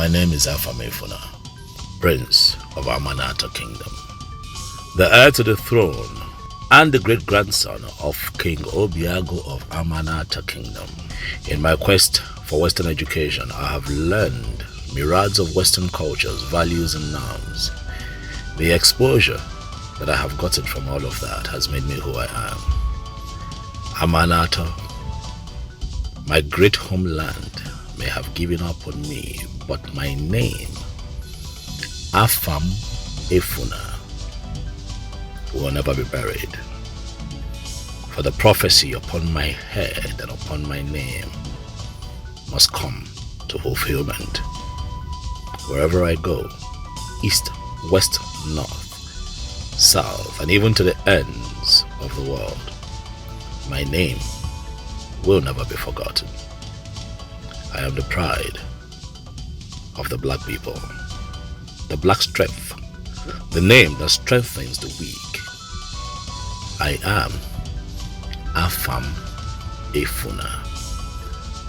My name is Afamefuna, Prince of Amanata Kingdom, the heir to the throne and the great-grandson of King Obiago of Amanata Kingdom. In my quest for Western education, I have learned myriads of Western cultures, values and norms. The exposure that I have gotten from all of that has made me who I am. Amanata, my great homeland, may have given up on me, but my name, Afam Efuna, will never be buried. For the prophecy upon my head and upon my name must come to fulfillment. Wherever I go, east, west, north, south, and even to the ends of the world, my name will never be forgotten. I am the pride of the black people, the black strength, the name that strengthens the weak. I am Afam Efuna,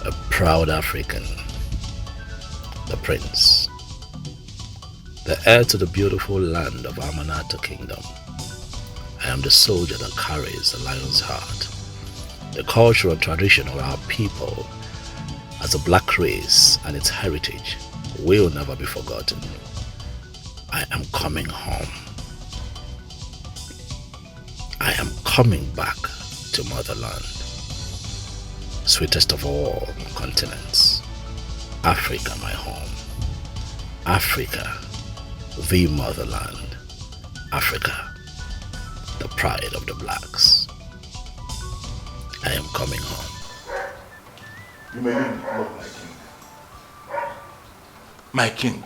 a proud African, the prince, the heir to the beautiful land of Amanata Kingdom. I am the soldier that carries the lion's heart, the culture and tradition of our people as a black race and its heritage will never be forgotten. I am coming home. I am coming back to motherland, sweetest of all continents, Africa, my home. Africa, the motherland. Africa, the pride of the blacks. I am coming home. You may leave the court, my king. My king,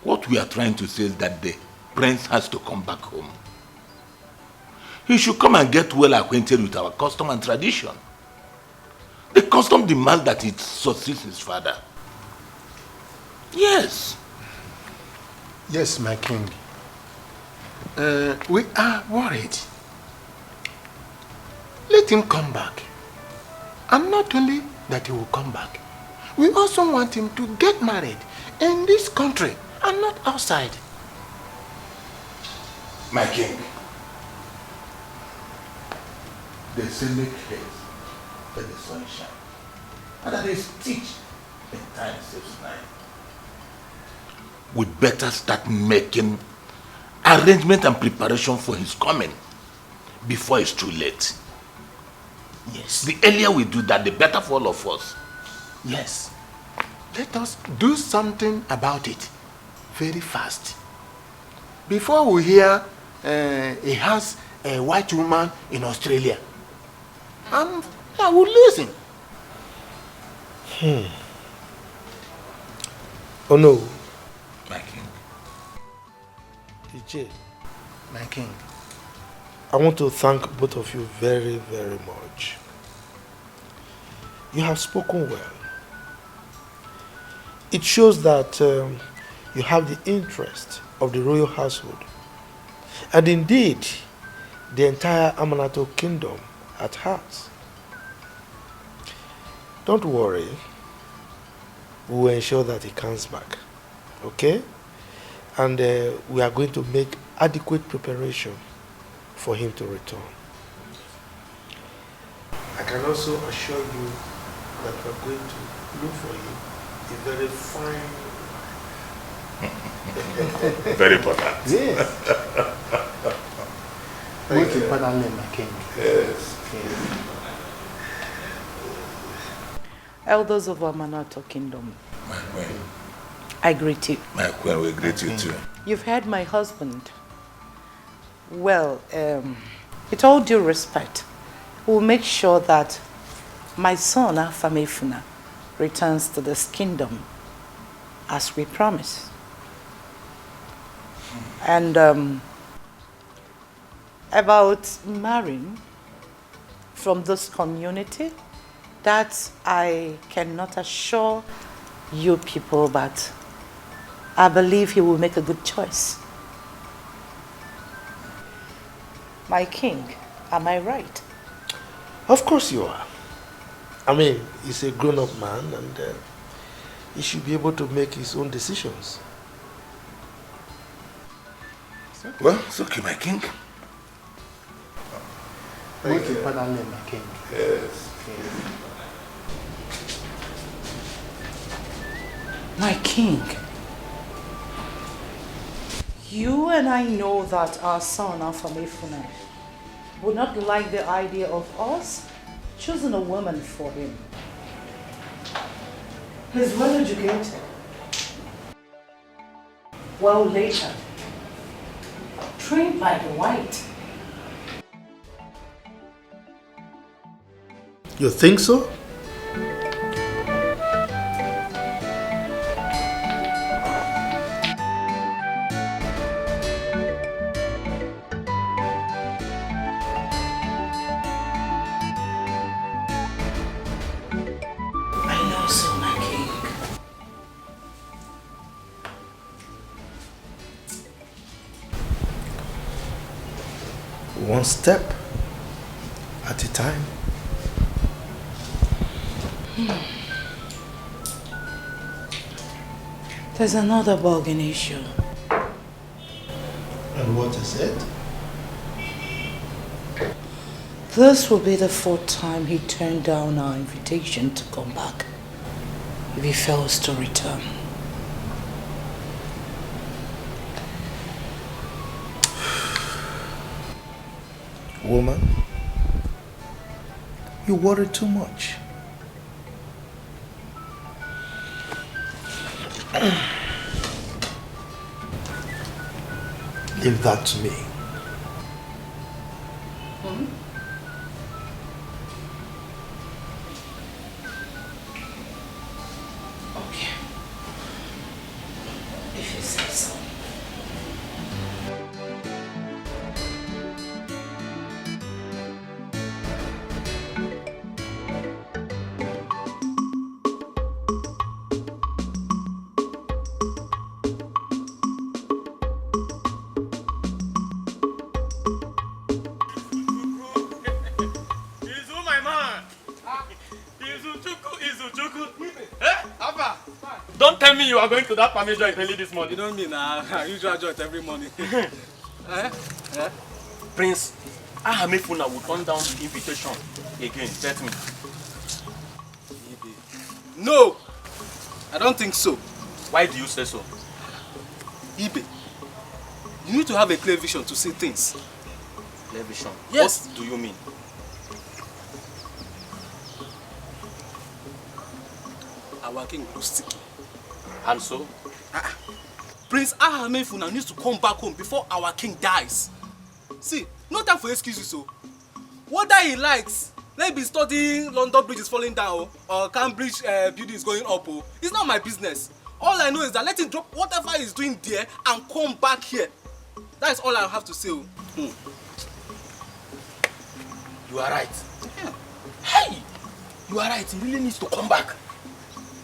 what we are trying to say is that the prince has to come back home. He should come and get well acquainted with our custom and tradition. The custom demands that he succeeds his father. Yes. Yes, my king. We are worried. Let him come back. And not only that he will come back, we also want him to get married in this country and not outside. My king, they say make haste when the sun shines, and that is teach in time saves nine. We better start making arrangement and preparation for his coming before it's too late. Yes. The earlier we do that, the better for all of us. Yes. Let us do something about it very fast. Before we hear he has a white woman in Australia, and I will lose him. Oh no. My king. Uche, My king. I want to thank both of you very, very much. You have spoken well. It shows that you have the interest of the royal household, and indeed the entire Amanato kingdom at heart. Don't worry, we will ensure that he comes back, okay? And we are going to make adequate preparation for him to return. I can also assure you that we are going to look for him a very fine wife. Very important. Yes. Most importantly, my king. Yes. Elders of Amanato Kingdom, My queen. I greet you. My queen, we greet you too. You've heard my husband. Well, with all due respect, we'll make sure that my son, Afamefuna, returns to this kingdom as we promised. And about marrying from this community, that I cannot assure you people, but I believe he will make a good choice. My king, am I right? Of course you are. I mean, he's a grown-up man and he should be able to make his own decisions. Well, it's okay, my king. Most importantly, my king. Yes. My king, you and I know that our son, Afamefuna, would not like the idea of us choosing a woman for him. He's well educated, well later, trained like a white. You think so? One step at a time. There's another bargain issue. And what is it? This will be the 4th time he turned down our invitation to come back if he fails to return. Woman, you worry too much. Leave that to me. Okay. If you say so. Don't tell me you are going to that family joint early this morning. You know me now, usual joint every morning. Prince, Ahamefuna will turn down the invitation again, bet me. No! I don't think so. Why do you say so? Ibe, you need to have a clear vision to see things. Clear vision? Yes. What do you mean? Our king looks sticky. And so? Prince Ahamefuna needs to come back home before our king dies. See, no time for excuses, so. Whether he likes, maybe studying London Bridge is falling down, or Cambridge building is going up, it's not my business. All I know is that let him drop whatever he's doing there and come back here. That is all I have to say. You are right. Yeah. Hey! You are right, he really needs to come back.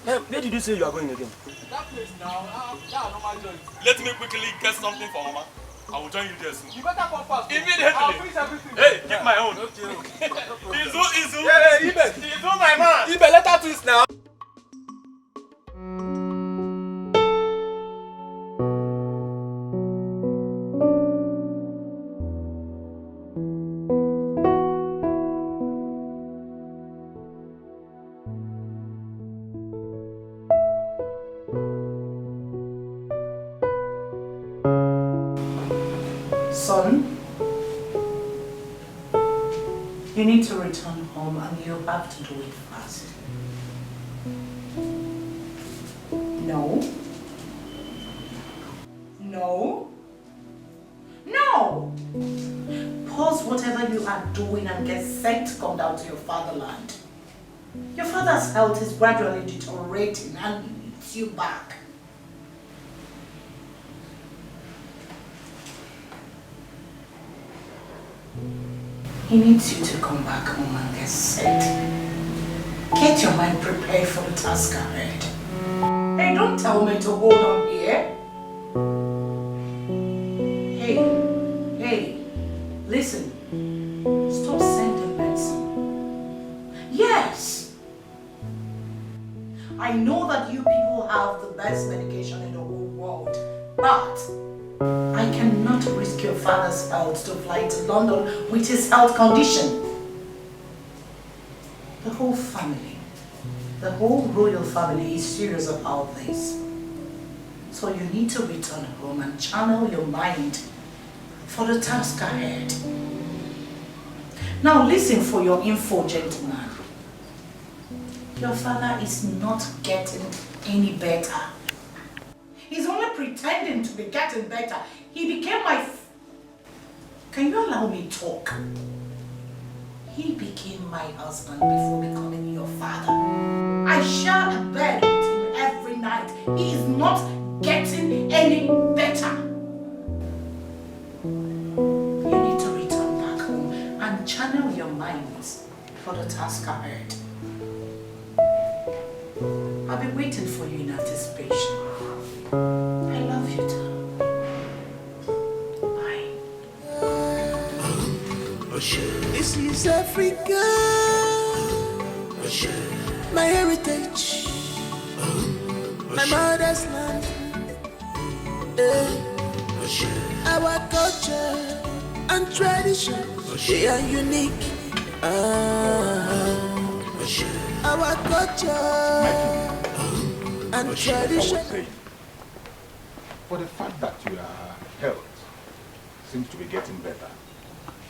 Where did you say you are going again? That place now, that normal joint. Let me quickly get something for Mama. I will join you there soon. You better come fast. Immediately. I'll finish everything. Hey, keep my own. Okay. Izu. Hey, Ibe. Izu, my man. Ibe, let her twist now. Son, you need to return home and you have to do it fast. No. No. No! Pause whatever you are doing and get set to come down to your fatherland. Your father's health is gradually deteriorating and he needs you back. He needs you to come back home and get set. Get your mind prepared for the task ahead. Hey, don't tell me to hold on here. Hey, listen. Stop sending medicine. Yes. I know that you people have the best medication in the whole world, but I cannot risk your father's health to fly to London with his health condition. The whole family, the whole royal family is serious about this. So you need to return home and channel your mind for the task ahead. Now listen for your info, gentlemen. Your father is not getting any better. He's only pretending to be getting better. He became my... Can you allow me to talk? He became my husband before becoming your father. I share a bed with him every night. He is not getting any better. You need to return back home and channel your minds for the task ahead. I'll be waiting for you in anticipation. I love you too. Bye. This is Africa, my heritage, my mother's land. Our culture and tradition, they are unique. Our culture and tradition. I would say, for the fact that your health seems to be getting better,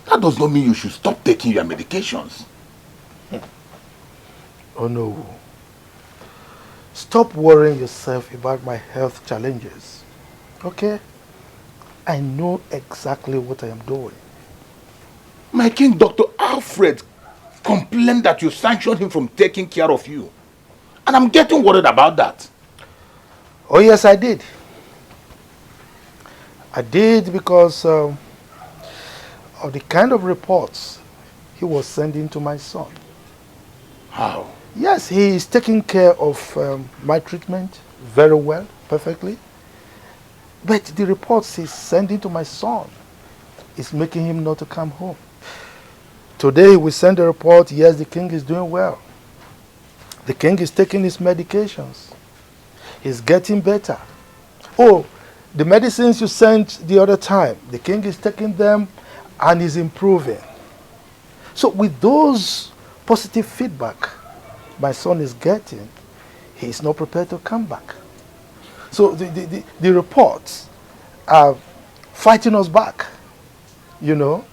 that does not mean you should stop taking your medications. Oh no. Stop worrying yourself about my health challenges. Okay? I know exactly what I am doing. My king, Dr. Alfred complained that you sanctioned him from taking care of you. And I'm getting worried about that. Oh yes, I did. I did because of the kind of reports he was sending to my son. How? Yes, he is taking care of my treatment very well, perfectly. But the reports he's sending to my son is making him not to come home. Today we send a report, yes, the king is doing well. The king is taking his medications. He's getting better. Oh, the medicines you sent the other time, the king is taking them and is improving. So with those positive feedback my son is getting, he is not prepared to come back. So the reports are fighting us back, you know.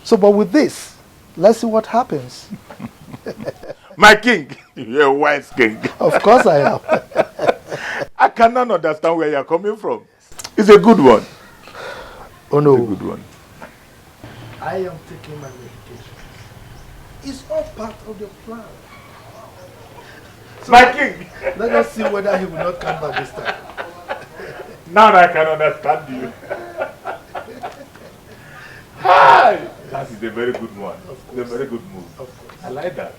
So but with this, let's see what happens. My king, you're a wise king. Of course I am. I cannot understand where you're coming from. It's a good one. Oh no. It's a good one. I am taking my medication. It's all part of the plan. So My king! Let us see whether he will not come back this time. Now I can understand you. Hi! That is a very good one. It's a very good move. Of course. I like that.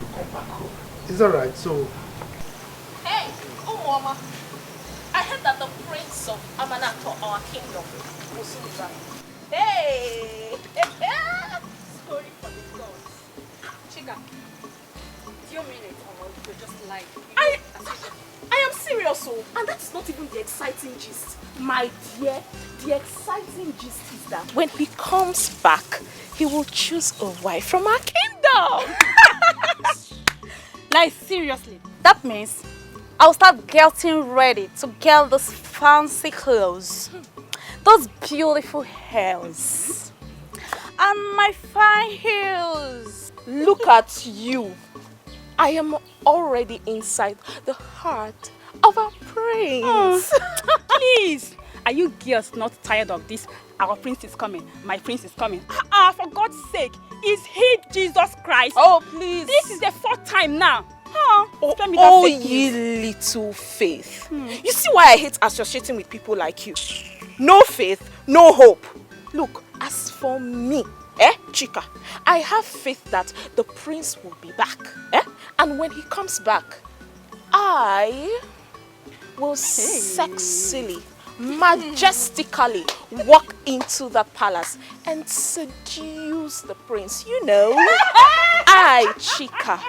To come back home. It's alright, so... Hey, Mama. I heard that the prince of Amanato, our kingdom, will soon be back. Hey! Story for the gods. Chica, do you mean it or you're just lying? I am serious, and that's not even the exciting gist. My dear, the exciting gist is that when he comes back, he will choose a wife from our kingdom. Like seriously, that means I'll start getting ready to get those fancy clothes, those beautiful hairs, and my fine heels. Look at you. I am already inside the heart of our prince. Please, are you girls not tired of this? Our prince is coming. My prince is coming. For God's sake, is he Jesus Christ? Oh, please. This is the 4th time now. Oh, ye little faith. You see why I hate associating with people like you? No faith, no hope. Look, as for me, Chica, I have faith that the prince will be back. And when he comes back, I will sexily, majestically walk into that palace and seduce the prince. You know, I, Chica,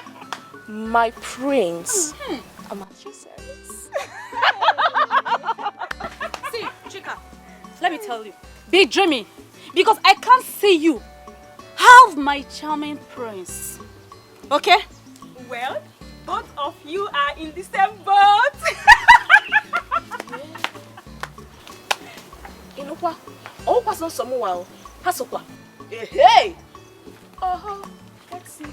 My prince. I'm at your service. See, Chika, let me tell you, be dreamy, because I can't see you have my charming prince. Okay? Well, both of you are in the same boat. You know what? Oh, what's not some while? Hasokwa. Hey! Let's see.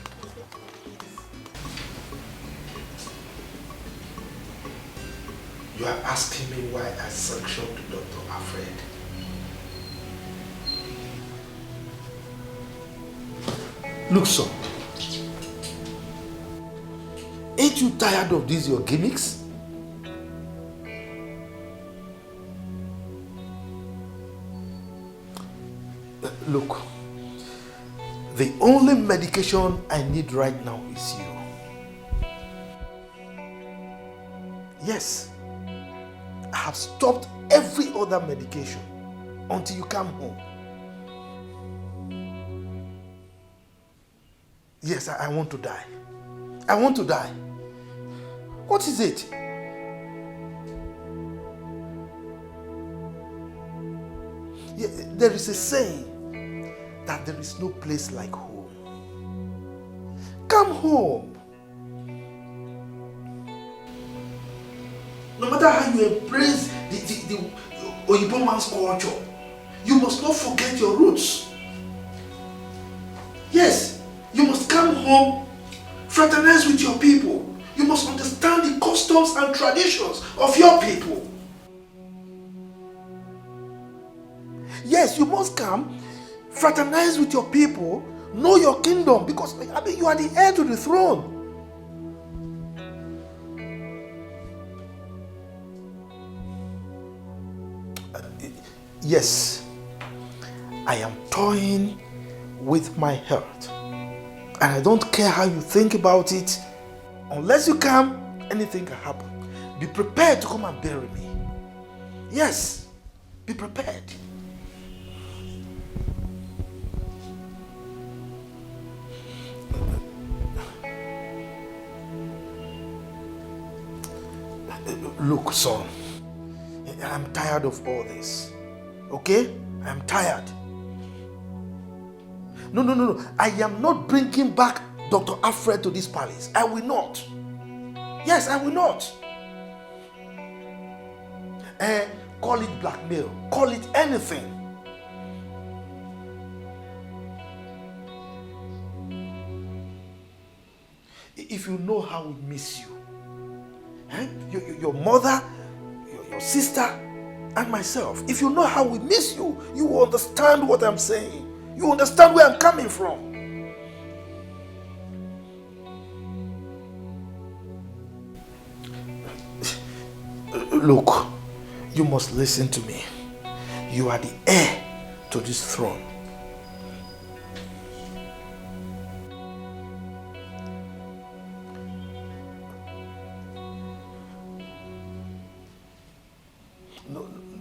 You are asking me why I sanctioned Dr. Alfred. Look, son. Ain't you tired of these your gimmicks? Look, the only medication I need right now is you. Yes, I have stopped every other medication until you come home. Yes, I want to die. I want to die. What is it? Yeah, there is a saying that there is no place like home. Come home. No matter how you embrace the Oyibo man's culture, you must not forget your roots. Yes, you must come home, fraternize with your people. You must understand the customs and traditions of your people. Yes, you must come, fraternize with your people, know your kingdom, because you are the heir to the throne. Yes, I am toying with my health, and I don't care how you think about it. Unless you come, anything can happen. Be prepared to come and bury me. Yes, be prepared. Look, son, I'm tired of all this. Okay? I'm tired. No. I am not bringing back Dr. Alfred to this palace. I will not. Yes, I will not. Call it blackmail. Call it anything. If you know how we miss you, your mother, your sister, and myself, if you know how we miss you, you will understand what I'm saying. You understand where I'm coming from. Look, you must listen to me. You are the heir to this throne.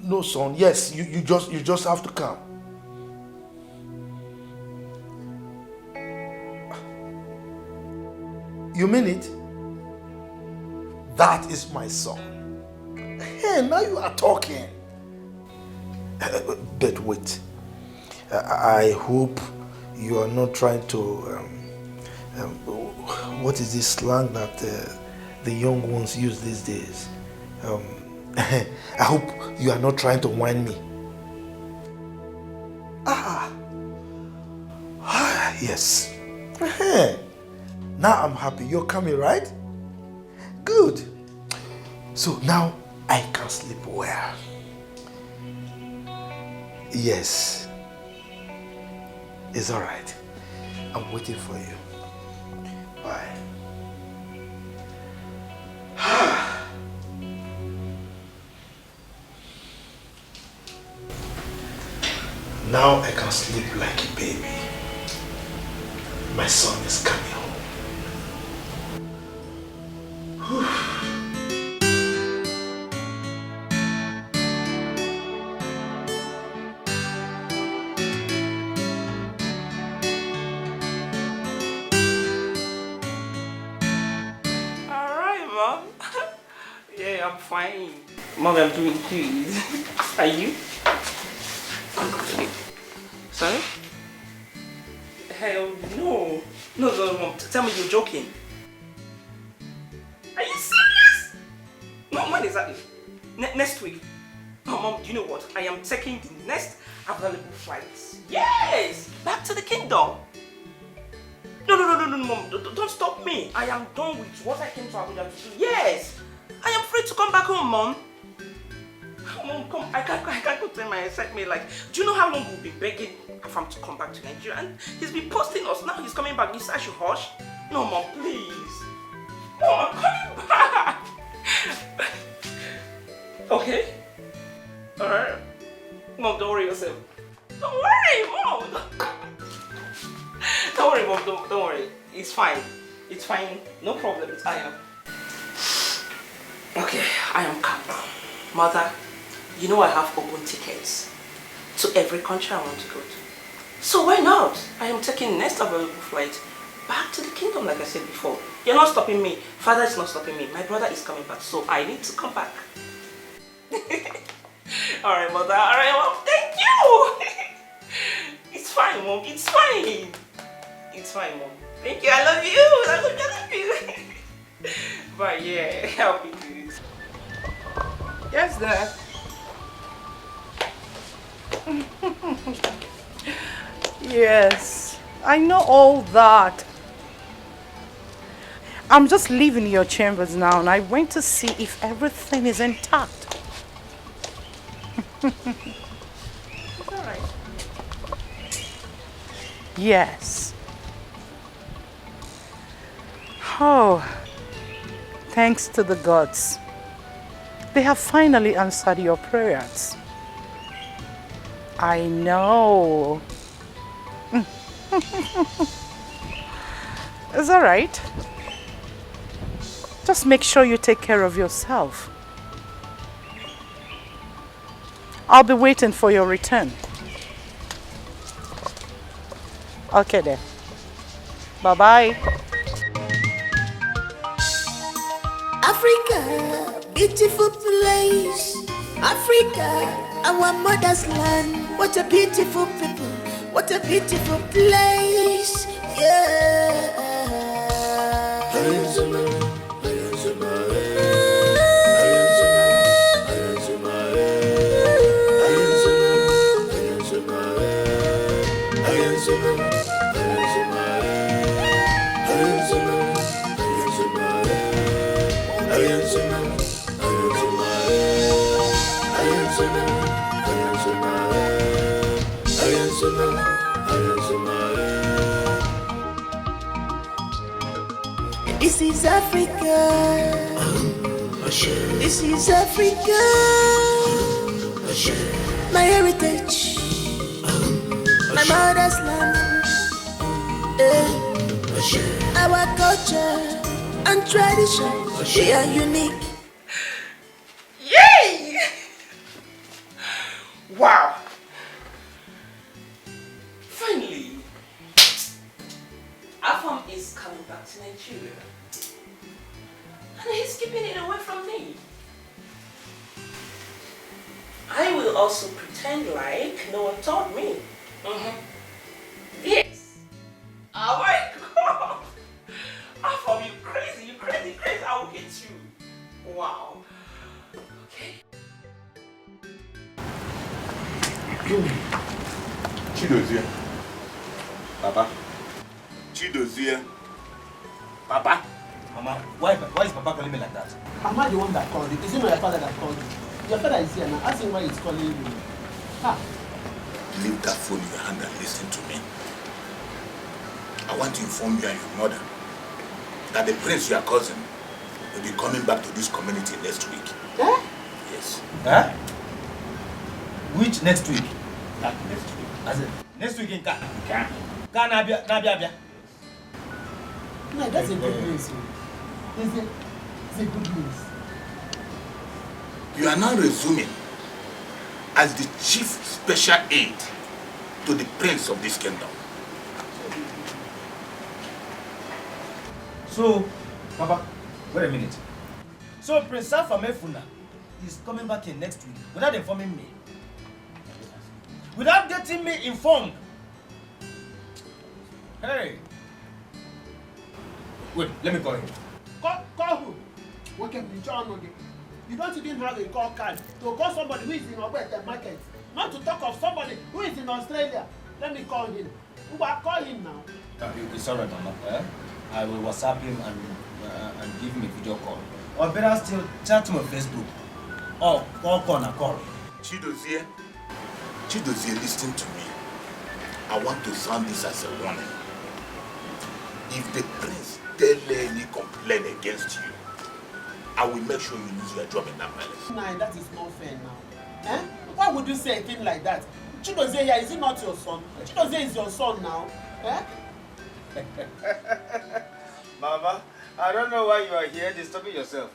No, son. Yes, you just have to come. You mean it? That is my son. Hey, now you are talking. But wait. I hope you are not trying to what is this slang that the young ones use these days? I hope you are not trying to whine me. Yes. Now I'm happy. You're coming, right? Good. So now I can sleep well. Yes. It's all right. I'm waiting for you. Bye. Now I can sleep like a baby. My son is coming home. Mom. Yeah, I'm fine. Mom, I'm doing good. Are you? Sorry? Hell no. No, Mom. Tell me you're joking. Are you serious? Mom, when exactly? Next week. Oh, Mom, you know what? I am taking the next available flights. Yes! Back to the kingdom. No, Mom. Don't stop me. I am done with what I came to Abuja to do. Yes! I am free to come back home, Mom. Mom, come. I can't contain my excitement. Like, do you know how long we've been begging Afam to come back to Nigeria? And he's been posting us. Now he's coming back. You say I should hush? No, Mom, please. Mom, I'm coming back. Okay? Alright. Mom, don't worry yourself. Don't worry, Mom. Don't worry, Mom. Don't worry. It's fine. It's fine. No problem. I am. Okay, I am calm now. Mother, you know I have open tickets to every country I want to go to. So why not? I am taking next available flight back to the kingdom, like I said before. You're not stopping me. Father is not stopping me. My brother is coming back, so I need to come back. Alright, Mother. Alright, Mom. Thank you. It's fine, Mom. It's fine. It's fine, Mom. Thank you. I love you. I love you. But yeah, I'll be good. Yes, Dad. Yes, I know all that. I'm just leaving your chambers now and I went to see if everything is intact. It's alright. Yes. Oh, thanks to the gods. They have finally answered your prayers. I know. It's all right. Just make sure you take care of yourself. I'll be waiting for your return. Okay then. Bye-bye. Africa, beautiful place. Africa, our mother's land. What a beautiful people. What a beautiful place. Yeah. This is Africa. This is Africa. My heritage. My mother's land. Our culture and tradition, they are unique. Yay! Wow! Finally, Afam is coming back to Nigeria. And he's keeping it away from me. I will also pretend like no one told me. Yes. Oh my God. Afam, you crazy, I will hit you. Wow. Okay. Chidozie. Papa. Chidozie. Papa. Mama, why is Papa calling me like that? Am I the one that called you? Is it my father that called you? Your father is here now. Ask him why he's calling you. Ah. Leave that phone in your hand and listen to me. I want to inform you and your mother that the prince, your cousin, will be coming back to this community next week. Eh? Yes. Huh? Which next week? That next week. As in, next week in Ka? Nabia. No, that's a good news. It's a good news. You are now resuming as the chief special aid to the prince of this kingdom. So, Papa, wait a minute. So Prince Afamefuna is coming back here next week without informing me. Without getting me informed. Hey. Wait, let me call him. Call who? You don't even have a call card to call somebody who is in Ogbete market. Not to talk of somebody who is in Australia. Let me call him. Call him now. It's alright, Mama. I will WhatsApp him and give him a video call. Or better still, chat him on Facebook. Or call. Chidozie, listen to me. I want to sound this as a warning. If the prince tell any complaint against you, I will make sure you lose your job in that palace. Nah, that is not fair now. Eh? Why would you say a thing like that? Chidozie, is it not your son? Chidozie is your son now. Eh? Mama, I don't know why you are here disturbing yourself.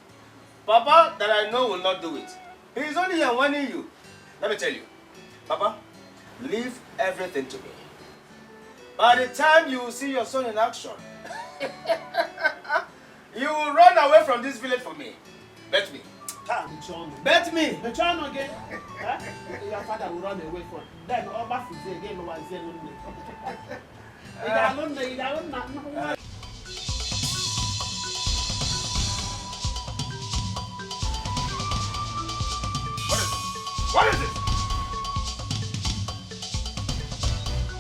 Papa, that I know will not do it. He is only here warning you. Let me tell you. Papa, leave everything to me. By the time you will see your son in action, you will run away from this village for me. Bet me. Bet me. The child again. Your father will run away from. Then all back to again was there. What is it?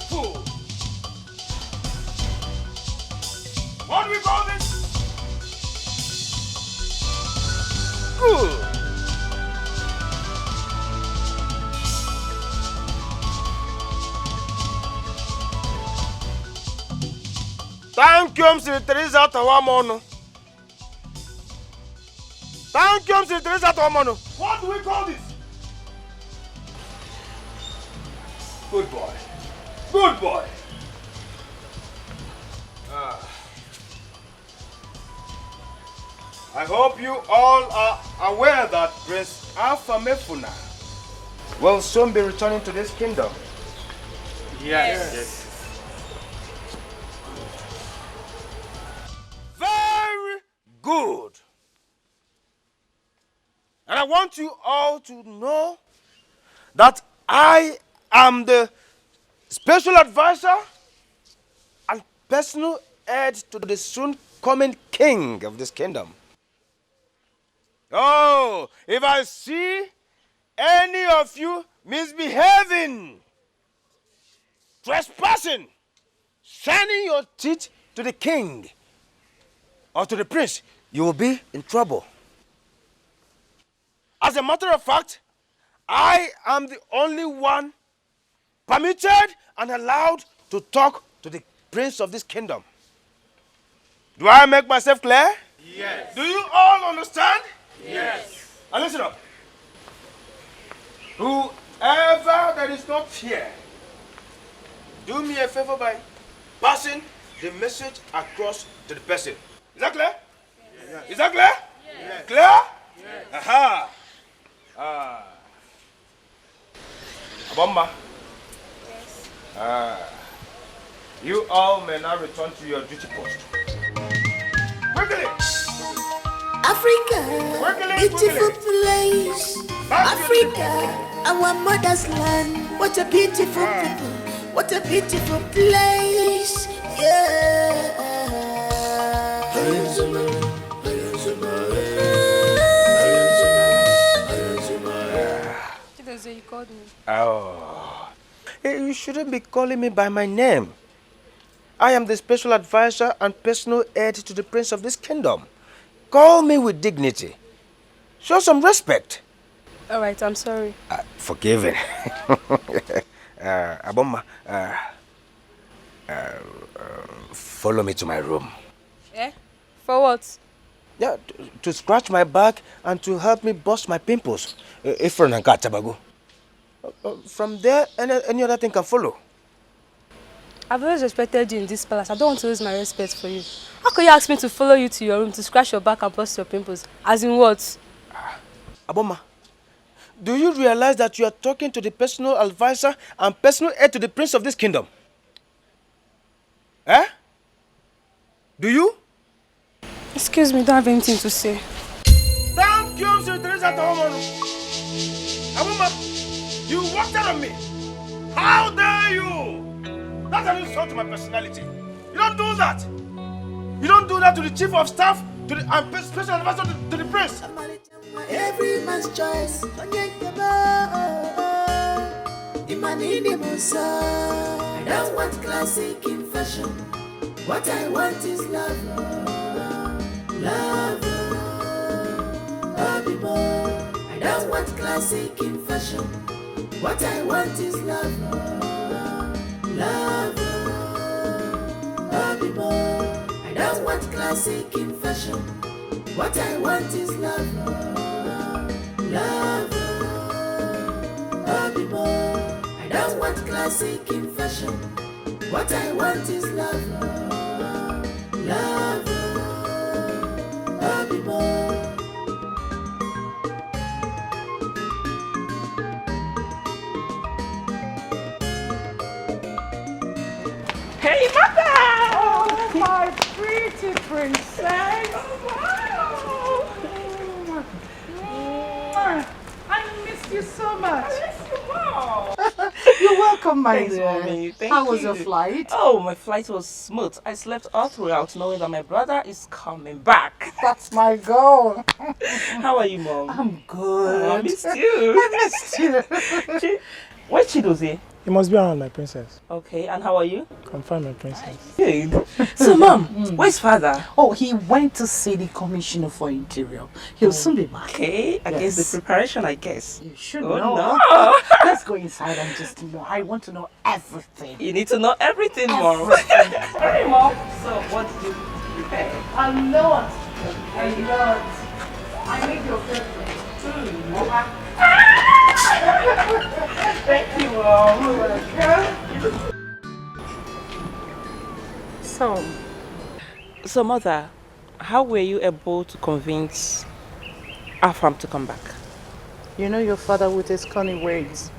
Fool. What do we call this? Good. Thank you, Mr. Teresa Tawamono. Thank you, Mr. Teresa Tawamono. What do we call this? Good boy. Good boy. I hope you all are aware that Prince Afamefuna will soon be returning to this kingdom. Yes. Very good. And I want you all to know that I am the special advisor and personal heir to the soon coming king of this kingdom. Oh, if I see any of you misbehaving, trespassing, shining your teeth to the king or to the prince, you will be in trouble. As a matter of fact, I am the only one permitted and allowed to talk to the prince of this kingdom. Do I make myself clear? Yes. Do you all understand? Yes. And listen up. Whoever that is not here, do me a favor by passing the message across to the person. Is that clear? Yes. Is that clear? Yes. Clear? Yes. Aha. Abomma. Yes. You all may now return to your duty post. Quickly! Africa, beautiful place. Africa, our mother's land. What a beautiful people. What a beautiful place. Yeah. You called me. Oh. You shouldn't be calling me by my name. I am the special advisor and personal heir to the prince of this kingdom. Call me with dignity. Show some respect. All right, I'm sorry. Forgiven. Abomma, follow me to my room. Eh? For what? Yeah, to scratch my back and to help me bust my pimples. Ifron and Katabago. From there, any other thing can follow. I've always respected you in this palace. I don't want to lose my respect for you. How could you ask me to follow you to your room to scratch your back and bust your pimples? As in what? Aboma, do you realize that you are talking to the personal advisor and personal heir to the prince of this kingdom? Eh? Do you? Excuse me, don't have anything to say. Thank cubes you trace at home. Woman, you walked out on me. How dare you? That's an insult to my personality. You don't do that. You don't do that to the chief of staff, to the special advisor to the prince. Every man's choice. I don't want classic in fashion. What I want is love. Love. I don't want classic in fashion. What I want is love. Love. I don't want classic in fashion. What I want is love. Love. I don't want classic in fashion. What I want is love. Love. Hey, mother! Oh, my pretty princess. Oh, I missed you so much. I miss you more. You're welcome, my Thanks, dear. Mommy. Thank How was you. your flight? Oh, my flight was smooth. I slept all throughout knowing that my brother is coming back. That's my goal. How are you, Mom? I'm good. Oh, I missed you. I missed you. Where's Chidozie? You must be around, my princess. Okay, and how are you? I'm fine, my princess. Good. So, Mom, where's father? Oh, he went to see the commissioner for interior. He'll soon be back. Okay, I guess the preparation, I guess. You should Oh, know. no. Let's go inside and just know. I want to know everything. You need to know everything, Mom. Everything. Sorry, Mom. So, what did you prepare? A lot. A lot. I make your favorite. Thank you, Mom. So, Mother, how were you able to convince Afam to come back? You know your father with his cunning ways.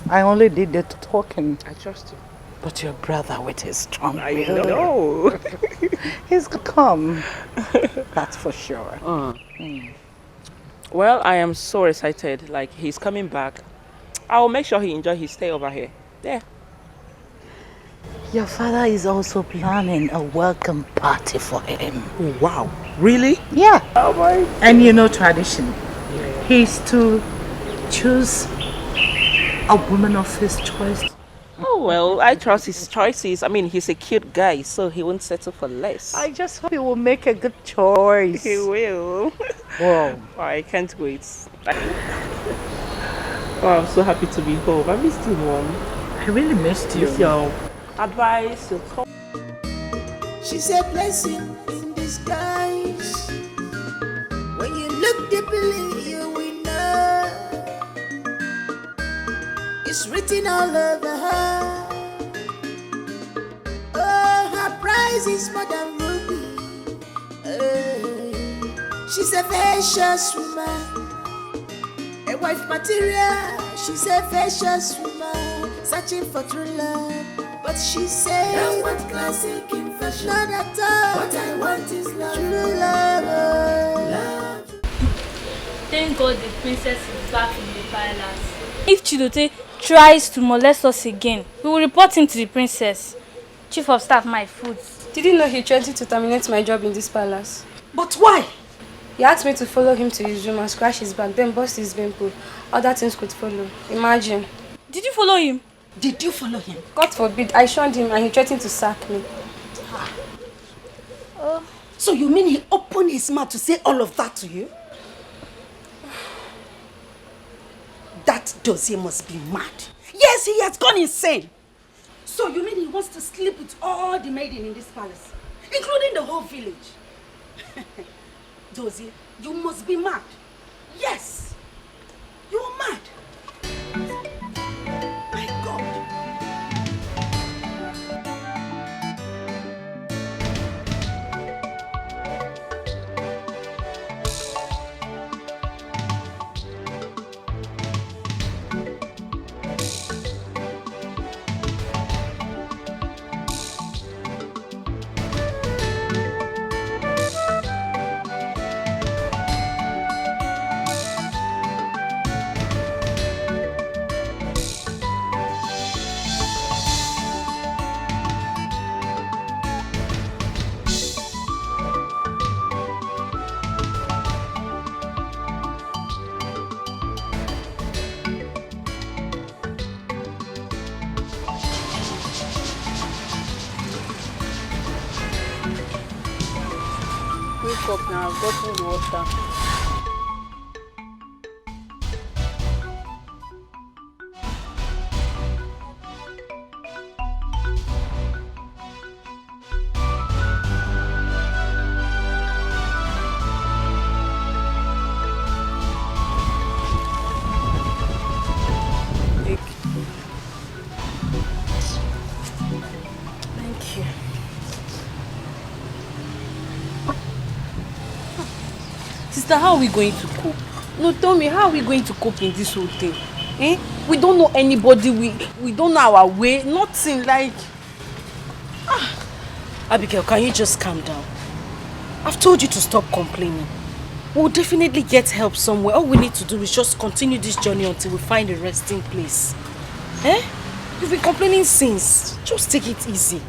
I only did the talking. I trust you. But your brother with his strong will. I know. He's gonna come. That's for sure. Well, I am so excited. Like, he's coming back. I will make sure he enjoys his stay over here. There. Your father is also planning a welcome party for him. Wow. Really? Yeah. Oh my. And you know tradition. He's to choose a woman of his choice. Oh, well, I trust his choices. I mean, he's a cute guy, so he won't settle for less. I just hope he will make a good choice. He will. Whoa. Oh, I can't wait. Oh, I'm so happy to be home. I missed you, Mom. I really missed you. Miss your advice, your talk. She's a blessing in disguise. When you look deeply, you will know. It's written all over her. Oh, her price is more than ruby. She's a vicious woman. A wife material. She's a vicious woman. Searching for true love. But she said, I don't want classic in fashion. Not at all. What I want is love. True love. Love. Thank God the princess is back in the palace. If Chidote tries to molest us again, we will report him to the princess. Chief of staff, my food. Did you know he threatened to terminate my job in this palace? But why? He asked me to follow him to his room and scratch his back, then bust his pimple. Other things could follow. Imagine. Did you follow him? Did you follow him? God forbid, I shunned him and he threatened to sack me. So you mean he opened his mouth to say all of that to you? That dossier must be mad. Yes, he has gone insane. So you mean he wants to sleep with all the maidens in this palace, including the whole village? Dozie, you must be mad. Yes, you are mad. My God. up now. I've gotten the water. Thank you. Sister, how are we going to cope? No, tell me, how are we going to cope in this whole thing? Eh? We don't know anybody, we don't know our way, nothing like... Abigail, can you just calm down? I've told you to stop complaining. We'll definitely get help somewhere. All we need to do is just continue this journey until we find a resting place. Eh? You've been complaining since. Just take it easy.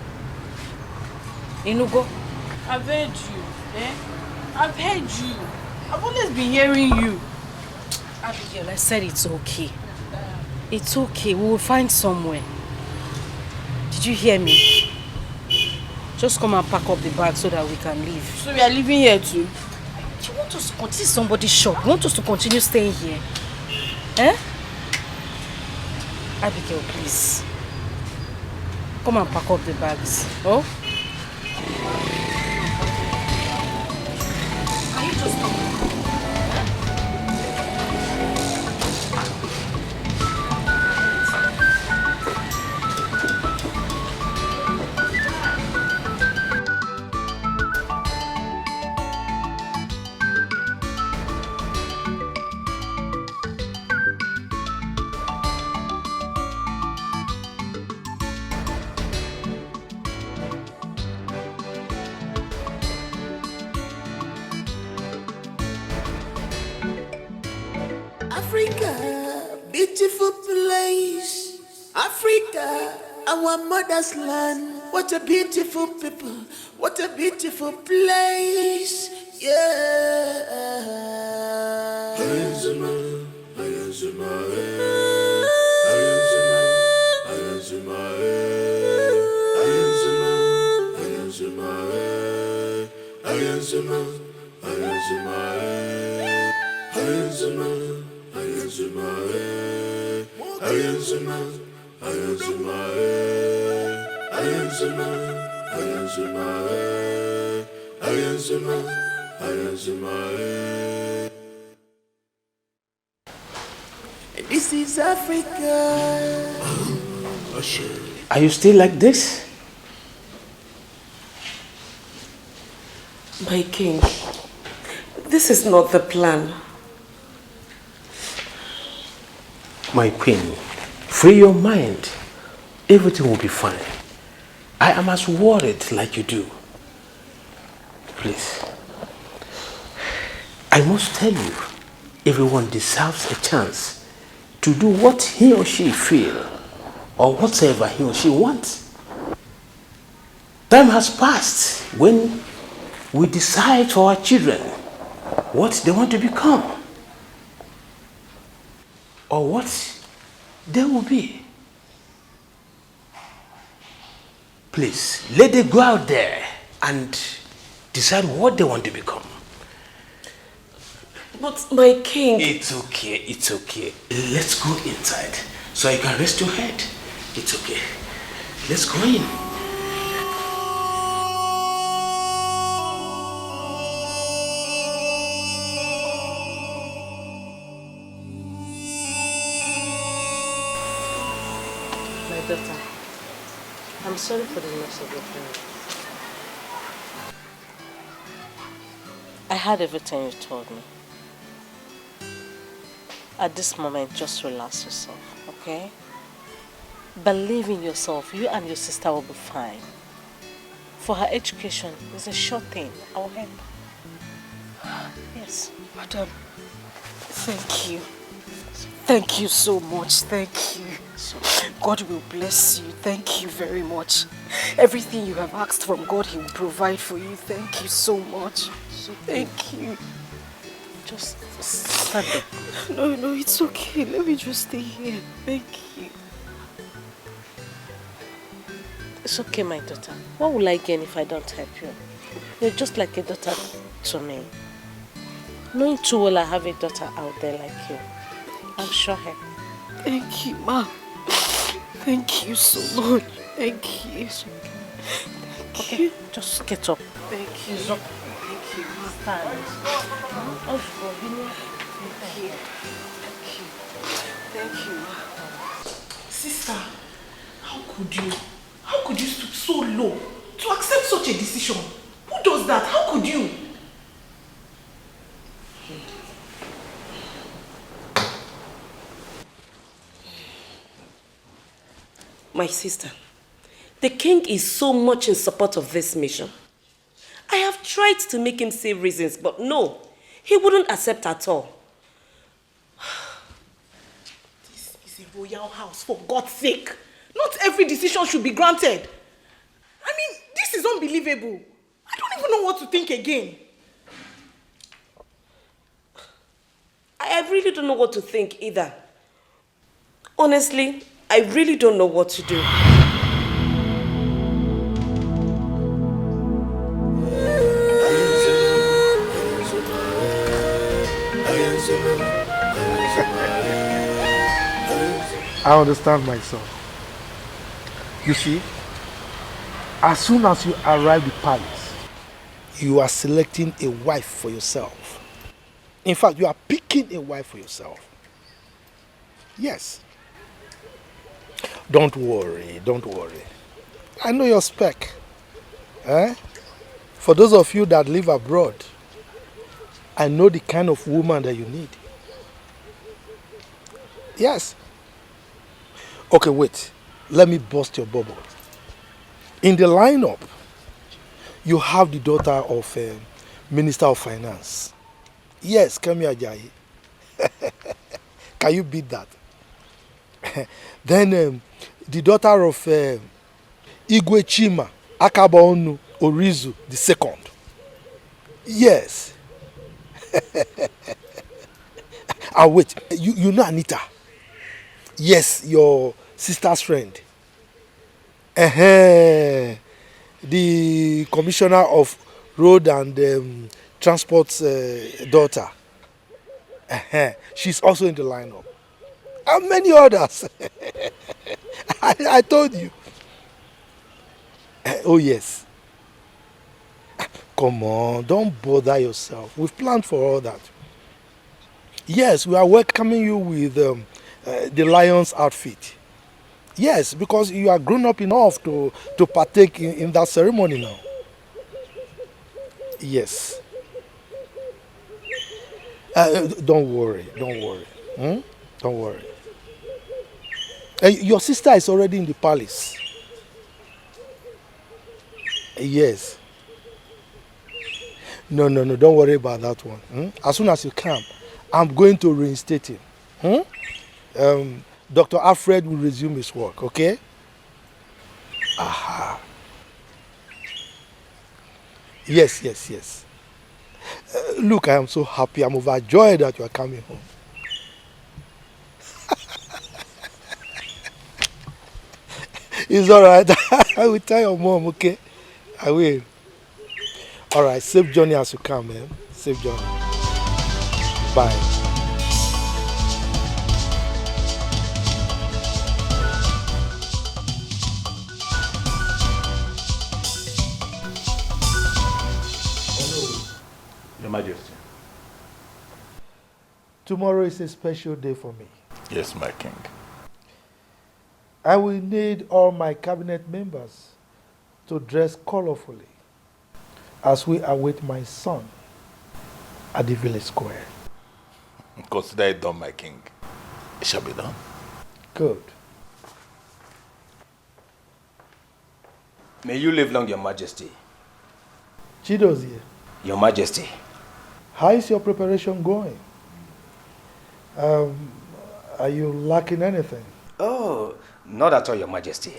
Enugo? I've heard you, eh? I've heard you. I've always been hearing you. Abigail, I said it's okay. It's okay. We will find somewhere. Did you hear me? Just come and pack up the bag so that we can leave. So we are living here too? You want us to continue somebody's shop? You want us to continue staying here? Eh? Abigail, please. Come and pack up the bags. Oh? Can you just come? Africa, beautiful place. Africa, our mother's land. What a beautiful people. What a beautiful place. Yeah. This is Africa. Are you still like this? My king, this is not the plan. My queen, free your mind. Everything will be fine. I am as worried like you do. Please. I must tell you, everyone deserves a chance to do what he or she feel or whatever he or she wants. Time has passed when we decide for our children what they want to become or what they will be. Please, let them go out there and decide what they want to become. But my king... It's okay, it's okay. Let's go inside so you can rest your head. It's okay. Let's go in. My daughter, I'm sorry for the loss of your parents. I heard everything you told me. At this moment, just relax yourself, okay? Believe in yourself. You and your sister will be fine. For her education, it's a sure thing. I'll help. Yes. Madam, thank you. Thank you so much. Thank you. God will bless you. Thank you very much. Everything you have asked from God, He will provide for you. Thank you so much. So thank you. Just stand up. No, it's okay. Let me just stay here. Thank you. It's okay, my daughter. What will I gain if I don't help you? You're just like a daughter to me. Knowing too well I have a daughter out there like you, I'm sure her. Thank you, Ma. Thank you so much. Thank you. Okay, just get up. Thank you. It's okay. Thank you, Ma. Stand. Thank you. Thank you, Ma. Sister, how could you stoop so low to accept such a decision? Who does that? How could you? My sister, the king is so much in support of this mission. I have tried to make him say reasons, but no, he wouldn't accept at all. This is a royal house, for God's sake. Not every decision should be granted. I mean, this is unbelievable. I don't even know what to think again. I really don't know what to think either. Honestly, I really don't know what to do. I understand my son. You see, as soon as you arrive the palace, you are selecting a wife for yourself. In fact, you are picking a wife for yourself. Yes. Don't worry, don't worry. I know your spec. For those of you that live abroad, I know the kind of woman that you need. Yes. Okay, wait. Let me bust your bubble. In the lineup, you have the daughter of Minister of Finance. Yes, Kemi Ajayi. Can you beat that? Then the daughter of Igwe Chima Akabaonu Orizu II. Yes. Wait, you know Anita? Yes, your sister's friend. The commissioner of road and transport's daughter. She's also in the lineup. And many others. I told you. Oh yes. Come on, don't bother yourself. We've planned for all that. Yes, we are welcoming you with the lion's outfit. Yes, because you are grown up enough to partake in that ceremony now. Yes. Don't worry. Don't worry. Your sister is already in the palace. Yes. No, don't worry about that one. As soon as you come, I'm going to reinstate him. Dr. Alfred will resume his work, okay? Aha. Yes. Look, I am so happy. I'm overjoyed that you are coming home. It's all right. I will tell your mom, okay? I will. All right, safe journey as you come, man. Safe journey. Bye. Your Majesty. Tomorrow is a special day for me. Yes, my king. I will need all my cabinet members to dress colorfully as we await my son at the village square. Consider it done, my king. It shall be done. Good. May you live long, Your Majesty. Chidozie, Your Majesty. how is your preparation going? Are you lacking anything? Oh, not at all, Your Majesty.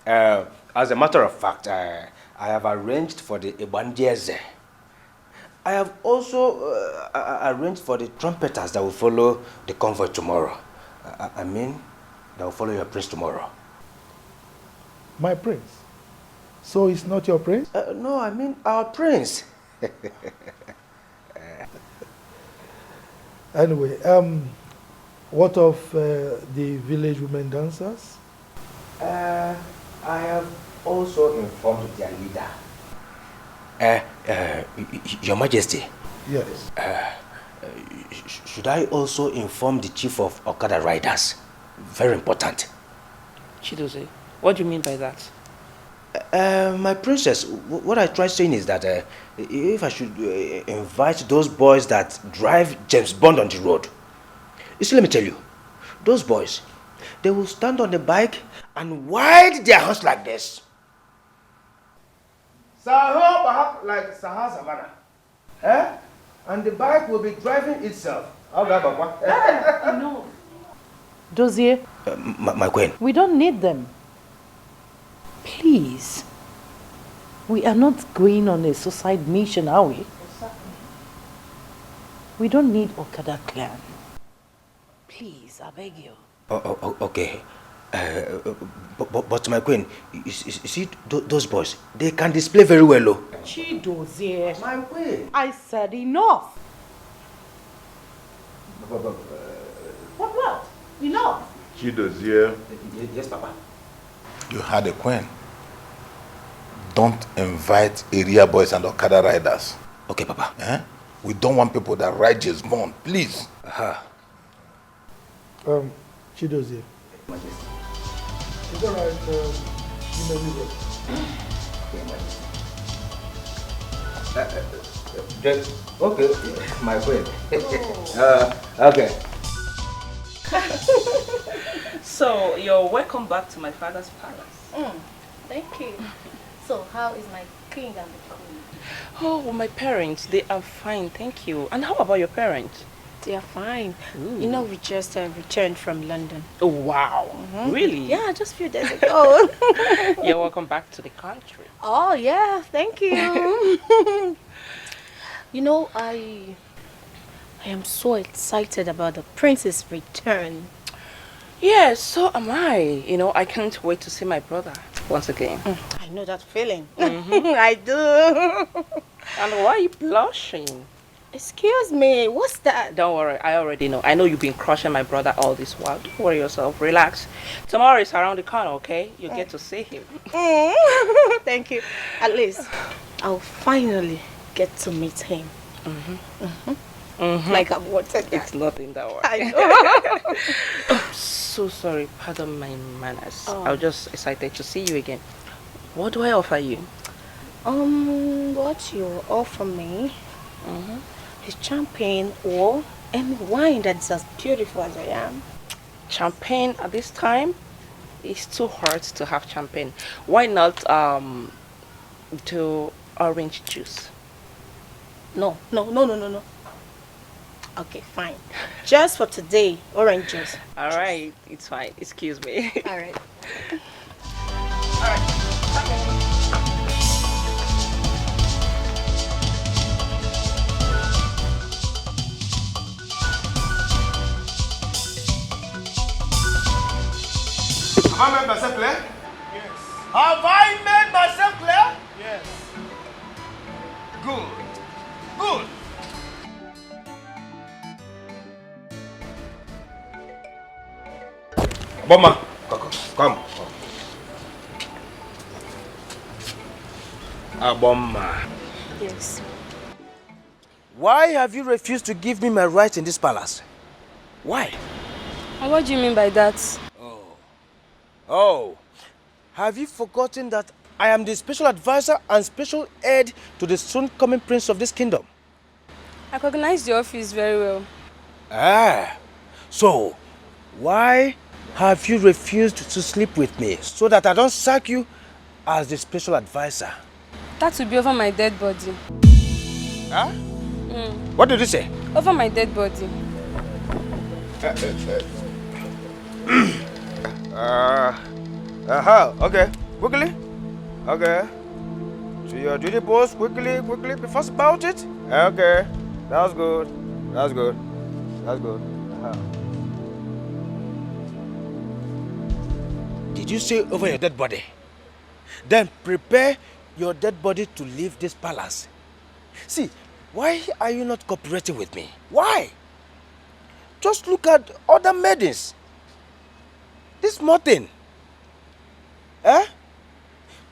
As a matter of fact, I have arranged for the Ebandieze. I have also arranged for the trumpeters that will follow the convoy tomorrow. I mean, that will follow your prince tomorrow. My prince? So it's not your prince? No, I mean our prince. Anyway, what of the village women dancers? I have also informed their leader. Your Majesty. Yes. Should I also inform the chief of Okada riders? Very important. Chidozie, what do you mean by that? My princess, what I tried saying is that if I should invite those boys that drive James Bond on the road. You see, let me tell you, those boys, they will stand on the bike and wide their hands like this. Saho, perhaps like Sahara Savannah. And the bike will be driving itself. No. Dozier. My queen. We don't need them. Please. We are not going on a suicide mission, are we? We don't need Okada clan. Please, I beg you. Okay. But my queen, you see those boys, they can display very well. Chidozie. My queen. I said enough. What? Enough. Chidozie. Yes, Papa. You had a queen. Don't invite area boys and Okada riders. Okay, Papa. We don't want people that ride James Bond, please. Chidozie. It's all right. You may leave it. Okay, my queen. Okay. So, you're welcome back to my father's palace. Thank you. So, how is my king and the queen? Oh, my parents, they are fine, thank you. And how about your parents? They are fine. Ooh. You know, we just returned from London. Oh, wow. Really? Yeah, just a few days ago. You're welcome back to the country. Oh, yeah, thank you. You know, I am so excited about the prince's return. Yes, so am I. You know, I can't wait to see my brother once again. I know that feeling. I do. And why are you blushing? Excuse me, what's that? Don't worry, I already know. I know you've been crushing my brother all this while. Don't worry yourself, relax. Tomorrow is around the corner, okay? You get to see him. Thank you. At least I'll finally get to meet him. Like I've wanted that. It's nothing that way. I know. I'm so sorry, pardon my manners. I was just excited to see you again. What do I offer you? What you offer me is champagne or any wine that's as beautiful as I am. Champagne at this time? It's too hard to have champagne. Why not do orange juice? No. Okay, fine. Just for today, orange juice. All right, it's fine. Excuse me. All right. Have I made myself clear? Yes. Have I made myself clear? Yes. Good. Good. Bomma, come. Bomma. Yes. Why have you refused to give me my rights in this palace? Why? And what do you mean by that? Oh, have you forgotten that I am the special advisor and special aide to the soon coming prince of this kingdom? I recognize the office very well. So why have you refused to sleep with me so that I don't sack you as the special advisor? That will be over my dead body. What did you say? Over my dead body. Okay, quickly. Okay. To your duty post, quickly, be fast about it. Okay, that's good. Did you say over your dead body? Then prepare your dead body to leave this palace. See, why are you not cooperating with me? Why? Just look at other maidens. This small thing. Eh?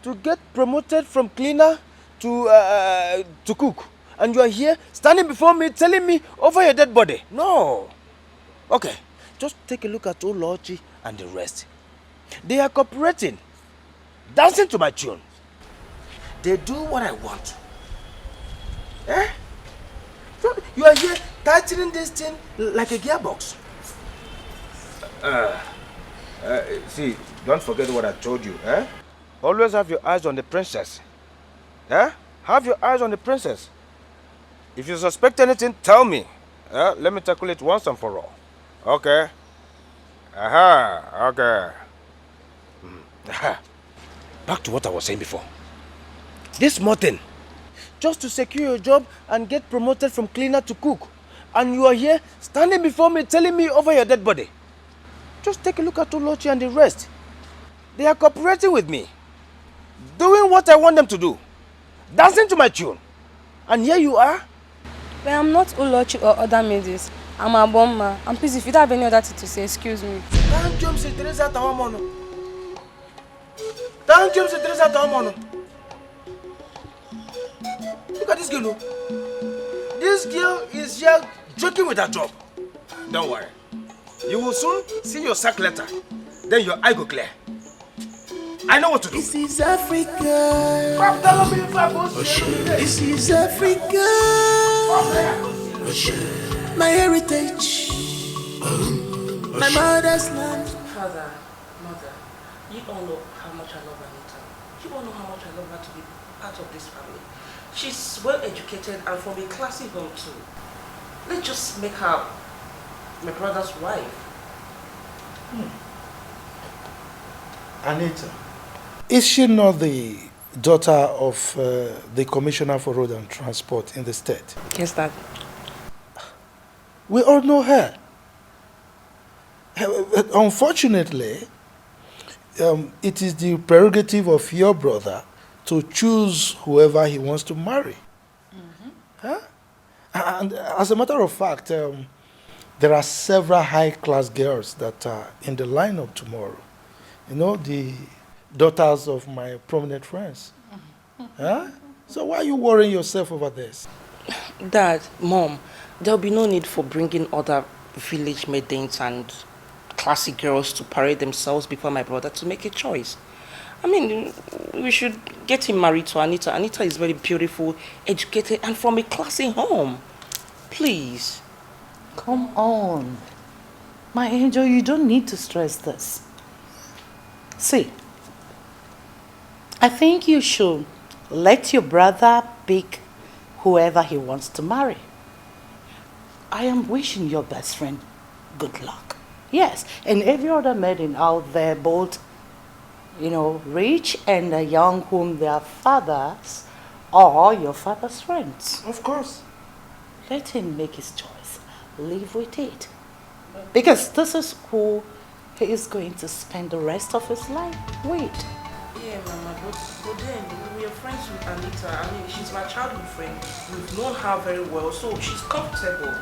To get promoted from cleaner to cook. And you are here standing before me telling me over your dead body. No. Okay. Just take a look at Uche and the rest. They are cooperating. Dancing to my tune. They do what I want. Eh? So you are here tightening this thing like a gearbox. See, don't forget what I told you, eh? Always have your eyes on the princess. Eh? Have your eyes on the princess. If you suspect anything, tell me. Let me tackle it once and for all. Okay? Aha, okay. Back to what I was saying before. This small thing, just to secure your job and get promoted from cleaner to cook. And you are here standing before me telling me over your dead body. Just take a look at Uche and the rest. They are cooperating with me. Doing what I want them to do. Dancing to my tune. And here you are. But I'm not Uche or other maidens. I'm a bomber. And please, if you don't have any other thing to say, excuse me. Look at this girl. This girl is here joking with her job. Don't worry. You will soon see your sack letter. Then your eye go clear. I know what to do. This is Africa. This is Africa. My heritage. My mother's land. Father, mother, you all know how much I love Anita. You all know how much I love her to be part of this family. She's well educated and from a classy home too. Let's just make her my brother's wife. Anita, is she not the daughter of the Commissioner for Road and Transport in the state? Yes, Dad. We all know her. Unfortunately, it is the prerogative of your brother to choose whoever he wants to marry. Huh? And as a matter of fact, there are several high-class girls that are in the lineup tomorrow. You know, the daughters of my prominent friends. Huh? So why are you worrying yourself over this? Dad, Mom, there'll be no need for bringing other village maidens and classy girls to parade themselves before my brother to make a choice. I mean, we should get him married to Anita. Anita is very beautiful, educated, and from a classy home. Please. Come on. My angel, you don't need to stress this. See, I think you should let your brother pick whoever he wants to marry. I am wishing your best friend good luck. Yes, and every other maiden out there, both, you know, rich and young, whom their fathers are your father's friends. Of course. Let him make his choice. Live with it. Because this is who he is going to spend the rest of his life with. Yeah, Mama, but then we are friends with Anita. I mean, she's my childhood friend. We've known her very well, so she's comfortable.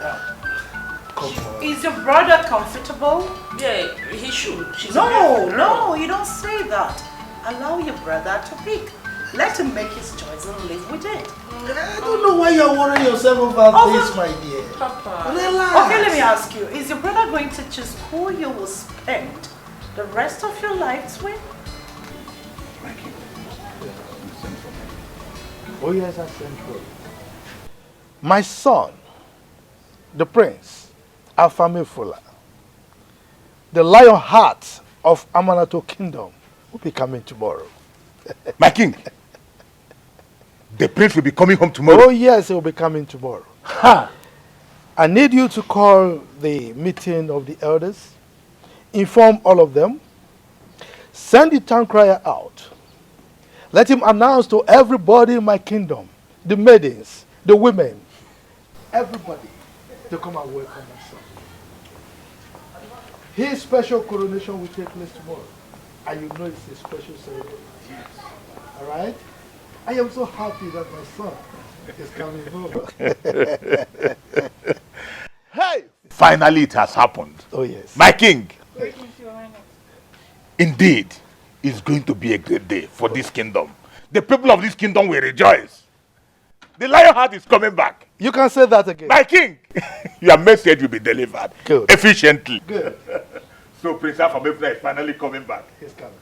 Come on. Is your brother comfortable? Yeah, he should. She's No, you don't say that. Allow your brother to pick. Let him make his choice and live with it. I don't know why you're worrying yourself about this, my dear. Papa. Relax. Okay, let me ask you. Is your brother going to choose who you will spend the rest of your lives with? Oh yes, I sent for you. My son, the prince, Afamefula, the lion heart of Amanato Kingdom, will be coming tomorrow. My king, the prince will be coming home tomorrow. Oh yes, he will be coming tomorrow. Ha! I need you to call the meeting of the elders, inform all of them, send the town crier out. Let him announce to everybody in my kingdom, the maidens, the women, everybody, to come and welcome my son. His special coronation will take place tomorrow. And you know it's a special ceremony. Yes. All right? I am so happy that my son is coming home. Hey! Finally, it has happened. Oh, yes. My king. Indeed, it's going to be a great day for this kingdom. The people of this kingdom will rejoice. The lion heart is coming back. You can say that again. My king, your message will be delivered efficiently. Good. So Prince Afamefuna is finally coming back. He's coming.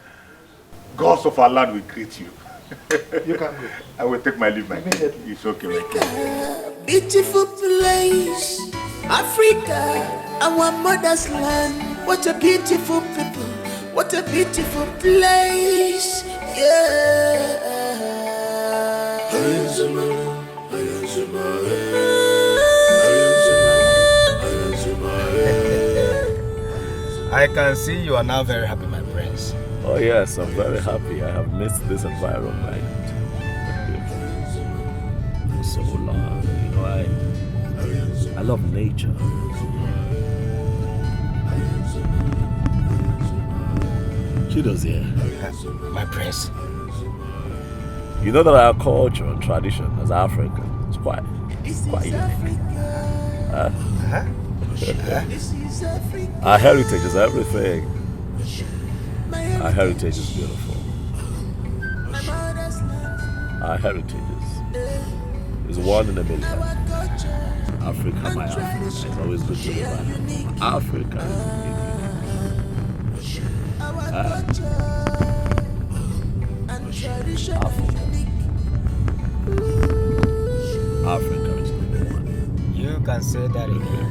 Gods of our land will greet you. You can go. I will take my leave, my king. It's okay, my king. Beautiful place, Africa, our mother's land. What a beautiful people, what a beautiful place, yeah. I can see you are now very happy, my prince. Oh yes, I'm very happy. I have missed this environment for so long. You know, I love nature. Chido's here. My prince. You know that our culture and tradition as Africans is quite unique. Our heritage is everything. Our heritage is beautiful. Our heritage is one in a million. Africa, my Africa. It's always good to be back. Africa is Africa is number one. You can say that again.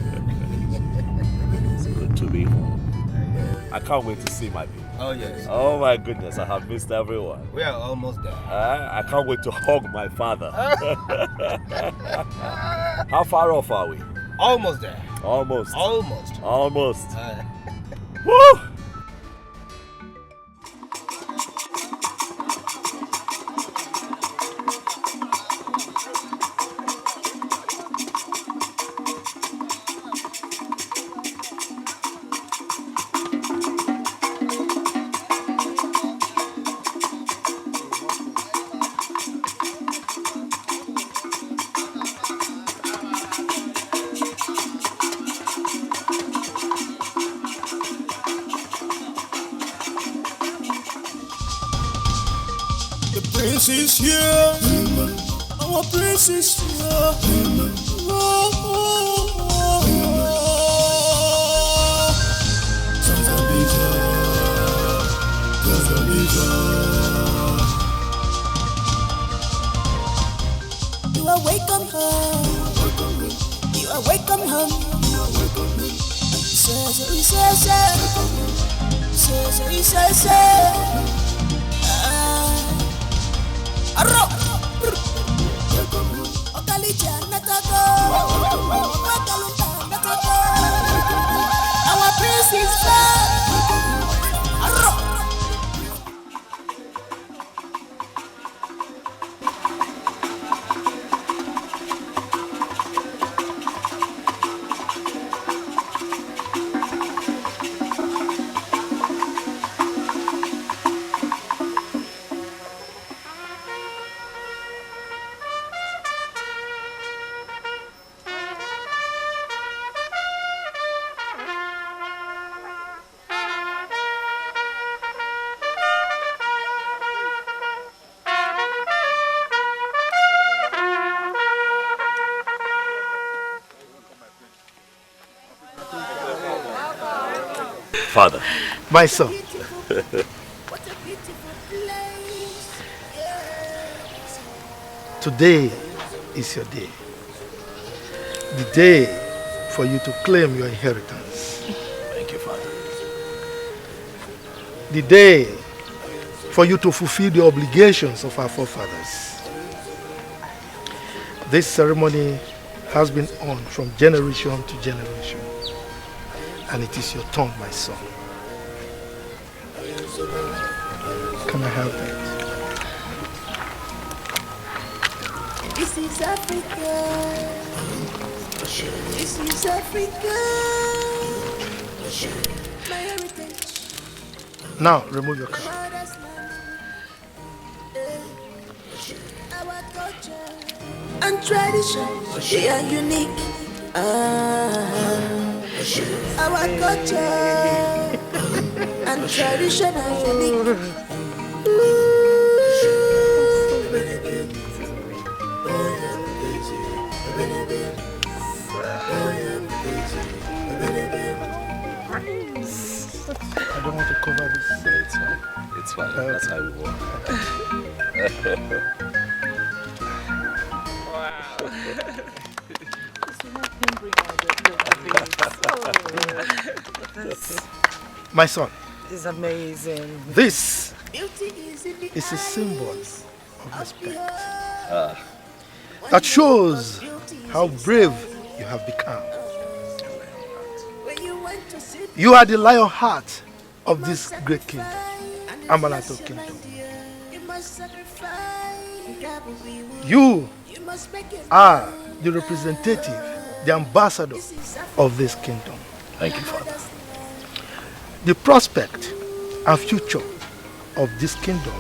It's good to be home. I can't wait to see my people. Oh yes. Oh my goodness, I have missed everyone. We are almost there. I can't wait to hug my father. How far off are we? Almost there. Almost. Almost. Almost. Woo! Prince is here. Our prince is here. You are welcome home. You are welcome home. Our prince is back. Father. My son. Today is your day. The day for you to claim your inheritance. Thank you, Father. The day for you to fulfill the obligations of our forefathers. This ceremony has been on from generation to generation. And it is your turn, my son. Can I have that? This is Africa. This is Africa. My heritage. Now, remove your cap. Our culture and tradition, they are unique. Our culture and tradition are unique. I don't want to cover this. It's fine. It's fine. That's how we work. My son, It's amazing. this is a symbol of respect that shows how brave you have become. You are the lion heart of this great kingdom, Amanato Kingdom. You are the representative, the ambassador of this kingdom. Thank you, Father. The prospect and future of this kingdom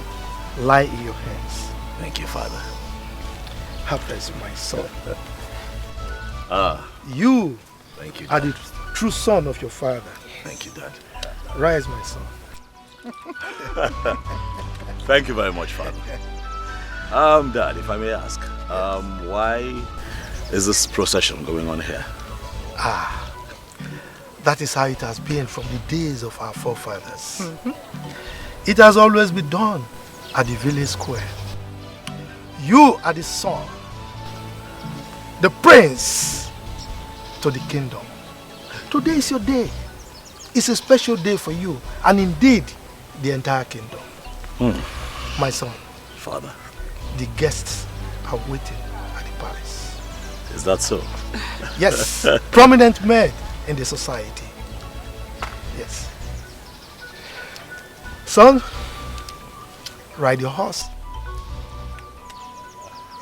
lie in your hands. Thank you, Father. Have mercy, my son. You Thank you, are the true son of your father. Thank you, Dad. Rise, my son. Thank you very much, Father. Dad, if I may ask, why is this procession going on here? That is how it has been from the days of our forefathers. It has always been done at the village square. You are the son, the prince to the kingdom. Today is your day. It's a special day for you, and indeed, the entire kingdom. My son. Father. The guests are waiting at the palace. Is that so? Yes. Prominent men in the society. Yes. Son, ride your horse.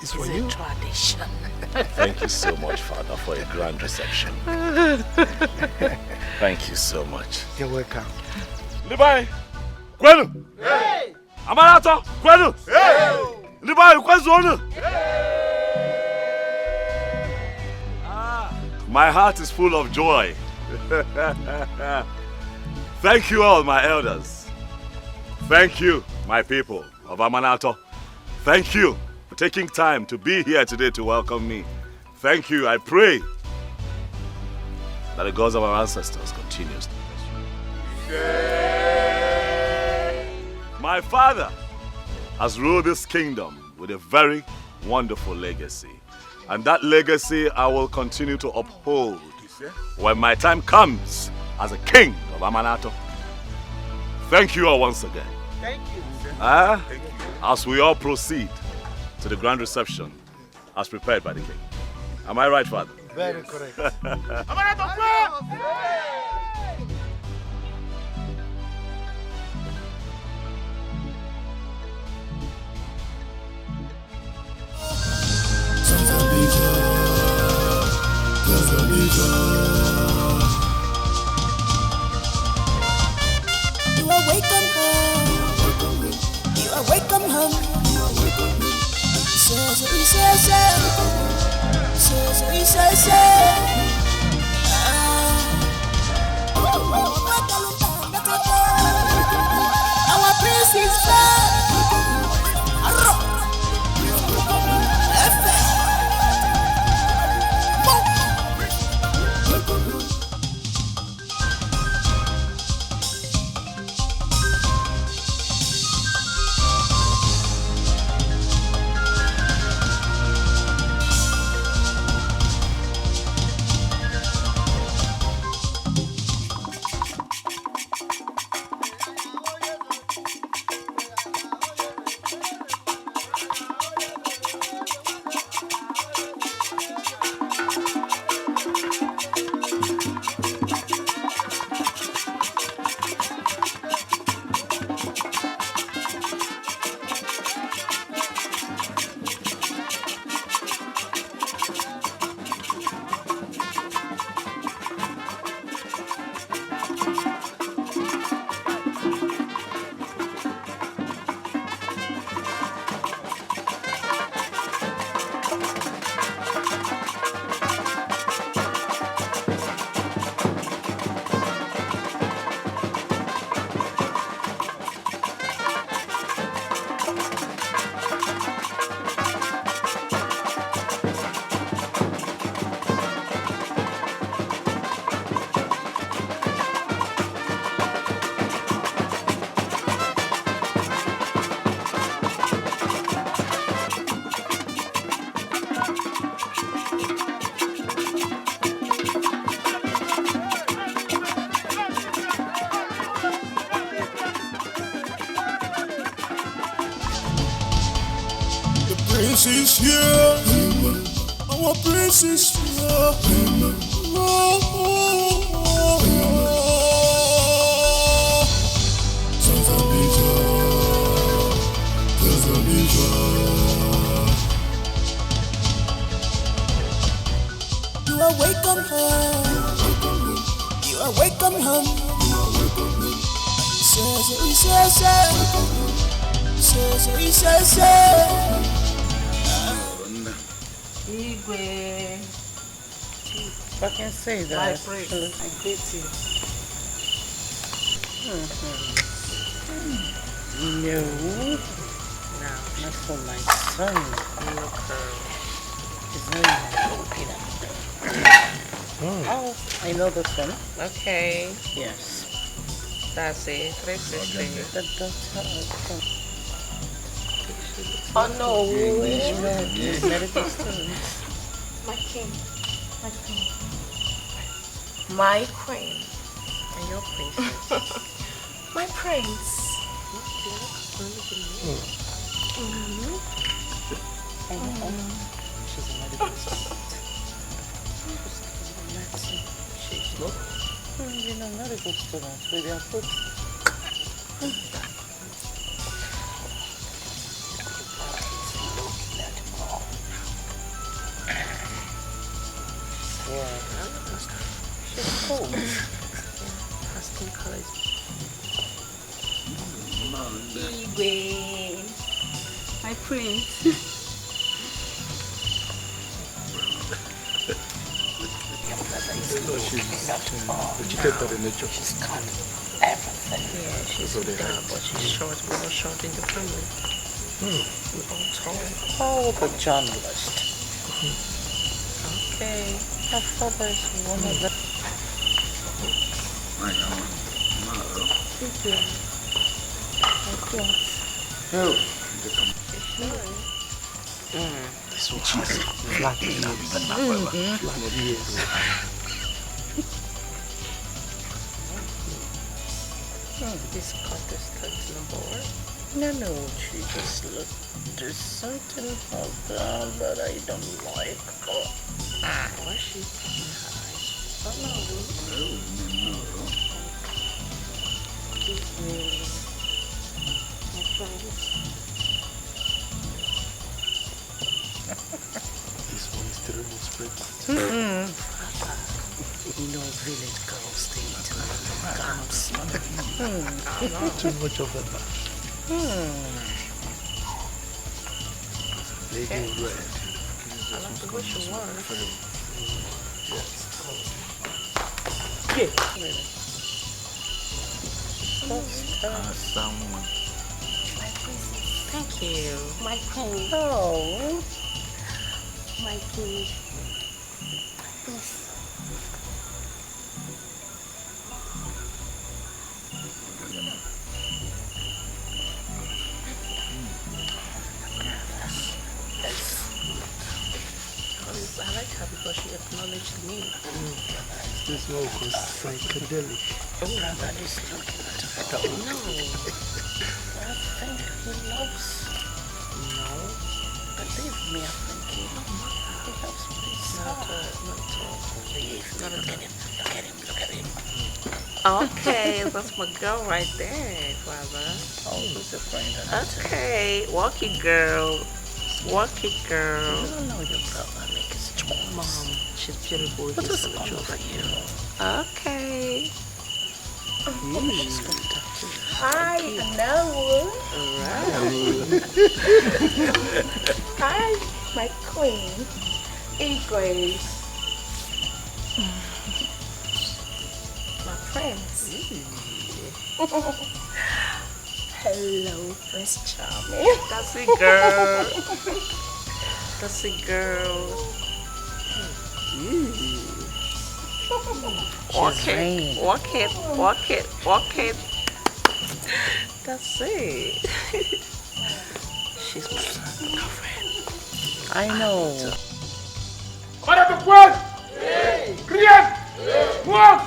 It's for you. Tradition. Thank you so much, Father, for a grand reception. Thank you so much. You're welcome. Libai, Kwenu. Hey. Amanato, Kwenu. Hey. Libai, Kwenu. My heart is full of joy. Thank you all, my elders. Thank you, my people of Amanato. Thank you for taking time to be here today to welcome me. Thank you. I pray that the gods of our ancestors continues to bless you. My father has ruled this kingdom with a very wonderful legacy. And that legacy I will continue to uphold when my time comes as a king of Amanato. Thank you all once again. Thank you. Thank you. As we all proceed to the grand reception as prepared by the king. Am I right, Father? Very correct. You are welcome home. You are welcome home. Our prince is back. prince is here. Our prince is here. You are welcome home. You are welcome home. Igwe. If I can say that. I greet you. No. No, not for my son. Look, it's not even looking at me. Oh, I know this one. Okay. Yes. That's it. 360. The doctor. Oh no. Medical students. My king. My queen. My queen. And your princess. My prince. She's a medical student. She's not. You know, medical students with their books. Yeah. She's cool. Asking college. Igwe. My prince. She's cut everything. Yeah, she's dark, but she's short. We're not short in the family. We're all tall. Oh, the journalist. Okay. Her father is one of them. This one has flat ears. Flat ears. This cut is touch number one. No, she just looked. There's something about that that I don't like. Why is she putting her eyes? Oh no. Give me my friends. This one is terrible spread. You know, village girls, they eat gums. Too much of that. Lady in red. I like the wish you were. Someone. My princess. Thank you. My queen. Oh. My king. Please. I like her because she acknowledged me. This one was psychedelic. Oh, that is looking at her. No. I think he loves. No. Believe me, I think he loves me. Not look at him. Look at him. Look at him. Okay, that's my girl right there, brother. Oh, who's a friend? Okay, walk it, girl. Walk it, girl. You don't know your brother. Make his choice. Mom, she's beautiful. What is all over you? Okay. She's going to talk to you. Hi, Nollywood. Alright. Hi, my queen. Igwe. My prince. Hello, Prince Charming. That's it, girl. That's it, girl. Walk it, walk it, walk it, walk it. That's it. She's my girlfriend. I know. Para tu cuerpo. Rien. Moi.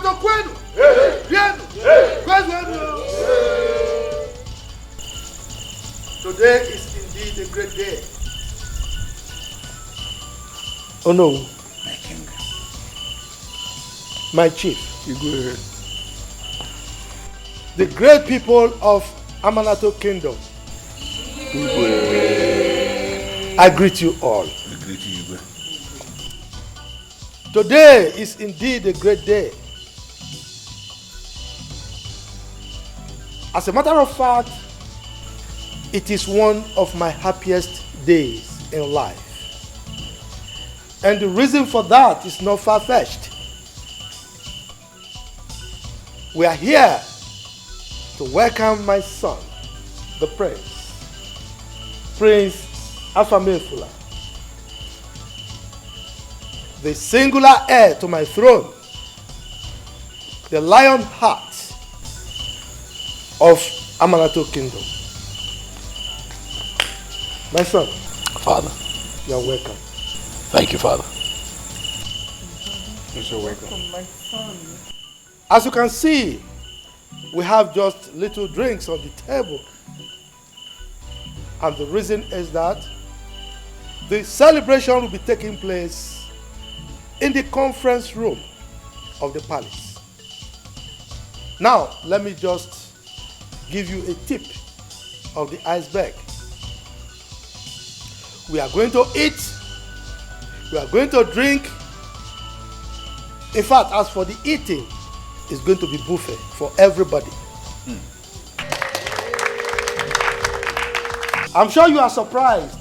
Amanato kwenu. Bienu. Kwenu. Today is indeed a great day. Oh no. My king. My chief. You go ahead. The great people of Amanato Kingdom. I greet you all. I greet you, Igwe. Today is indeed a great day. As a matter of fact, it is one of my happiest days in life. And the reason for that is not far-fetched. We are here to welcome my son, the Prince Afamefula, the singular heir to my throne, the lion heart of Amanato Kingdom. My son. Father. You are welcome. Thank you, Father. You're welcome. My son. As you can see, we have just little drinks on the table. And the reason is that the celebration will be taking place in the conference room of the palace. Now, let me just give you a tip of the iceberg. We are going to eat, we are going to drink. In fact, as for the eating, it's going to be buffet for everybody. I'm sure you are surprised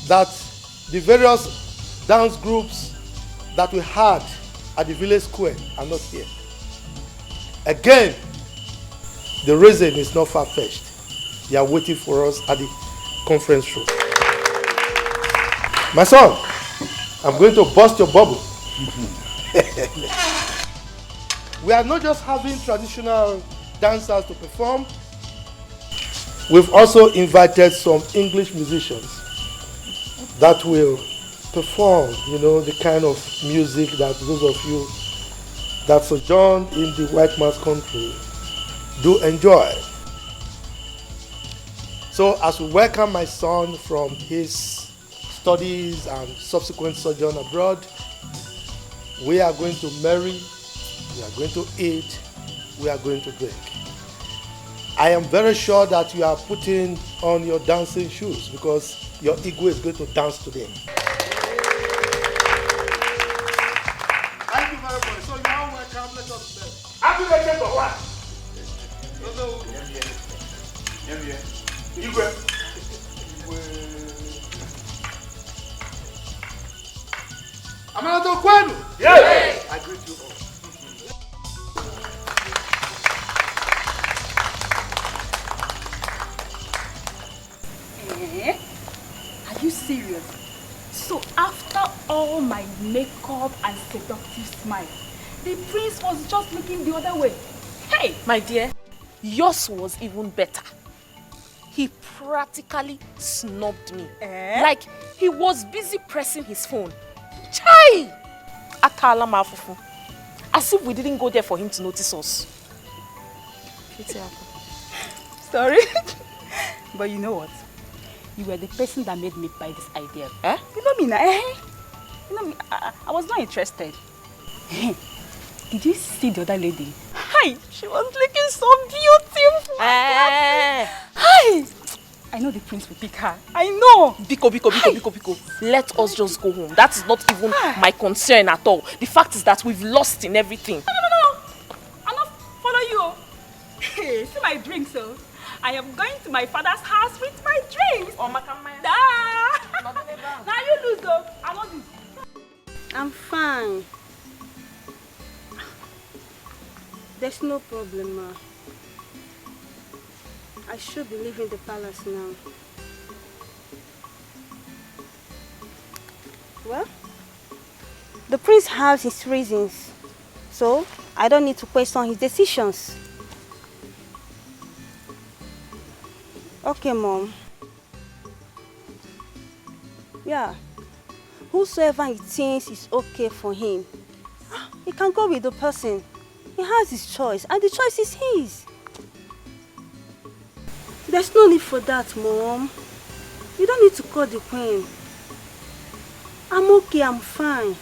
that the various dance groups that we had at the village square are not here. Again, the reason is not far-fetched. They are waiting for us at the conference room. My son, I'm going to burst your bubble. We are not just having traditional dancers to perform. We've also invited some English musicians that will perform, you know, the kind of music that those of you that sojourn in the white man's country do enjoy. So as we welcome my son from his studies and subsequent sojourn abroad, we are going to marry, we are going to eat, we are going to drink. I am very sure that you are putting on your dancing shoes because your ego is going to dance today. Thank you very much. So you are welcome. Let us bed. Happy birthday for what? Amanato kwenu? Yes. I greet you all. Are you serious? So after all my makeup and seductive smile, the prince was just looking the other way. Hey, my dear, yours was even better. He practically snubbed me. Like he was busy pressing his phone. Chai! Atala mafufu. As if we didn't go there for him to notice us. Sorry. But you know what? You were the person that made me buy this idea. You know me now, You know me, I was not interested. Did you see the other lady? Hi, she was looking so beautiful. Hi! I know the prince will pick her. I know. Biko. Let us just go home. That is not even my concern at all. The fact is that we've lost in everything. No. I'll not follow you. Hey, see my drinks, so. I am going to my father's house with my drinks. Oh, my God. Now you lose, though. I want this. I'm fine. There's no problem, ma. I should be leaving the palace now. Well, the prince has his reasons, so I don't need to question his decisions. Okay, Mom. Yeah. Whosoever he thinks is okay for him, he can go with the person. He has his choice, and the choice is his. There's no need for that, Mom. You don't need to call the queen. I'm okay, I'm fine.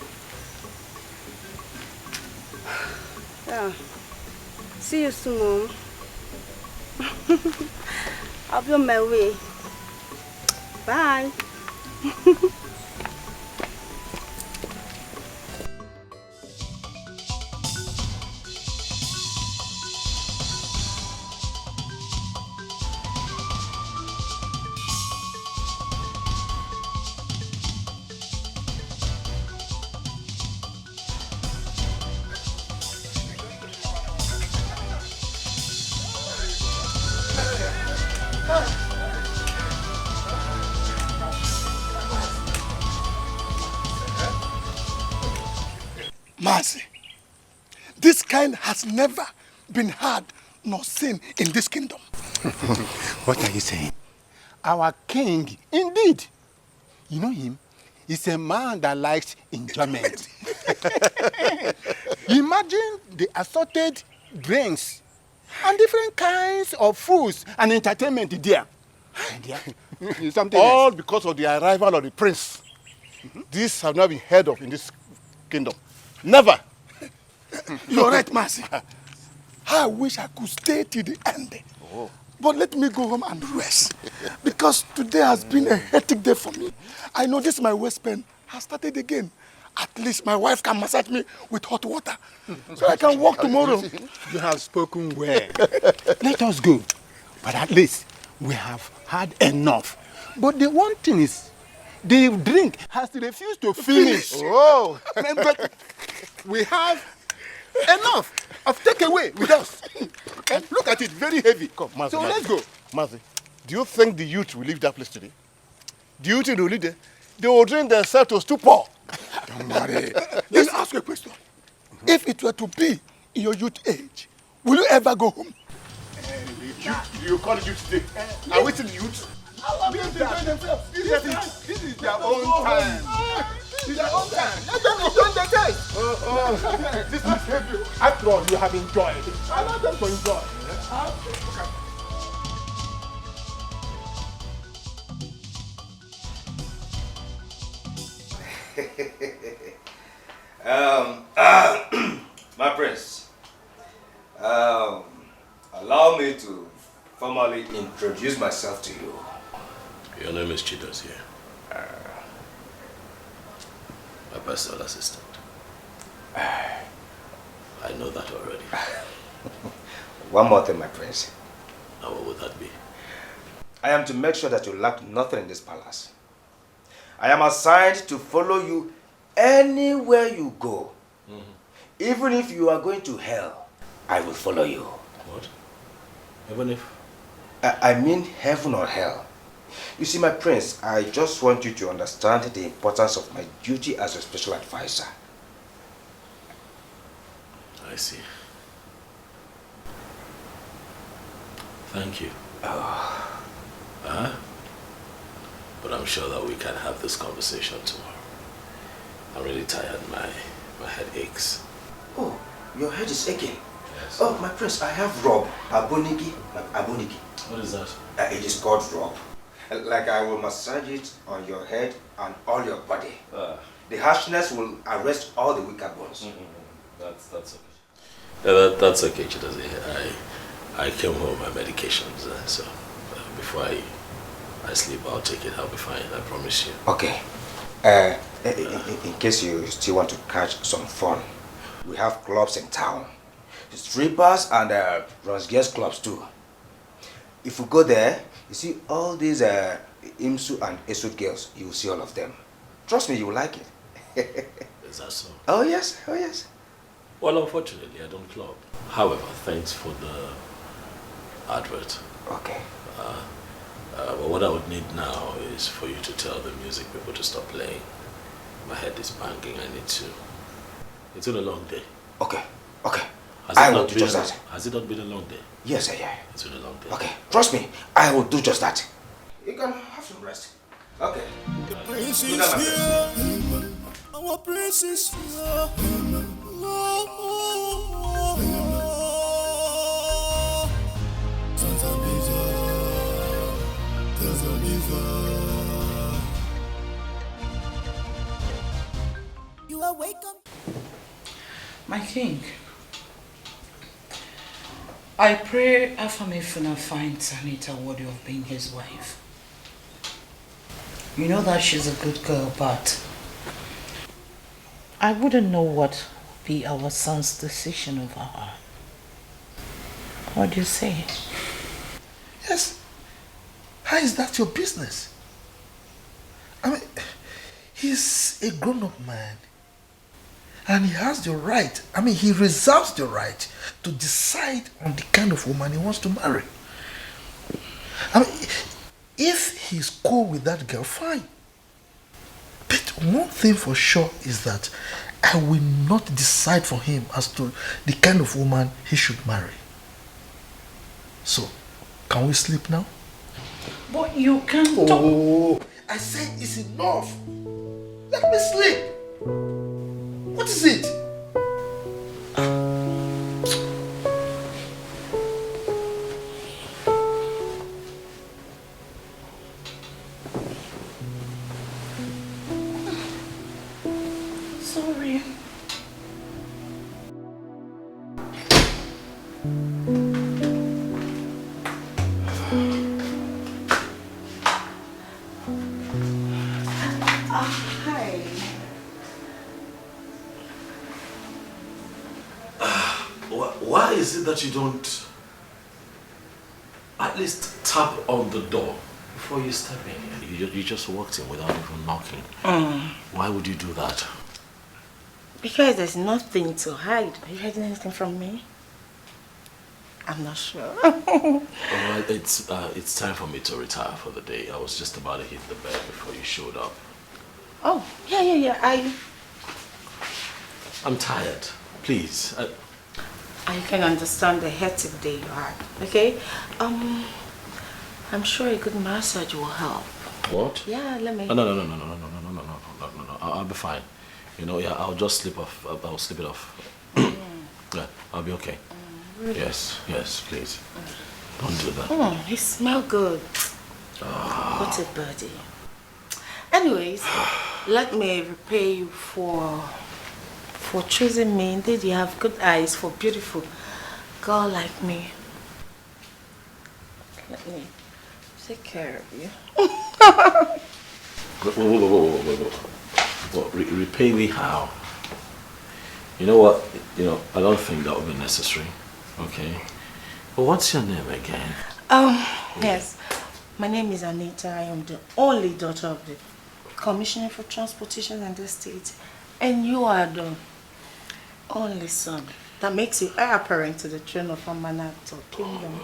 Yeah. See you soon, Mom. I'll be on my way. Bye. Mercy, this kind has never been heard nor seen in this kingdom. What are you saying? Our king, indeed. You know him? He's a man that likes enjoyment. Imagine the assorted drinks and different kinds of foods and entertainment there. Something all else. Because of the arrival of the prince. This have not been heard of in this kingdom. Never. You're right, Mercy. I wish I could stay till the end. Oh. But let me go home and rest. Because today has been a hectic day for me. I know this my waist pain has started again. At least my wife can massage me with hot water. So I can walk tomorrow. You have spoken well. Let us go. But at least we have had enough. But the one thing is, the drink has refused to finish. Oh. But we have enough of takeaway with us. And look at it, very heavy. Come, Mazi, so Mazi. let's go. Mazi, do you think the youth will leave that place today? Do you think they will leave there? They will drink themselves to stupor. Don't worry. Let me ask you a question. If it were to be in your youth age, will you ever go home? You call it youth today? Are we still youth? This is their own time. It's their own time. Let them enjoy their time. This is heavy. After all, you have enjoyed. Allow them to enjoy. My prince, allow me to formally introduce myself to you. Your name is Chido's here. My personal assistant. I know that already. One more thing, my prince. Now what would that be? I am to make sure that you lack nothing in this palace. I am assigned to follow you anywhere you go. Even if you are going to hell, I will follow you. What? Even if? I mean heaven or hell. You see, my prince, I just want you to understand the importance of my duty as a special advisor. I see. Thank you. But I'm sure that we can have this conversation tomorrow. I'm really tired. My head aches. Oh, your head is aching? Yes. Oh, my prince, I have rub. Aboniki. What is that? It is called rub. Like I will massage it on your head and all your body. The harshness will arrest all the weaker bones. That's okay. Yeah, that's okay, Chidozie. I came home with my medications, so before I sleep, I'll take it. I'll be fine. I promise you. Okay. In case you still want to catch some fun, we have clubs in town. Strippers and Rosgears clubs too. If we go there, you see all these Imsu and Esud girls, you will see all of them. Trust me, you will like it. Is that so? Oh yes, oh yes. Well, unfortunately, I don't club. However, thanks for the advert. Okay. But what I would need now is for you to tell the music people to stop playing. My head is banging. I need to. It's been a long day. Okay, okay. Has it not been a long day? Yes, yeah. It's been a long day. Okay, trust me, I will do just that. You can have some rest. Okay. The prince is here. Our prince is here. over. You are welcome. My king, I pray Afamefuna finds Anita worthy of being his wife. You know that she's a good girl, but I wouldn't know what would be our son's decision over her. What do you say? Yes. How is that your business? I mean, he's a grown-up man. And he has the right, he reserves the right to decide on the kind of woman he wants to marry. If he's cool with that girl, fine. But one thing for sure is that I will not decide for him as to the kind of woman he should marry. So, can we sleep now? But you can't. Oh, I said it's enough. Let me sleep. What is it? Sorry. Hi. Why is it that you don't at least tap on the door before you step in? You just walked in without even knocking. Why would you do that? Because there's nothing to hide. Are you hiding anything from me? I'm not sure. Alright, it's time for me to retire for the day. I was just about to hit the bed before you showed up. Oh, yeah. I'm tired. Please. I can understand the hectic day you had. Okay? I'm sure a good massage will help. What? Yeah, let me. No. I'll be fine. I'll just sleep off. I'll sleep it off. Yeah, I'll be okay. Really? Yes, please. Don't do that. You smell good. What a birdie. Anyways, let me repay you for choosing me. Indeed, you have good eyes for a beautiful girl like me. Let me take care of you. Whoa. Repay me how? You know what? I don't think that would be necessary. Okay. But what's your name again? Yes. My name is Anita. I am the only daughter of the Commissioner for Transportation in the state. And you are the only son. That makes you heir apparent to the throne of Amanato Kingdom.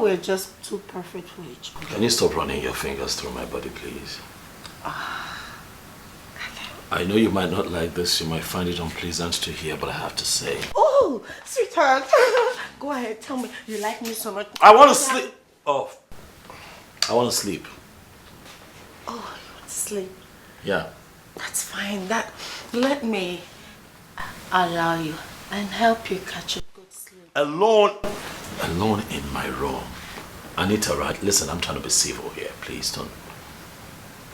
We're just too perfect for each other. Can you stop running your fingers through my body, please? I know you might not like this, you might find it unpleasant to hear, but I have to say. Oh, sweetheart. Go ahead, tell me. You like me so much. I want to sleep. Oh. I want to sleep. Oh, you want to sleep? Yeah. That's fine. Let me allow you and help you catch a good sleep. Alone in my room. Anita, right? Listen, I'm trying to be civil here. Please don't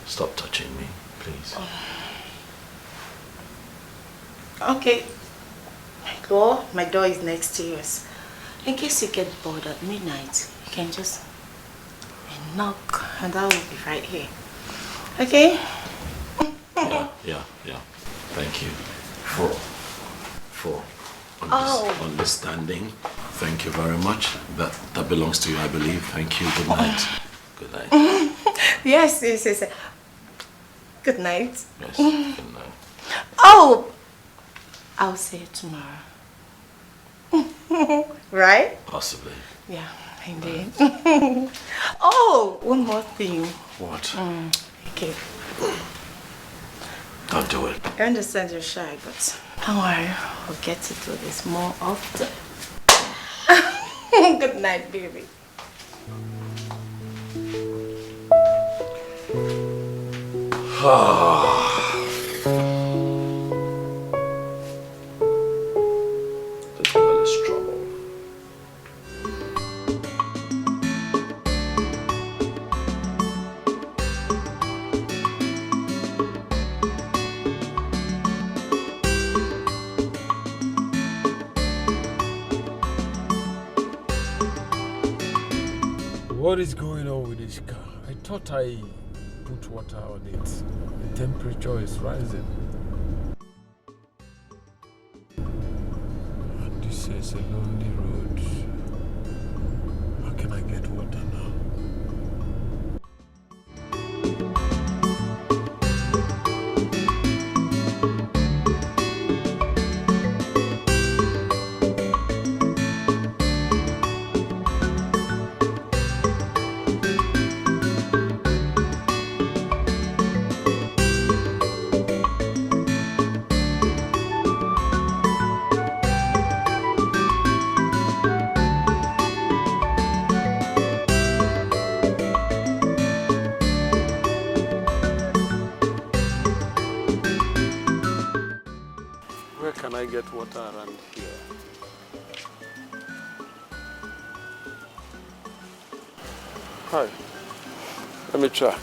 stop touching me, please. Okay. My door is next to yours. In case you get bored at midnight, you can just knock and I will be right here. Okay? Yeah. Thank you for understanding. Thank you very much. That belongs to you, I believe. Thank you. Good night. Good night. Yes. Good night. Yes, good night. Oh! I'll see you tomorrow. Right? Possibly. Yeah, indeed. Oh, one more thing. What? Okay. Don't do it. I understand you're shy, but don't worry. We'll get to do this more often. Good night, baby. This girl is trouble. What is going on with this car? I thought I put water on it. The temperature is rising. And this is a lonely road. How can I get water now? Get water around here. Hi. Let me try.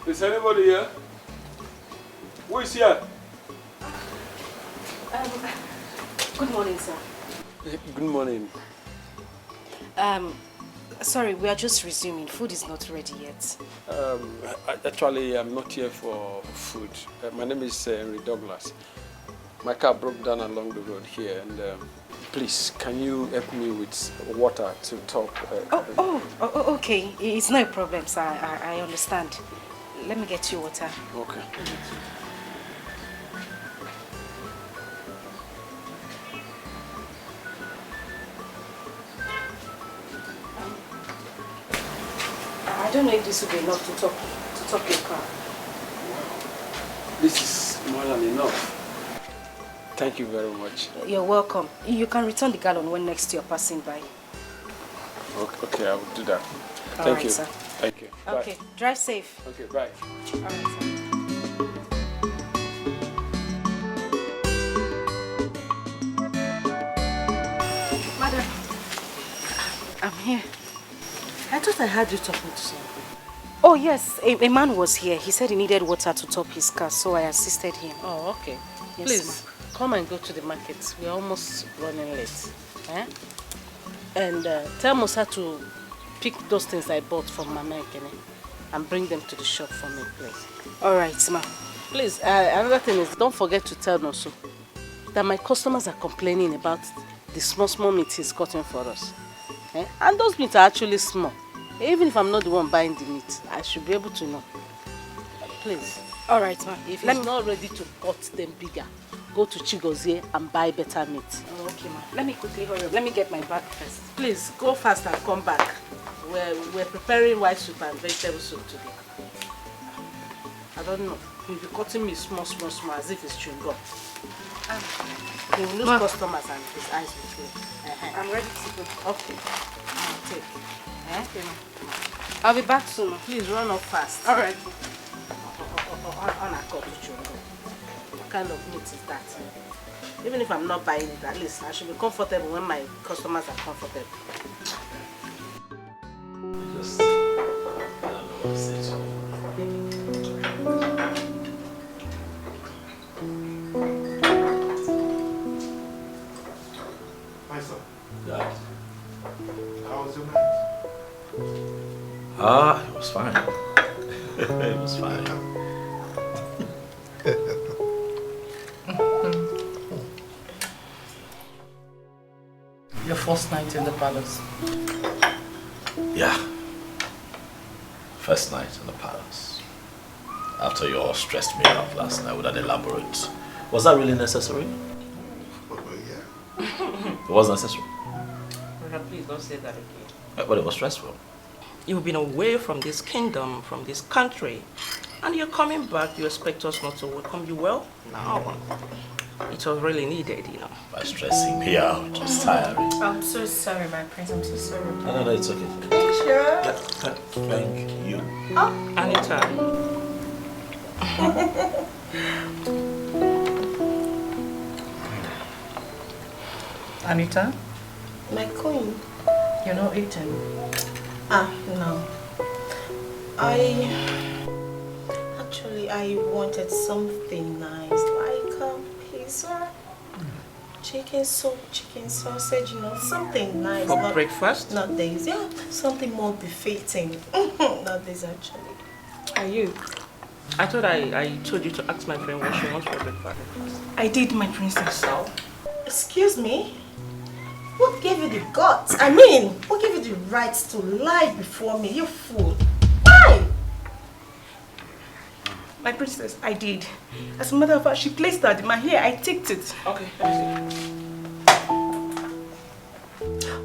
Is anybody here? Who is here? Good morning, sir. Good morning. Sorry, we are just resuming. Food is not ready yet. Actually, I'm not here for food. My name is Henry Douglas. My car broke down along the road here, and please, can you help me with water to top? Okay. It's no problem, sir. I understand. Let me get you water. Okay. I don't know if this will be enough to top your car. This is more than enough. Thank you very much. You're welcome. You can return the gallon when next you're passing by. Okay, I will do that. Thank you, sir. Thank you. Bye. Okay, drive safe. Okay, bye. All right, sir. Madam, I'm here. I thought I heard you talking to someone. Oh, yes. A man was here. He said he needed water to top his car, so I assisted him. Oh, okay. Yes, please, come and go to the market. We're almost running late. Eh? And tell Musa to pick those things I bought from Mama Ekene and bring them to the shop for me, please. All right, ma. Please, another thing is, don't forget to tell Nosu that my customers are complaining about the small meat he's cutting for us. Eh? And those meats are actually small. Even if I'm not the one buying the meat, I should be able to know. Please. All right, ma. If he's not ready to cut them bigger, go to Chigozie and buy better meat. Oh, okay, ma. Let me quickly hurry up. Let me get my bag first. Please, go fast and come back. We're preparing white soup and vegetable soup today. I don't know. He'll be cutting me small, as if it's chewing gum. He will lose customers and his eyes will clear. I'm ready to go. Okay. I'll take. Okay, ma. I'll be back soon. Please run up fast. All right. What kind of meat is that? Even if I'm not buying it, at least I should be comfortable when my customers are comfortable. Just, I don't know what to say to you. My son. Dad. How was your night? It was fine. It was fine. Your first night in the palace. Yeah. First night in the palace. After you all stressed me out last night with an elaborate... Was that really necessary? It was necessary. Please don't say that again. But it was stressful. You've been away from this kingdom, from this country, and you're coming back. You expect us not to welcome you well? No. It was really needed, you know. By stressing me out, it was tiring. I'm so sorry, my prince. I'm so sorry. No, it's okay. sure? Thank you. Oh. Anita. Anita? My queen. You're not eating? No. Actually, I wanted something nice, like pizza, chicken soup, chicken sausage, something nice. For breakfast? Not this, yeah, something more befitting. Not this, actually. Are you? I thought I told you to ask my friend what she wants for breakfast. I did, my princess. So? Excuse me? What gave you the guts? What gave you the rights to lie before me, you fool? Why? My princess, I did. As a matter of fact, she placed that in my hair. I ticked it. Okay, let me see.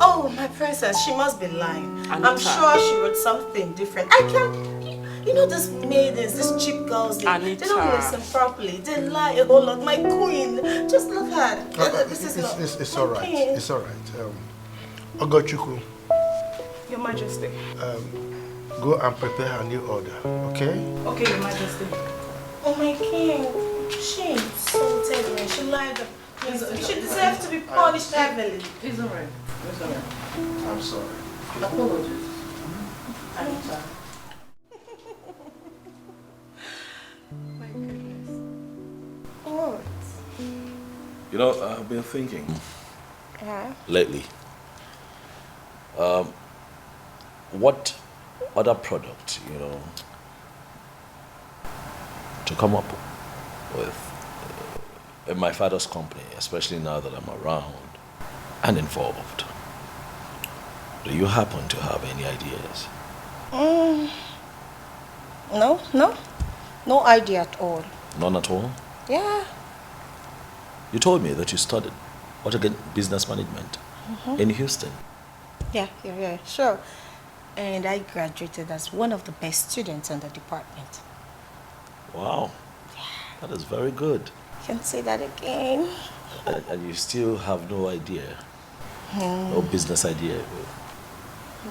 Oh, my princess, she must be lying. Anita. I'm sure she wrote something different. I can't... You know these maidens, these cheap girls, they don't listen properly. They lie a whole lot. My queen, just look at It's all right. It's all right. Ogochukwu. Your Majesty. Go and prepare a new order, okay? Okay, Your Majesty. Oh, my king. She insulted me. She lied. She deserves to be punished heavily. It's all right. It's all right. I'm sorry. Apologies. Anita. My goodness. What? You know, I've been thinking Yeah? lately, what other product, to come up with in my father's company, especially now that I'm around and involved. Do you happen to have any ideas? No idea at all. None at all? Yeah. You told me that you studied, what again, business management in Houston. Yeah, sure. And I graduated as one of the best students in the department. Wow, that is very good. You can say that again. And you still have no idea, no business idea.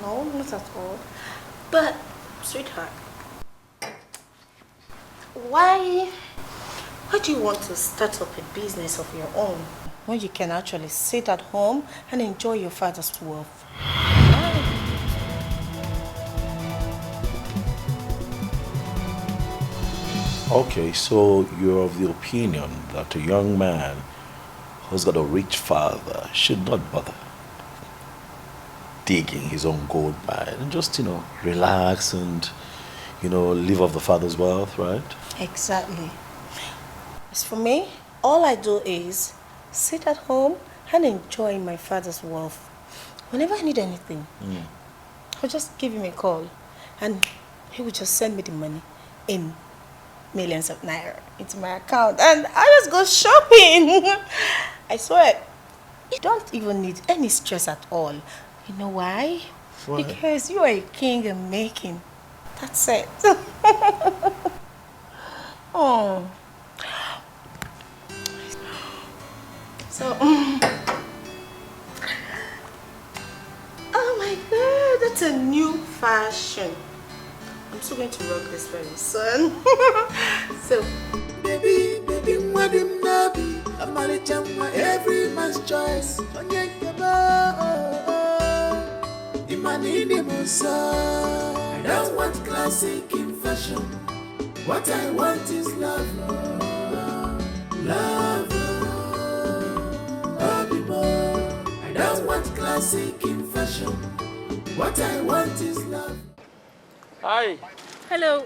No, not at all. But, sweetheart, why do you want to start up a business of your own when you can actually sit at home and enjoy your father's wealth? Okay, so you're of the opinion that a young man who's got a rich father should not bother digging his own gold mine and just, relax and, live off the father's wealth, right? Exactly. As for me, all I do is sit at home and enjoy my father's wealth. Whenever I need anything, I'll just give him a call and he will just send me the money in millions of naira into my account and I just go shopping. I swear, you don't even need any stress at all. You know why? Why? Because you are a king in making. That's it. Oh. So, oh my God, that's a new fashion. I'm still going to rock this very soon. So, baby, madam nabi, amale chama every man's choice. Imani musa. I don't want classic in fashion. What I want is love, love. I don't want classic in fashion. What I want is love. Hi. Hello.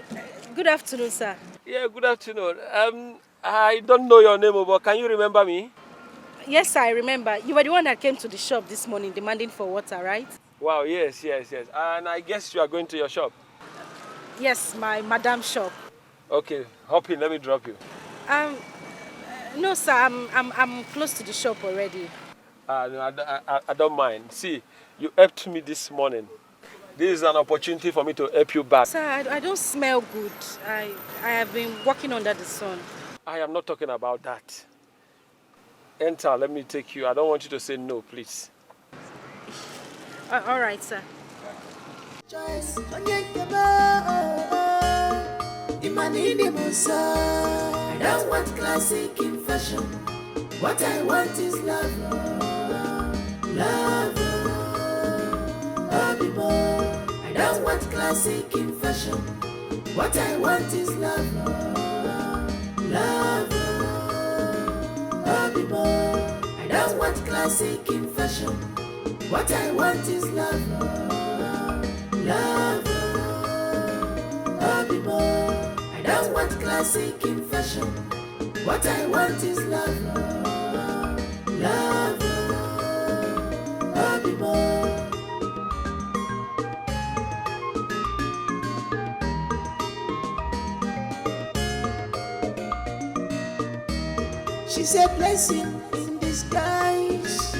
Good afternoon, sir. Yeah, good afternoon. I don't know your name, but can you remember me? Yes, sir, I remember. You were the one that came to the shop this morning demanding for water, right? Wow, yes. And I guess you are going to your shop. Yes, my madam's shop. Okay, hop in, let me drop you. No, sir, I'm close to the shop already. No, I don't mind. See, you helped me this morning. This is an opportunity for me to help you back. Sir, I don't smell good. I have been working under the sun. I am not talking about that. Enter, let me take you. I don't want you to say no, please. All right, sir. Choice. I don't want classic in fashion. What I want is love. Love. I don't want classic in fashion. What I want is love. Love. I don't want classic in fashion. What I want is love. Love. I don't want classic in fashion. What I want is love. Love. She's a blessing in disguise.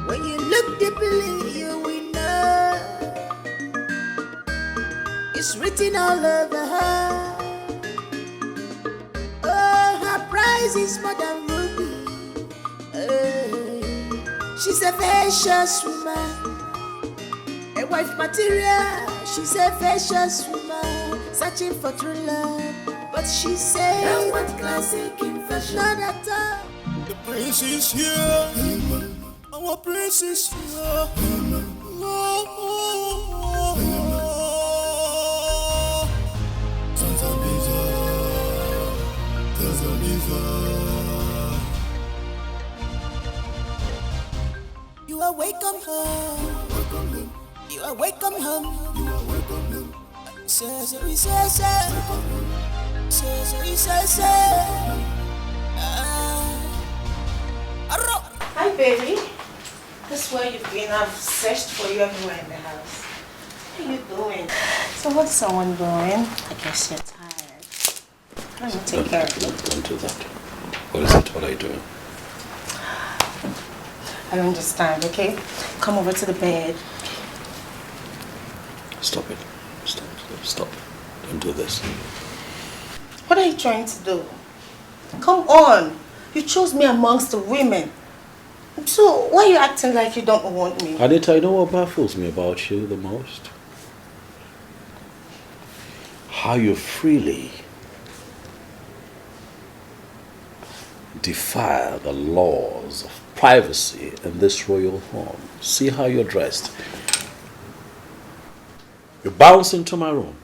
When you look deeply, you will know it's written all over her. Oh, her price is more than ruby. She's a vicious woman, a wife material. She's a vicious woman, searching for true love. But she said, don't want classic in fashion. Not at all. The prince is here. Our prince is here. You are welcome home. You are welcome home. Say. Hi, baby. This is where you've been. I've searched for you everywhere in the house. What are you doing? So what's someone doing? I guess you're tired. Let me take care of you. Don't do that. What is it? What are you doing? I don't understand, okay? Come over to the bed. Stop it. Stop. Don't do this. What are you trying to do? Come on. You chose me amongst the women. So why are you acting like you don't want me? Anita, you know what baffles me about you the most? How you freely defy the laws of privacy in this royal home. See how you're dressed. You bounce into my room.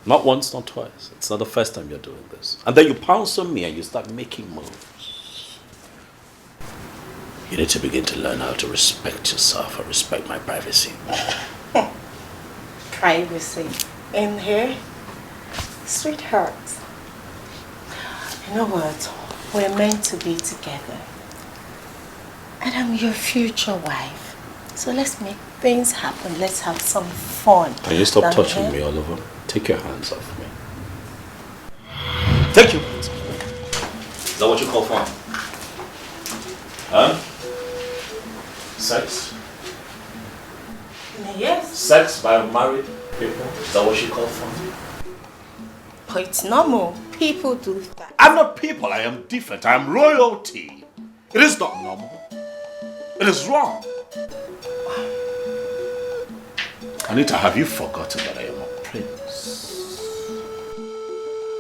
Not once, not twice. It's not the first time you're doing this. And then you pounce on me and you start making moves. You need to begin to learn how to respect yourself and respect my privacy. Privacy. In here? Sweetheart. You know what? We're meant to be together. And I'm your future wife. So let's make things happen. Let's have some fun. Can you stop touching me, Oliver? Take your hands off me. Take your hands off me. Is that what you call fun? Huh? Sex? Yes. Sex by married people? Is that what you call fun? But it's normal. People do that. I'm not people. I am different. I am royalty. It is not normal. It is wrong. Anita, have you forgotten that I am a prince?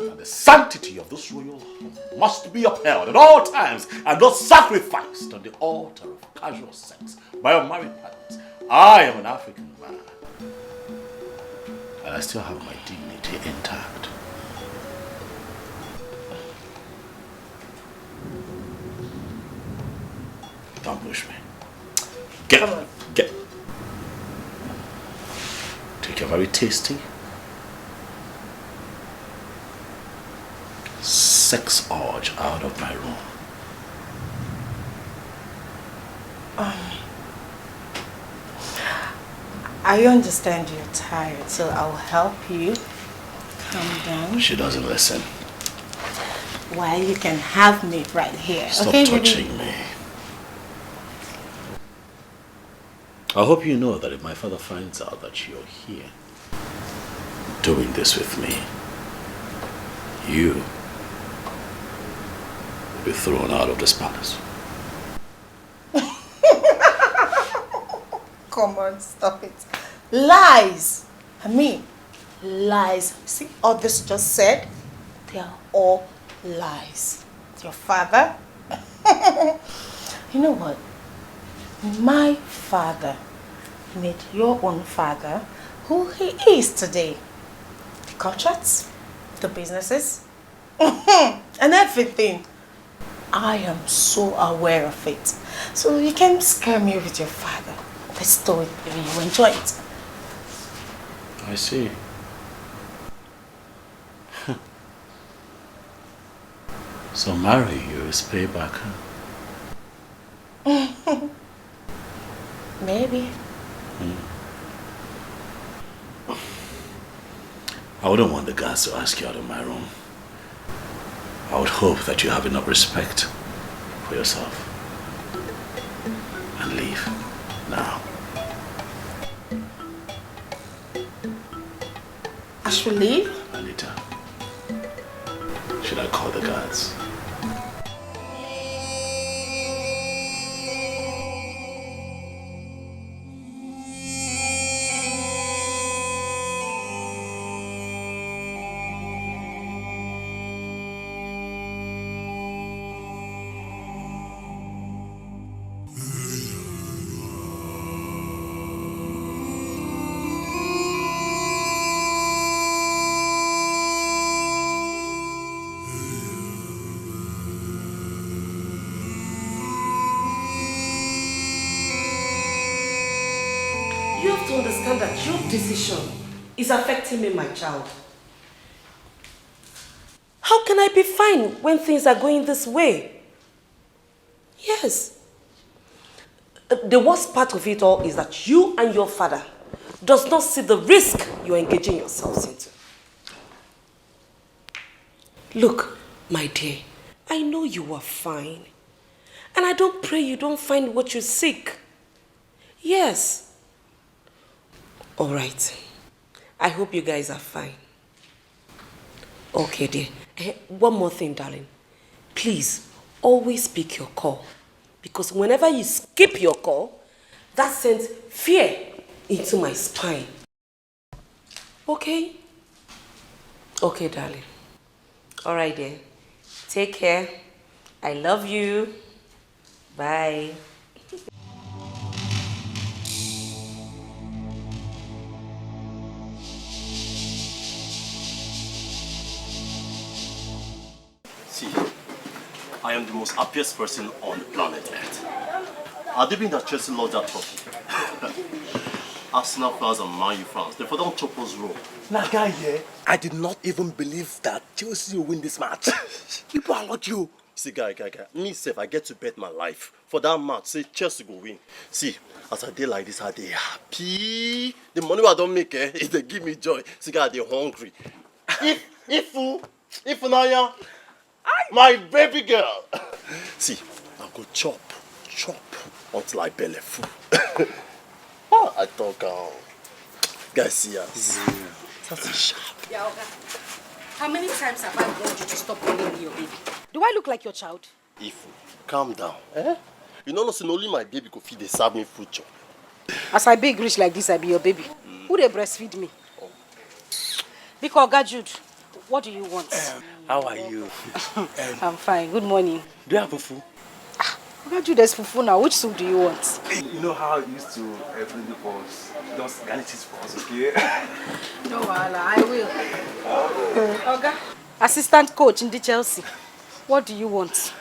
And the sanctity of this royal home must be upheld at all times and not sacrificed on the altar of casual sex by unmarried parents. I am an African man. And I still have my dignity intact. Don't push me. Get. Take your very tasty sex urge out of my room. I understand you're tired, so I'll help you. Calm down. She doesn't listen. Why, you can have me right here. Stop okay, touching me. I hope you know that if my father finds out that you're here doing this with me, you will be thrown out of this palace. Come on, stop it. Lies. I mean, lies. See all this you just said? They are all lies. Your father? You know what? My father made your own father who he is today. The contracts, the businesses, and everything. I am so aware of it. So you can scare me with your father. Let's do it, baby. You enjoy it. I see. So marry you is payback, huh? Maybe. I wouldn't want the guards to ask you out of my room. I would hope that you have enough respect for yourself. And leave now. I should leave? Anita, should I call the guards? You have to understand that your decision is affecting me, my child. How can I be fine when things are going this way? Yes. The worst part of it all is that you and your father does not see the risk you're engaging yourselves into. Look, my dear, I know you are fine. And I don't pray you don't find what you seek. Yes. All right. I hope you guys are fine. Okay, dear. One more thing, darling. Please, always pick your call. Because whenever you skip your call, that sends fear into my spine. Okay? Okay, darling. All right, dear. Take care. I love you. Bye. See, I am the most happiest person on the planet Earth. I do mean that Chelsea loves that trophy. Arsenal fans and Man U fans, they don't chop us raw. Now, guy here, I did not even believe that Chelsea will win this match. People are not you. See, guy. Me, self, I get to bet my life. For that match, say Chelsea go win. See, as I dey like this, I dey happy. The money I don't make, they give me joy. See, guy, they hungry. If Naya, my baby girl. See, I go chop until I belly full. I talk, guys, see ya. That's sharp. Yeah, okay. How many times have I warned you to stop calling me your baby? Do I look like your child? Ifu, calm down. You know, only my baby could feed, they serve me food chop. As I big rich like this, I be your baby. Who they breastfeed me? Because Oga Jude, what do you want? How are you? I'm fine. Good morning. Do you have fufu? Oga Jude, there's fufu now. Which soup do you want? You know how I used to bring the balls, just garnish it for us, okay? No, I will. Oga, assistant coach in the Chelsea. What do you want?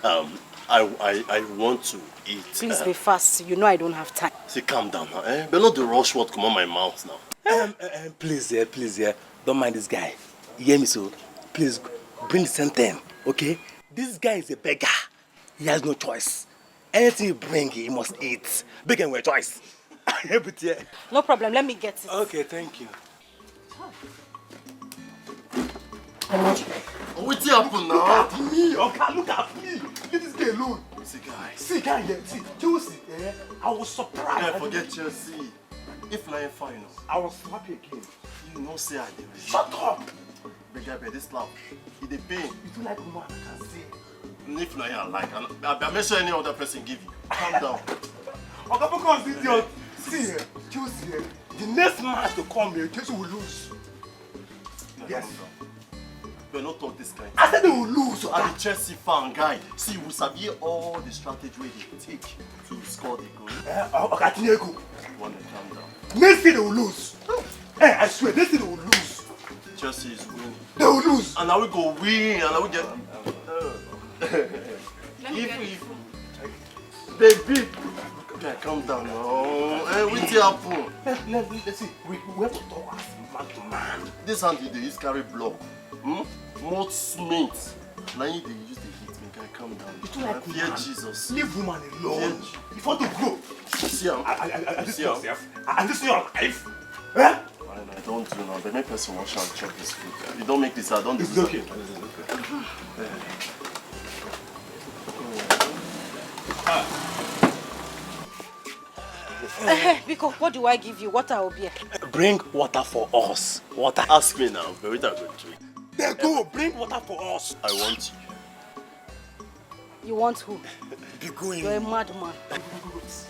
I want to eat. Please be fast. You know I don't have time. See, calm down now, But not the rush word come on my mouth now. Please, don't mind this guy. You hear me, so? Please, bring the same okay? This guy is a beggar. He has no choice. Anything you bring, he must eat. Beggar with choice. No problem, let me get it. Okay, thank you. What's happened now? Look at me, okay, look at me. Leave this guy alone. See, guy, Chelsea, I was surprised. Yeah, forget Chelsea. If Lion final, I was happy again. You know, say I did. Shut up! Beggar, this slap, he the pain. You do like woman, I can see. If Lion like, I make sure any other person give you. Calm down. Okay, because idiot. See here, Chelsea here. The next match to come here, Chelsea will lose. Yes. We're not talk this kind. I said they will lose. I'm a Chelsea fan, guy. See, we sabi all the strategy they take to score the goal. Okay, Tinyego. You want to calm down? Next day they will lose. Hey, I swear, next day they will lose. Chelsea is winning. They will lose. And now we go win, and now we get... if baby, okay, calm down now. Hey, what's happen? Let's see. We have to talk as man to man. This hand they use carry block. More cement. Now they use the heat. Guy, calm down. It's not like fear Jesus. Leave woman alone. If you want to grow, see him. I just see yourself. I just see your life. Eh? I don't do now. They make person wash and chop this food. You don't make this. I don't do this. It's okay. Because what do I give you? Water or beer? Bring water for us. Water. Ask me now. But we don't go drink. There go. Bring water for us. I want you. You want who? Be going. You're a madman.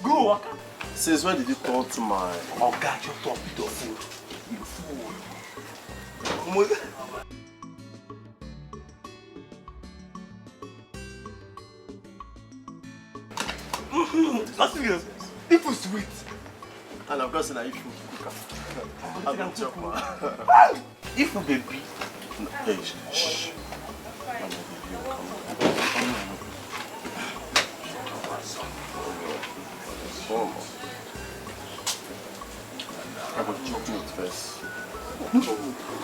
Go. Since when did you turn to my... Oh God, you talk with your food. You fool. That's serious. It was sweet. And I've got to say, if you cook I'm going to chop my... If you baby. Hey, shh. I will chop meat first.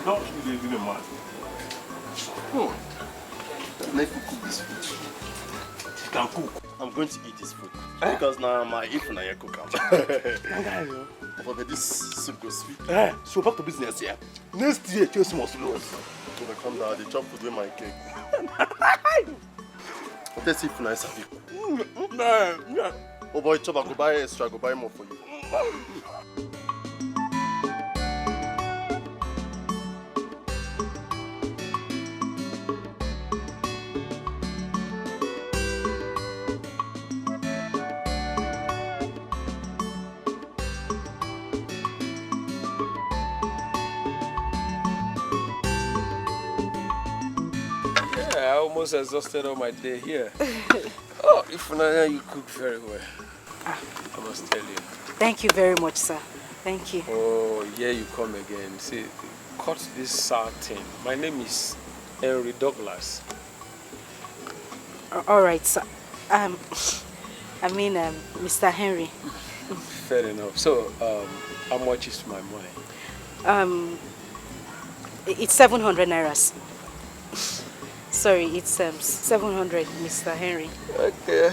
Don't be the man. Let me cook this food. You can cook. I'm going to eat this food. Because now my if na cook but this soup goes sweet. So back to business here. Next year, Chelsea must lose. So they come down, they chop food with my cake. Let's see if nice of you. Oh boy, chop, I go buy extra, I go buy more for you. I almost exhausted all my day here. Oh, if you cook very well. I must tell you. Thank you very much, sir. Thank you. Oh, here you come again. See, cut this sour thing. My name is Henry Douglas. All right, sir. Mr. Henry. Fair enough. So, how much is my money? It's 700 naira. Sorry, it's 700, Mr. Henry. Okay.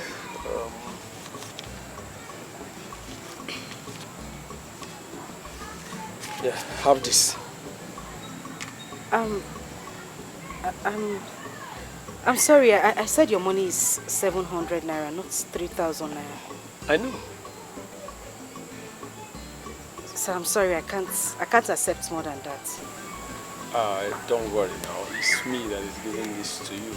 Yeah, have this. I'm sorry. I said your money is 700 naira, not 3,000 naira. I know. So I'm sorry. I can't accept more than that. Don't worry now. It's me that is giving this to you.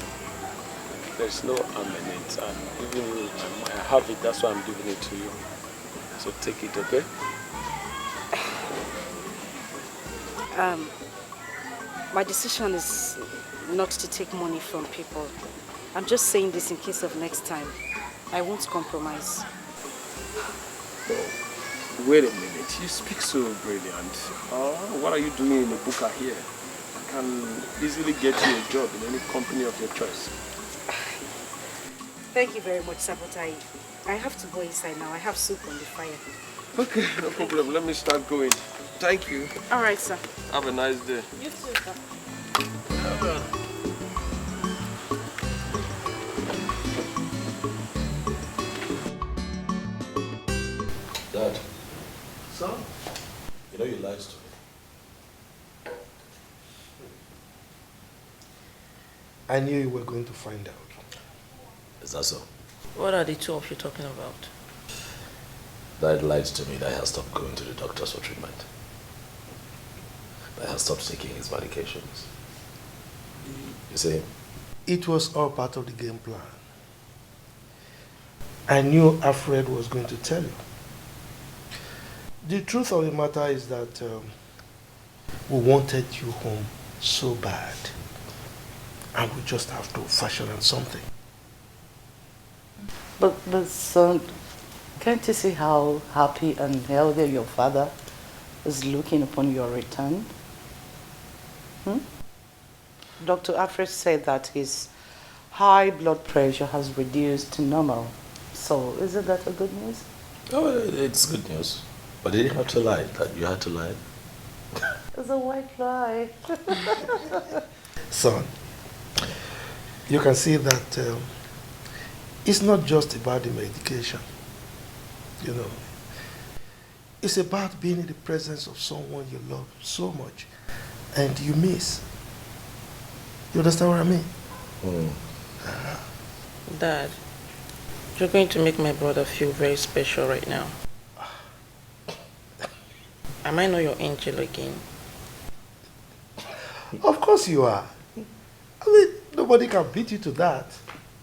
There's no harm in it, and even if I have it, that's why I'm giving it to you. So take it, okay? My decision is not to take money from people. I'm just saying this in case of next time. I won't compromise. Wait a minute. You speak so brilliant. What are you doing in the Buka here? I can easily get you a job in any company of your choice. Thank you very much, Sabotai. I have to go inside now. I have soup on the fire. Okay, no problem. Let me start going. Thank you. All right, sir. Have a nice day. You too, sir. Dad. Son? You know you lied to me. I knew you were going to find out. Is that so? What are the two of you talking about? Dad lied to me that he has stopped going to the doctors for treatment. That he has stopped taking his medications. You see? It was all part of the game plan. I knew Alfred was going to tell you. The truth of the matter is that we wanted you home so bad. And we just have to fashion on something. But son, can't you see how happy and healthy your father is looking upon your return? Dr. Alfred said that his high blood pressure has reduced to normal. So, isn't that a good news? Oh, it's good news. But you didn't have to lie. That you had to lie. It's a white lie. Son, you can see that it's not just about the medication. You know, it's about being in the presence of someone you love so much and you miss. You understand what I mean? Dad, you're going to make my brother feel very special right now. Am I not your angel again? Of course you are. I mean, nobody can beat you to that.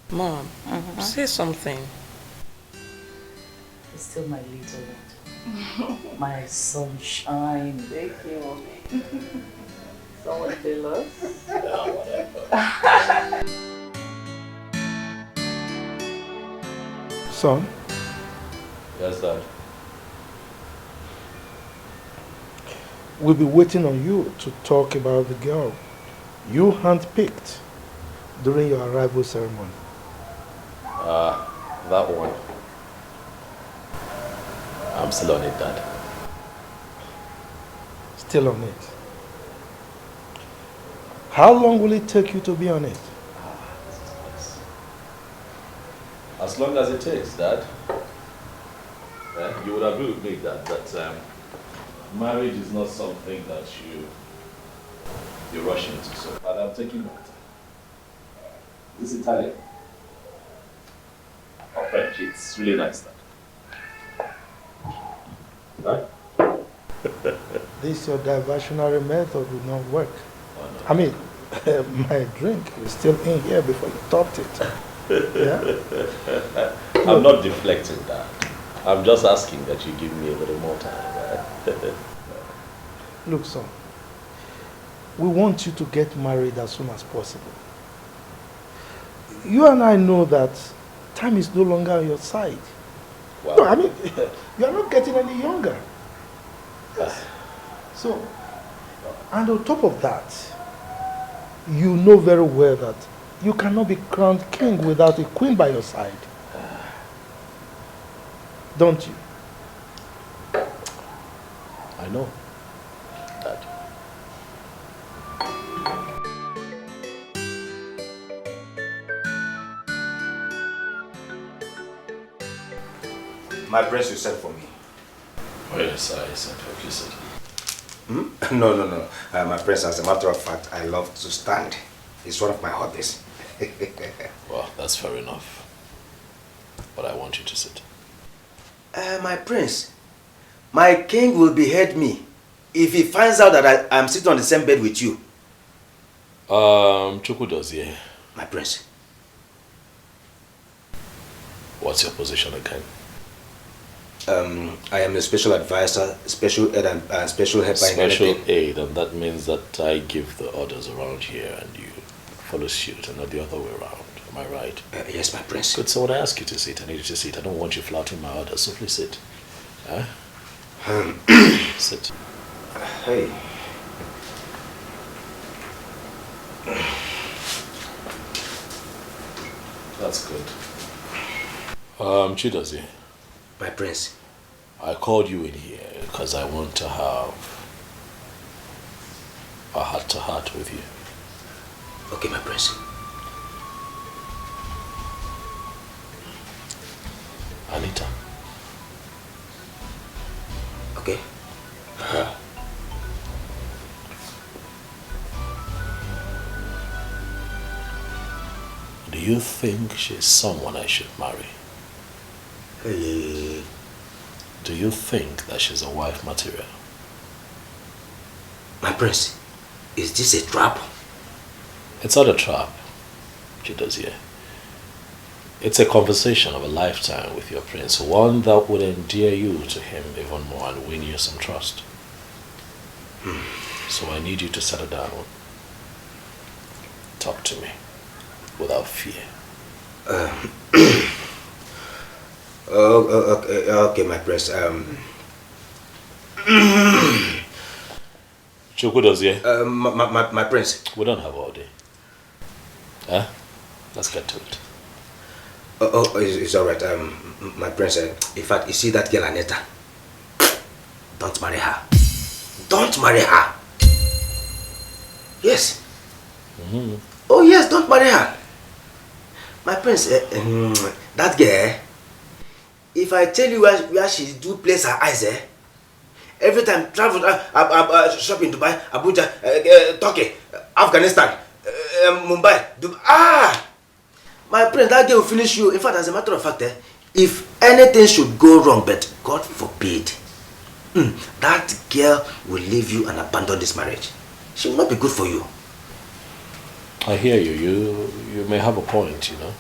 Mom, say something. It's still my little one. My sunshine. Thank you, Mommy. Someone tell us. Son? Yes, Dad. We'll be waiting on you to talk about the girl you handpicked during your arrival ceremony. That one. I'm still on it, Dad. Still on it. How long will it take you to be on it? As long as it takes, Dad. You would agree with me that marriage is not something that you rush into. So, but I'm taking my time. This is Italian. Or French. It's really nice, Dad. Right? This your diversionary method will not work. I mean, my drink is still in here before you topped it. Yeah? I'm not deflecting that. I'm just asking that you give me a little more time. Right? Look, son, we want you to get married as soon as possible. You and I know that time is no longer on your side. Wow. No, I mean, you are not getting any younger. Yes. So, and on top of that, you know very well that you cannot be crowned king without a queen by your side. Don't you? I know, Dad. My prince, you said for me. Oh yes, I said what you said. No. My prince, as a matter of fact, I love to stand. It's one of my hobbies. Well, that's fair enough. But I want you to sit. My prince, my king will behead me if he finds out that I'm sitting on the same bed with you. Chuku does, yeah. My prince. What's your position again? I am a special advisor, special aid and special helper. Special aid, and that means that I give the orders around here and you follow suit and not the other way around. Am I right? Yes, my prince. Good, so when I ask you to sit, I need you to sit. I don't want you flouting my orders, so please sit. Huh? Sit. Hey. That's good. Chidozie. My prince. I called you in here because I want to have a heart-to-heart with you. Okay, my prince. Anita. Okay. Do you think she's someone I should marry? Do you think that she's a wife material? My prince, is this a trap? It's not a trap, Chidozie. It's a conversation of a lifetime with your prince, one that would endear you to him even more and win you some trust. So I need you to settle down. Talk to me without fear. Okay, my prince. Chukudozie. My prince. We don't have all day. Huh? Let's get to it. It's alright. My prince. In fact, you see that girl Aneta? Don't marry her. Don't marry her. Yes. Oh yes, don't marry her. My prince. That girl. If I tell you where she do place her eyes, every time travel, shop in Dubai, Abuja, Turkey, Afghanistan, Mumbai, Dubai. My prince, that girl will finish you. In fact, as a matter of fact, if anything should go wrong, but God forbid, that girl will leave you and abandon this marriage. She will not be good for you. I hear you. You may have a point, you know.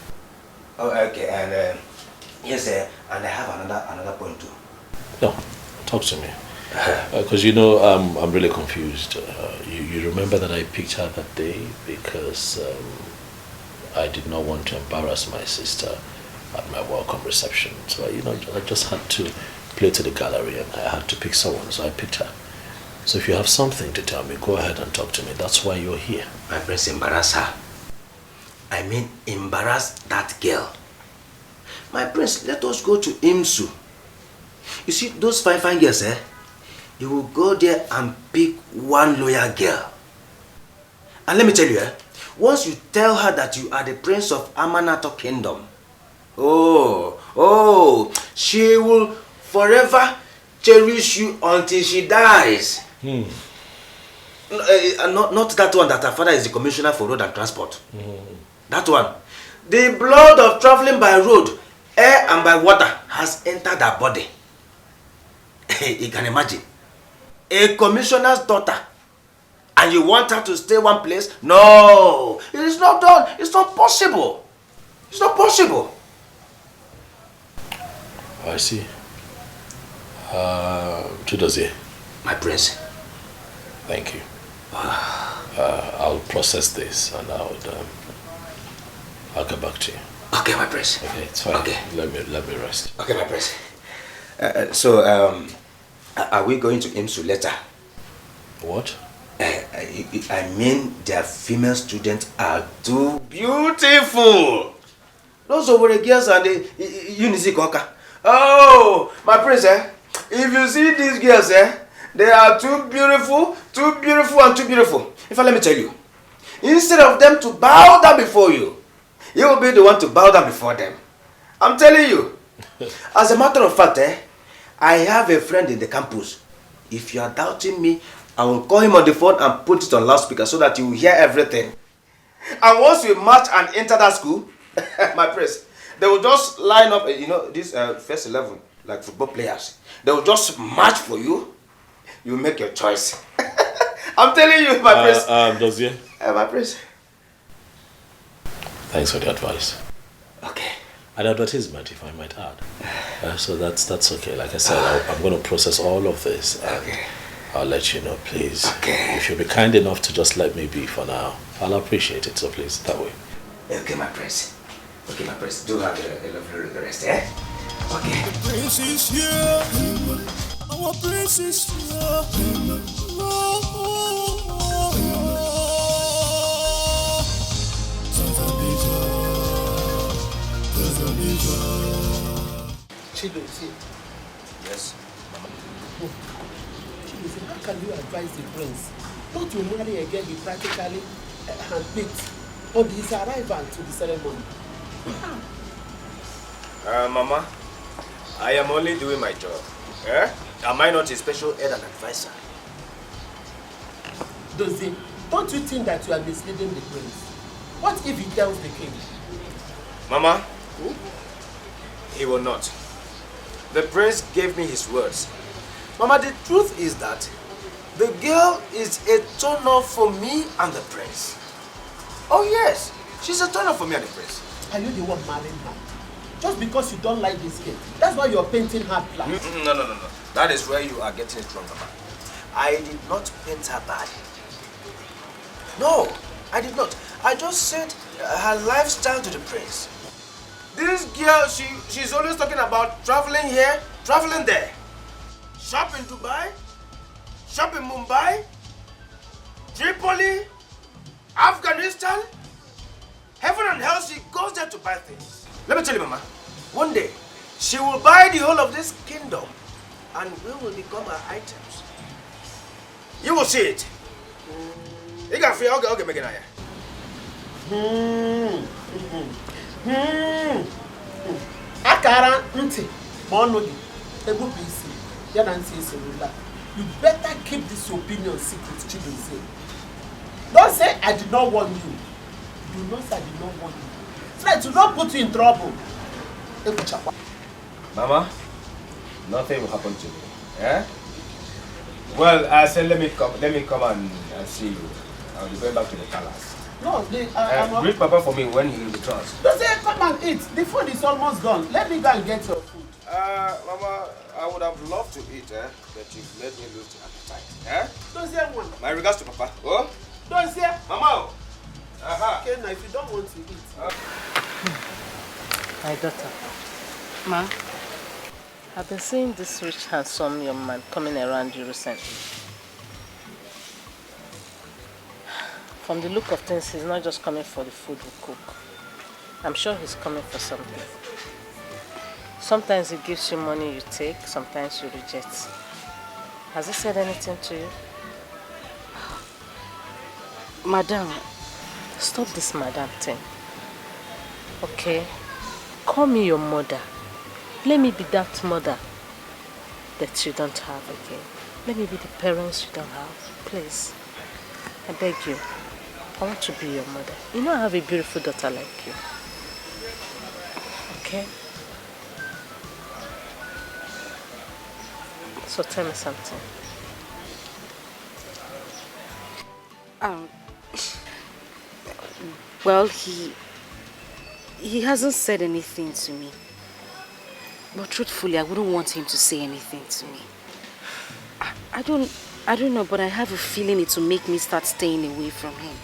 Oh, okay, and yes, and I have another point too. No, talk to me. Because you know, I'm really confused. You remember that I picked her that day because I did not want to embarrass my sister at my welcome reception. So, you know, I just had to play to the gallery and I had to pick someone, so I picked her. So if you have something to tell me, go ahead and talk to me. That's why you're here. My prince, embarrass her. I mean, embarrass that girl. My prince, let us go to IMSU. You see, those fine girls, you will go there and pick one loyal girl. And let me tell you, once you tell her that you are the prince of Amanato Kingdom, she will forever cherish you until she dies. Not that one that her father is the commissioner for road and transport. That one. The blood of traveling by road, air and by water has entered her body. You can imagine. A commissioner's daughter. And you want her to stay one place? No. It is not done. It's not possible. It's not possible. I see. Chudozie. My prince. Thank you. I'll process this and I'll get back to you. Okay, my prince. Okay, it's fine. Okay. Let me rest. Okay, my prince. Are we going to IMSU later? What? I mean, their female students are too beautiful. Those are the girls and the Unizikoka. Oh, my prince, if you see these girls, they are too beautiful and too beautiful. In fact, let me tell you, instead of them to bow down before you, you will be the one to bow down before them. I'm telling you. As a matter of fact, I have a friend in the campus. If you are doubting me, I will call him on the phone and put it on loudspeaker so that you will hear everything. And once you march and enter that school, my prince, they will just line up, you know, this first 11, like football players. They will just march for you. You make your choice. I'm telling you, my prince. Dozie? My prince. Thanks for the advice. Okay. An advertisement, if I might add. So that's okay. Like I said, I'm going to process all of this. Okay. I'll let you know, please. Okay. If you'll be kind enough to just let me be for now, I'll appreciate it. So please, that way. Okay, my prince. Okay, my prince. Do have a lovely rest, eh? Okay. The prince is here. Our prince is here. Chidozie. Yes, Mama. Chidozie, how can you advise the prince not to marry a girl he practically handpicked on his arrival to the ceremony? Mama, I am only doing my job. Am I not a special aid and advisor? Dozie, don't you think that you are misleading the prince? What if he tells the king? Mama, he will not. The prince gave me his words. Mama, the truth is that the girl is a turn-off for me and the prince. Oh yes, she's a turn-off for me and the prince. Are you the one marrying her? Just because you don't like this kid. That's why you're painting her black. No. That is where you are getting it wrong, Mama. I did not paint her bad. No, I did not. I just said her lifestyle to the prince. This girl, she's always talking about traveling here, traveling there. Shop in Dubai, shop in Mumbai, Tripoli, Afghanistan. Heaven and hell, she goes there to buy things. Let me tell you, Mama, one day, she will buy the whole of this kingdom and we will become her items. You will see it. You can feel, okay, make it now. Akara nti, mono di, egu bisi, yana nti iselula. You better keep this opinion secret, Chidunse. Don't say I did not warn you. Do not say I did not warn you. Try to not put you in trouble. Mama, nothing will happen to me. Eh? Well, I said let me come and see you. I'll be going back to the palace. No, greet Papa for me when he returns. Don't say come and eat. The food is almost gone. Let me go and get your food. Mama, I would have loved to eat, but you've made me lose the appetite. Eh? Don't say one. My regards to Papa. Oh? Don't say. Mama. Aha. Okay, now if you don't want to eat. My daughter. Ma, I've been seeing this rich, handsome young man coming around you recently. From the look of things, he's not just coming for the food we cook. I'm sure he's coming for something. Sometimes he gives you money you take, sometimes you reject. Has he said anything to you? Madam. Stop this madam thing. Okay? Call me your mother. Let me be that mother that you don't have again. Let me be the parents you don't have. Please. I beg you. I want to be your mother. You know I have a beautiful daughter like you. Okay? So tell me something. Well, he hasn't said anything to me. But truthfully, I wouldn't want him to say anything to me. I don't know, but I have a feeling it will make me start staying away from him.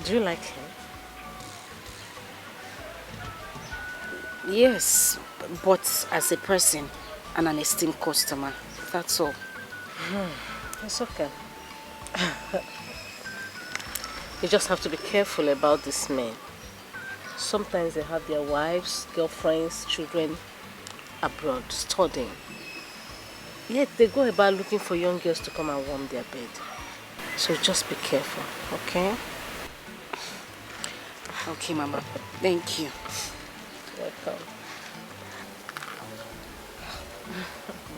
Do you like him? Yes, but as a person and an esteemed customer, that's all. It's okay. You just have to be careful about these men. Sometimes they have their wives, girlfriends, children abroad studying. Yet they go about looking for young girls to come and warm their bed. So just be careful, okay? Okay, Mama. Thank you. Welcome.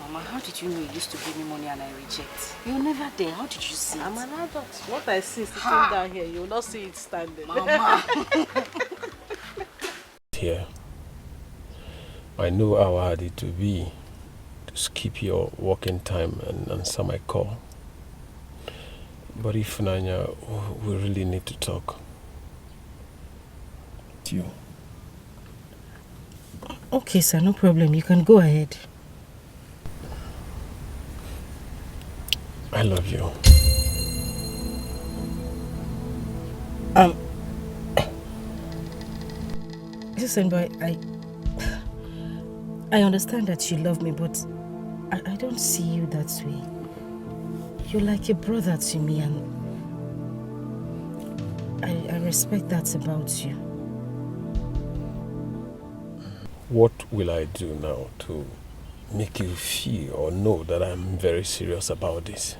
Mama, how did you know you used to give me money and I reject? You're never there. How did you see it? I'm an adult. What I see sitting down here, you will not see it standing. Mama. Here, I know how hard it will be to skip your working time and answer my call. But if Nanya, we really need to talk. You. Okay, sir, no problem. You can go ahead. I love you. Listen, boy, I understand that you love me, but I don't see you that way. You're like a brother to me, and I respect that about you. What will I do now to make you feel or know that I'm very serious about this?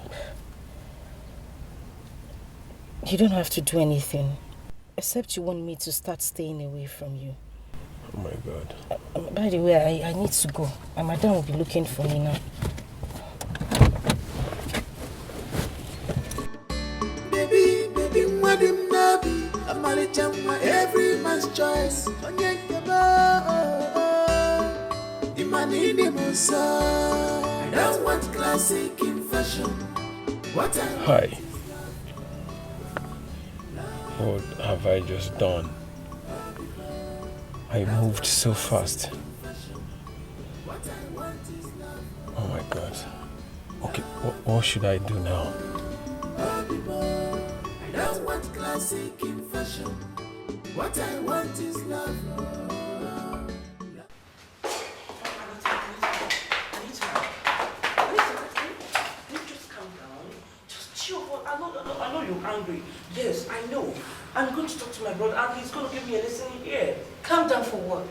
You don't have to do anything, except you want me to start staying away from you. Oh my God. By the way, I need to go. My madam will be looking for me now. Baby, madam nabi, amalichama every man's choice. Imani musa, I don't want classic in fashion. What I Hi. What have I just done? I moved so fast. Oh my God. Okay, what should I do now? I don't want classic in fashion. What I want is love. I know you're angry. Yes, I know. I'm going to talk to my brother and he's going to give me a lesson here. Calm down for what?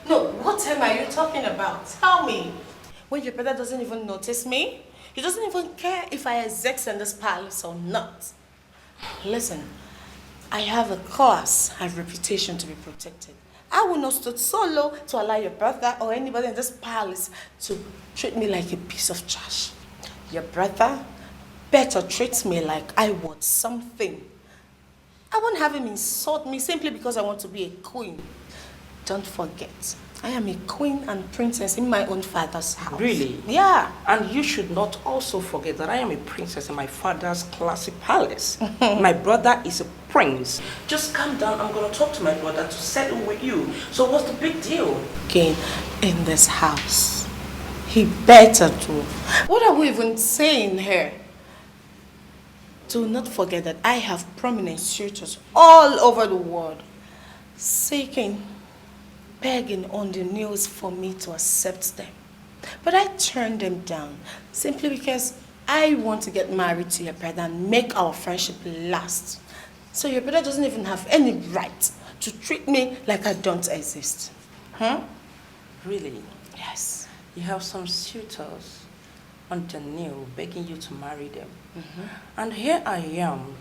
No, what time are you talking about? Tell me. When your brother doesn't even notice me? He doesn't even care if I exist in this palace or not. Listen, I have a class and reputation to be protected. I will not stood so low to allow your brother or anybody in this palace to treat me like a piece of trash. Your brother better treat me like I want something. I won't have him insult me simply because I want to be a queen. Don't forget, I am a queen and princess in my own father's house. Really? Yeah. And you should not also forget that I am a princess in my father's classic palace. My brother is a prince. Just calm down. I'm going to talk to my brother to settle with you. So what's the big deal? Again, in this house, he better do. What are we even saying here? Do not forget that I have prominent suitors all over the world seeking, begging on the news for me to accept them. But I turned them down simply because I want to get married to your brother and make our friendship last. So your brother doesn't even have any right to treat me like I don't exist. Huh? Really? Yes. You have some suitors on the new begging you to marry them. And here I am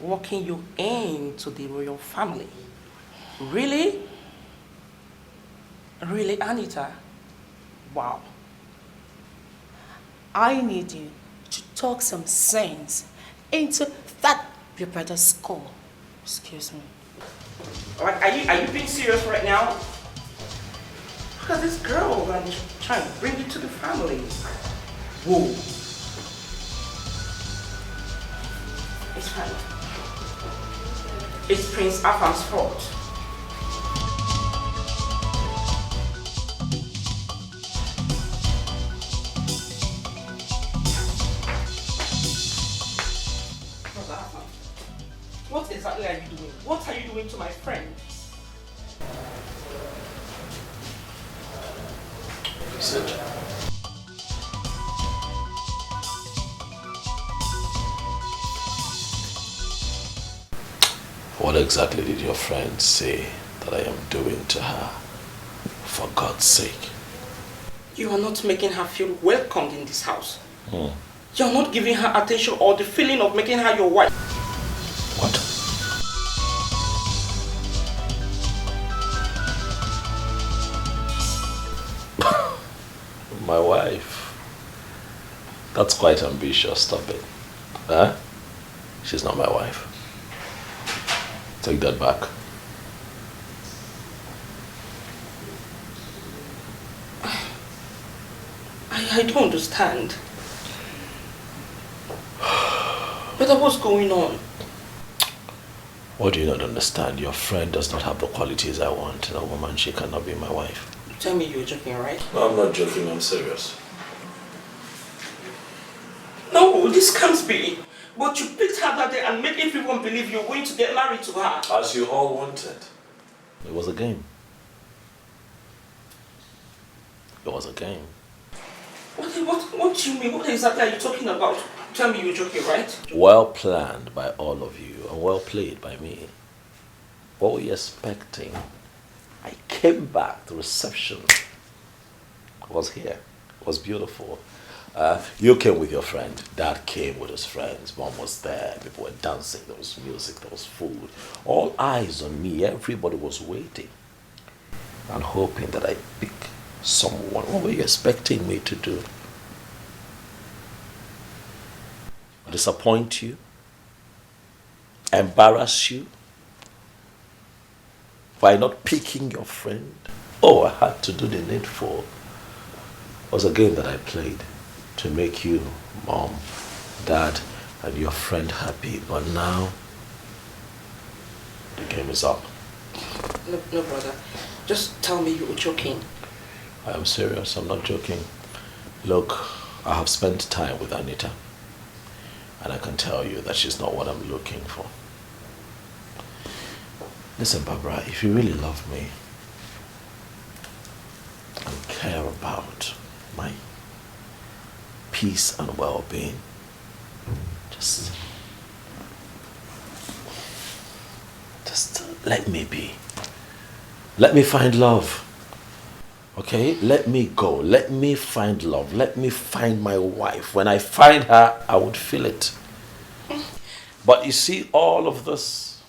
walking you into the royal family. Really? Really, Anita? Wow. I need you to talk some sense into that your brother's skull. Excuse me. Like, are you being serious right now? Look at this girl and trying to bring you to the family. Whoa. It's fine. It's Prince Afam's fault. What exactly are you doing? What are you doing to my friend? Research. What exactly did your friend say that I am doing to her? For God's sake. You are not making her feel welcomed in this house. You are not giving her attention or the feeling of making her your wife. What? My wife? That's quite ambitious, stop it. Huh? She's not my wife. Take that back. I don't understand. But what's going on? What do you not understand? Your friend does not have the qualities I want in a woman. She cannot be my wife. Tell me you're joking, right? No, I'm not joking. I'm serious. No, this can't be. But you picked her that day and made everyone believe you're going to get married to her. As you all wanted. It was a game. It was a game. What do you mean? What exactly are you talking about? Tell me you're joking, right? Well planned by all of you and well played by me. What were you expecting? I came back, the reception was here. It was beautiful. You came with your friend. Dad came with his friends. Mom was there. People were dancing. There was music. There was food. All eyes on me. Everybody was waiting and hoping that I'd pick someone. What were you expecting me to do? Disappoint you? Embarrass you? By not picking your friend? Oh, I had to do the needful. It was a game that I played to make you, Mom, Dad, and your friend happy. But now, the game is up. No, brother. Just tell me you were joking. I am serious, I'm not joking. Look, I have spent time with Anita, and I can tell you that she's not what I'm looking for. Listen, Barbara, if you really love me and care about my peace and well-being, just let me be. Let me find love. Okay? Let me go. Let me find love. Let me find my wife. When I find her, I would feel it. But you see, all of this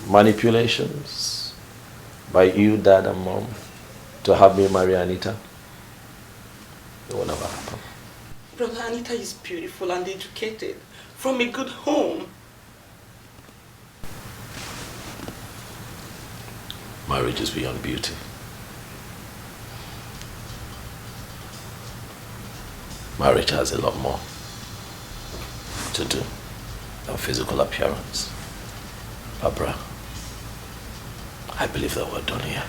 manipulations by you, Dad and Mom, to have me marry Anita, it will never happen. Brother, Anita is beautiful and educated, from a good home. Marriage is beyond beauty. Marriage has a lot more to do than physical appearance. Barbara, I believe that we're done here.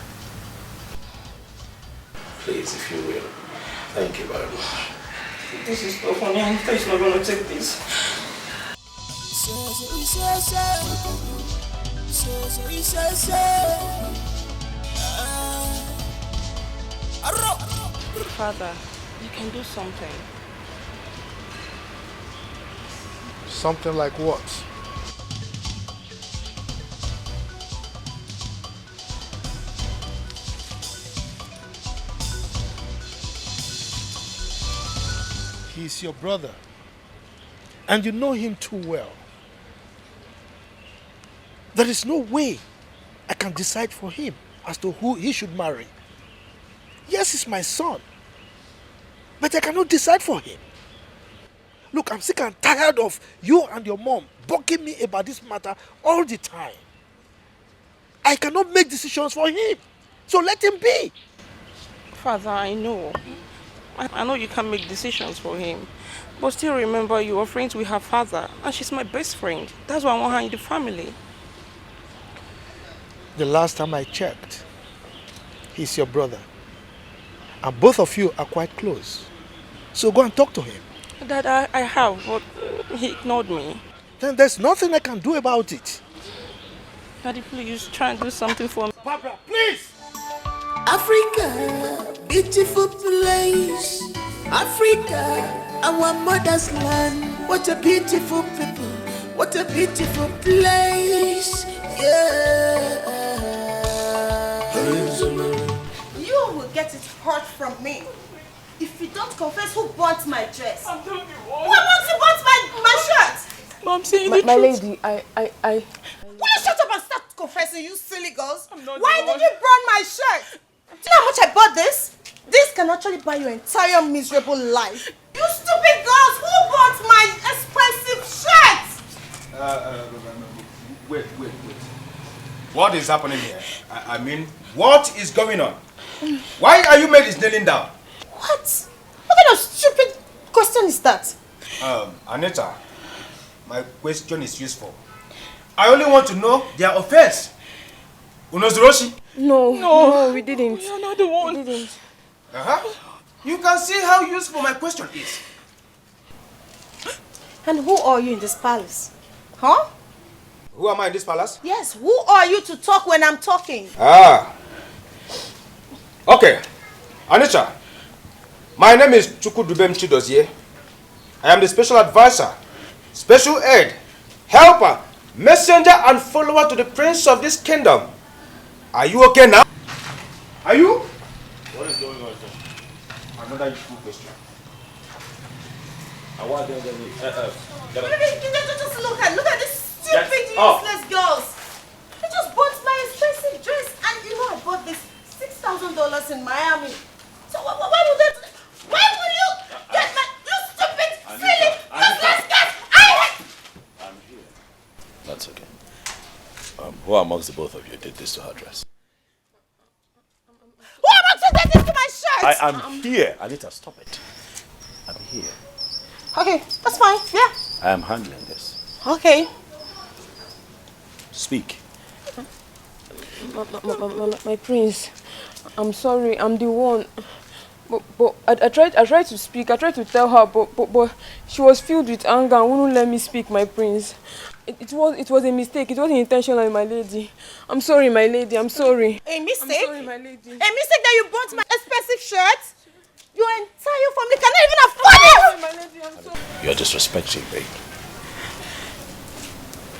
Please, if you will. Thank you very much. This is so funny. Anita is not going to take this. Father, you can do something. Something like what? He's your brother, and you know him too well. There is no way I can decide for him as to who he should marry. Yes, he's my son, but I cannot decide for him. Look, I'm sick and tired of you and your mom bugging me about this matter all the time. I cannot make decisions for him, so let him be. Father, I know. I know you can't make decisions for him. But still remember, you are friends with her father, and she's my best friend. That's why I want her in the family. The last time I checked, he's your brother. And both of you are quite close. So go and talk to him. Dad, I have, but he ignored me. Then there's nothing I can do about it. Daddy, please try and do something for me. Barbara, please! Africa, beautiful place. Africa, our mother's land. What a beautiful people. What a beautiful place. Yeah. You will get it hurt from me if you don't confess who bought my dress. I'm telling you what. Who wants to bought my shirt? Mom, saying the the truth. lady, Will you shut up and start confessing, you silly girls? Why did you burn my shirt? Do you know how much I bought this? This can actually buy your entire miserable life. You stupid girls, who bought my expensive shirt? Wait. What is happening here? I mean, what is going on? Why are you ladies kneeling down? What? What kind of stupid question is that? Anita, my question is useful. I only want to know their offense. Unozoroshi? No, we didn't. You're not the one. We didn't. You can see how useful my question is. And who are you in this palace? Huh? Who am I in this palace? Yes, who are you to talk when I'm talking? Okay. Anita, my name is Chukudubem Chidozie. I am the special advisor, special aid, helper, messenger and follower to the prince of this kingdom. Are you okay now? Are you? What is going on, sir? Another useful question. Just look at this stupid, useless girls. They just bought my expensive dress, and you know I bought this $6,000 in Miami. So why would they? Why will you get my stupid, silly, useless girls? I'm here. That's okay. Who amongst the both of you did this to her dress? Who amongst you did this to my shirt? I am here. Anita, stop it. I'm here. Okay, that's fine. Yeah. I am handling this. Okay. Speak. My prince, I'm sorry, I'm the one. But I tried to speak, I tried to tell her, but she was filled with anger and wouldn't let me speak, my prince. It was a mistake, it wasn't intentional, my lady. I'm sorry, my lady, I'm sorry. A mistake? I'm sorry, my lady. A mistake that you bought my expensive shirt? Your entire family cannot even afford it! My lady, I'm sorry. You're disrespecting me.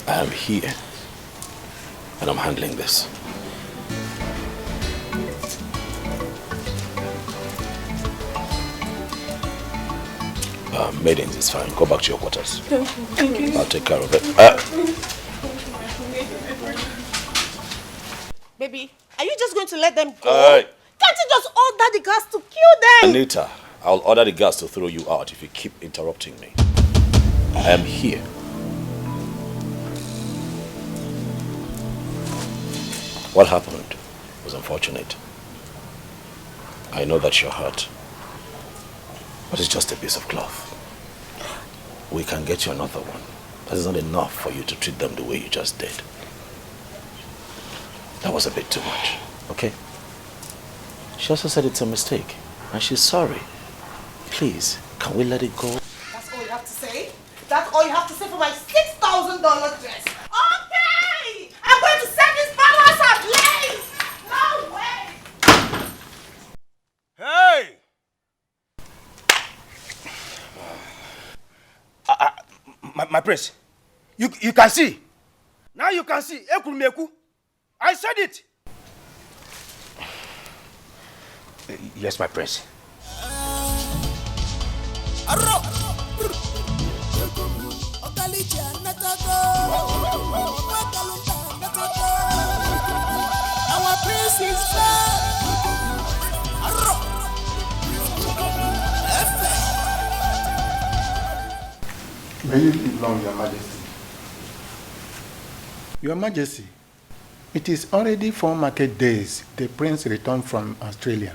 I am here, and I'm handling this. Maidens, it's fine. Go back to your quarters. Thank you. I'll take care of it. Baby, are you just going to let them go? Can't you just order the guards to kill them? Anita, I'll order the guards to throw you out if you keep interrupting me. I am here. What happened was unfortunate. I know that you're hurt, but it's just a piece of cloth. We can get you another one. That is not enough for you to treat them the way you just did. That was a bit too much, okay? She also said it's a mistake, and she's sorry. Please, can we let it go? That's all you have to say? That's all you have to say for my $6,000 dress? Okay! I'm going to set this balance ablaze! No way! Hey! My prince, you can see. Now you can see. I said it. Yes, my prince. Our prince is back. May you live long, Your Majesty. Your Majesty, it is already 4 market days the prince returned from Australia.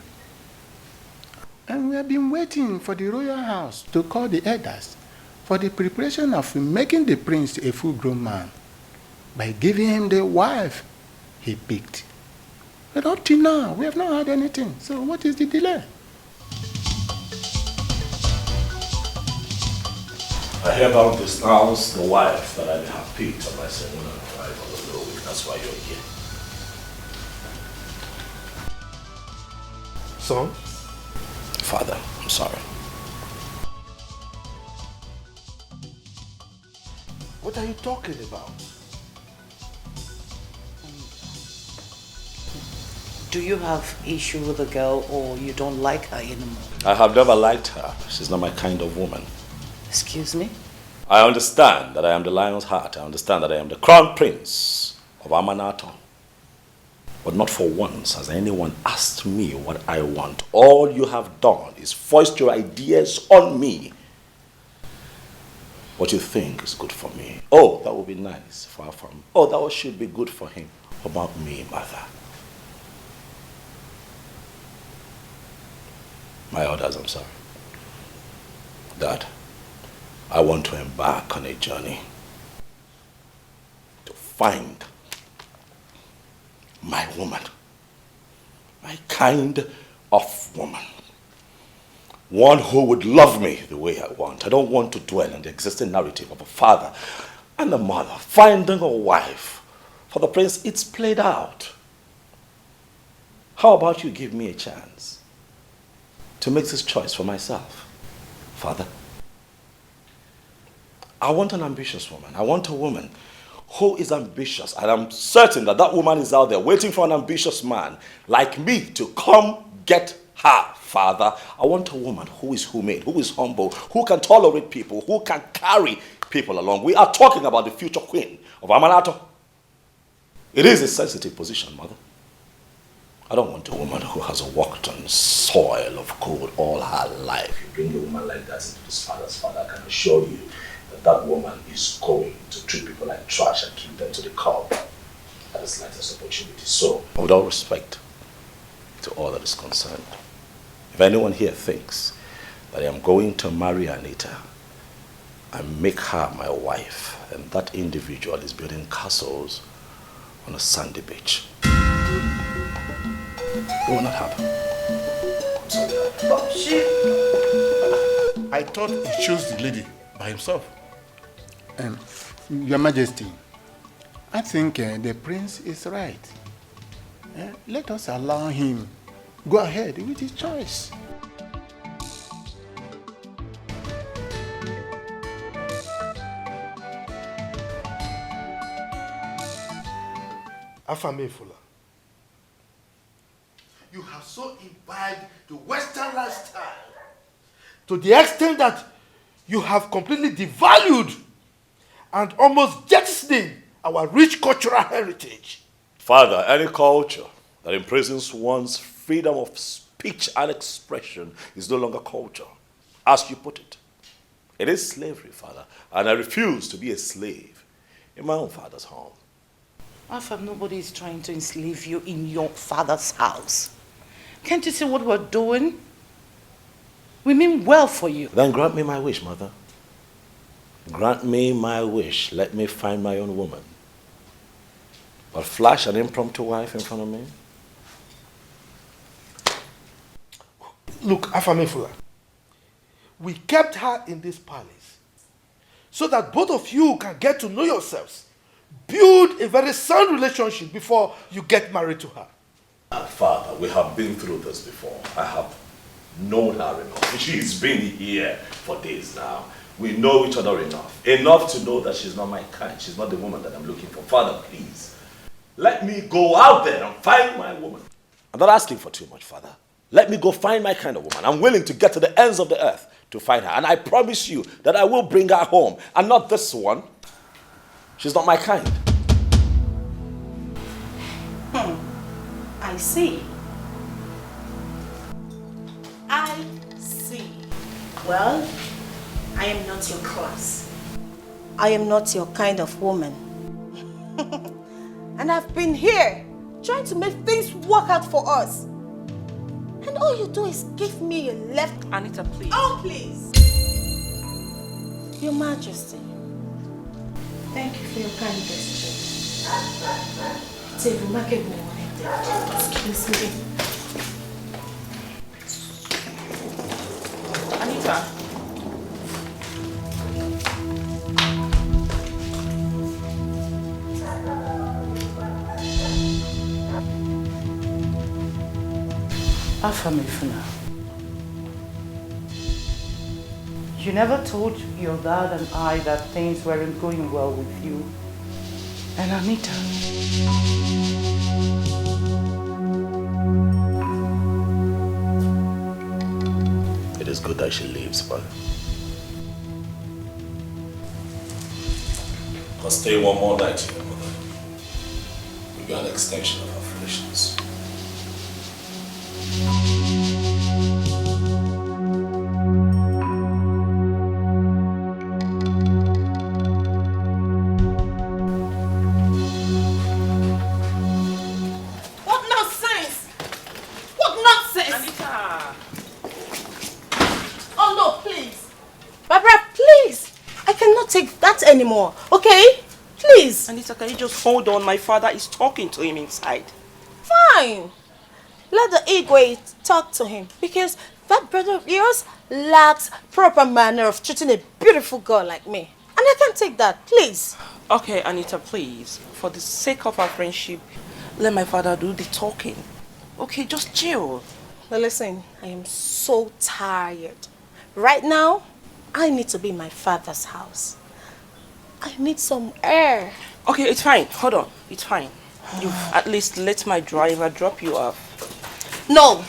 And we have been waiting for the royal house to call the elders for the preparation of making the prince a full-grown man by giving him the wife he picked. But up till now, we have not heard anything. So what is the delay? I hereby denounce the wife that I have picked on my ceremonial arrival on the week. That's why you're here. Son? Father, I'm sorry. What are you talking about? Do you have issue with the girl or you don't like her anymore? I have never liked her. She's not my kind of woman. Excuse me? I understand that I am the lion's heart. I understand that I am the crown prince of Amanato. But not for once has anyone asked me what I want. All you have done is foist your ideas on me. What you think is good for me. Oh, that would be nice. Far from. Oh, that should be good for him. About me, mother. My orders, I'm sorry. Dad, I want to embark on a journey to find my woman, my kind of woman. One who would love me the way I want. I don't want to dwell on the existing narrative of a father and a mother finding a wife. For the prince, it's played out. How about you give me a chance to make this choice for myself, Father? I want an ambitious woman. I want a woman who is ambitious. And I'm certain that that woman is out there waiting for an ambitious man like me to come get her, Father. I want a woman who is humane, who is humble, who can tolerate people, who can carry people along. We are talking about the future queen of Amanato. It is a sensitive position, Mother. I don't want a woman who has walked on soil of gold all her life. You bring a woman like that into this father's father, I can assure you that woman is going to treat people like trash and keep them to the curb at the slightest opportunity. So, with all respect to all that is concerned, if anyone here thinks that I am going to marry Anita and make her my wife, then that individual is building castles on a sandy beach. It will not happen. But I thought he chose the lady by himself. Your Majesty, I think the prince is right. Let us allow him go ahead with his choice. Afamefula, You have so imbibed the Western lifestyle to the extent that you have completely devalued and almost jettisoning our rich cultural heritage. Father, any culture that imprisons one's freedom of speech and expression is no longer culture, as you put it. It is slavery, Father, and I refuse to be a slave in my own father's home. Afam, nobody is trying to enslave you in your father's house. Can't you see what we're doing? We mean well for you. Then grant me my wish, Mother. Grant me my wish. Let me find my own woman. But flash an impromptu wife in front of me? Look, Afamefula, we kept her in this palace so that both of you can get to know yourselves. Build a very sound relationship before you get married to her. Father, we have been through this before. I have known her enough. She's been here for days now. We know each other enough. Enough to know that she's not my kind. She's not the woman that I'm looking for. Father, please, let me go out there and find my woman. I'm not asking for too much, Father. Let me go find my kind of woman. I'm willing to get to the ends of the earth to find her. And I promise you that I will bring her home. And not this one. She's not my kind. I see. I see. Well, I am not your class. I am not your kind of woman. And I've been here trying to make things work out for us. And all you do is give me a left. Anita, please. Oh, please. Your Majesty. Thank you for your kind gesture. It's a remarkable one. Excuse me. Anita. Afamefuna, you never told your dad and I that things weren't going well with you and Anita. It is good that she leaves, but I'll stay one more night here, Mother. We'll be an extension of our foolishness. What nonsense! What nonsense! Anita! Oh no, please! Barbara, please! I cannot take that anymore, okay? Please! Anita, can you just hold on? My father is talking to him inside. Fine! Let the Igwe talk to him, because that brother of yours lacks proper manner of treating a beautiful girl like me. And I can't take that, please. Okay, Anita, please. For the sake of our friendship, let my father do the talking. Okay, just chill. Now listen, I am so tired. Right now, I need to be in my father's house. I need some air. Okay, it's fine. Hold on. It's fine. You at least let my driver drop you off. No.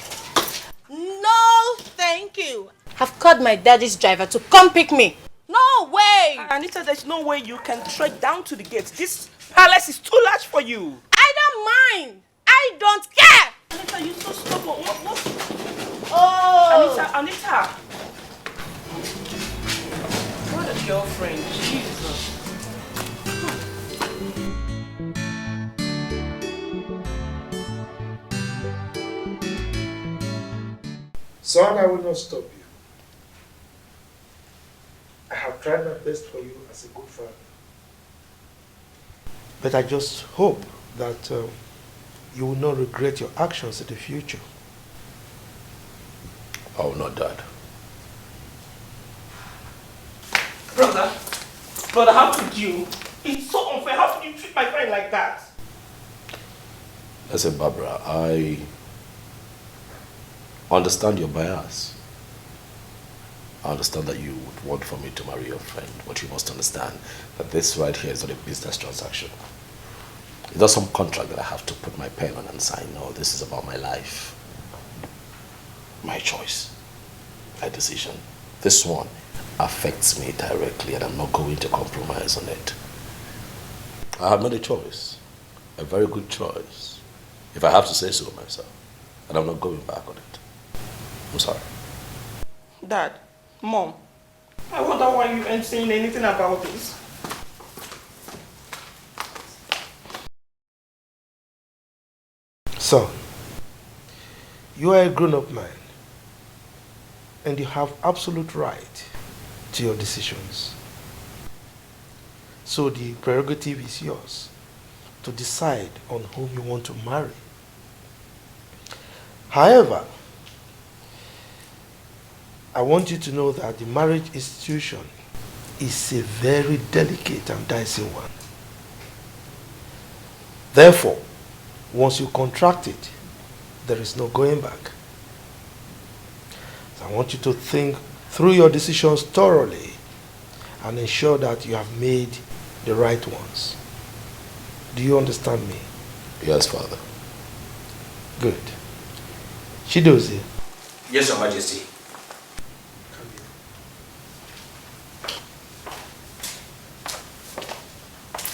No, thank you. I've called my daddy's driver to come pick me. No way. Anita, there's no way you can trek down to the gate. This palace is too large for you. I don't mind. I don't care. Anita, you're so stubborn. What? Oh. Anita. What a girlfriend. Jesus. Son, I will not stop you. I have tried my best for you as a good father. But I just hope that you will not regret your actions in the future. I will not, Dad. Brother, how could you? It's so unfair. How could you treat my friend like that? Listen, Barbara, I understand your bias. I understand that you would want for me to marry your friend, but you must understand that this right here is not a business transaction. It's not some contract that I have to put my pen on and sign. No, this is about my life. My choice. My decision. This one affects me directly and I'm not going to compromise on it. I have made a choice. A very good choice. If I have to say so myself. And I'm not going back on it. I'm sorry. Dad, Mom, I wonder why you ain't saying anything about this. Son, you are a grown-up man and you have absolute right to your decisions. So the prerogative is yours to decide on whom you want to marry. However, I want you to know that the marriage institution is a very delicate and dicey one. Therefore, once you contract it, there is no going back. So I want you to think through your decisions thoroughly and ensure that you have made the right ones. Do you understand me? Yes, Father. Good. Chidozie. Yes, Your Majesty.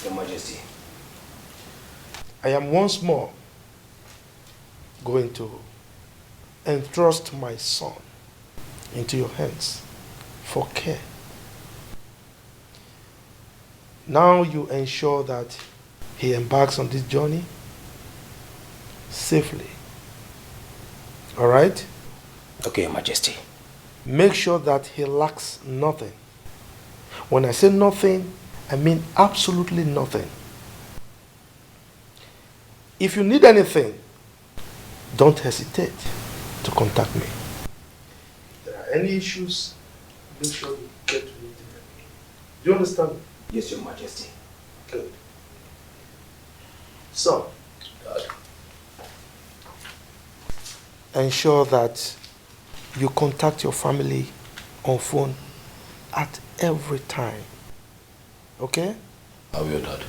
Your Majesty. I am once more going to entrust my son into your hands for care. Now you ensure that he embarks on this journey safely. All right? Okay, Your Majesty. Make sure that he lacks nothing. When I say nothing, I mean absolutely nothing. If you need anything, don't hesitate to contact me. If there are any issues, make sure you get to me immediately. Do you understand? Yes, Your Majesty. Good. So, ensure that you contact your family on phone at every time. Okay? I will, Dad.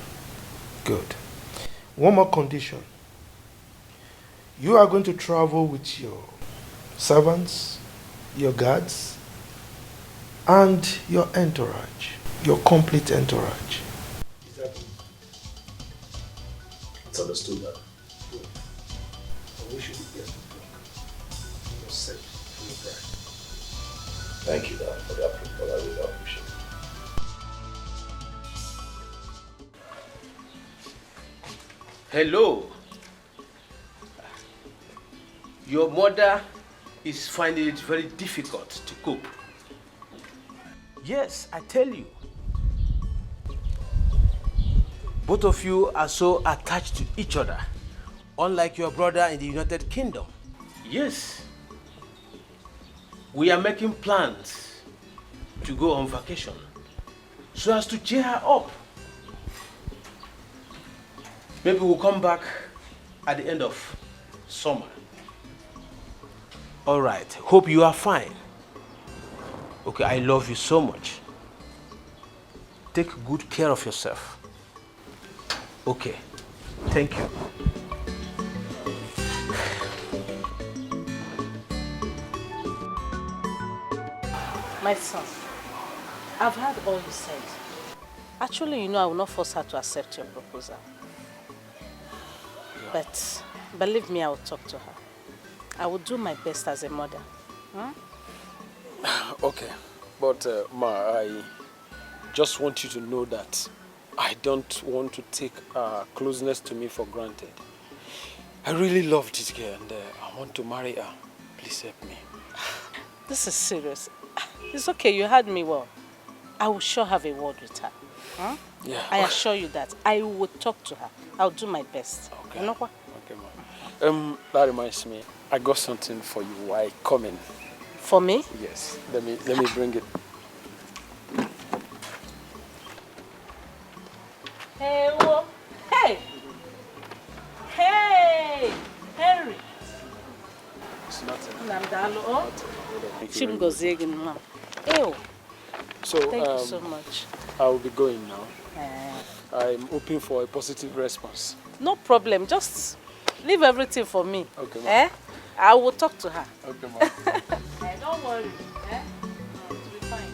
Good. One more condition. You are going to travel with your servants, your guards, and your entourage, your complete entourage. Is that good? It's understood, Dad. Good. I wish you the best of luck. You're safe and your bride. Thank you, Dad, for the approval. I really appreciate it. Hello. Your mother is finding it very difficult to cope. Yes, I tell you. Both of you are so attached to each other, unlike your brother in the United Kingdom. Yes. We are making plans to go on vacation so as to cheer her up. Maybe we'll come back at the end of summer. All right. Hope you are fine. Okay, I love you so much. Take good care of yourself. Okay. Thank you. My son, I've heard all you said. Actually, you know I will not force her to accept your proposal. But believe me, I will talk to her. I will do my best as a mother. Okay, but Ma, I just want you to know that I don't want to take closeness to me for granted. I really love this girl and I want to marry her. Please help me. This is serious. It's okay, you heard me well. I will sure have a word with her. Yeah. I assure you that I will talk to her. I'll do my best. Okay. You know what? Okay, Ma. That reminds me. I got something for you. Why coming? For me? Yes. Let me bring it. Hey, whoa. Hey! Hey! Henry! It's nothing. Ew. So, thank you so much. I will be going now. I'm hoping for a positive response. No problem. Just leave everything for me. Okay, ma'am. I will talk to her. Okay, ma'am. Don't worry. It will be fine.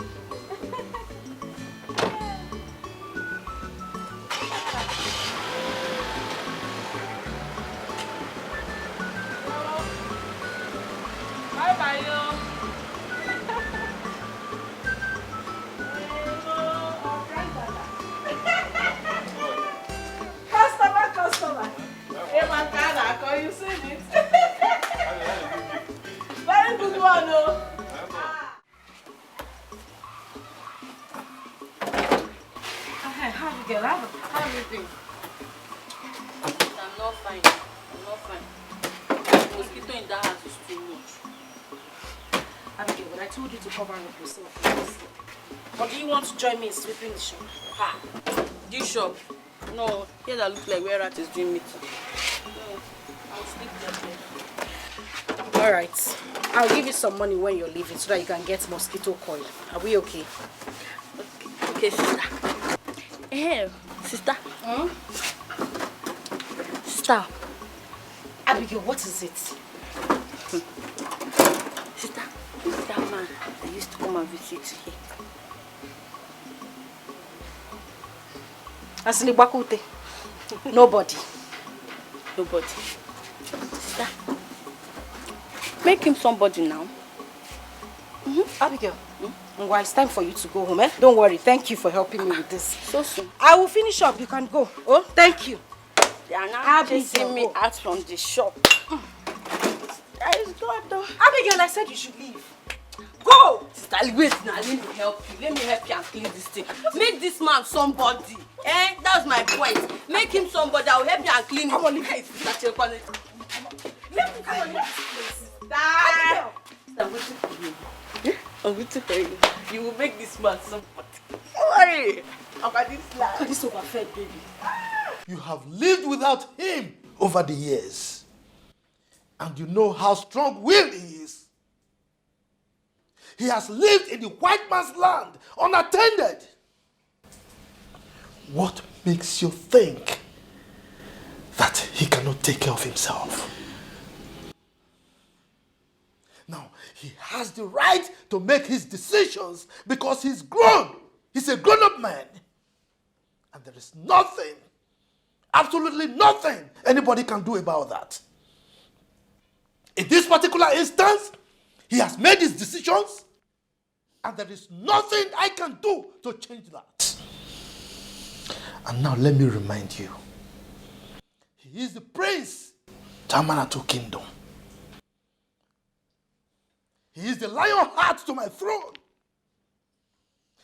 Bye-bye, yo. Customer. Hey, Mancana, you seen it? Very good one, oh. How you get out? How do you think? I'm not fine. The mosquito in that house is too much. Abigail, but I told you to cover up yourself. Or do you want to join me in sweeping the shop? This shop? No, here that looks like where rat is doing meeting. No, I'll sleep there. Alright. I'll give you some money when you're leaving so that you can get mosquito coil. Are we okay? Okay, sister. Hey, sister. Sister. Abigail, what is it? Sister, who's that man that used to come and visit you here? Asini Bakute. Nobody. Sister, make him somebody now. Abigail, well, it's time for you to go home, eh? Don't worry. Thank you for helping me with this. So soon. I will finish up. You can go. Oh, thank you. They are now chasing me out from the shop. Abigail, I said you should leave. Go! Sister, wait now. Let me help you. Let me help you and clean this thing. Make this man somebody. That's my point. Make him somebody. I will help you and clean it. Come on, leave it. I'm waiting for you. You will make this man somebody. Don't worry about this life. This overfed baby. You have lived without him over the years. And you know how strong-willed he is. He has lived in the white man's land unattended. What makes you think that he cannot take care of himself? Now, he has the right to make his decisions because he's grown. He's a grown-up man. And there is nothing, absolutely nothing anybody can do about that. In this particular instance, he has made his decisions, and there is nothing I can do to change that. And now let me remind you, he is the prince to Amanatu Kingdom. He is the lion heart to my throne.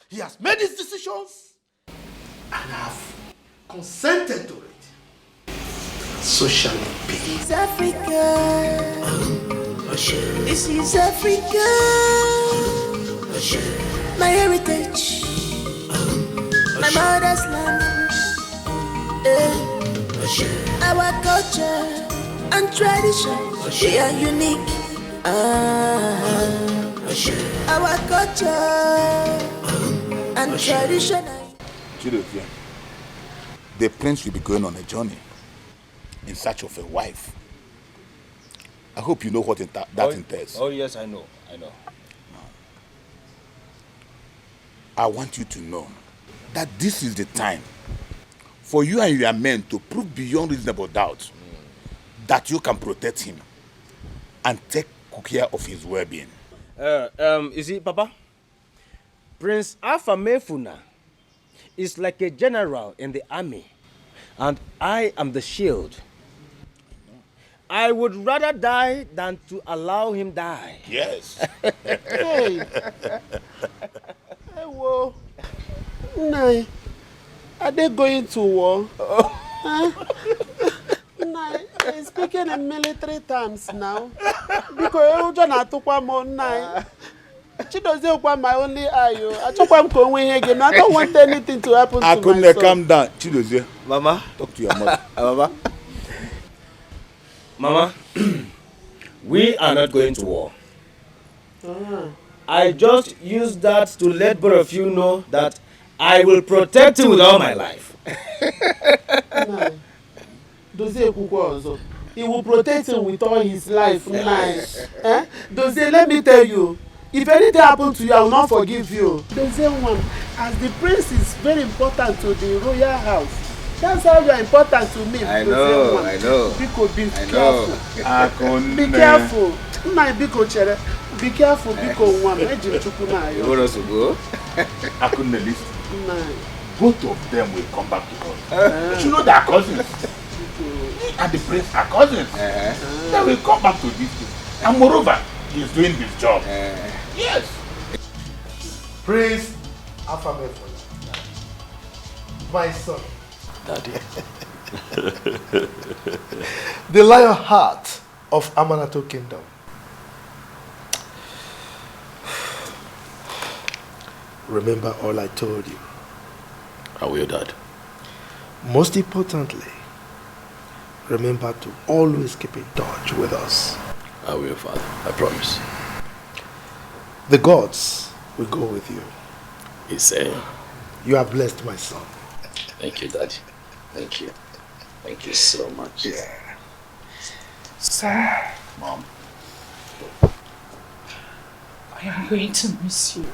He has made his decisions, and I have consented to it. So shall it be. This is Africa. This is Africa. My heritage. My mother's land. Our culture and tradition, they are unique. Our culture and tradition. Chidovia, the prince will be going on a journey in search of a wife. I hope you know what that entails. Oh yes, I know. I want you to know that this is the time for you and your men to prove beyond reasonable doubt that you can protect him and take care of his well-being. You see, Papa, Prince Afamefuna is like a general in the army, and I am the shield. I would rather die than to allow him die. Yes. Hey. Hey, whoa. Nai, are they going to war? Huh? Nai, speaking gonna military terms now. Because you're not to come on night. She doesn't want my only eye. I don't want anything to happen to my son. I couldn't calm down. Chidozie. Mama. Talk to your mother. Mama. Mama. We are not going to war. I just use that to let both of you know that I will protect you with all my life. He will protect him with all his life. Doze, let me tell you, if anything happens to you, I will not forgive you. Doze one, as the prince is very important to the royal house, that's how you are important to me. I know. Biko, be careful. Be careful. Be careful, Biko one. You want us to go? I couldn't listen. Both of them will come back to us. You know they are cousins. Me and the prince are cousins. They will come back to this thing. And moreover, he is doing his job. Yes. Prince Afamefo, my son. Daddy. The lion heart of Amanato Kingdom. Remember all I told you. I will, Dad. Most importantly, remember to always keep in touch with us. I will, Father. I promise. The gods will go with you. You are blessed, my son. Thank you, Daddy. Thank you. Thank you so much. Yeah. Sir, Mom. I am going to miss you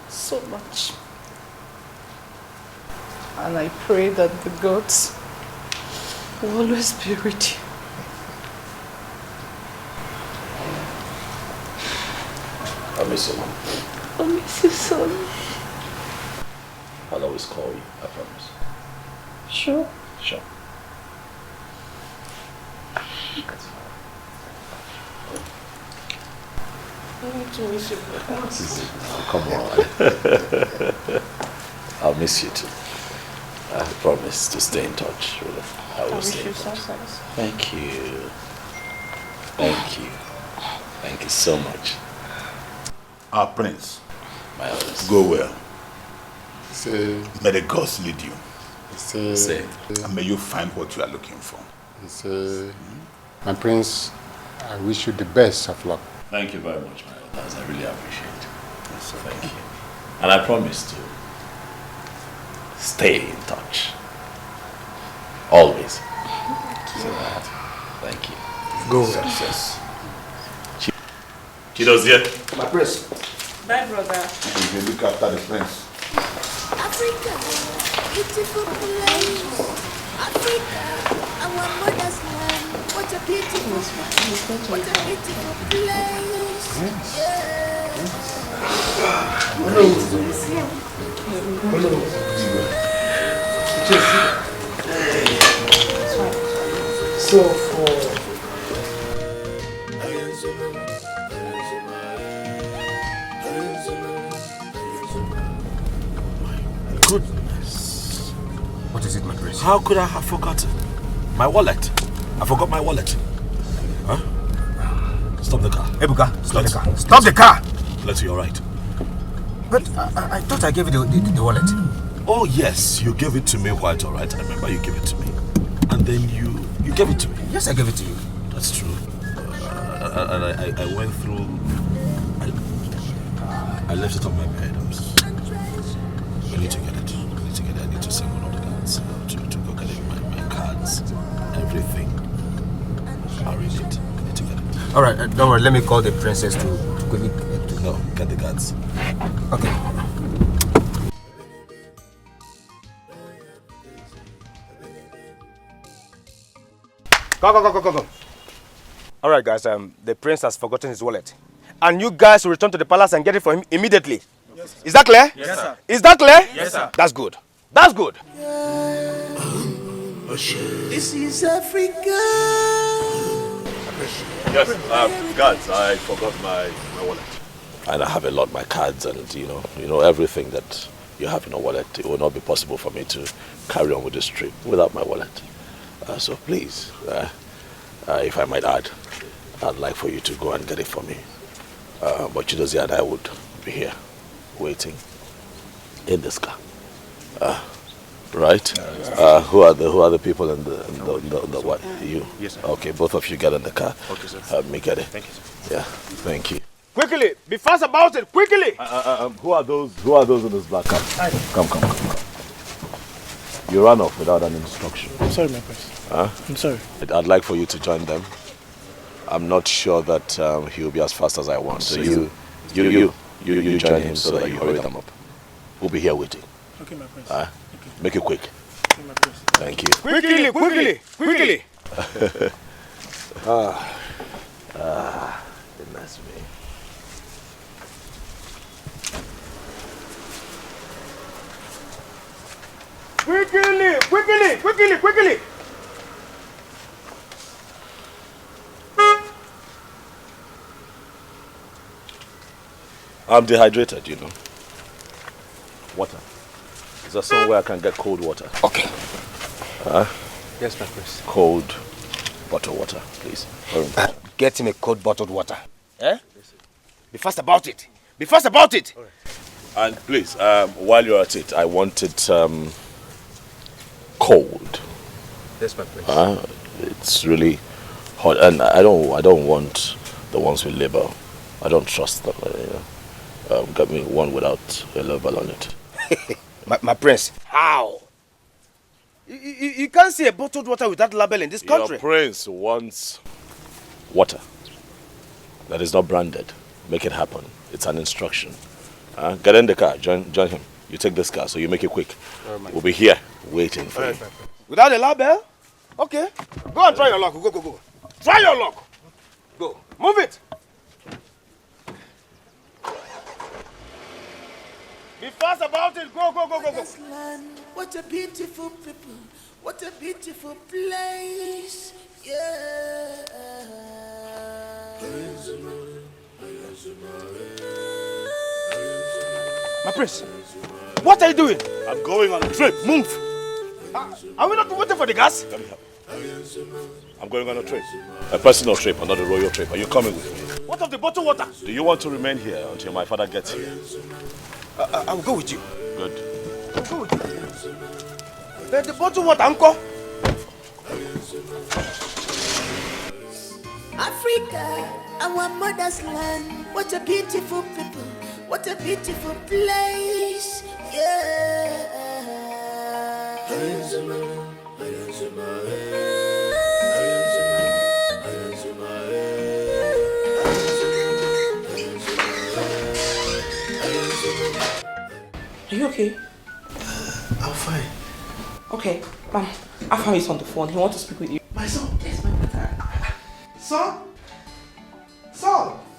so much. And I pray that the gods will always be with you. I miss you, Mom. I miss you, son. I'll always call you, I promise. Sure. Sure. I want to miss you. Come on. I'll miss you too. I promise to stay in touch with it. I will stay in touch. Thank you. Thank you. Thank you so much. Our prince. My honest. Go well. Say, may the gods lead you. Say, and may you find what you are looking for. Say, my prince, I wish you the best of luck. Thank you very much, my elders. I really appreciate it. Yes, thank you. And I promise to stay in touch. Always. Thank you. Go. Success. Chido's here. My prince. Bye, brother. You will look after the prince. Africa, beautiful place. Africa, our mother's land. What a beautiful place. What a beautiful place. Hello. Hello. So for Goodness. What is it, my prince? How could I have forgotten? My wallet. I forgot my wallet. Huh? Stop the car. Ebuka, stop the car. Stop the car! Let's you're right. But I thought I gave you the wallet. Oh yes, you gave it to me quite alright. I remember you gave it to me. And then you gave it to me. Yes, I gave it to you. That's true. And I went through... I left it on my bed. I need to get it. I need to send one of the guys to go get it. My cards, everything. I'll read it. I need to get it. Alright, don't worry. Let me call the princess to quickly... No, get the guards. Okay. Go. Alright, guys, the prince has forgotten his wallet. And you guys will return to the palace and get it for him immediately. Yes, sir. Is that clear? Yes, sir. Is that clear? Yes, sir. That's good. That's good. This is Africa. Yes, guards, I forgot my wallet. And I have a lot, my cards and you know everything that you have in a wallet. It will not be possible for me to carry on with this trip without my wallet. So please, if I might add, I'd like for you to go and get it for me. But Chidozie and I would be here, waiting in this car. Right? Who are the people in the what? You? Yes, sir. Okay, both of you get in the car. Okay, sir. Help me get it. Thank you, sir. Yeah, thank you. Quickly, be fast about it, quickly! Who are those in this black car? Come. You ran off without an instruction. I'm sorry, my prince. I'm sorry. I'd like for you to join them. I'm not sure that he'll be as fast as I want. So you join him so that you hurry them up. We'll be here waiting. Okay, my prince. Make it quick. Okay, my prince. Thank you. Quickly! Goodness me. Quickly! I'm dehydrated, you know. Water. Is there somewhere I can get cold water? Okay. Yes, my prince. Cold bottled water, please. Get him a cold bottled water. Eh? Be fast about it. Be fast about it. Right. And please, while you're at it, I want it cold. Yes, my prince. It's really hot, and I don't want the ones with label. I don't trust them. Get me one without a label on it. my prince, how? You can't see a bottled water without label in this country. Your prince wants water that is not branded. Make it happen. It's an instruction. Get in the car. Join him. You take this car, so you make it quick. We'll be here waiting for you. Without a label? Okay. Go and try your luck. Go. Try your luck. Go. Move it. Be fast about it. Go. What a beautiful people. What a beautiful place. Yeah. My prince, what are you doing? I'm going on a trip. Move. Are we not waiting for the gas? Let me help. I'm going on a trip. A personal trip, not a royal trip. Are you coming with me? What of the bottled water? Do you want to remain here until my father gets here? I will go with you. Good. I'll go with you. The bottled water, uncle. Africa, our mother's land. What a beautiful people. What a beautiful place. Yeah. Are you okay? I'm fine. Okay, Afam is on the phone. He wants to speak with you. My son? Yes, my brother. Son?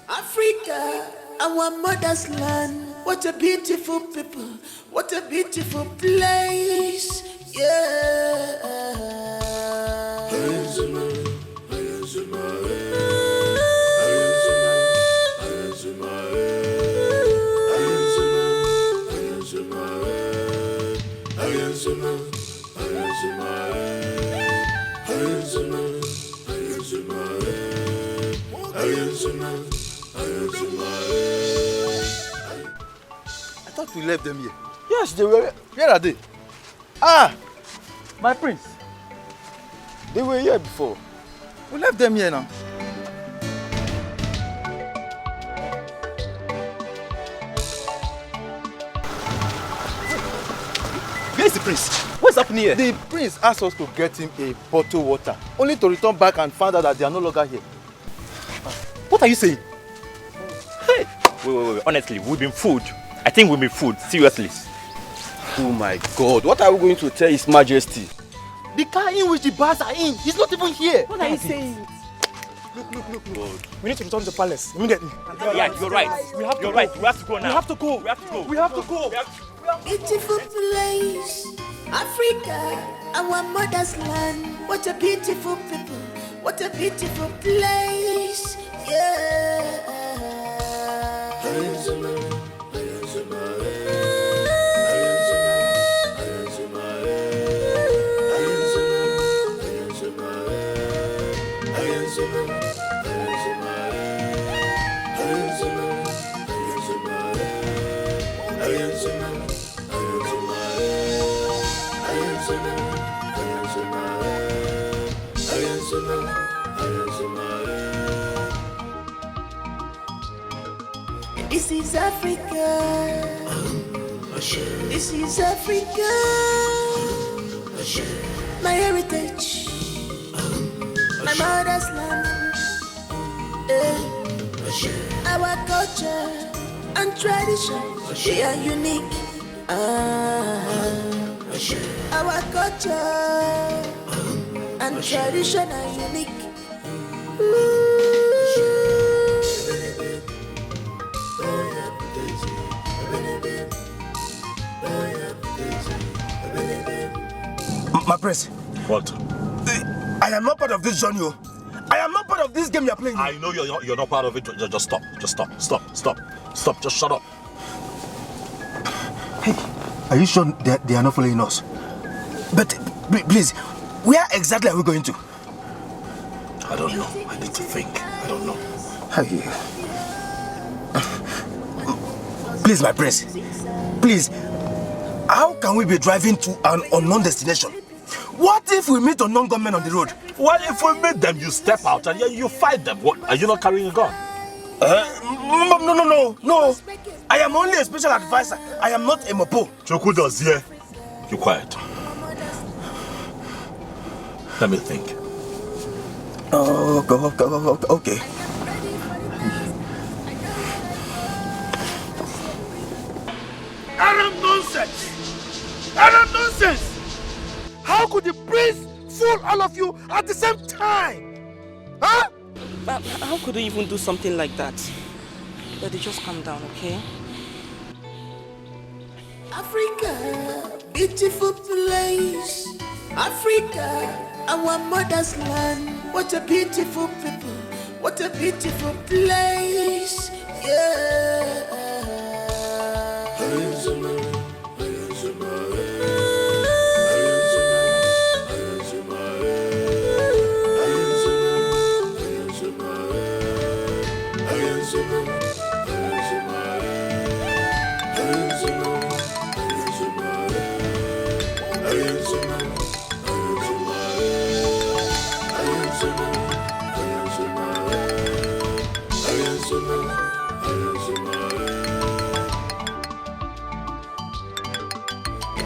Africa, our mother's land. What a beautiful people. What a beautiful place. Yeah. I thought we left them here. Yes, they were. Where are they? My prince. They were here before. We left them here now. Where is the prince? What's happening here? The prince asked us to get him a bottled water, only to return back and find out that they are no longer here. What are you saying? Hey! Wait. Honestly, we've been fooled. I think we've been fooled. Seriously. Oh my God! What are we going to tell His Majesty? The car in which the bars are in, he's not even here. What are you saying? Look. We need to return to the palace immediately. Yeah, you're right. We have to go. We have to go now. We have to go. Beautiful place, Africa, our mother's land. What a beautiful people. What a beautiful place. Yeah. This is Africa. This is Africa. My heritage. My mother's land. Our culture and tradition, they are unique. Our culture and tradition are unique. My prince. What? I am not part of this journey. I am not part of this game you are playing. I know you're not part of it. Just stop. Just stop. Just shut up. Hey, are you sure they are not following us? But please, where exactly are we going to? I don't know. I need to think. I don't know. Hey. Please, my prince. Please. How can we be driving to an unknown destination? What if we meet unknown gunmen on the road? Well, if we meet them, you step out and you fight them. What? Are you not carrying a gun? No. I am only a special advisor. I am not a mopo. Choku does here. You quiet. Let me think. Okay. Arab nonsense! Arab nonsense! How could the prince fool all of you at the same time? Huh? How could they even do something like that? Daddy, just calm down, okay? Africa, beautiful place. Africa, our mother's land. What a beautiful people. What a beautiful place. Yeah.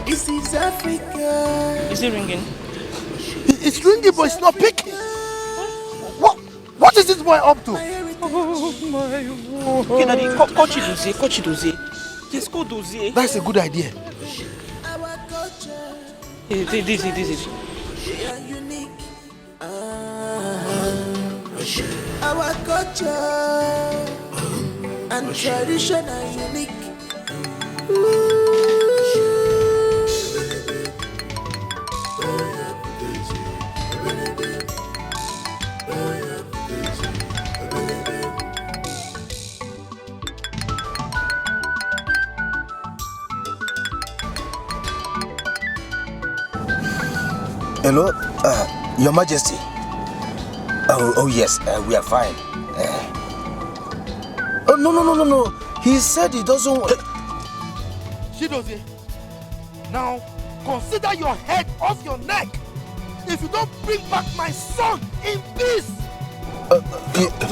This is Africa. Is it ringing? It's ringing, but it's not picking. What is this boy up to? Oh my word. Okay, Daddy, Courtship. Just go Dozie. That's a good idea. This. We are unique. Our culture and tradition are unique. Hello, Your Majesty. Oh yes, we are fine. No. He said he doesn't want... Chidozie, now consider your head off your neck. If you don't bring back my son in peace. Get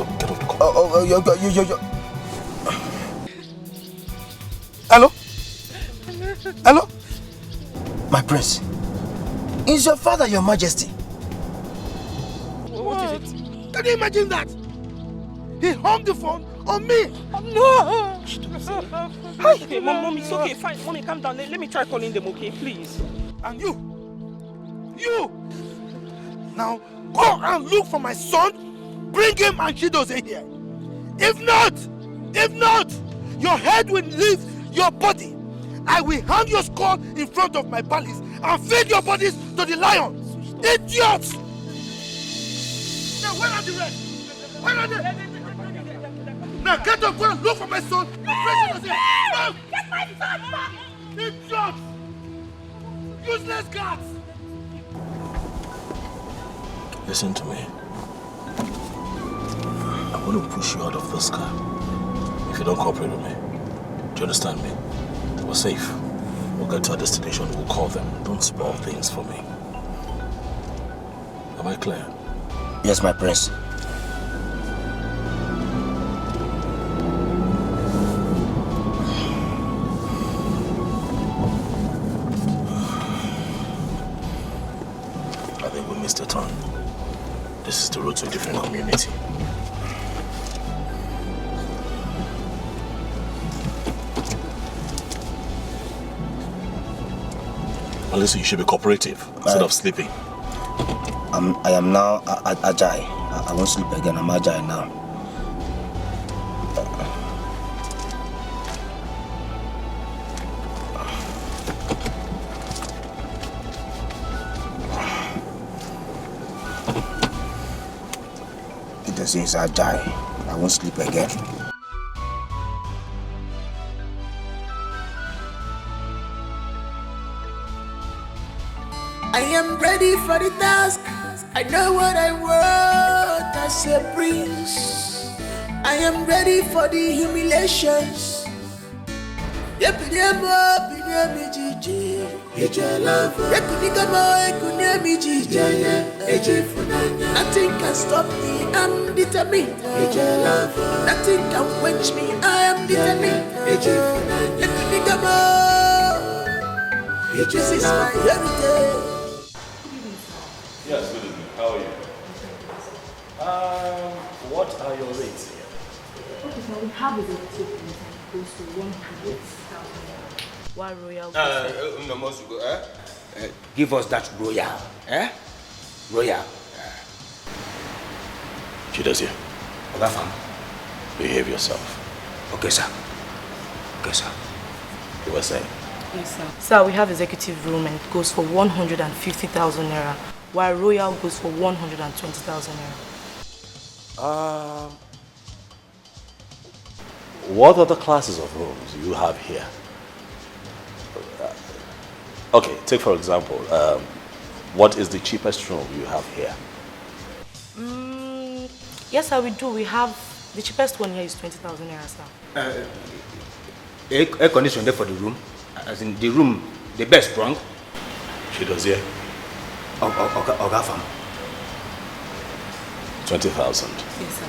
up. Hello? My prince. Is your father Your Majesty? What is it? Can you imagine that? He hung the phone on me. No! Hi. Okay, Mom, it's okay, fine. Mommy, calm down. Let me try calling them, okay, please. And you! Now, go and look for my son, bring him and Chidozie here. If not, your head will leave your body. I will hang your skull in front of my palace and feed your bodies to the lions. Idiots! Now, where are the rest? Where are they? Now, get up, go and look for my son. Get my son back! Idiots! Useless guards! Listen to me. I'm going to push you out of this car if you don't cooperate with me. Do you understand me? we're safe. We'll get to our destination, we'll call them. Don't spoil things for me. Am I clear? Yes, my prince. I think we missed a turn. This is the road to a different community. Unless you should be cooperative instead of sleeping. I am now agile. I won't sleep again. I'm agile now. It says agile. I won't sleep again. I am ready for the task. I know what I want as a prince. I am ready for the humiliations. Nothing can stop me, I'm determined. Nothing can quench me, I am determined. This is my heritage. Yes, good evening. How are you? What are your rates here? Okay, so we have executive rooms and it goes to 100,000. While royal No more to go, give us that royal, Royal. She does here. Okay, fam. Behave yourself. Okay, sir. Okay, sir. You were saying? Yes, sir. Sir, we have executive room and it goes for 150,000 naira, while royal goes for 120,000 naira. What other classes of rooms do you have here? Okay, take for example, what is the cheapest room you have here? Yes, sir, we do. We have the cheapest one here is 20,000 naira, sir. Air condition there for the room, as in the room, the best strong. She does here. Okay, fam. 20,000. Yes, sir.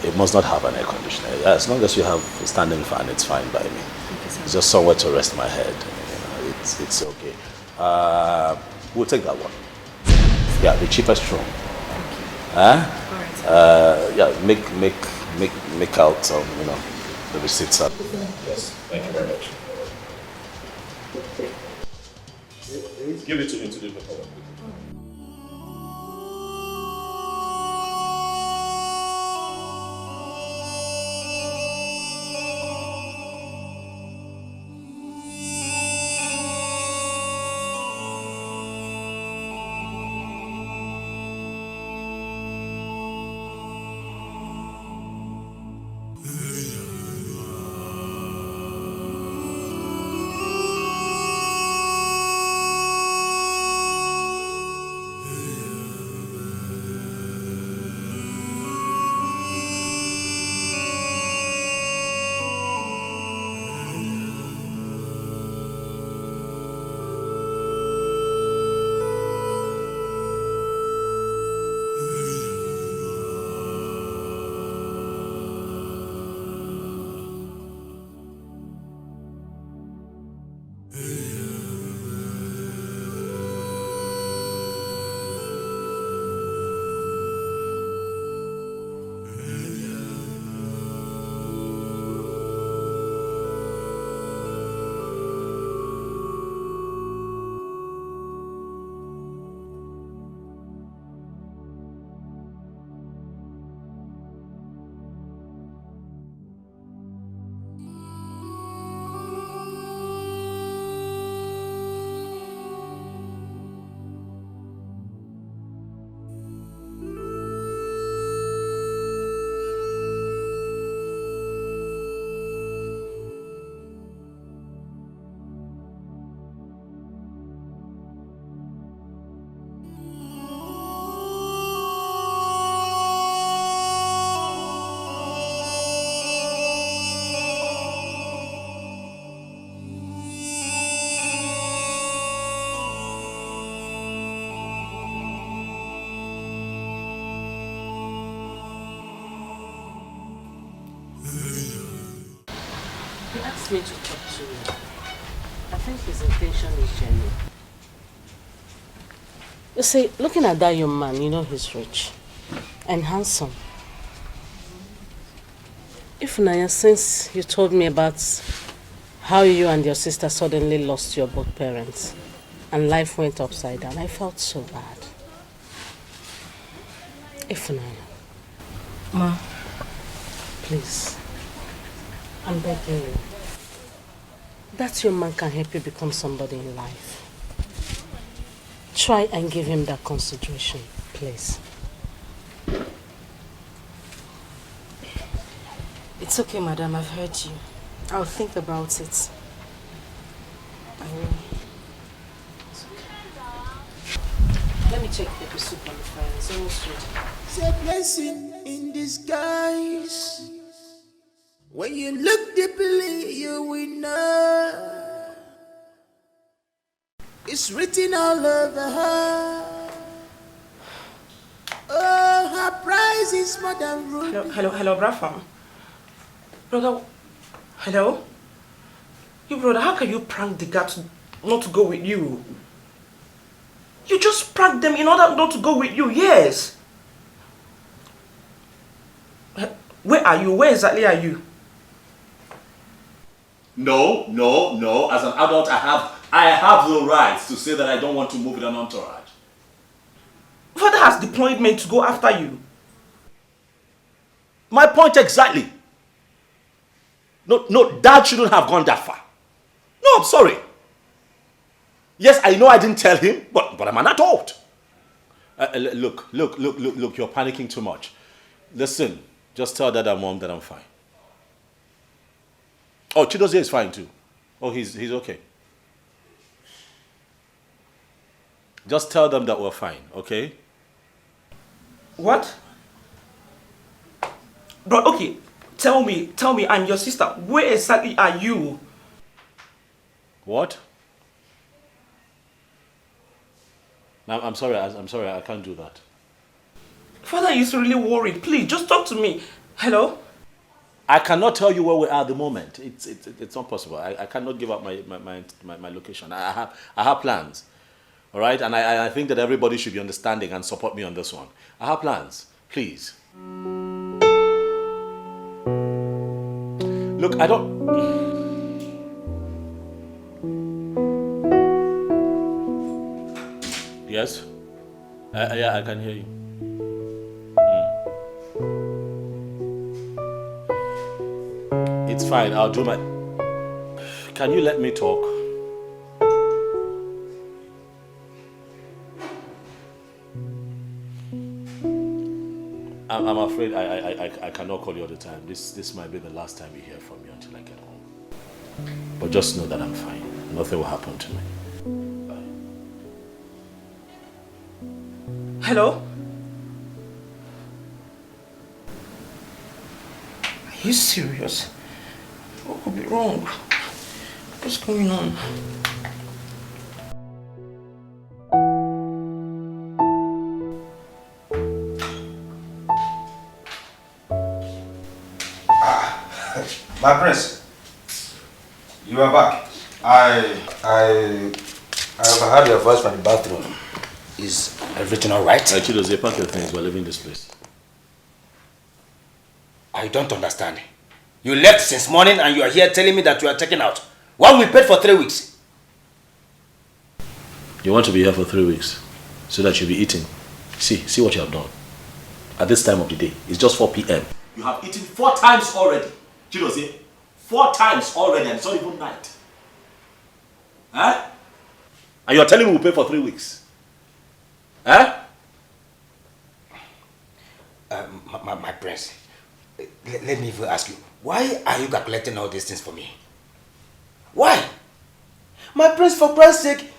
It must not have an air conditioner. As long as you have a standing fan, it's fine by me. It's just somewhere to rest my head. You know, it's okay. We'll take that one. Yeah, the cheapest room. Yeah, make out some, the receipts up. Yes, thank you very much. Give it to me to do the follow-up. wants me to talk to you. I think his intention is genuine. You see, looking at that young man, you know he's rich and handsome. Ifunanya, since you told me about how you and your sister suddenly lost your both parents and life went upside down, I felt so bad. Ifunanya. Ma. Please. I'm begging you. That young man can help you become somebody in life. Try and give him that consideration, please. It's okay, madam. I've heard you. I'll think about it. I will. It's okay. Let me check the soup on the fire. It's almost ready. It's a blessing in disguise. When you look deeply, you will know. It's written all over her. Oh, her price is more than ruby. Hello, Rafa. Brother, hello? You brother, how can you prank the guy not to go with you? You just pranked them in order not to go with you, yes. Where are you? Where exactly are you? No. As an adult, I have the right to say that I don't want to move with an entourage. Father has deployed men to go after you. My point exactly. No, Dad shouldn't have gone that far. No, I'm sorry. Yes, I know I didn't tell him, but I'm an adult. Look, you're panicking too much. Listen, just tell Dad and Mom that I'm fine. Oh, Chidozie is fine too. Oh, he's okay. Just tell them that we're fine, okay? What? Bro, okay. Tell me, I'm your sister. Where exactly are you? What? I'm sorry, I can't do that. Father is really worried. Please, just talk to me. Hello? I cannot tell you where we are at the moment. It's not possible. I cannot give up my location. I have plans. All right? And I think that everybody should be understanding and support me on this one. I have plans. Please. Look, I don't... Yes? Yeah, I can hear you. It's fine, I'll do my... Can you let me talk? I'm afraid I cannot call you all the time. This might be the last time you hear from me until I get home. But just know that I'm fine. Nothing will happen to me. Bye. Hello? Are you serious? What could be wrong? What's going on? My prince, you are back. I overheard your voice from the bathroom. Is everything all right? Chidozie, pack your things. We're leaving this place. I don't understand. You left since morning and you are here telling me that you are checking out. While we paid for 3 weeks. You want to be here for 3 weeks so that you'll be eating. See what you have done. At this time of the day, it's just 4 p.m. You have eaten 4 times already. Chidozie, 4 times already and it's not even night. Huh? And you're telling me we'll pay for 3 weeks. Huh? My prince, let me even ask you, why are you calculating all these things for me? Why? My prince, for Christ's sake,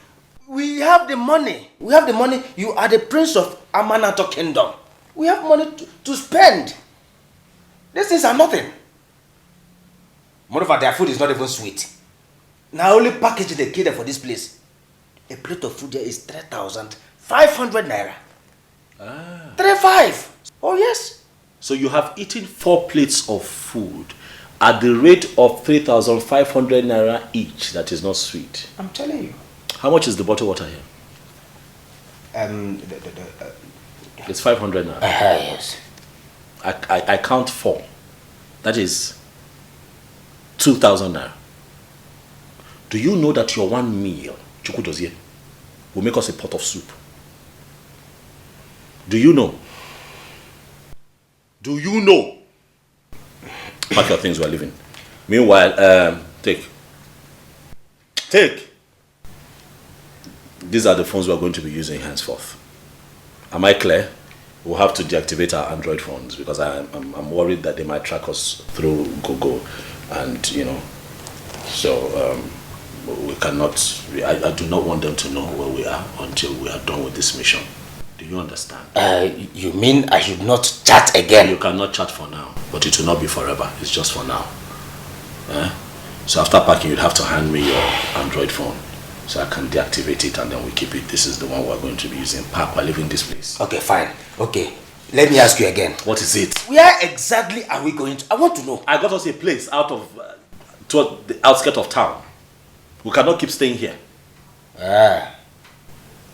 we have the money. We have the money. You are the prince of Amanato Kingdom. We have money to spend. These things are nothing. Moreover, their food is not even sweet. Now only package they cater for this place. A plate of food there is 3,500 naira. 3,500. Oh yes. So you have eaten 4 plates of food At the rate of 3,500 naira each, that is not sweet. I'm telling you. How much is the bottled water here? It's 500 naira. Yes. I count 4. That is 2,000 naira. Do you know that your one meal, chukudozie, will make us a pot of soup? Do you know? Do you know? Pack your things, we're leaving. Meanwhile, take. These are the phones we're going to be using henceforth. Am I clear? We'll have to deactivate our Android phones because I'm worried that they might track us through Google, and so we cannot. I do not want them to know where we are until we are done with this mission. Do you understand? You mean I should not chat again? You cannot chat for now, but it will not be forever. It's just for now. So after packing, you'd have to hand me your Android phone so I can deactivate it and then we keep it. This is the one we're going to be using. Pack, we're leaving this place. Okay, fine. Okay. Let me ask you again. What is it? Where exactly are we going to? I want to know. I got us a place out of toward the outskirts of town. We cannot keep staying here.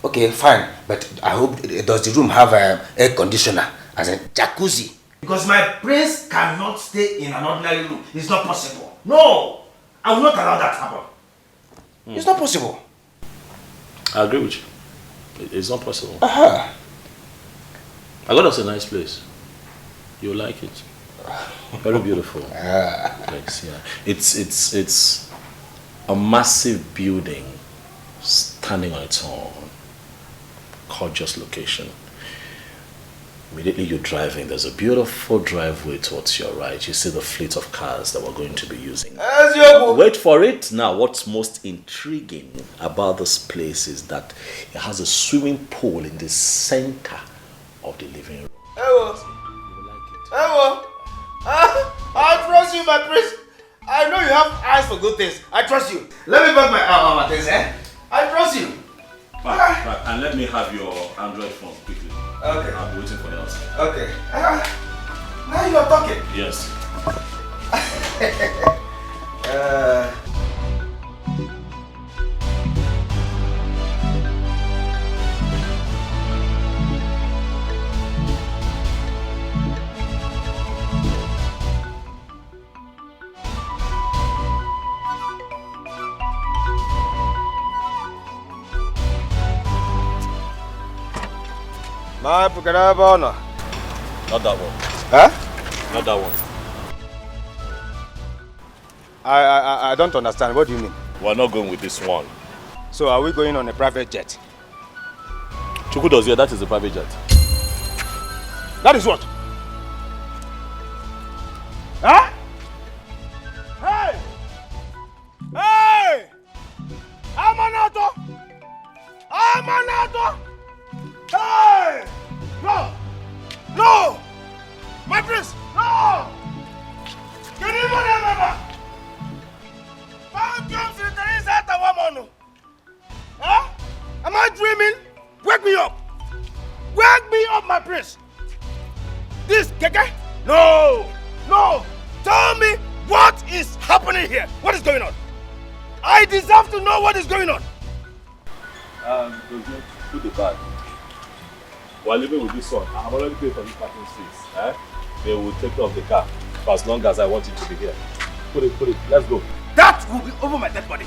Okay, fine. But I hope, does the room have an air conditioner as a jacuzzi? Because my prince cannot stay in an ordinary room. It's not possible. No! I will not allow that to happen. It's not possible. I agree with you. It's not possible. I got us a nice place. You'll like it. Very beautiful. Thanks, yeah. It's a massive building standing on its own. Gorgeous location. Immediately you're driving, there's a beautiful driveway towards your right. You see the fleet of cars that we're going to be using. Wait for it. Now, what's most intriguing about this place is that it has a swimming pool in the center of the living room. I trust you, my prince. I know you have eyes for good things. I trust you. Let me back my things, I trust you. Back, and let me have your Android phone quickly. Okay. I'll be waiting for the outside. Okay. Now you are talking. Yes. My Pukadabana. Not that one. Huh? Not that one. I don't understand. What do you mean? We're not going with this one. So are we going on a private jet? Chukudozie, yeah, that is a private jet. That is what? Huh? Hey! Hey! Amanato! Amanato! Hey! No! No! My prince! No! Can you remember? Huh? Am I dreaming? Wake me up! Wake me up, my prince! This keke? No! No! Tell me what is happening here? What is going on? I deserve to know what is going on. Put the bag. We're living with this one. I've already paid for this parking space. They will take care of the car for as long as I want it to be here. Put it. Let's go. That will be over my dead body.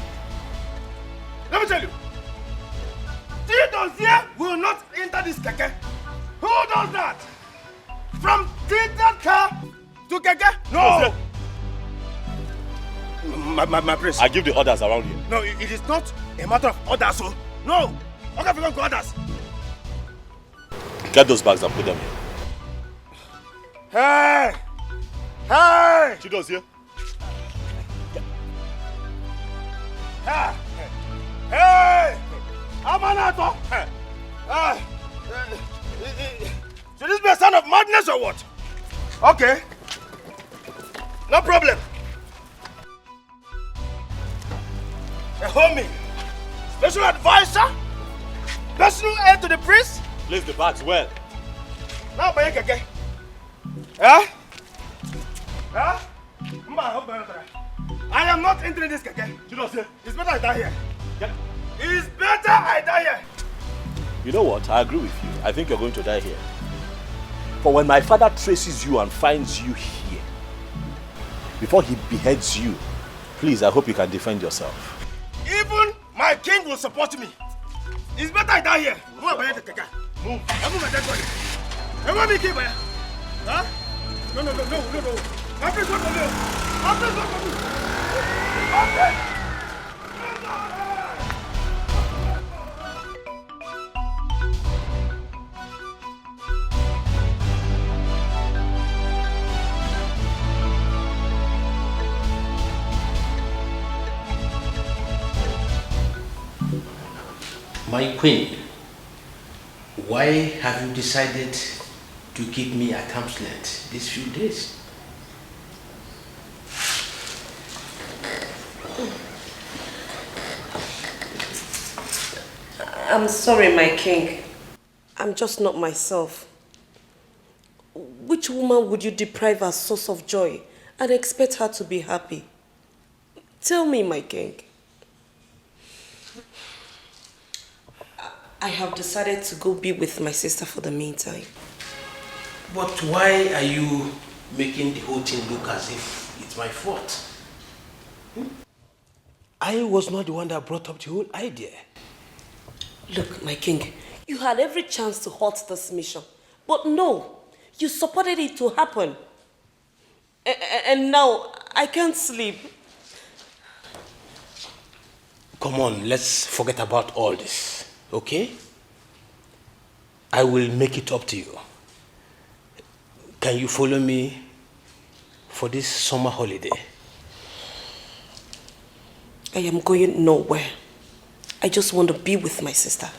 Let me tell you. Suitors here will not enter this keke. Who does that? From tinted car to keke? No. My prince. I give the orders around here. No, it is not a matter of orders. So no. Okay, we don't go orders. Get those bags and put them here. Hey! Hey! Suitors here. Hey! Hey! Amanato! Should this be a sign of madness or what? Okay. No problem. A homie, special advisor, personal aid to the priest. Place the bags well. Now, Bayekeke. Huh? Huh? I am not entering this keke. It's better I die here. It's better I die here. You know what? I agree with you. I think you're going to die here. For when my father traces you and finds you here, before he beheads you, please, I hope you can defend yourself. Even my king will support me. It's better I die here. Move. I move my dead body. I want me to keep here. Huh? No. My friends want to live. My friends want to live. My friends. My queen, why have you decided to keep me at arm's length these few days? I'm sorry, my king. I'm just not myself. Which woman would you deprive her source of joy and expect her to be happy? Tell me, my king. I have decided to go be with my sister for the meantime. But why are you making the whole thing look as if it's my fault? I was not the one that brought up the whole idea. Look, my king, you had every chance to halt this mission. But no, you supported it to happen. And now, I can't sleep. Come on, let's forget about all this, okay? I will make it up to you. Can you follow me for this summer holiday? I am going nowhere. I just want to be with my sister.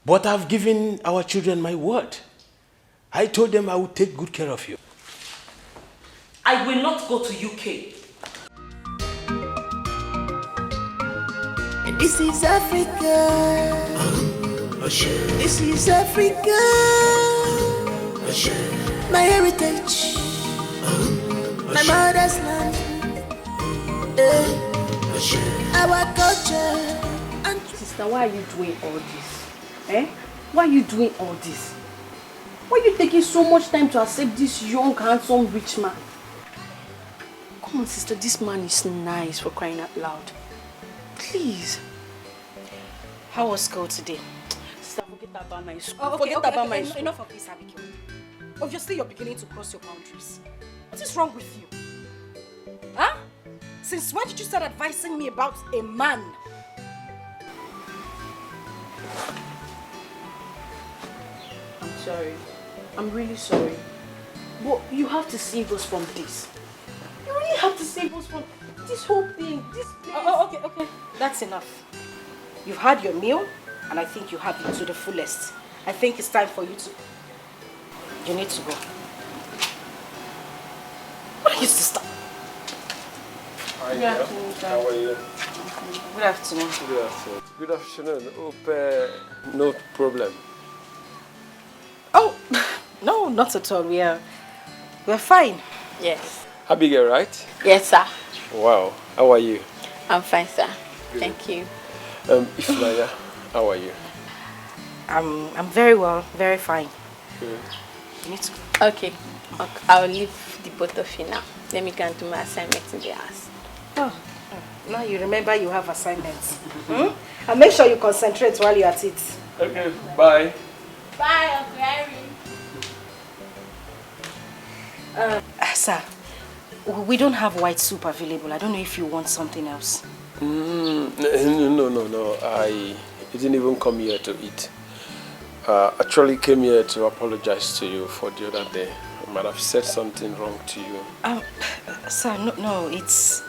But I've given our children my word. I told them I would take good care of you. I will not go to UK. This is Africa. This is Africa. My heritage. My mother's land. Our culture. Sister, why are you doing all this? Eh? Why are you doing all this? Why are you taking so much time to accept this young, handsome, rich man? Come on, sister, this man is nice, for crying out loud. Please. How was school today? Sister, forget about my school. Forget about my school. Enough of this, Abigail. Obviously, you're beginning to cross your boundaries. What is wrong with you? Huh? Since when did you start advising me about a man? I'm sorry. I'm really sorry. But you have to save us from this. You really have to save us from this whole thing, this place. Okay. That's enough. You've had your meal, and I think you had it to the fullest. I think it's time for you to... You need to go. What are you, sister? Good afternoon, how are you? Good afternoon. Good afternoon. Good afternoon. Hope no problem. Oh, no, not at all. We're fine. Yes. Abigail, right? Yes, sir. Wow. How are you? I'm fine, sir. Thank you. Ifnaya, how are you? I'm very well, very fine. Good. You need to go. Okay. I'll leave the both of you now. Let me go and do my assignment in the house. Oh, now you remember you have assignments. And make sure you concentrate while you're at it. Okay, bye. Bye, Uncle Irene. Sir, we don't have white soup available. I don't know if you want something else. No. I didn't even come here to eat. Actually came here to apologize to you for the other day. I might have said something wrong to you. Sir, no, it's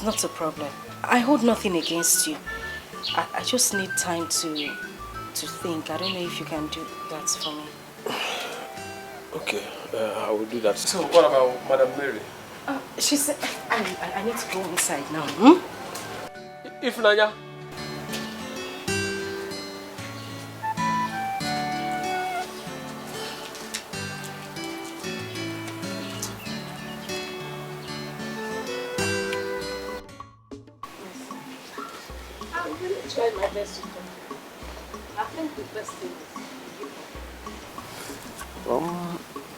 not a problem. I hold nothing against you. I just need time to think. I don't know if you can do that for me. Okay, I will do that. So what about Madam Mary? She said I need to go inside now. Ifnanya. I really tried my best to come. I think the best thing is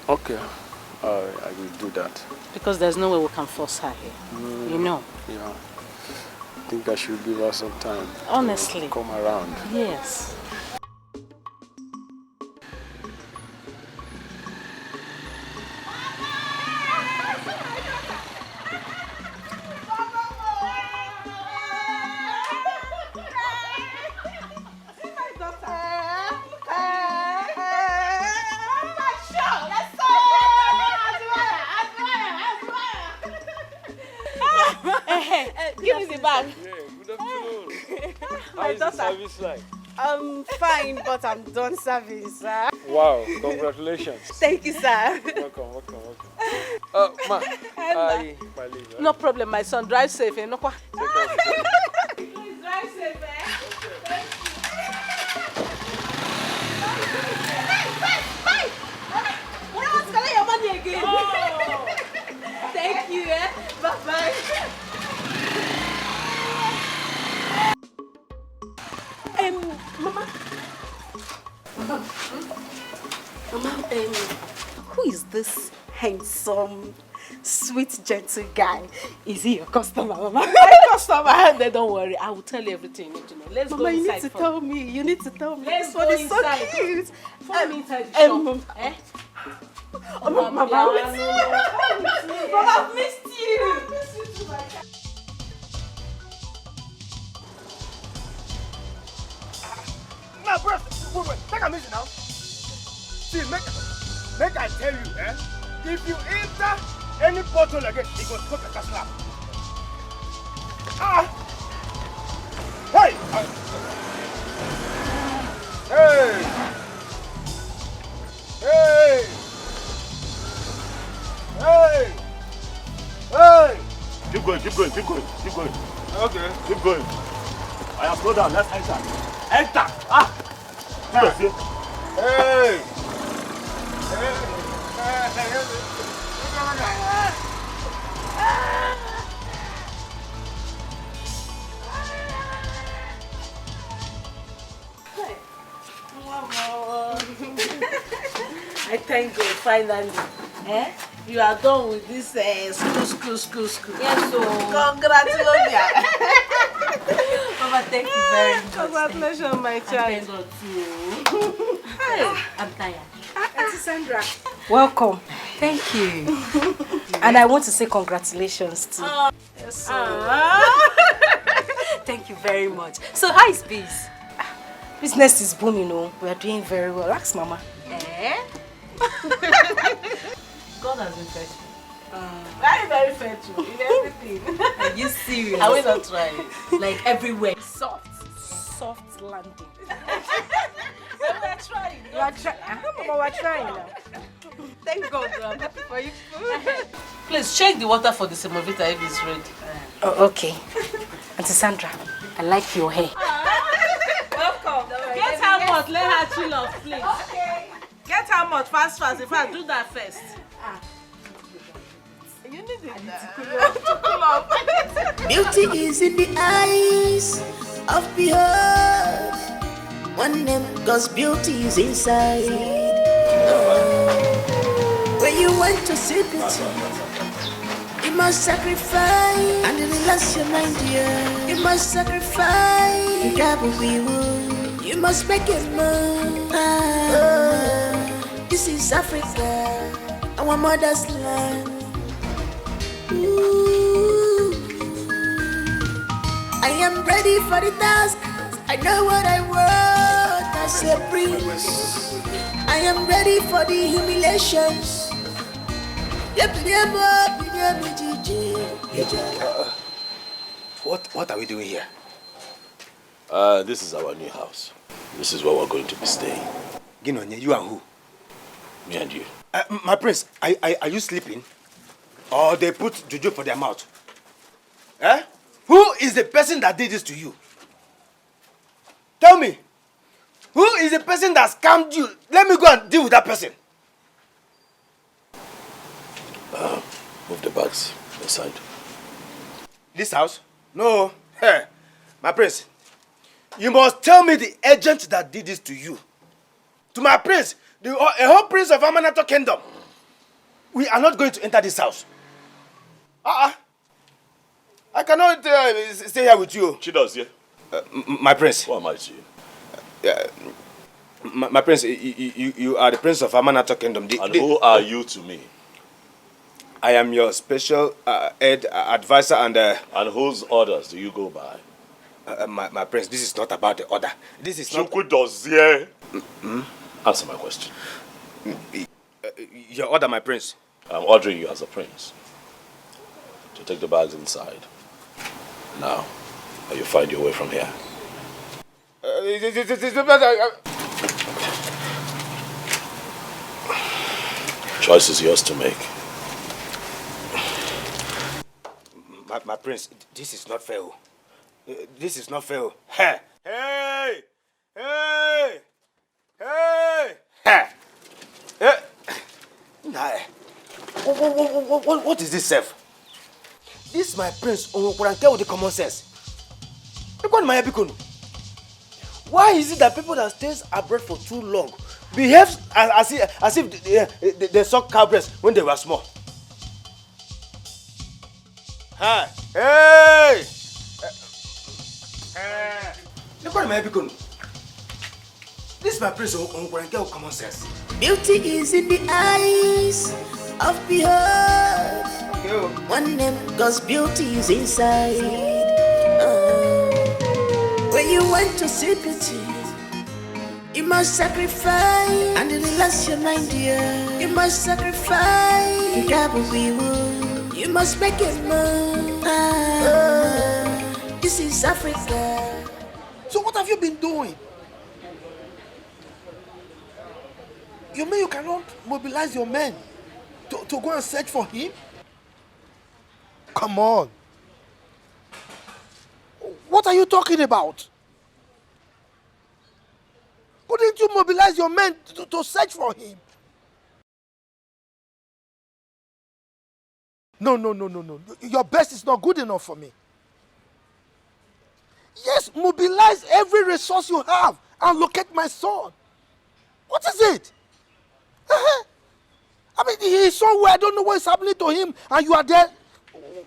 Okay. I will do that. because there's no way we can force her here. You know. Yeah. I think I should give her some time. Honestly. To come around. Yes. Give me the bag. Yeah, good afternoon. My How is the daughter. service like? I'm fine, but I'm done service, sir. Wow, congratulations. Thank you, sir. Welcome. Ma, my leave. No problem, my son. Drive safe. No kwa. Please drive safe, your money again. Thank you, Bye-bye. Mama, who is this handsome, sweet, gentle guy? Is he your customer, Mama? My customer. Then don't worry. I will tell you everything you need to know. Let's Mama, go you inside. need to tell me. You need to tell me. Let's This one go is so inside. cute. Follow me inside the shop. Eh? Oh, Mama, Mama, I've missed you. I miss you too, my child. Now, bro, wait, take a minute now. See, make I tell you, if you enter any bottle again, it will put a slap. Hey! Hey! Hey! Hey! Hey! Keep going. Okay. Keep going. I have slowed down. Let's enter. Enter! Hey! Hey! I thank God finally. You are done with this school. Yes, so. Congratulations. Mama, thank you very much. Congratulations, my child. Thank God too. I'm tired. Auntie Sandra. Welcome. Thank you. And I want to say congratulations too. Yes, thank you very much. So how is biz? Business is booming, we are doing very well. Ask Mama. God has been faithful. Very, very faithful in everything. Are you serious? I will not try. Like everywhere. Soft landing. We are trying. We're trying now. Thank God, I'm happy for you. Please check the water for the semovita if it's ready. Oh, okay. Auntie Sandra, I like your hair. Welcome. Get her mouth, let her chill off, please. Okay. Get her mouth fast. In fact, do that first. You need it to cool off. Beauty is in the eyes of behold. One name, cause beauty is inside. When you want to see beauty, you must sacrifice and relax your mind, dear. You must sacrifice. You dabble with you must make it move. This is Africa, our mother's land. Ooh. I am ready for the task. I know what I want as a prince. I am ready for the humiliations. What are we doing here? This is our new house. This is where we're going to be staying. Ginonye, you and who? Me and you. My prince, are you sleeping? Or they put juju for their mouth? Who is the person that did this to you? Tell me. Who is the person that scammed you? Let me go and deal with that person. Move the bags aside. This house? No. Hey, my prince, You must tell me the agent that did this to you. To my prince, a whole prince of Amanato Kingdom. We are not going to enter this house. I cannot stay here with you. Chidos, yeah? My prince. Who am I to you? My prince, you are the prince of Amanato Kingdom. Who are you to me? I am your special advisor and... And whose orders do you go by? My prince, this is not about the order. This is not... Chukwudozie. Answer my question. Your order, my prince. I'm ordering you as a prince to take the bags inside. Now, you find your way from here. Choice is yours to make. My prince, this is not fair. This is not fair. Hey! Hey! Hey! Hey! Hey! Hey! What is this, self? This is my prince, Onwokuranke with the common sense. Why is it that people that stays abroad for too long behave as if they suck cow breast when they were small? Hey! Hey! This is my prince Onwokuranke with common sense. Beauty is in the eyes of behold. One name, cause beauty is inside. When you want to see beauty, you must sacrifice and relax your mind, dear. You must sacrifice. You You must make it move. This is Africa. So what have you been doing? You mean you cannot mobilize your men to go and search for him? Come on. What are you talking about? Couldn't you mobilize your men to search for him? No. Your best is not good enough for me. Yes, mobilize every resource you have and locate my son. What is it? I mean, he is somewhere. I don't know what is happening to him, and you are there.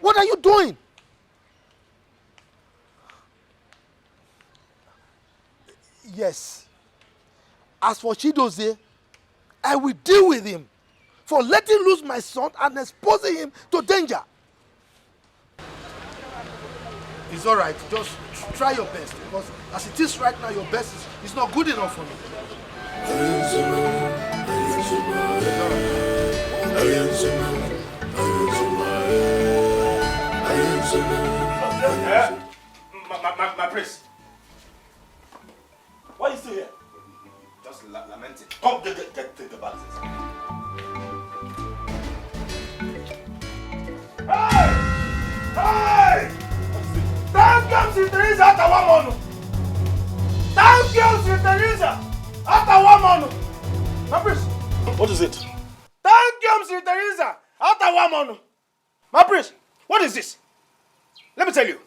What are you doing? Yes. As for Chidozie, I will deal with him for letting loose my son and exposing him to danger. It's all right. Just try your best, because as it is right now, your best is not good enough for me. My prince. Why are you still here? Just lamenting. Come, get the bags. Hey! Thank you, Teresa, Atawamono. Thank you, Teresa, Atawamono. My prince. What is it? Thank you, Teresa, Atawamono. My prince, what is this? Let me tell you.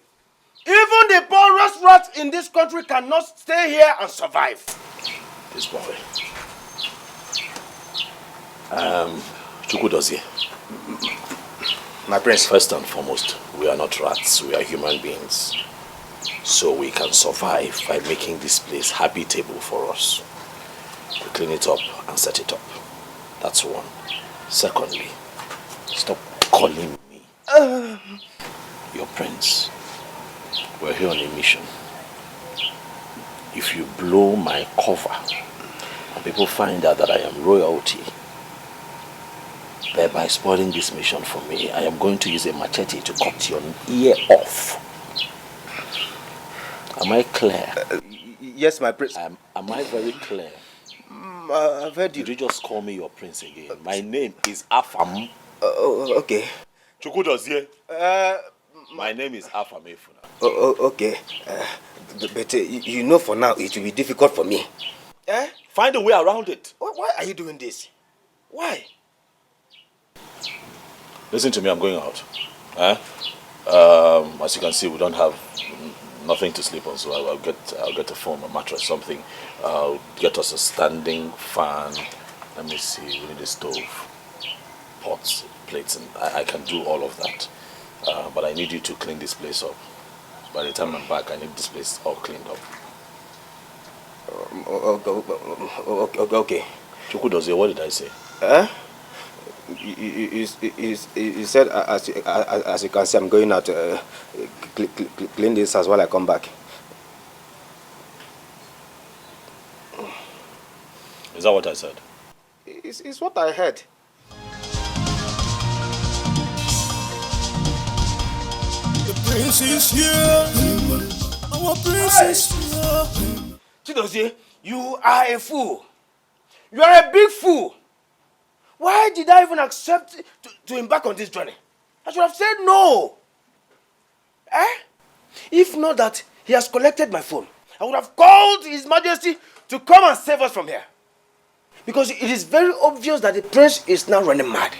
Even the poorest rats in this country cannot stay here and survive. This boy. Chukwudozie. My prince. First and foremost, we are not rats, we are human beings. So we can survive by making this place habitable for us. We clean it up and set it up. That's one. Secondly, stop calling me your prince. We're here on a mission. If you blow my cover and people find out that I am royalty, thereby spoiling this mission for me, I am going to use a machete to cut your ear off. Am I clear? Yes, my prince. Am I very clear? I've heard you. Did you just call me your prince again? My name is Afam. Okay. Chukwudozie. My name is Afam Efuna. Okay. But you know for now it will be difficult for me. Find a way around it. Why are you doing this? Why? Listen to me, I'm going out. As you can see, we don't have nothing to sleep on, so I'll get a foam, a mattress, something. I'll get us a standing fan. Let me see, we need a stove, pots, plates, and I can do all of that. But I need you to clean this place up. By the time I'm back, I need this place all cleaned up. Okay. Chukwudozie, what did I say? You said, as you can see, I'm going out to clean this house while I come back. Is that what I said? It's what I heard. The prince is here. Our prince is here. Chidozie, you are a fool. You are a big fool. Why did I even accept to embark on this journey? I should have said no. If not that he has collected my phone, I would have called His Majesty to come and save us from here. Because it is very obvious that the prince is now running mad.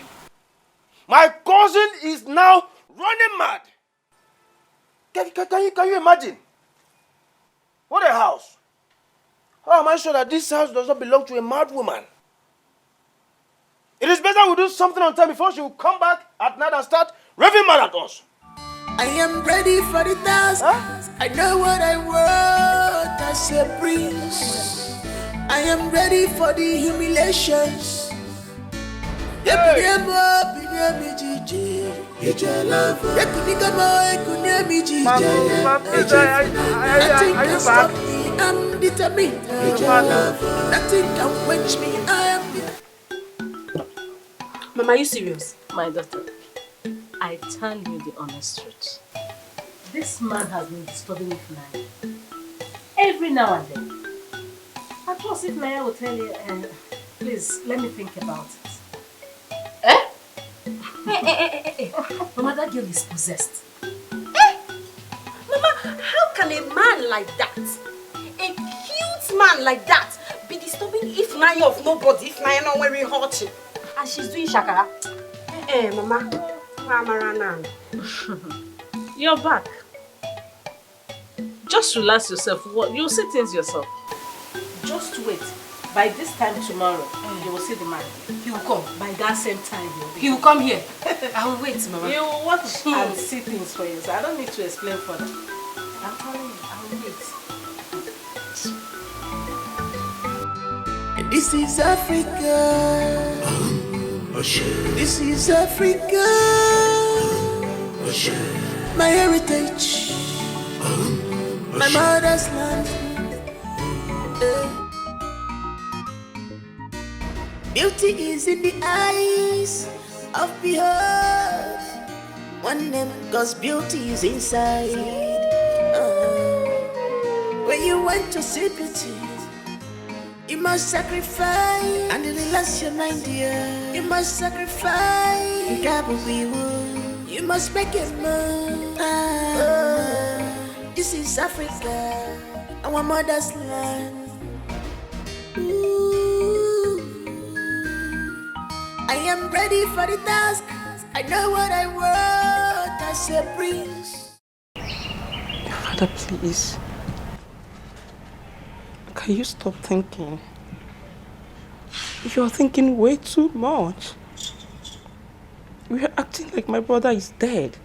My cousin is now running mad. Can you imagine? What a house. How am I sure that this house does not belong to a mad woman? It is better we do something on time before she will come back at night and start raving mad at us. I am ready for the task. I know what I want as a prince. I am ready for the humiliations. I'm determined. Nothing can quench me. I am. Mama, are you serious? My daughter, I tell you the honest truth. This man has been disturbing me for now. Every now and then. I trust if Naya will tell you, please, let me think about it. Hey. Mama, that girl is possessed. Mama, how can a man like that, a cute man like that, be disturbing if Naya of nobody, if Naya not wearing hot? And she's doing shakara. Mama. You're back. Just relax yourself. You'll see things yourself. Just wait. By this time tomorrow, you will see the man. He will come. By that same time, he will come here. I will wait, Mama. You will watch and see things for yourself. I don't need to explain further. I'm telling you, I will wait. And this is Africa. This is Africa. My heritage. My mother's land. Beauty is in the eyes of behold. One name, cause beauty is inside. When you want to see beauty, you must sacrifice. And relax your mind, dear. You must sacrifice. You you must make it move. This is Africa, our mother's land. I am ready for the task. I know what I want as a prince. Father, please. Can you stop thinking? You're thinking way too much. You're acting like my brother is dead.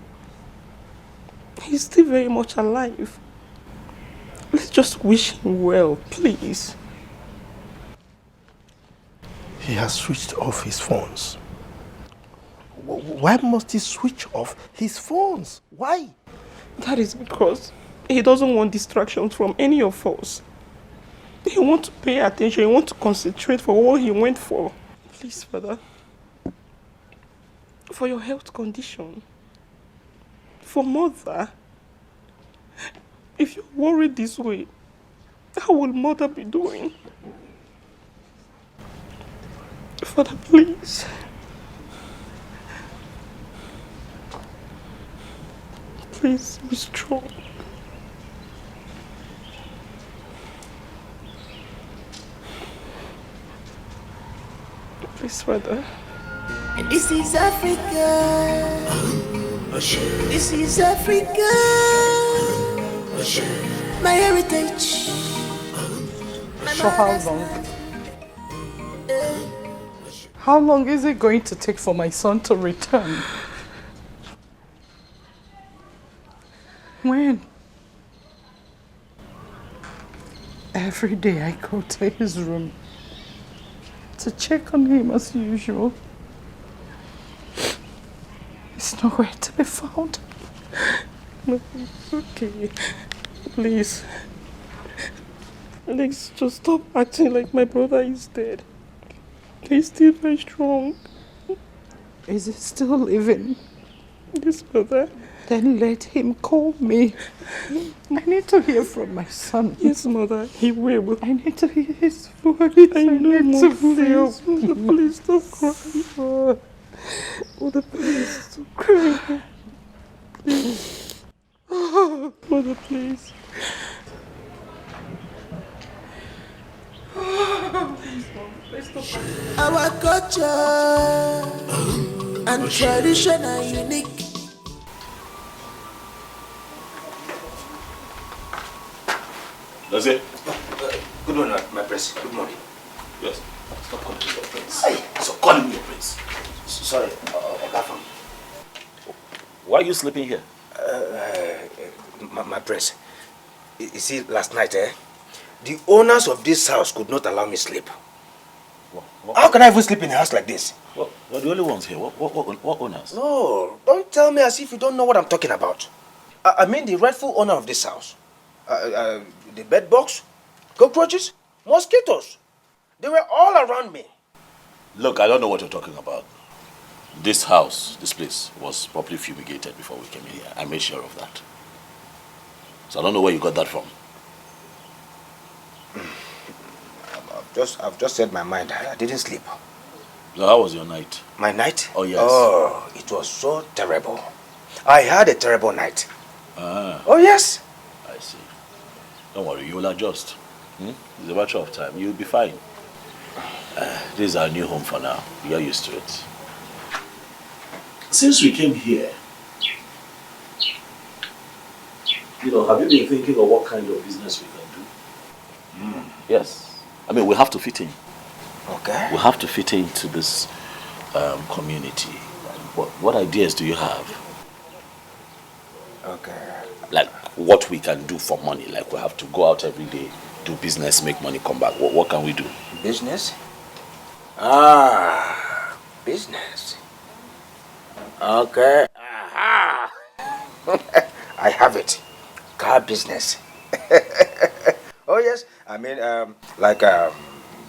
He's still very much alive. Let's just wish him well, please. He has switched off his phones. Why must he switch off his phones? Why? That is because he doesn't want distractions from any of us. He wants to pay attention, he wants to concentrate for what he went for. Please, Father. For your health condition. For Mother. If you're worried this way, how will Mother be doing? Father, please. Please be strong. Please, Father. This is Africa. This is Africa. my heritage. So how long? How long is it going to take for my son to return? When? Every day I go to his room to check on him as usual. He's nowhere to be found. No, it's okay. Please. Please, just stop acting like my brother is dead. He's still very strong. Is he still living? Yes, mother. Then let him call me. I need to hear from my son. Yes, mother, he will. I need to hear his voice. I know, mother, please. Mother, please stop crying. Mother, please stop crying. Please. Mother, please. Our culture and tradition are unique. That's it. Good morning, my prince. Good morning. Yes. Stop calling me your prince. Hey, stop calling me your prince. Sorry, Okafam. Why are you sleeping here? My prince. You see, last night, the owners of this house could not allow me sleep. How can I even sleep in a house like this? Well, you're the only ones here. What owners? No, don't tell me as if you don't know what I'm talking about. I mean the rightful owner of this house. The bed bugs, cockroaches, mosquitoes. They were all around me. Look, I don't know what you're talking about. This house, this place, was properly fumigated before we came in here. I made sure of that. So I don't know where you got that from. I've just said my mind. I didn't sleep. So how was your night? My night? Oh, yes. Oh, it was so terrible. I had a terrible night. Ah. Oh, yes. I see. Don't worry, you will adjust. It's a matter of time. You'll be fine. This is our new home for now. You're used to it. Since we came here, have you been thinking of what kind of business we can do? Yes. I mean, we have to fit in. Okay. We have to fit into this community. What ideas do you have? Okay. Like what we can do for money. Like we have to go out every day, do business, make money, come back. What can we do? Business? Ah, business. Okay. Aha. I have it. Car business. Oh yes. I mean, like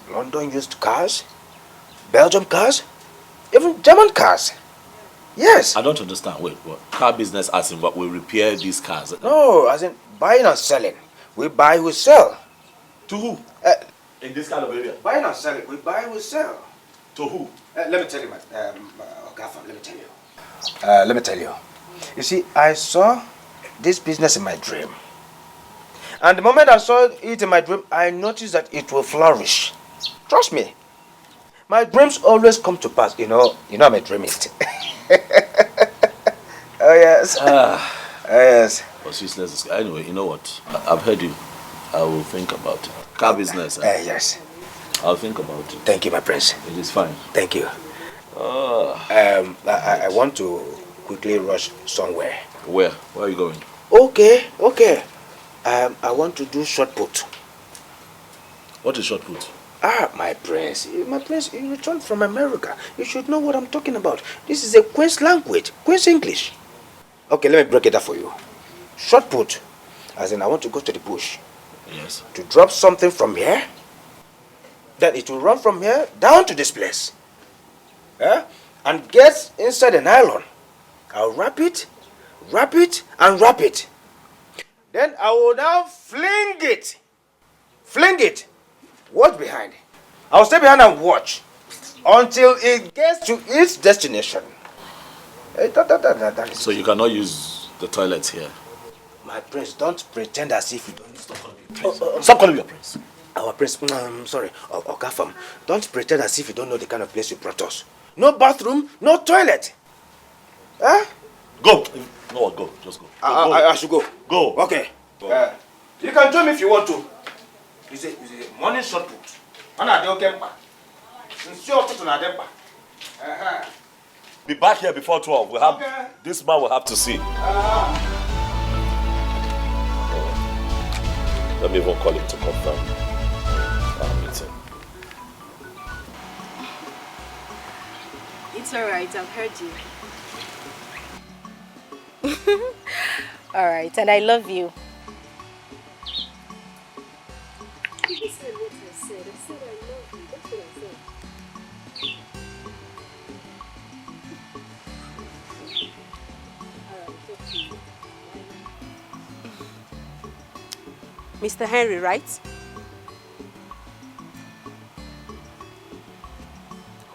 London used cars, Belgium cars, even German cars. Yes. I don't understand. Wait, what? Car business as in what? We repair these cars? No, as in buying and selling. We buy, we sell. To who? In this kind of area? Buying and selling. We buy, we sell. To who? Let me tell you, Ogafam, let me tell you. Let me tell you. You see, I saw this business in my dream. And the moment I saw it in my dream, I noticed that it will flourish. Trust me. My dreams always come to pass. You know I'm a dreamist. Oh, yes. Yes. What's useless? Anyway, you know what? I've heard you. I will think about it. Car business. Yes. I'll think about it. Thank you, my prince. It is fine. Thank you. I want to quickly rush somewhere. Where? Where are you going? Okay. I want to do shot put. What is shot put? My prince, you returned from America. You should know what I'm talking about. This is a Queen's language, Queen's English. Okay, let me break it up for you. Shot put, as in I want to go to the bush. Yes. To drop something from here, then it will run from here down to this place. And get inside the nylon. I'll wrap it, and wrap it. Then I will now fling it. Watch behind. I'll stay behind and watch until it gets to its destination. So you cannot use the toilets here? My prince, don't pretend as if you don't. Stop calling me your prince. Our prince, I'm sorry, Okafam. Don't pretend as if you don't know the kind of place you brought us. No bathroom, no toilet. Go. No, go. Just go. I should go. Go. Okay. You can join me if you want to. It's a morning shot put. Be back here before 12. We'll have this man will have to see. Let me even call him to confirm our meeting. It's alright, I've heard you. Alright, and I love you. You said what I said. I said I love you. That's what I said. Alright, talk to you. Mr. Henry, right?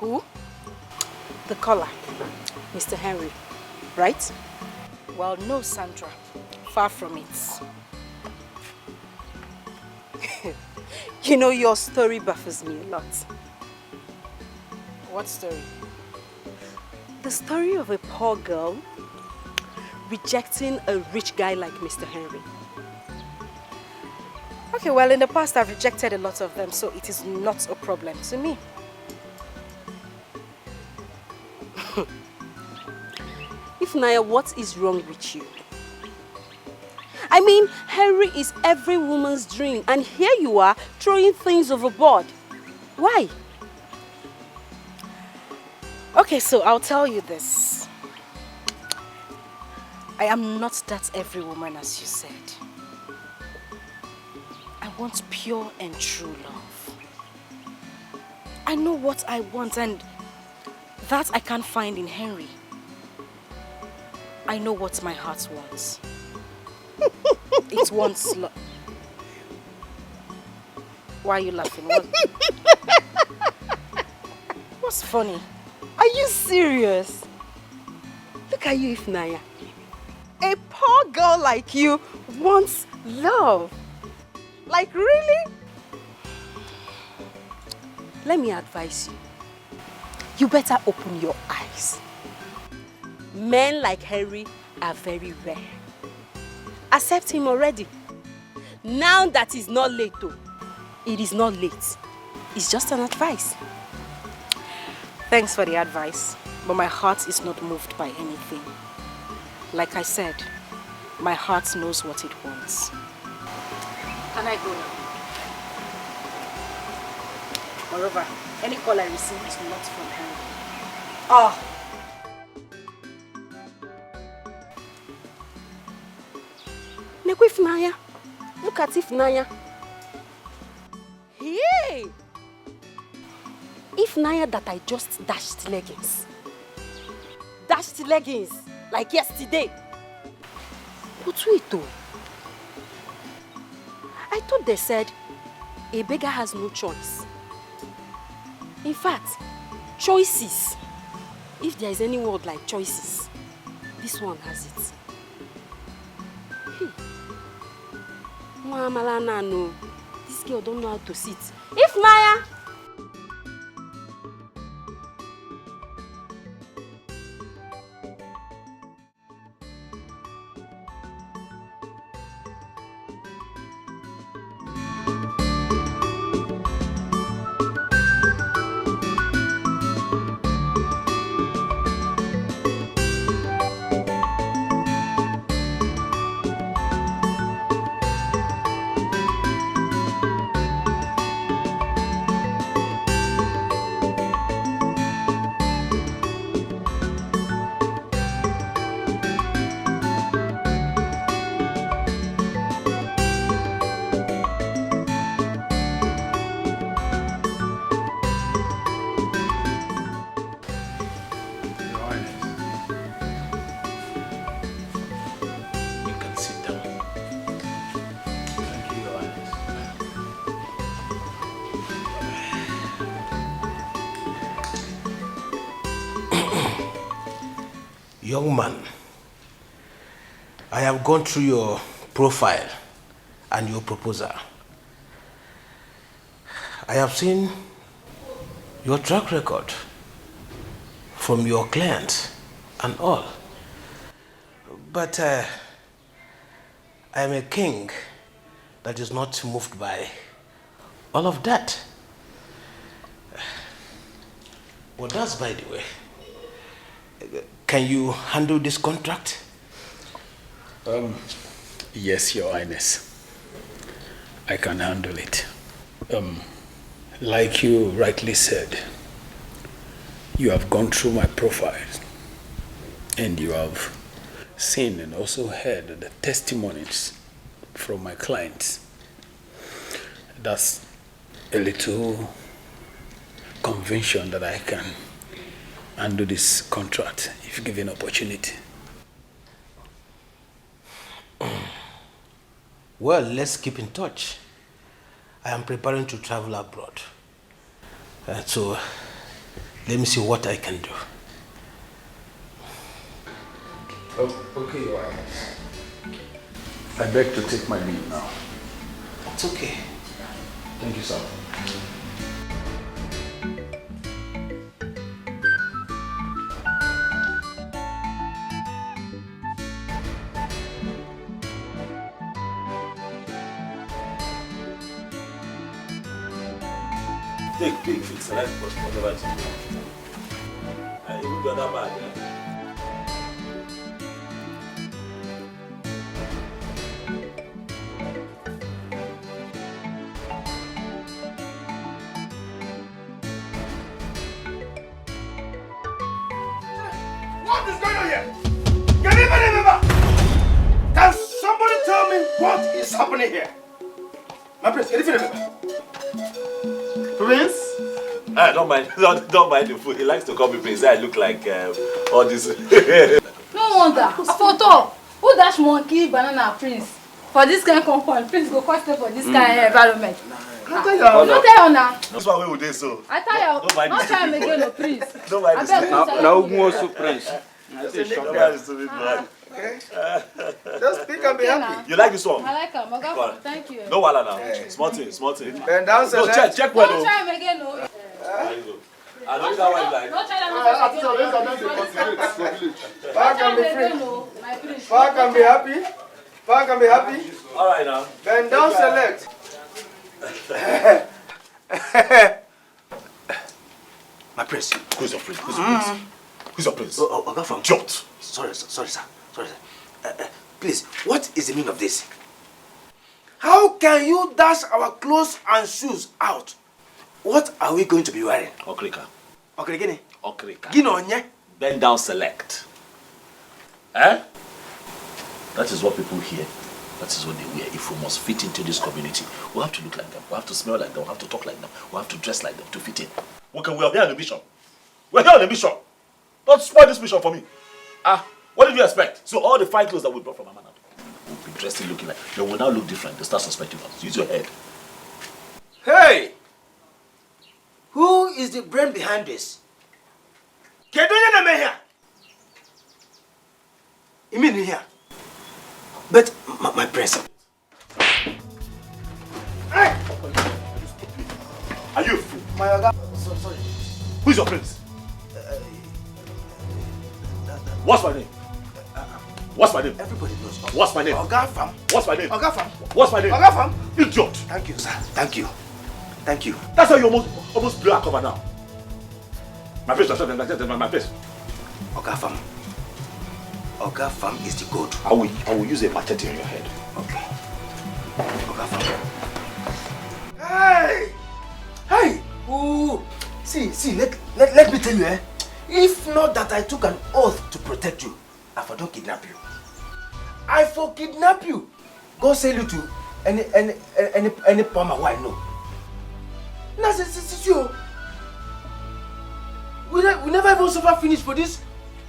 Who? The caller, Mr. Henry, right? Well, no, Sandra. Far from it. You know, your story baffles me a lot. What story? The story of a poor girl rejecting a rich guy like Mr. Henry. Okay, well, in the past I've rejected a lot of them, so it is not a problem to me. If Naya, what is wrong with you? I mean, Henry is every woman's dream, and here you are throwing things overboard. Why? Okay, so I'll tell you this. I am not that every woman, as you said. I want pure and true love. I know what I want, and that I can't find in Henry. I know what my heart wants. It wants love. Why are you laughing? What's funny? Are you serious? Look at you, Ifnaya. A poor girl like you wants love. Like, really? Let me advise you. You better open your eyes. Men like Henry are very rare. Accept him already. Now that it's not late though. It is not late. It's just an advice. Thanks for the advice, but my heart is not moved by anything. Like I said, my heart knows what it wants. Can I go now? Moreover, any call I receive is not from Henry. Oh! Ifnaya. Look at Ifnaya. Hey! Ifnaya that I just dashed leggings. Dashed leggings like yesterday. But wait though. I thought they said a beggar has no choice. In fact, choices. If there is any word like choices, this one has it. No. This girl don't know how to sit. Ifnaya! Young man, I have gone through your profile and your proposal. I have seen your track record from your clients and all. But I am a king that is not moved by all of that. Well, that's by the way. Can you handle this contract? Yes, Your Highness. I can handle it. Like you rightly said, you have gone through my profile and you have seen and also heard the testimonies from my clients. That's a little conviction that I can handle this contract if given opportunity. Well, let's keep in touch. I am preparing to travel abroad. So let me see what I can do. Oh, okay, Your Highness. I beg to take my leave now. It's okay. Thank you, sir. Take, select whatever it is. And even the other bag. What is going on here? Can anybody remember? Can somebody tell me what is happening here? My prince, can you remember? Prince? Don't mind the food. He likes to call me Prince. I look like all this. No wonder. Photo. Who dash monkey banana prince? For this kind of compound, prince go cost for this kind of environment. Don't tell you now. That's why we would do so. I tell you. Don't mind Not try again, no prince. Don't mind this. Now who wants to prince? Don't mind this to me, man. Okay. Just speak and be happy. You like this one? I like him. Okay, thank you. No wala now. Small thing. Bend down, no, check where don't try him again, no. There you go. I know that one you like. Don't try that. Far can be free. Far can be happy. Far can be happy. All right now. Bend down, select. My prince. Who's your prince? Who's your prince? Oga from Jot. Sorry, sir. Please, what is the meaning of this? How can you dash our clothes and shoes out? What are we going to be wearing? Okrika. Okrika. Okrika. Bend down, select. Eh? That is what people hear. That is what they wear. If we must fit into this community, we have to look like them. We have to smell like them. We have to talk like them. We have to dress like them to fit in. Okay, we are here on a mission. We're here on a mission. Don't spoil this mission for me. What did you expect? So all the fine clothes that we brought from Amana will be dressed in looking like. They will now look different. They start suspecting us. Use your head. Hey! Who is the brain behind this? Get on your here. You mean here? But my prince. Hey! Are you a fool? My Oga. Sorry. Who's your prince? What's my name? What's my name? Everybody knows. What's my name? Oga Fam. What's my name? Oga Fam. What's my name? Oga Fam. Idiot. Thank you, sir. Thank you. That's how you almost blew our cover now. My face, my face. Oga Fam. Oga Fam is the goat. I will use a machete on your head. Okay. Oga Fam. Hey! Ooh. See, let me tell you, if not that I took an oath to protect you, I for don't kidnap you. I for kidnap you. Go sell you to any palmer who I know. Now, see you. We never even suffer finish for this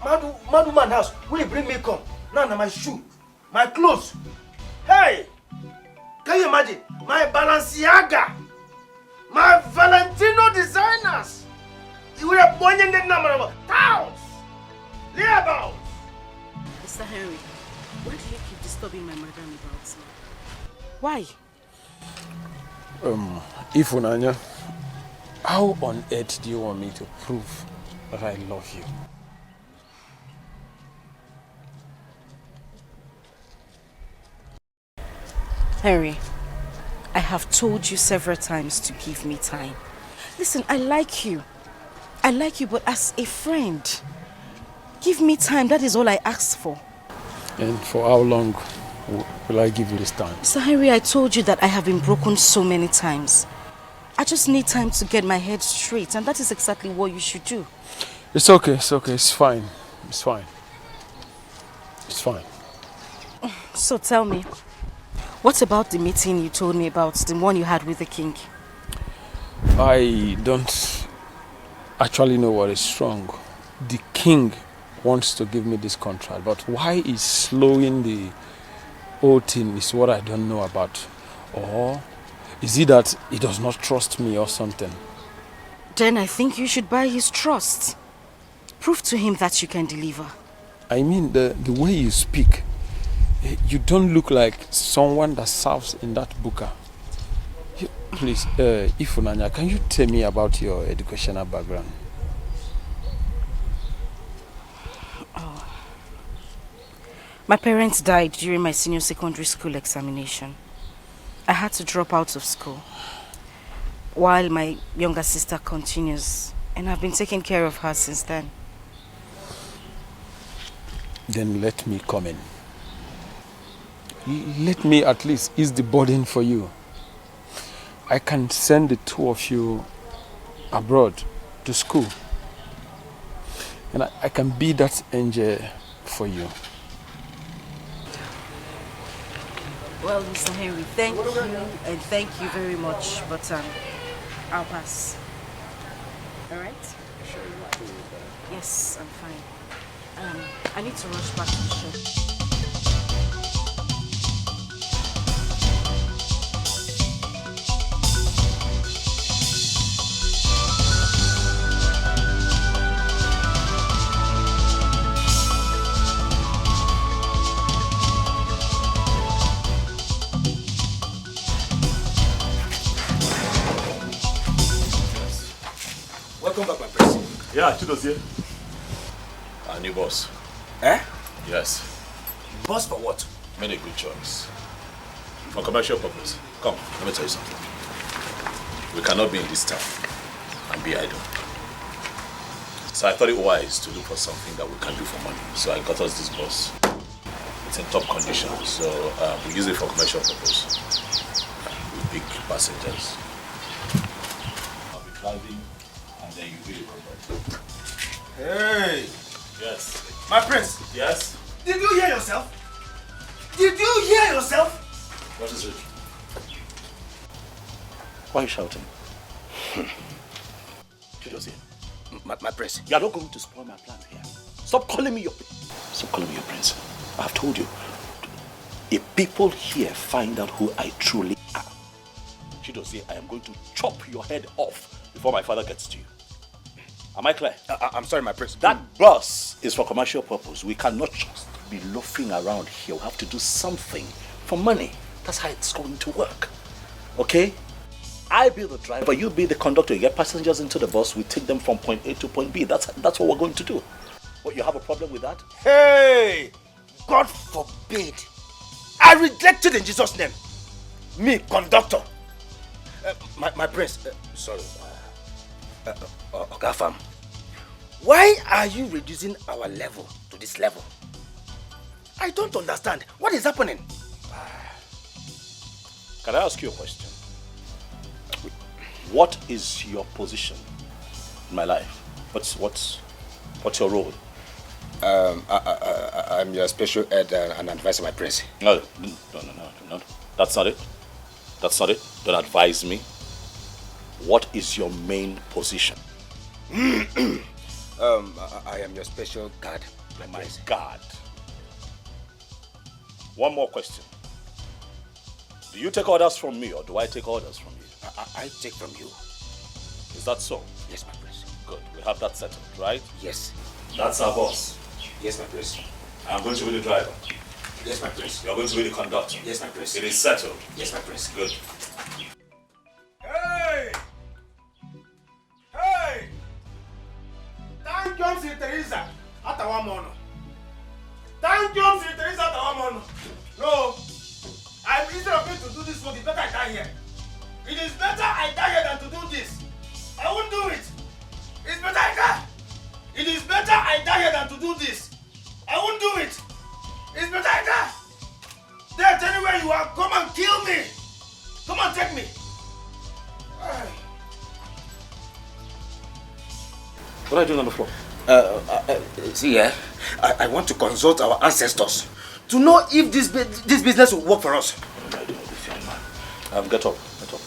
mad woman house. Will you bring me come? Now my shoe, my clothes. Hey! Can you imagine? My Balenciaga, my Valentino designers. You were pointing the number of towels, thereabouts. Mr. Henry, why do you keep disturbing my madam about me? Why? Ifunanya, how on earth do you want me to prove that I love you? Henry, I have told you several times to give me time. Listen, I like you. I like you, but as a friend, give me time. That is all I ask for. And for how long will I give you this time? Sir Henry, I told you that I have been broken so many times. I just need time to get my head straight, and that is exactly what you should do. It's okay, it's fine. It's fine. It's fine. So tell me, what about the meeting you told me about, the one you had with the king? I don't actually know what is wrong. The king wants to give me this contract, but why he's slowing the whole thing is what I don't know about. Or is it that he does not trust me or something? Then I think you should buy his trust. Prove to him that you can deliver. I mean, the way you speak, you don't look like someone that serves in that buka. Please, Ifunanya, can you tell me about your educational background? Oh. My parents died during my senior secondary school examination. I had to drop out of school while my younger sister continues, and I've been taking care of her since then. Then let me come in. Let me at least ease the burden for you. I can send the two of you abroad to school. And I can be that angel for you. Well, Mr. Henry, thank you, and thank you very much, but I'll pass. All right? Sure, you're cool with that. Yes, I'm fine. I need to rush back to the shop. Welcome back, my president. Yeah, Chido's here. Our new boss. Eh? Yes. Boss for what? Made a good choice. For commercial purpose. Come, let me tell you something. We cannot be in this town and be idle. So I thought it wise to look for something that we can do for money. So I got us this bus. It's in top condition, so we use it for commercial purpose. With big passengers. I'll be driving and then you'll be the Hey! Yes. My prince! Yes? Did you hear yourself? Did you hear yourself? What is it? Why are you shouting? Chido's here. My prince. You are not going to spoil my plans here. Stop calling me your Stop calling me your prince. I've told you. If people here find out who I truly am, Chido's here, I am going to chop your head off before my father gets to you. Am I clear? I'm sorry, my prince. That bus is for commercial purpose. We cannot just be loafing around here. We have to do something for money. That's how it's going to work. Okay? I be the driver, you be the conductor. You get passengers into the bus, we take them from point A to point B. That's what we're going to do. What, you have a problem with that? Hey! God forbid. I reject it in Jesus' name. Me, conductor. My prince. Sorry. Ogafam. Why are you reducing our level to this level? I don't understand. What is happening? Can I ask you a question? What is your position in my life? What's your role? I'm your special ed and advisor, my prince. No. That's not it. That's not it. Don't advise me. What is your main position? I am your special guard. My guard. One more question. Do you take orders from me or do I take orders from you? I take from you. Is that so? Yes, my prince. Good. We have that settled, right? Yes. That's our boss. Yes, my prince. I'm going to be the driver. Yes, my prince. You're going to be the conductor. Yes, my prince. It is settled. Yes, my prince. Good. Hey! Hey! Thank you, Sir Teresa. Atawamono. Thank you, Sir Teresa. Atawamono. No. Instead of me to do It is better I die here than to do this. I won't do it. It's better I die. It is better I die here than to do this. I won't do it. It's better I die. There, tell me where you are. Come and kill me. Come and take me. What are you doing on the floor? See here, I want to consult our ancestors to know if this business will work for us. What am I doing with this young man? Get up, get up.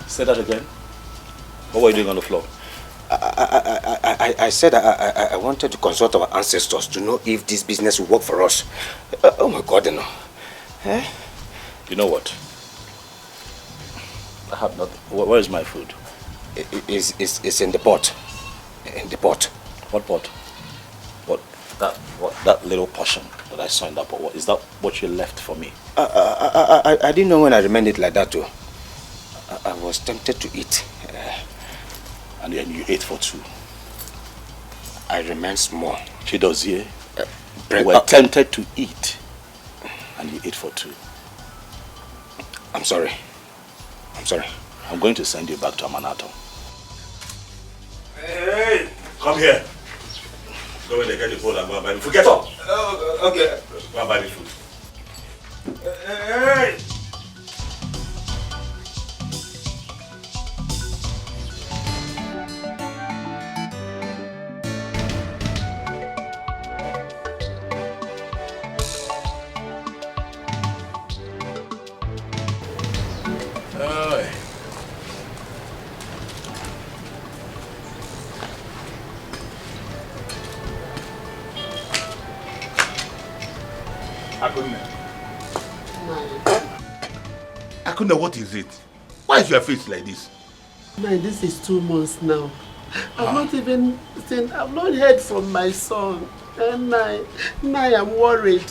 Say that again. What were you doing on the floor? I said I wanted to consult our ancestors to know if this business will work for us. Oh my God, no. Eh? You know what? I have nothing. Where is my food? It's in the pot. In the pot. What pot? That little portion that I saw in that pot. Is that what you left for me? I didn't know when I remained it like that too. I was tempted to eat. And then you ate for two. I remained small. Chidozie, you were tempted to eat. And you ate for two. I'm sorry. I'm sorry. I'm going to send you back to Amanato. Hey! Come here. Go where they get the bowl and go and buy the food. Get up! Okay. Go and buy the food. Hey! Akuna, what is it? Why is your face like this? Man, this is 2 months now. I've not even seen, I've not heard from my son. And now I'm worried.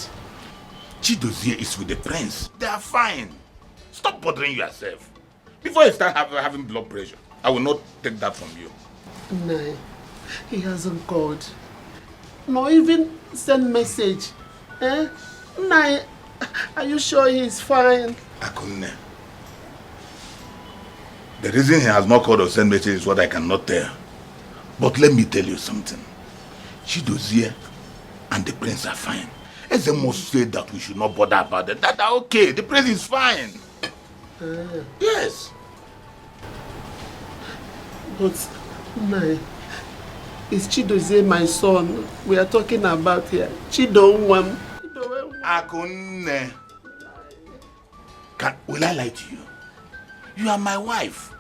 Chidozie is with the prince. They are fine. Stop bothering yourself. Before you start having blood pressure, I will not take that from you. Nai, he hasn't called. Nor even send message. Eh? Nai, are you sure he's fine? Akunne. The reason he has not called or sent message is what I cannot tell. But let me tell you something. Chidozie and the prince are fine. As they must say that we should not bother about it. That are okay. The prince is fine. Yes. But, Nai, is Chidozie my son we are talking about here? Chidonwam. Akunne. Will I lie to you? You are my wife.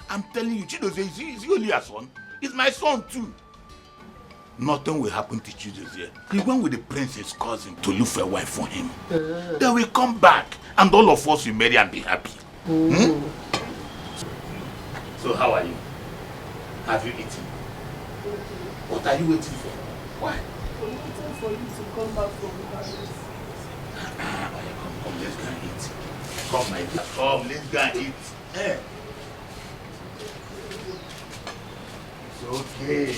I'm telling you, Chidozie, is he only a son? He's my son too. Nothing will happen to Chidozie. He went with the prince's cousin to look for a wife for him. They will come back and all of us will marry and be happy. So how are you? Have you eaten? What are you waiting for? Why? I'm waiting for you to come back from Paris. Come, let's go and eat. Come, my dear. Come, let's go and eat. Eh? It's okay.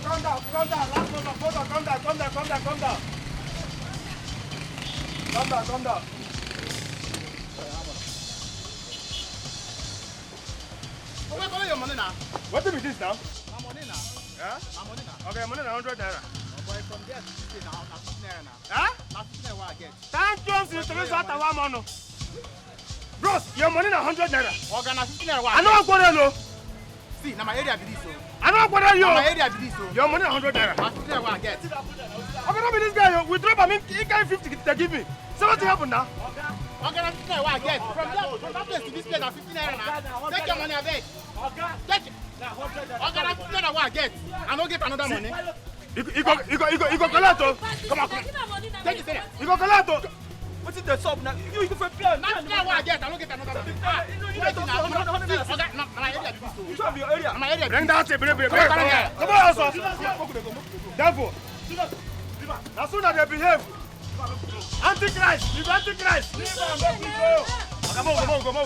Calm down. Last number. Calm down. Calm down. Where are your money now? What is this now? My money now. Yeah? My money now. Okay, money now 100 naira. Boy, from there to 50 now, na 50 naira now. Huh? Na 50 naira what I get. Thank you, Teresa Tawamono. Bros, your money now 100 naira. Okay, na 50 naira what I know what I know. See, na my area be this so. I know what I know. My area be this so. Your money 100 naira. Na 50 naira what I get. Okay, no be this guy. We drop him. He got 50 they give me. So what happened now? Okay, na 50 naira what I get. From that place to this place na 50 naira now. Take your money away. Take it. Okay, na 50 naira what I get. I don't get another money. You go collect. Come on. Take it there. You go collect. What is the sub now? You go for play. Now what I get. I don't get another money. You should be your area. My area. Bring that. Bring. Come on, sir. Devil. As soon as they behave. Antichrist. Leave Antichrist. Come on. Go. Come.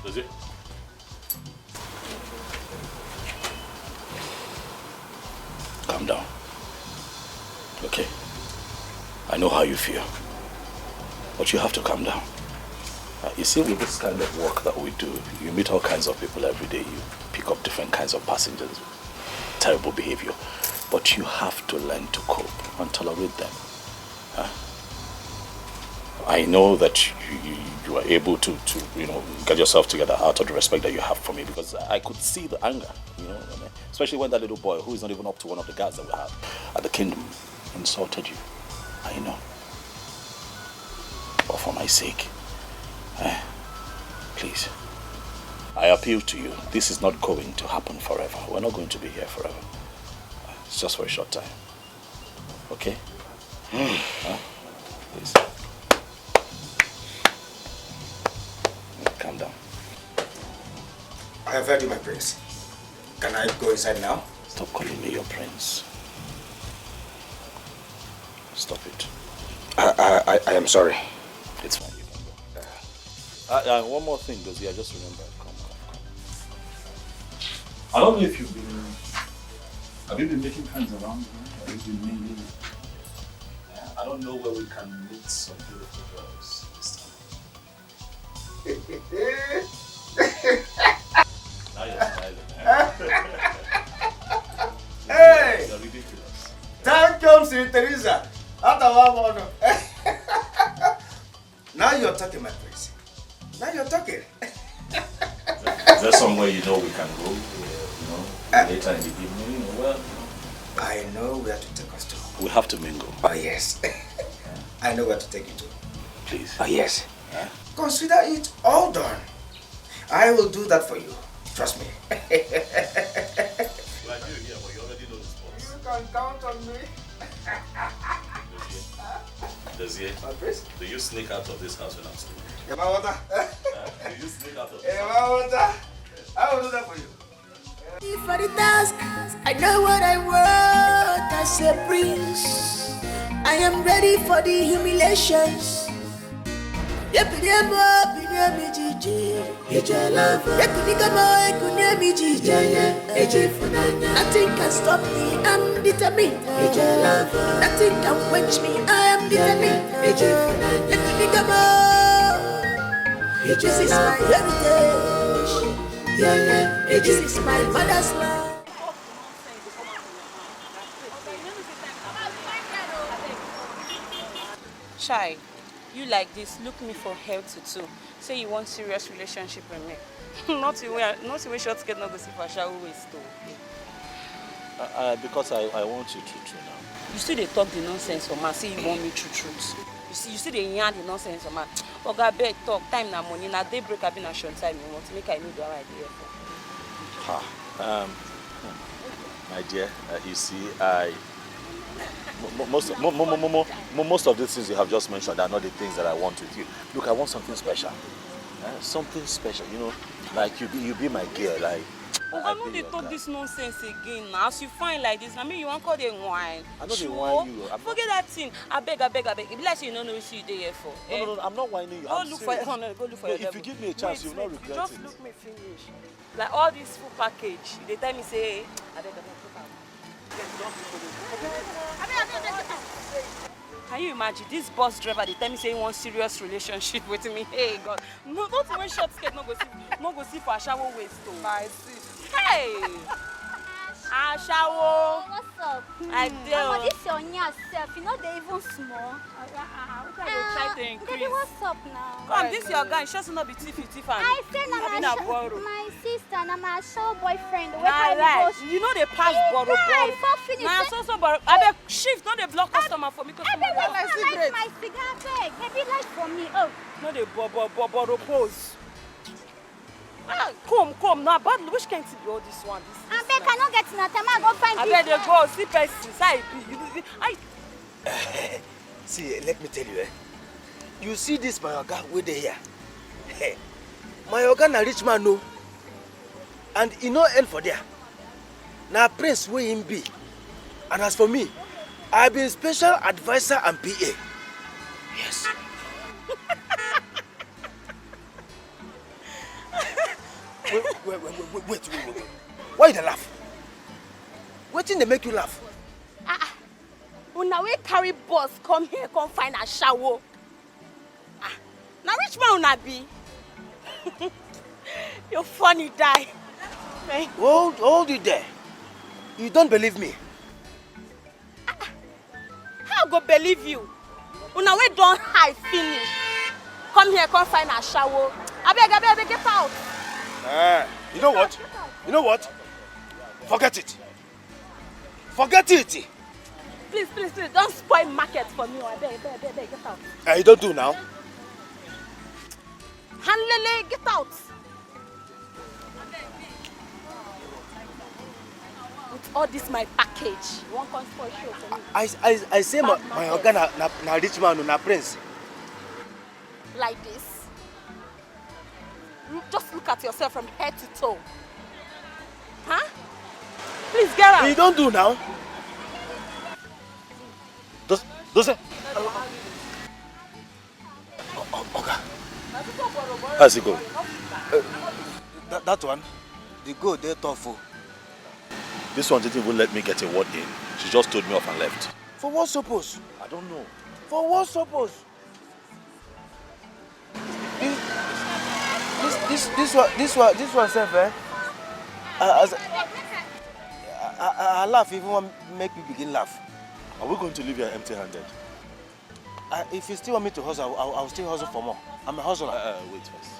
Does it? Calm down. Okay. I know how you feel. But you have to calm down. You see, with this kind of work that we do, you meet all kinds of people every day. You pick up different kinds of passengers. Terrible behavior. But you have to learn to cope and tolerate them. I know that you are able to get yourself together out of the respect that you have for me, because I could see the anger, especially when that little boy, who is not even up to one of the guards that we have at the kingdom, insulted you. I know. But for my sake, please, I appeal to you. This is not going to happen forever. We're not going to be here forever. It's just for a short time. Okay? Please. Calm down. I have heard you, my prince. Can I go inside now? Stop calling me your prince. Stop it. I am sorry. It's fine, you can go. One more thing, Dozie, I just remembered. Come. I don't know if have you been making friends around here? Have you been mingling? I don't know where we can meet some beautiful girls this time. Now you're smiling. Hey! You're ridiculous. Time comes to Teresa. Now you're talking, my prince. Now you're talking. Is there somewhere we can go? Later in the evening? I know where to take us to. We have to mingle. Oh, yes. I know where to take you to. Please. Oh, yes. Consider it all done. I will do that for you. Trust me. You can count on me. Dozie, do you sneak out of this house when I'm sleeping? Do you sneak out of this house? I will do that for you. For the task, I know what I want as a prince. I am ready for the humiliations. Nothing can stop me, I'm determined. Nothing can quench me, I am determined. This is my heritage. This is my mother's land. Chai, you like this, look me for help too. Say you want serious relationship with me. not the way short skirt not go see for shower waist though. Because I want you to now. You still they talk the nonsense for man, say you want me truth. You still they yarn the nonsense for man. Oga beg talk, time na money, na daybreak I been a short time you want to make I know the right idea for. My dear, you see, most of these things you have just mentioned are not the things that I want with you. Look, I want something special. Something special, you know, like you be my girl, like. I know they talk this nonsense again now. As you find like this, I mean you want call them wine. I know they whine you. Forget that thing. I beg. If you like say you don't know what you there for. No, I'm not whining you. Go I'm look serious. for go look for your If you give me a chance, you'll not regret it. Just look me finish. Like all this full package, they tell me say, I beg. Can you imagine this bus driver? They tell me say he wants serious relationship with me. Hey God, no, don't even short skirt. No go see for a shower waist too. I see. Hey, a shower. What's up? I do. This your near self. You know they even small. Try to increase. Baby, what's up now? Come, this your guy. Just not be tiffy. I say na my sister, na my show boyfriend. You know they pass borrow. Nah, so borrow. I beg shift. Not they block customer for me. I beg like my cigar bag. Maybe like for me. Oh. No they borrow pose. Come now. But which can't be all this one? I beg I not get no time. I go find. I beg they go see person. See, let me tell you, you see this my oga wey dey here. My oga na rich man no, and he no end for there. Na prince wey him be, and as for me, I been special advisor and PA. Yes. Wait. Why you dey laugh? Wetin dey make you laugh? Una wey carry bus come here come find a shower. Now rich man una be. You funny die. Hold you there. You don't believe me. How go believe you? Una wey don high finish. Come here come find a shower. I beg get out. You know what? Forget it. Please, don't spoil market for me. I beg, get out. You don't do now. Hanlele, get out. With all this my package, you won't come spoil show for me. I say my oga na rich man, na prince. Like this. Just look at yourself from head to toe. Huh? Please get out. You don't do now. Does it? Okay. How's it going? That one, the go there tough. This one didn't even let me get a word in. She just told me off and left. For what suppose? I don't know. For what suppose? This one self, I laugh even want make me begin laugh. Are we going to leave here empty-handed? If you still want me to hustle, I'll still hustle for more. I'm a hustler. Wait first.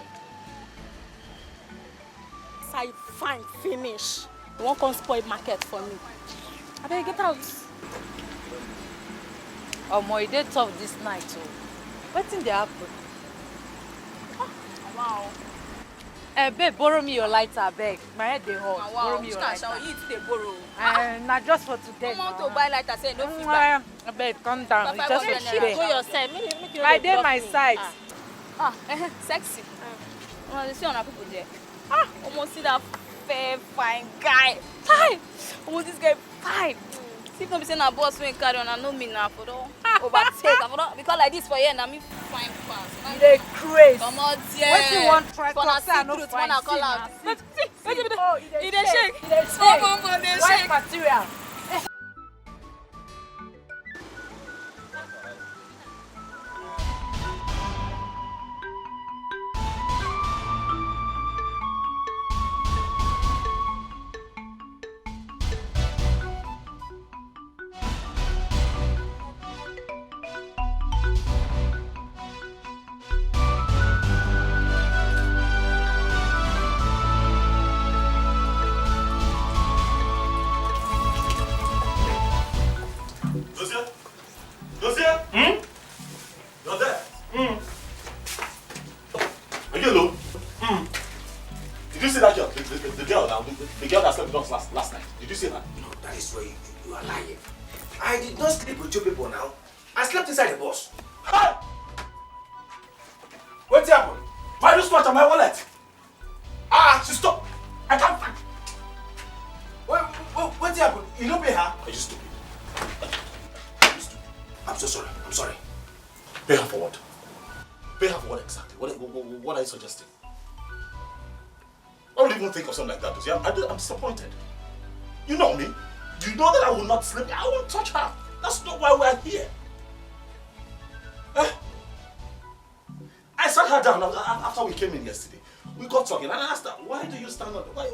I fine finish. You won't come spoil market for me. I better get out. Omo, it dey tough this night too. Wetin dey happen? Wow. Babe, borrow me your lighter, beg. My head dey hot. Wow. Borrow me your lighter. You they borrow. Na just for today. Come on to buy lighter, say no feedback. Babe, calm down. It's just for today. Go yourself. I dey my side. Sexy. You see on people there. Almost see that fair, fine guy. Hi. Almost this guy fine. See if no be say na boss wey carry on, I know me now for don overtake. Because like this for here, na me fine pass. You dey craze. Come on, yeah. Wetin you want try for talk say I no fine? call out. He dey shake. He dey shake. White material. I did not sleep with 2 people now. I slept inside the bus. Hey! What's happened? My wristwatch and my wallet. She stopped. I can't find. What's happened? You don't pay her? Are you stupid? I'm so sorry. I'm sorry. Pay her for what? Pay her for what exactly? What are you suggesting? I don't even think of something like that. See, I'm disappointed. You know me. You know that I will not sleep. I won't touch her. That's not why we're here. I sat her down after we came in yesterday. We got talking and I asked her, why do you stand up? Why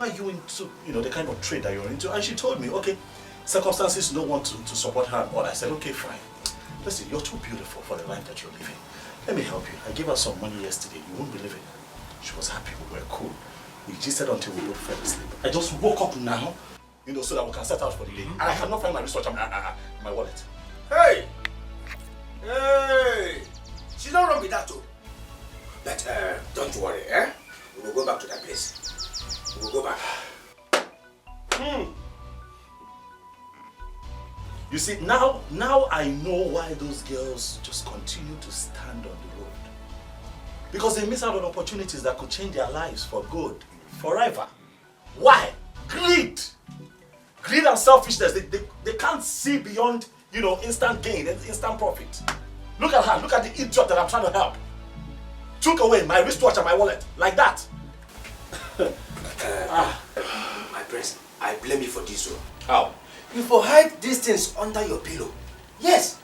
are you into, the kind of trade that you're into? And she told me, okay, circumstances don't want to support her and all. I said, okay, fine. Listen, you're too beautiful for the life that you're living. Let me help you. I gave her some money yesterday. You won't believe it. She was happy. We were cool. We gisted until we both fell asleep. I just woke up now, so that we can set out for the day. And I cannot find my wristwatch and my wallet. Hey! Hey! She's not wrong with that too. But don't worry, we will go back to that place. We will go back. You see, now I know why those girls just continue to stand on the road. Because they miss out on opportunities that could change their lives for good, forever. Why? Greed! Greed and selfishness, they can't see beyond, instant gain and instant profit. Look at her, look at the idiot that I'm trying to help. Took away my wristwatch and my wallet, like that. My prince, I blame you for this one. How? You for hide these things under your pillow. Yes.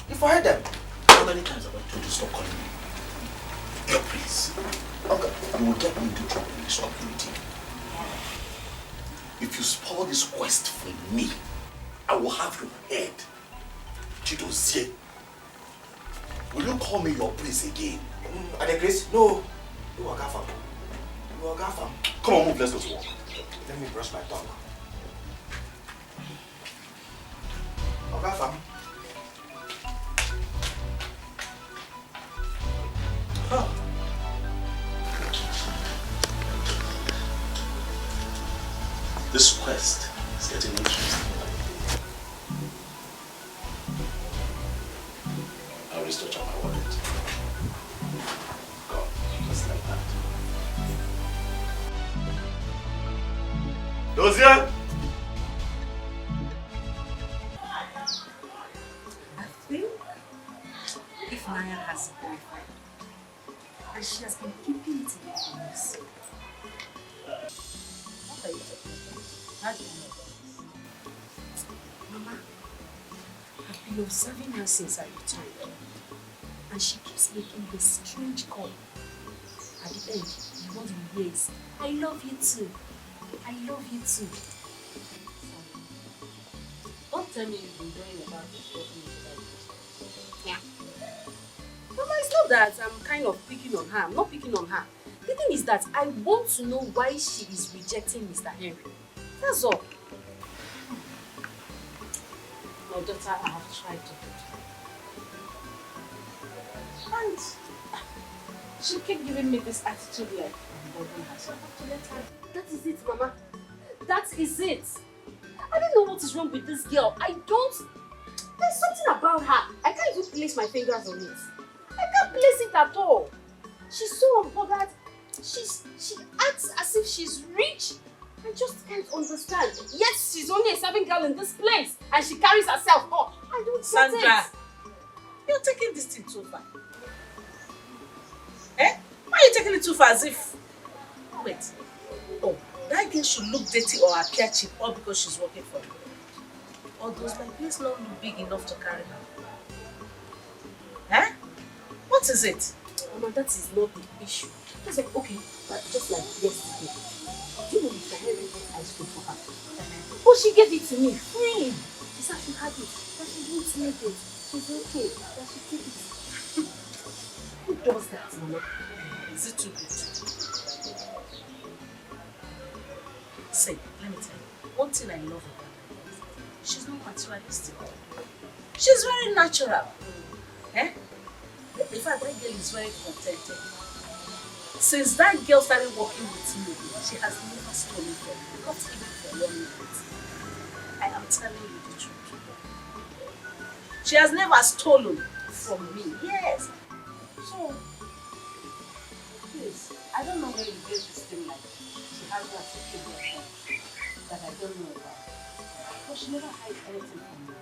You for hide them. How many times have I told you to stop calling me? No, please. Okay, you will get me into trouble in this community. If you spoil this quest for me, I will have your head. Chidozie. Will you call me your prince again? Adekris? No. You are Gafam. You are Gafam. Come on, move, let's go to work. Let me brush my tongue. Gafam. Huh. This quest is getting interesting. I'll restore my wallet. Go, just like that. Dozier! I think if Naya has a boyfriend, and she has been keeping it in the house. What are you talking about? How do you know this? Mama, I've been observing her since I returned, and she keeps making this strange call. At the end, what you hear is, I love you too. I love you too. Don't tell me you've been going about this talking about this. Yeah. Mama, it's not that I'm kind of picking on her. I'm not picking on her. The thing is that I want to know why she is rejecting Mr. Henry. That's all. My daughter, I have tried to do it. And she kept giving me this attitude like I'm bothering her. So I have to let her. That is it, Mama. That is it. I don't know what is wrong with this girl. There's something about her. I can't even place my fingers on it. I can't place it at all. She's so unbothered. She acts as if she's rich. I just can't understand. Yes, she's only a serving girl in this place, and she carries herself up. I don't get it. Sandra, you're taking this thing too far. Eh? Why are you taking it too far as if... Wait. Oh, that girl should look dirty or appear cheap all because she's working for you. Or does my place not look big enough to carry her? Eh? What is it? Mama, that is not the issue. Just like, okay, just like yesterday. Do you know Mr. Henry bought ice cream for her? But she gave it to me free. She said she had it, that she didn't make it. She's okay, that she take it. Who does that, Mama? Is it too good? Say, let me tell you, one thing I love about her, she's not materialistic. She's very natural. Eh? In fact, that girl is very contented. Since that girl started working with me, she has never stolen from me, not even for 1 minute. I am telling you the truth. She has never stolen from me. Yes. So, please, I don't know where you get this thing like she has that secret boyfriend that I don't know about. But she never hides anything from me.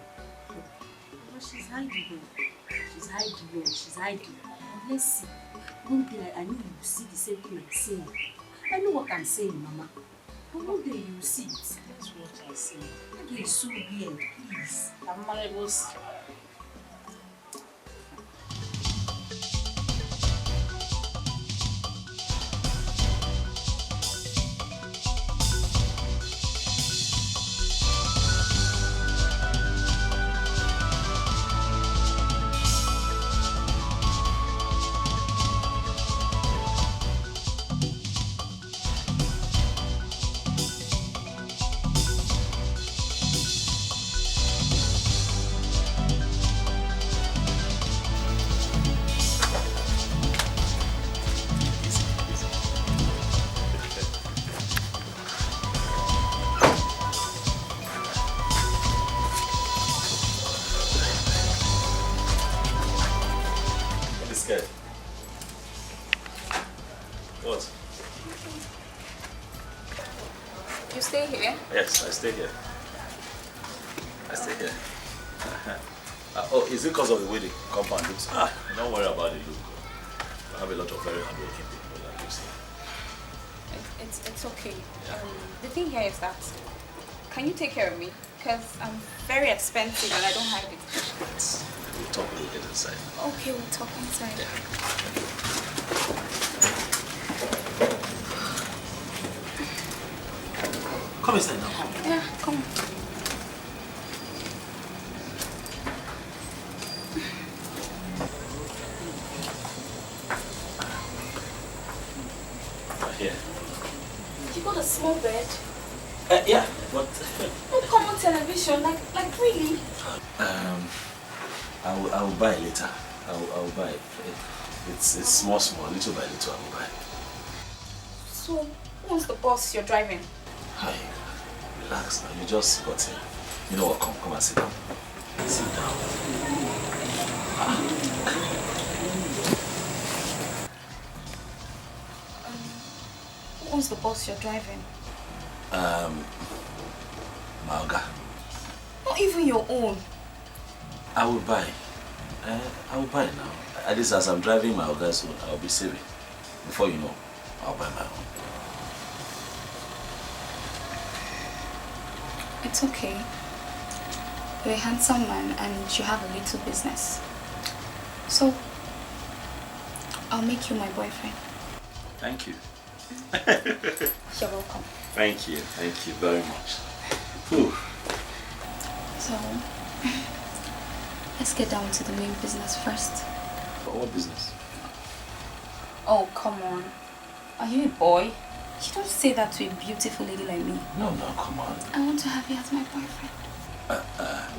But she's hiding. She's hiding. She's hiding. And let's see. One day I know you will see the same thing I'm saying. I know what I'm saying, Mama. But one day you will see it. That's what I'm saying. That girl is so weird. Please. I'm malleable. What? You stay here? Yes, I stay here. I stay here. Oh, is it because of the way the compound looks? Don't worry about it, look. I have a lot of very hardworking people that lives here. It's okay. The thing here is that, can you take care of me? Because I'm very expensive and I don't have it. We'll talk when we get inside. Okay, we'll talk inside. Come inside now, come. Yeah, come. Here. You got a small bed? Yeah, but... No common television, like really? I will buy later. I will buy it. It's small, little by little I will buy. So, who's the boss you're driving? Hi, relax now. You just got in. You know what? Come and sit down. Sit down. Who's the boss you're driving? Malga. Not even your own. I will buy. I will buy now. At least as I'm driving my Malga soon, I'll be saving. Before you know, I'll buy my own. It's okay. You're a handsome man and you have a little business. So, I'll make you my boyfriend. Thank you. You're welcome. Thank you very much. Whew. So, let's get down to the main business first. What business? Oh, come on. Are you a boy? You don't say that to a beautiful lady like me. No, come on. I want to have you as my boyfriend.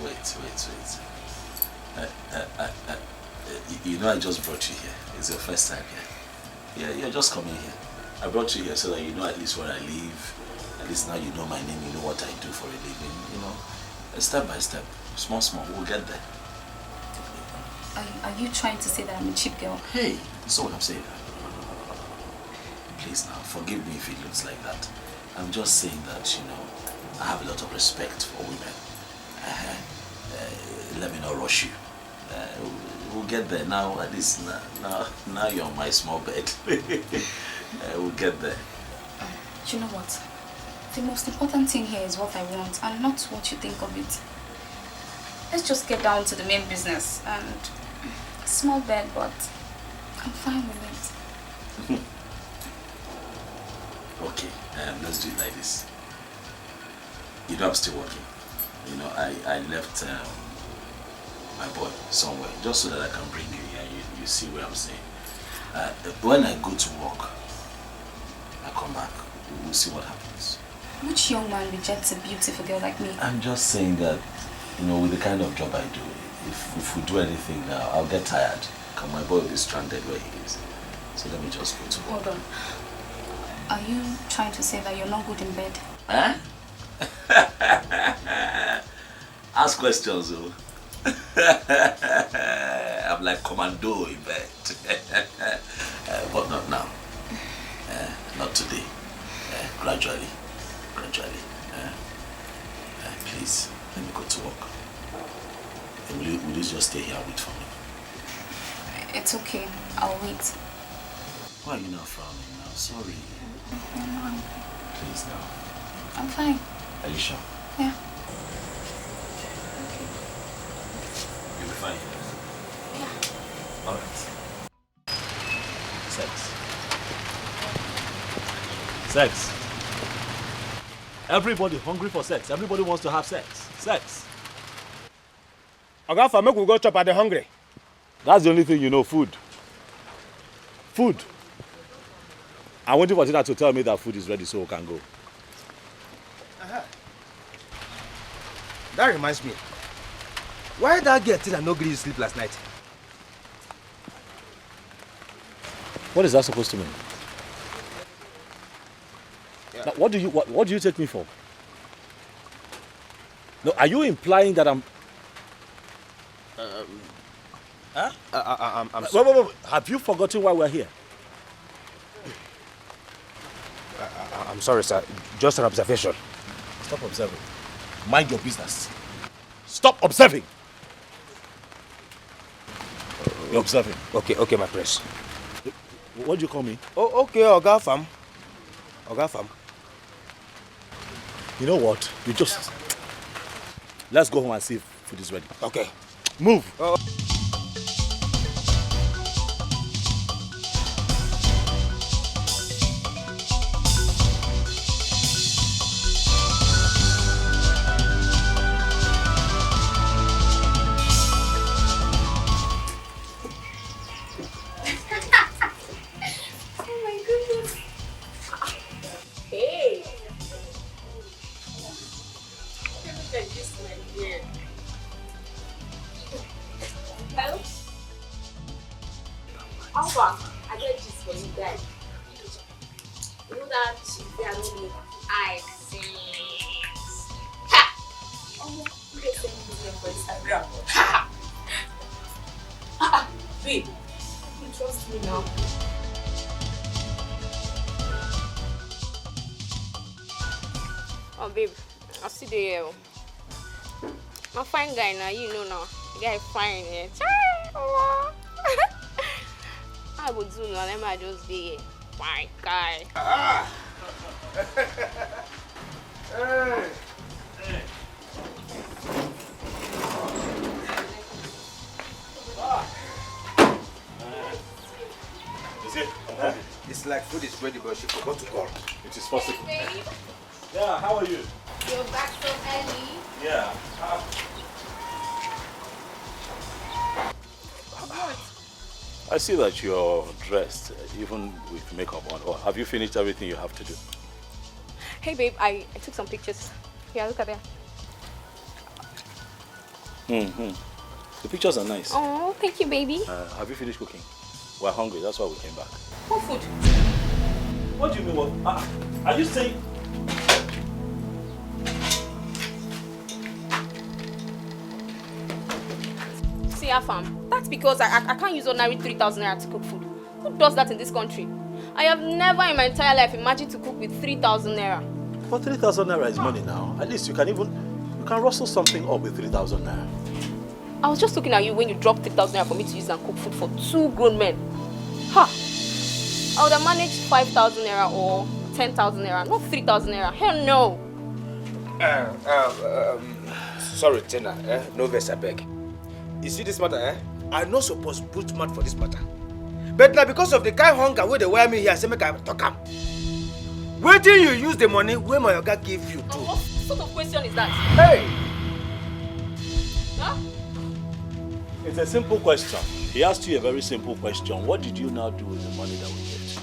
Wait. You know I just brought you here. It's your first time here. Yeah, you're just coming here. I brought you here so that you know at least where I live. At least now you know my name, you know what I do for a living, you know. Step by step, small, we'll get there. Are you trying to say that I'm a cheap girl? Hey, that's what I'm saying. Please now, forgive me if it looks like that. I'm just saying that, you know, I have a lot of respect for women. Let me not rush you. We'll get there now. At least now you're on my small bed. We'll get there. You know what? The most important thing here is what I want and not what you think of it. Let's just get down to the main business and small bed, but I'm fine with it. Okay, let's do it like this. You know I'm still working. You know, I left my boy somewhere just so that I can bring you here. You see what I'm saying. When I go to work, I come back. We'll see what happens. Which young man rejects a beautiful girl like me? I'm just saying that, you know, with the kind of job I do, if we do anything now, I'll get tired. Because my boy will be stranded where he is. So let me just go to work. Hold on. Are you trying to say that you're not good in bed? Huh? Ask questions, oh. I'm like commando in bed. But not now. Not today. Gradually. Please, let me go to work. Will you just stay here and wait for me? It's okay. I'll wait. Why are you not frowning now? Sorry. Please now. I'm fine. Are you sure? Yeah. You'll be fine. Yeah. Alright. Sex. Everybody hungry for sex. Everybody wants to have sex. Sex. Oga, make we go chop at the hungry. That's the only thing you know, food. Food. I'm waiting for Tina to tell me that food is ready so we can go. That reminds me. Why that girl Tina no gree you sleep last night? What is that supposed to mean? Yeah. Now, what do you take me for? No, are you implying that I'm... Huh? I'm wait. Have you forgotten why we're here? I'm sorry, sir. Just an observation. Stop observing. Mind your business. Stop observing. You're observing. Okay, my prince. What do you call me? Oh, okay, Oga Fam. You know what? You just... Let's go home and see if food is ready. Okay. Move. My fine guy now, you know now. The guy fine, yeah. I would do now, let me just be a fine guy. Hey. Is it? It's like food is ready, but she forgot to call. It is possible. Hey, babe. Yeah, how are you? You're back so early. Yeah. I see that you're dressed, even with makeup on. Or have you finished everything you have to do? Hey babe, I took some pictures. Here, look at them. The pictures are nice. Oh, thank you, baby. Have you finished cooking? We're hungry, that's why we came back. What food? What do you mean what? Are you saying... See, Afam, that's because I can't use ordinary 3,000 naira to cook food. Who does that in this country? I have never in my entire life imagined to cook with 3,000 naira. But 3,000 naira is money now. At least you can rustle something up with 3,000 naira. I was just looking at you when you dropped 3,000 naira for me to use and cook food for 2 grown men. Ha! I would have managed 5,000 naira or 10,000 naira, not 3,000 naira. Hell no! Sorry, Tina. No verse, I beg. You see this matter, I not supposed to put mouth for this matter. But now because of the kind hunger where they wear me here, I say make I talk am. Where do you use the money where my yoga give you to? What sort of question is that? Hey! Huh? It's a simple question. He asked you a very simple question. What did you now do with the money that we gave you?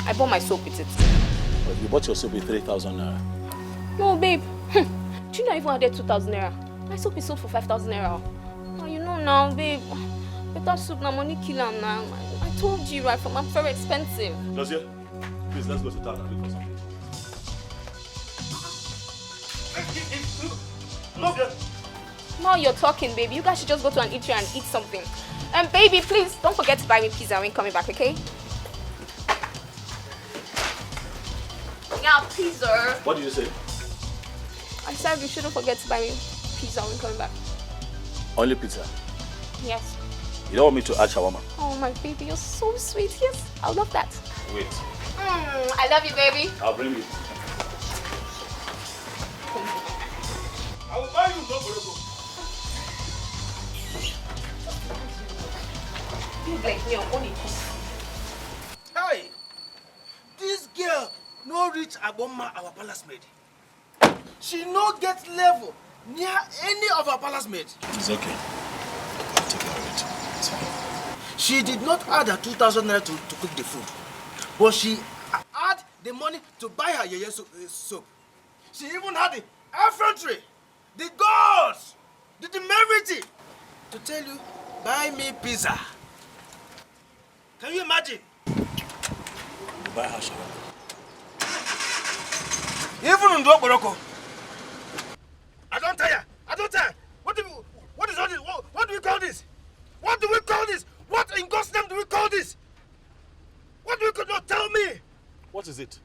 I bought my soap with it. Well, you bought your soap with 3,000 naira. No, babe. Do you know I even added 2,000 naira? My soap is sold for 5,000 naira. Oh, you know now, babe. Better soup now, money kill am now. I told you, right? I'm very expensive. Dosia, please, let's go to town and look for something. Dosia! Now you're talking, baby. You guys should just go to an eatery and eat something. And baby, please don't forget to buy me pizza when coming back, okay? Yeah, pizza. What did you say? I said you shouldn't forget to buy me pizza when coming back. Only pizza? Yes. You don't want me to add shawarma? Oh my baby, you're so sweet. Yes, I love that. Wait. I love you, baby. I'll bring it. I will buy you no burger. Hey, this girl no reach Aboma, our palace maid. She no get level near any of our palace maids. It's okay. I'll take care of it. It's fine. She did not add her 2,000 naira to cook the food, but she had the money to buy her yeye soap. She even had the effrontery, the gods, the temerity to tell you, buy me pizza. Can you imagine? You buy her shawarma. Even in Boroko. I don't tire. I don't tire. What is all this? What do we call this? What do we call this? What in God's name do we call this? What do we call? No, tell me. What is it?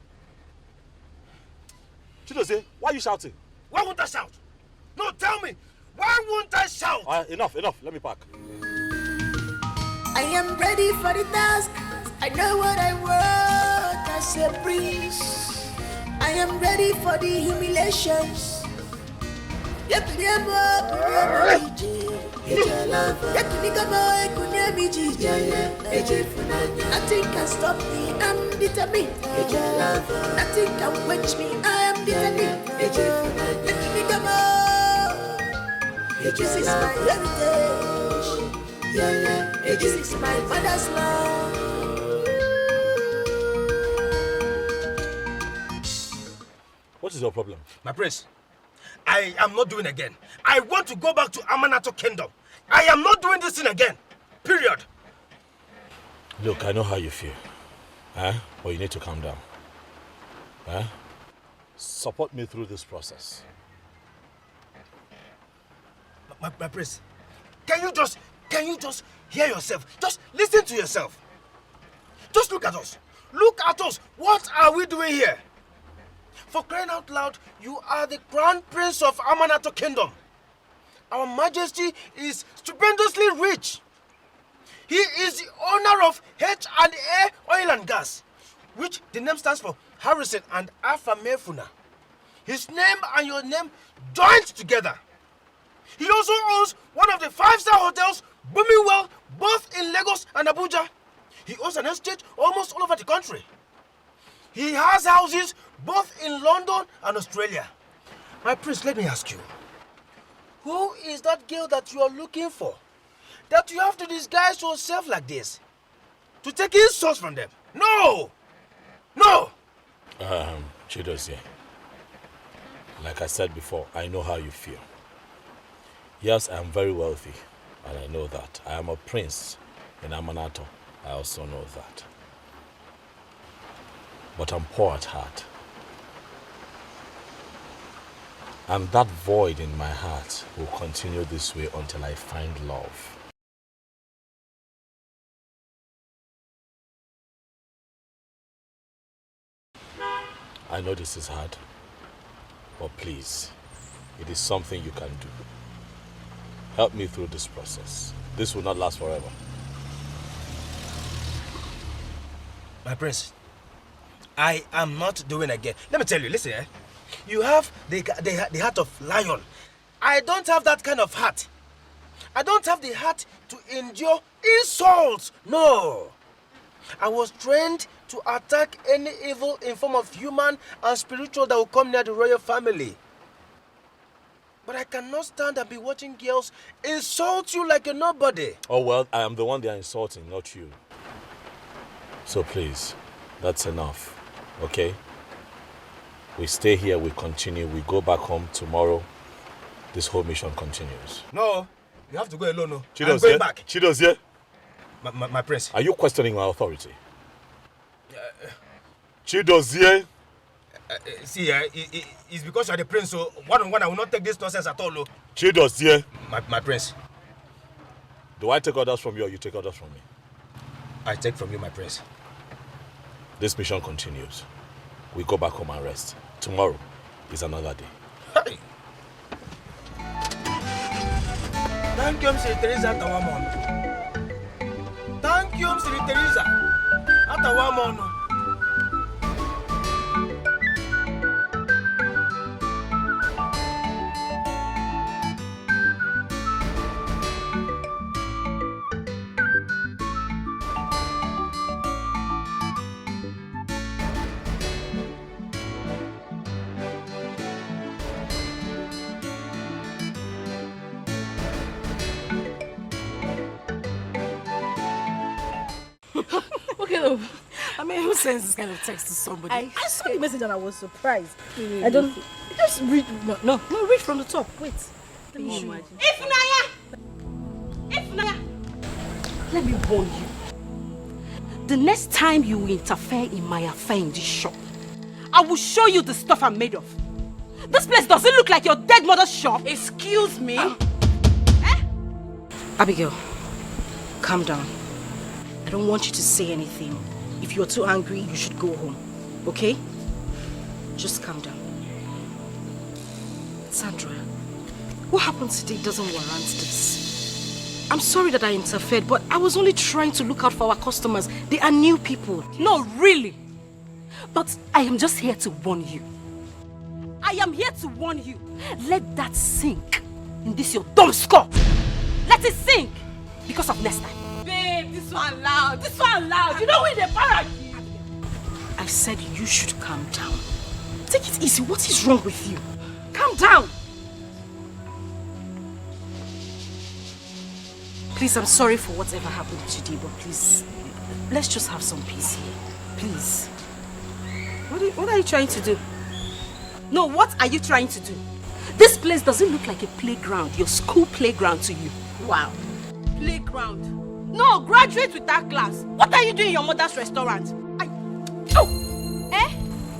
Chidozie, why are you shouting? Why won't I shout? No, tell me. Why won't I shout? Enough. Let me pack. I am ready for the task. I know what I want as a prince. I am ready for the humiliations. Nothing can stop me, I'm determined. Nothing can quench me, I am determined. This is my heritage. This is my father's love. What is your problem? My prince, I am not doing again. I want to go back to Amanato Kingdom. I am not doing this thing again. Period. Look, I know how you feel. But you need to calm down. Support me through this process. My prince, can you just hear yourself? Just listen to yourself. Just look at us. Look at us. What are we doing here? For crying out loud, you are the crown prince of Amanato Kingdom. Our majesty is stupendously rich. He is the owner of H&A Oil and Gas, which the name stands for Harrison and Afamefuna. His name and your name joined together. He also owns one of the 5-star hotels booming well both in Lagos and Abuja. He owns an estate almost all over the country. He has houses both in London and Australia. My prince, let me ask you, who is that girl that you are looking for? That you have to disguise yourself like this? To take insults from them? No! No! Chidozie, like I said before, I know how you feel. Yes, I am very wealthy, and I know that. I am a prince in Amanato. I also know that. But I'm poor at heart. And that void in my heart will continue this way until I find love. I know this is hard, but please, it is something you can do. Help me through this process. This will not last forever. My prince, I am not doing again. Let me tell you, listen, you have the heart of lion. I don't have that kind of heart. I don't have the heart to endure insults. No. I was trained to attack any evil in form of human and spiritual that will come near the royal family. But I cannot stand and be watching girls insult you like a nobody. Oh well, I am the one they are insulting, not you. So please, that's enough, okay? We stay here, we continue, we go back home tomorrow. This whole mission continues. No, you have to go alone. No. Chidozie, I'm going back. Chidozie. My prince. Are you questioning my authority? Chidozie. See, it's because you're the prince, so one-on-one I will not take this nonsense at all. Chidos, yeah. My prince. Do I take orders from you or you take orders from me? I take from you, my prince. This mission continues. We go back home and rest. Tomorrow is another day. Hey. Thank you, Mr. Teresa Tawamon. Thank you, Mr. Teresa Tawamon. Who sends this kind of text to somebody? I saw the message and I was surprised. I don't... Just read... No, read from the top. Wait. Let me imagine. Ifnaya! Let me warn you. The next time you interfere in my affair in this shop, I will show you the stuff I'm made of. This place doesn't look like your dead mother's shop. Excuse me? Abigail, calm down. I don't want you to say anything. If you're too angry, you should go home. Okay? Just calm down. Sandra, what happened today doesn't warrant this. I'm sorry that I interfered, but I was only trying to look out for our customers. They are new people. No, really. But I am just here to warn you. I am here to warn you. Let that sink in this your dumb skull. Let it sink because of next time. Babe, this one loud. This one loud. You know we the parrot. I said you should calm down. Take it easy. What is wrong with you? Calm down. Please, I'm sorry for whatever happened today, but please, let's just have some peace here. Please. What are you trying to do? No, what are you trying to do? This place doesn't look like a playground, your school playground to you. Wow. Playground. No, graduate with that class. What are you doing in your mother's restaurant?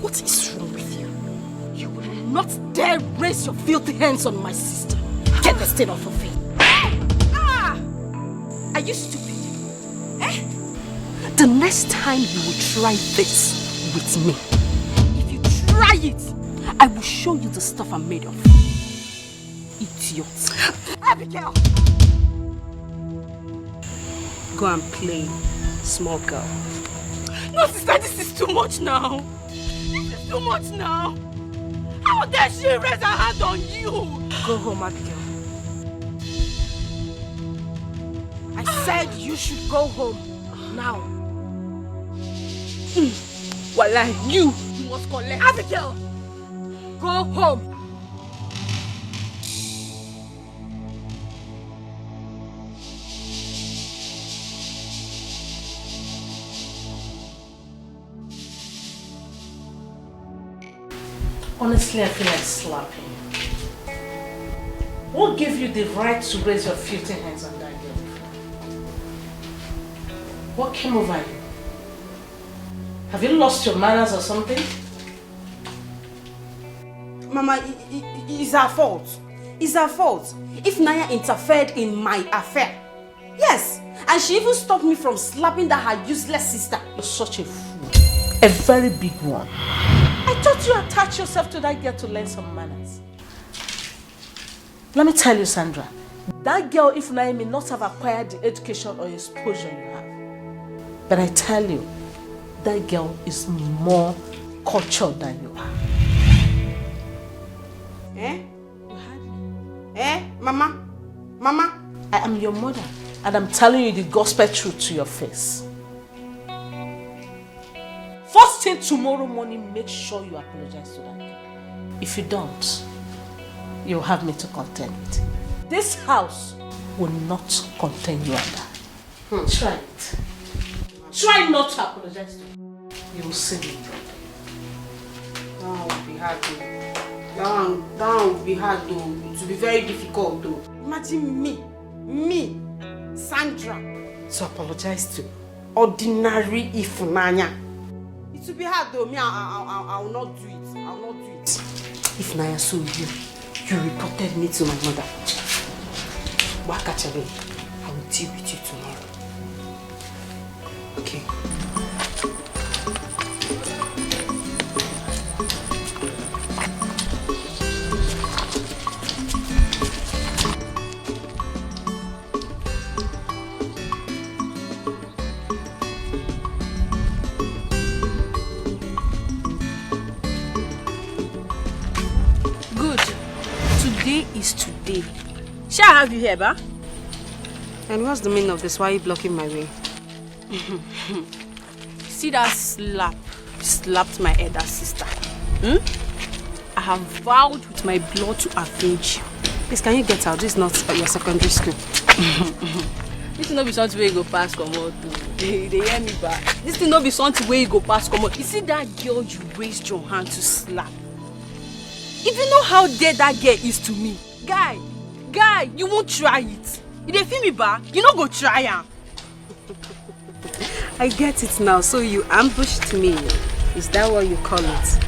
What is wrong with you? You will not dare raise your filthy hands on my sister. Get the stain off of me. Are you stupid? The next time you will try this with me, if you try it, I will show you the stuff I'm made of. Idiot. Abigail! Go and play, small girl. No, sister, this is too much now. This is too much now. How dare she raise her hand on you? Go home, Abigail. I said you should go home now. Wallah, you must collect. Abigail, go home. Honestly, I feel like slapping you. What gave you the right to raise your filthy hands on that girl? What came over you? Have you lost your manners or something? Mama, it's her fault. It's her fault. If Naya interfered in my affair. Yes, and she even stopped me from slapping that her useless sister. You're such a fool. A very big one. I thought you attached yourself to that girl to learn some manners. Let me tell you, Sandra, that girl, if Naya, may not have acquired the education or exposure you have. But I tell you, that girl is more cultured than you are. Mama? Mama? I am your mother, and I'm telling you the gospel truth to your face. First thing tomorrow morning, make sure you apologize to that girl. If you don't, you'll have me to contend with. This house will not contain you and I. Try it. Try not to apologize to me. You will see me. That will be hard though. That will be hard though. It will be very difficult though. Imagine me, Sandra, to apologize to ordinary Ifunanya. It to be hard though. Me, I will not do it. I will not do it. If Naya saw you reported me to my mother. Wakachale, I will deal with you tomorrow. Okay. Today. Shall I have you here, ba? And what's the meaning of this? Why are you blocking my way? See that slap? You slapped my elder sister. I have vowed with my blood to avenge you. Please, can you get out? This is not your secondary school. This will not be something where you go past come out. They hear me back. This will not be something where you go past come out. You see that girl you raised your hand to slap? If you know how dead that girl is to me, guy, you won't try it. You dey feel me back? You no go try am. I get it now. So you ambushed me. Is that what you call it?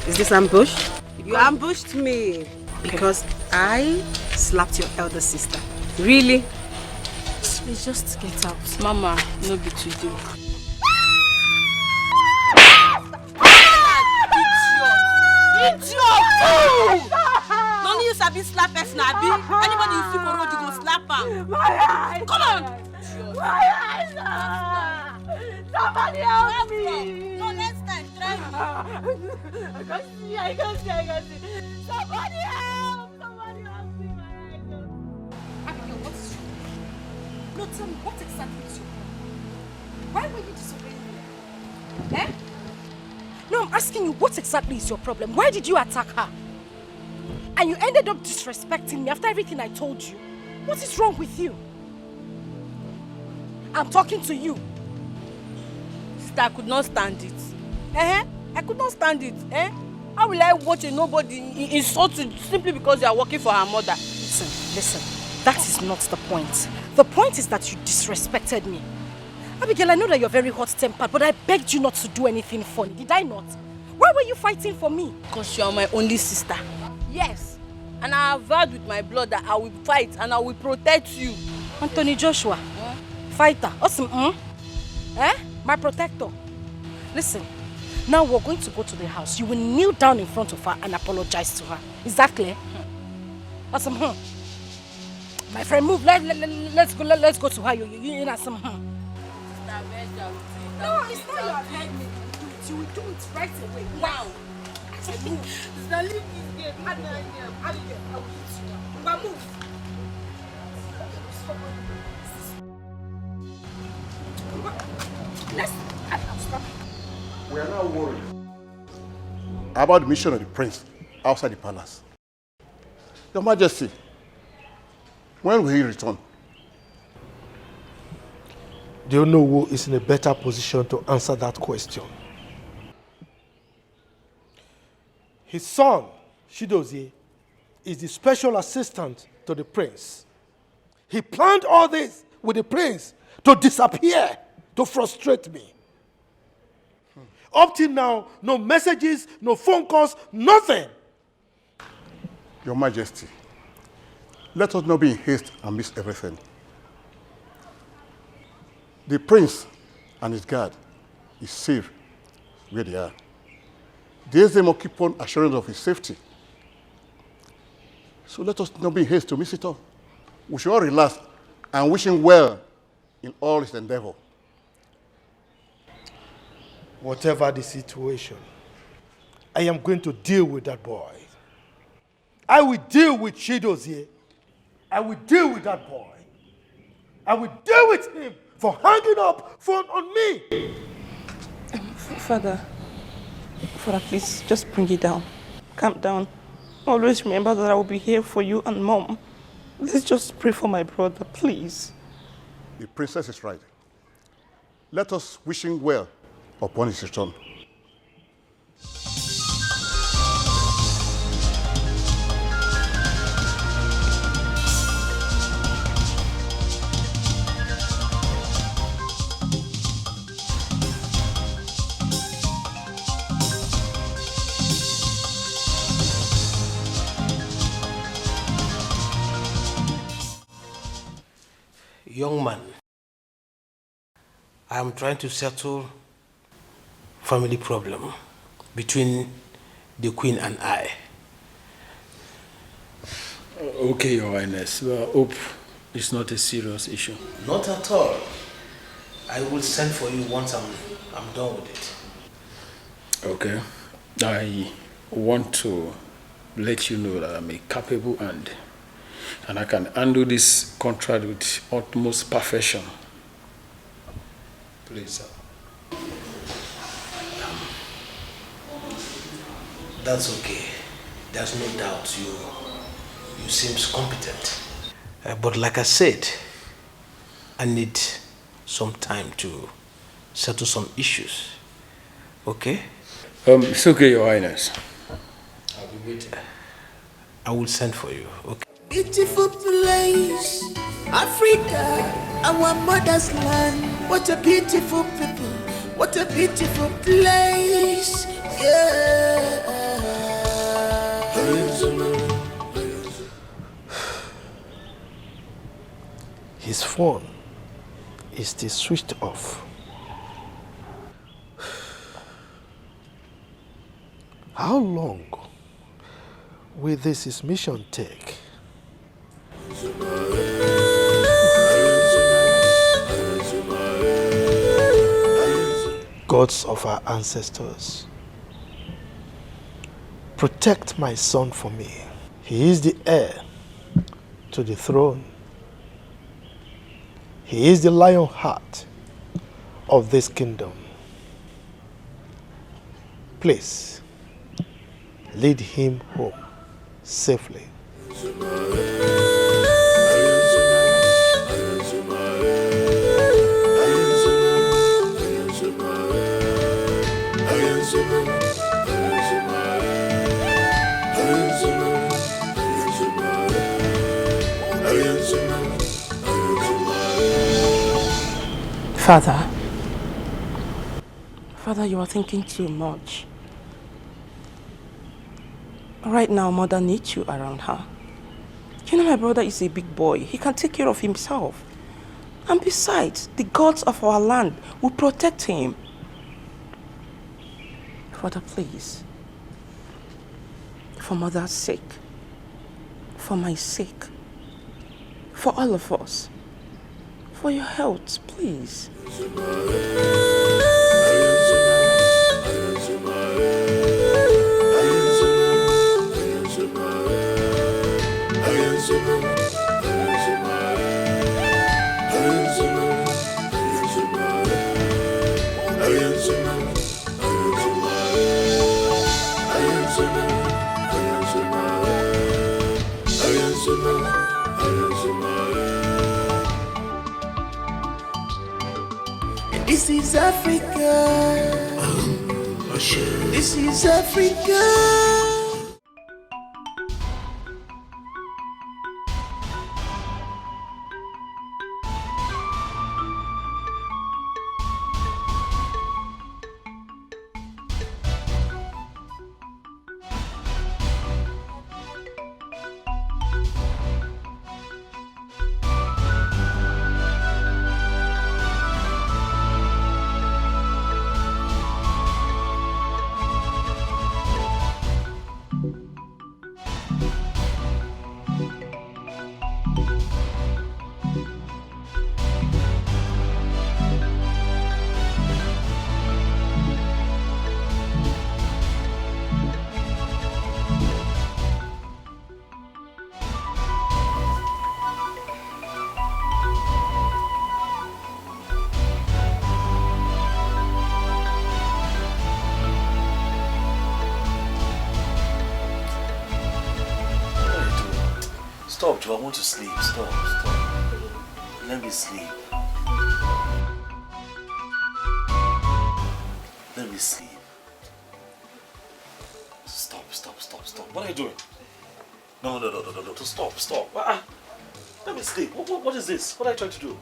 Is this ambush? You ambushed me because I slapped your elder sister. Really? Please just get out. Mama, no be today. Idiot! Don't you sabi slap person abi? Anybody you see for road you go slap am. Come on! My eyes! Somebody help me! No, next time, try me. I can see. Somebody help! Somebody help me, my eyes! Abigail, what is wrong? No, tell me, what exactly is your problem? Why were you disobeying me? Eh? No, I'm asking you, what exactly is your problem? Why did you attack her? And you ended up disrespecting me after everything I told you. What is wrong with you? I'm talking to you. Sister, I could not stand it. I could not stand it. How will I watch a nobody insult you simply because you are working for her mother? Listen. That is not the point. The point is that you disrespected me. Abigail, I know that you're very hot-tempered, but I begged you not to do anything funny. Did I not? Why were you fighting for me? Because you are my only sister. Yes. And I have vowed with my blood that I will fight and I will protect you. Anthony Joshua. Fighter. Awesome. My protector. Listen. Now we're going to go to the house. You will kneel down in front of her and apologize to her. Is that clear? Awesome. My friend, move. Let's go to her. You know some. No, it's not your head. You will do it right away. Wow. Now leave this game. Abigail, I will hit you. But move. We are now worried about the mission of the prince outside the palace. Your Majesty, when will he return? Do you know who is in a better position to answer that question? His son, Chidozie, is the special assistant to the prince. He planned all this with the prince to disappear, to frustrate me. Up till now, no messages, no phone calls, nothing. Your Majesty, let us not be in haste and miss everything. The prince and his guard is safe where they are. They must keep on assurance of his safety. So let us not be in haste to miss it all. We should all relax and wish him well in all his endeavor. Whatever the situation, I am going to deal with that boy. I will deal with Chidozie. I will deal with that boy. I will deal with him for hanging up phone on me. Father, please, just bring it down. Calm down. Always remember that I will be here for you and Mom. Let's just pray for my brother, please. The princess is right. Let us wish him well upon his return. young man, I am trying to settle family problem between the Queen and I. Okay, Your Highness. Well, I hope it's not a serious issue. Not at all. I will send for you once I'm done with it. Okay. I want to let you know that I'm a capable hand and I can handle this contract with utmost perfection. Please, sir. That's okay. There's no doubt you seem competent. But like I said, I need some time to settle some issues. Okay? It's okay, Your Highness. I'll be waiting. I will send for you. Okay? Beautiful place, Africa, our mother's land. What a beautiful people, what a beautiful place. Yeah. His phone is still switched off. How long will this mission take? Gods of our ancestors, protect my son for me. He is the heir to the throne. He is the lion heart of this kingdom. Please, lead him home safely. Father, you are thinking too much. Right now, Mother needs you around her. You know my brother is a big boy. He can take care of himself. And besides, the gods of our land will protect him. Father, please. For Mother's sake. For my sake. For all of us. For your health, please. This is Africa. This is Africa. Stop, Joe. I want to sleep. Stop. Let me sleep. Let me sleep. Stop. What are you doing? No. Stop. Let me sleep. What is this? What are you trying to do?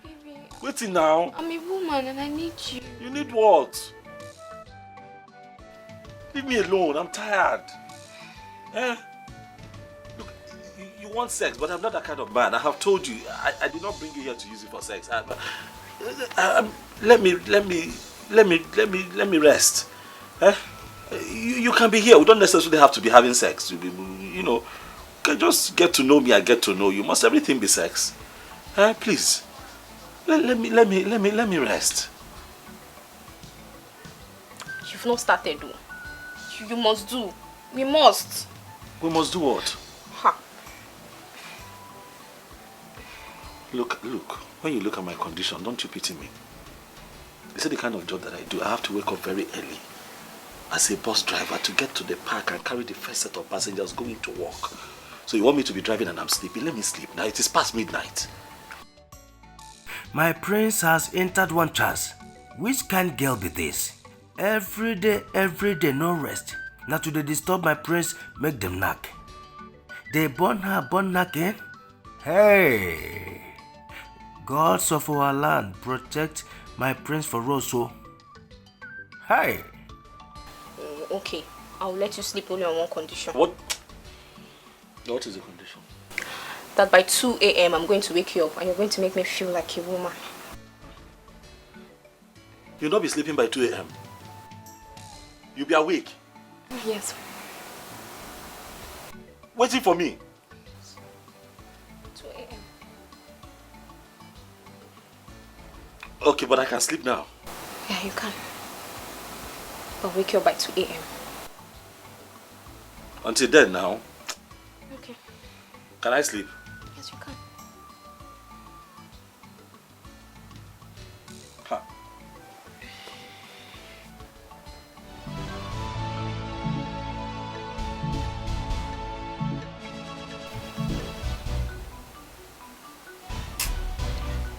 Baby. Waiting now. I'm a woman and I need you. You need what? Leave me alone. I'm tired. Eh? Look, you want sex, but I'm not that kind of man. I have told you, I did not bring you here to use it for sex. Let me rest. You can be here. We don't necessarily have to be having sex. You know, can just get to know me. I get to know you. Must everything be sex? Please, let me rest. You've not started, though. You must do. We must. We must do what? Ha. Look. When you look at my condition, don't you pity me? This is the kind of job that I do. I have to wake up very early as a bus driver to get to the park and carry the first set of passengers going to work. So you want me to be driving and I'm sleeping? Let me sleep now. It is past midnight. My prince has entered one chance. Which kind girl be this? Every day, no rest. Now to they disturb my prince, make them knock. They born knocking. Hey! Gods of our land, protect my prince for Rosso. Hey! Okay, I'll let you sleep only on one condition. What is the condition? That by 2 a.m. I'm going to wake you up and you're going to make me feel like a woman. You'll not be sleeping by 2 a.m. You'll be awake. Yes. Waiting for me. 2 a.m. Okay, but I can sleep now. Yeah, you can. I'll wake you up by 2 a.m. Until then now. Okay. Can I sleep? Yes, you can. Ha.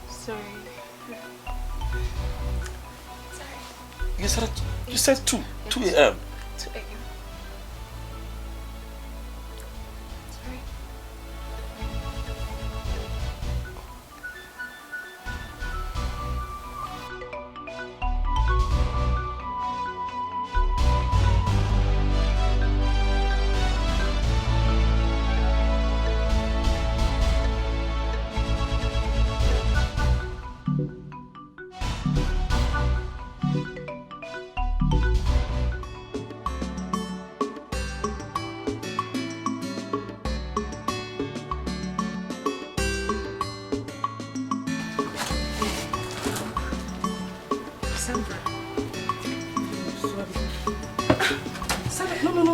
Sorry. You said 2 a.m. 2 a.m. Sorry.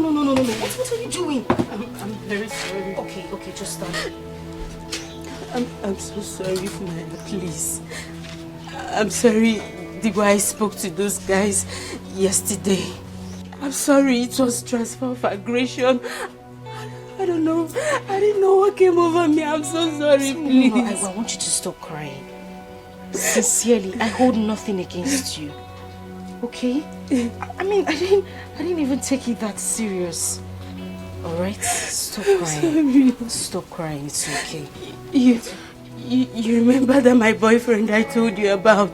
No. What are you doing? I'm very sorry. Okay, just stop. I'm so sorry, Funaya, please. I'm sorry the way I spoke to those guys yesterday. I'm sorry, it was transfer of aggression. I don't know. I didn't know what came over me. I'm so sorry, please. No, I want you to stop crying. Sincerely, I hold nothing against you. Okay? I mean, I didn't even take it that serious. Alright? Stop crying. Sorry. Stop crying, it's okay. You remember that my boyfriend I told you about?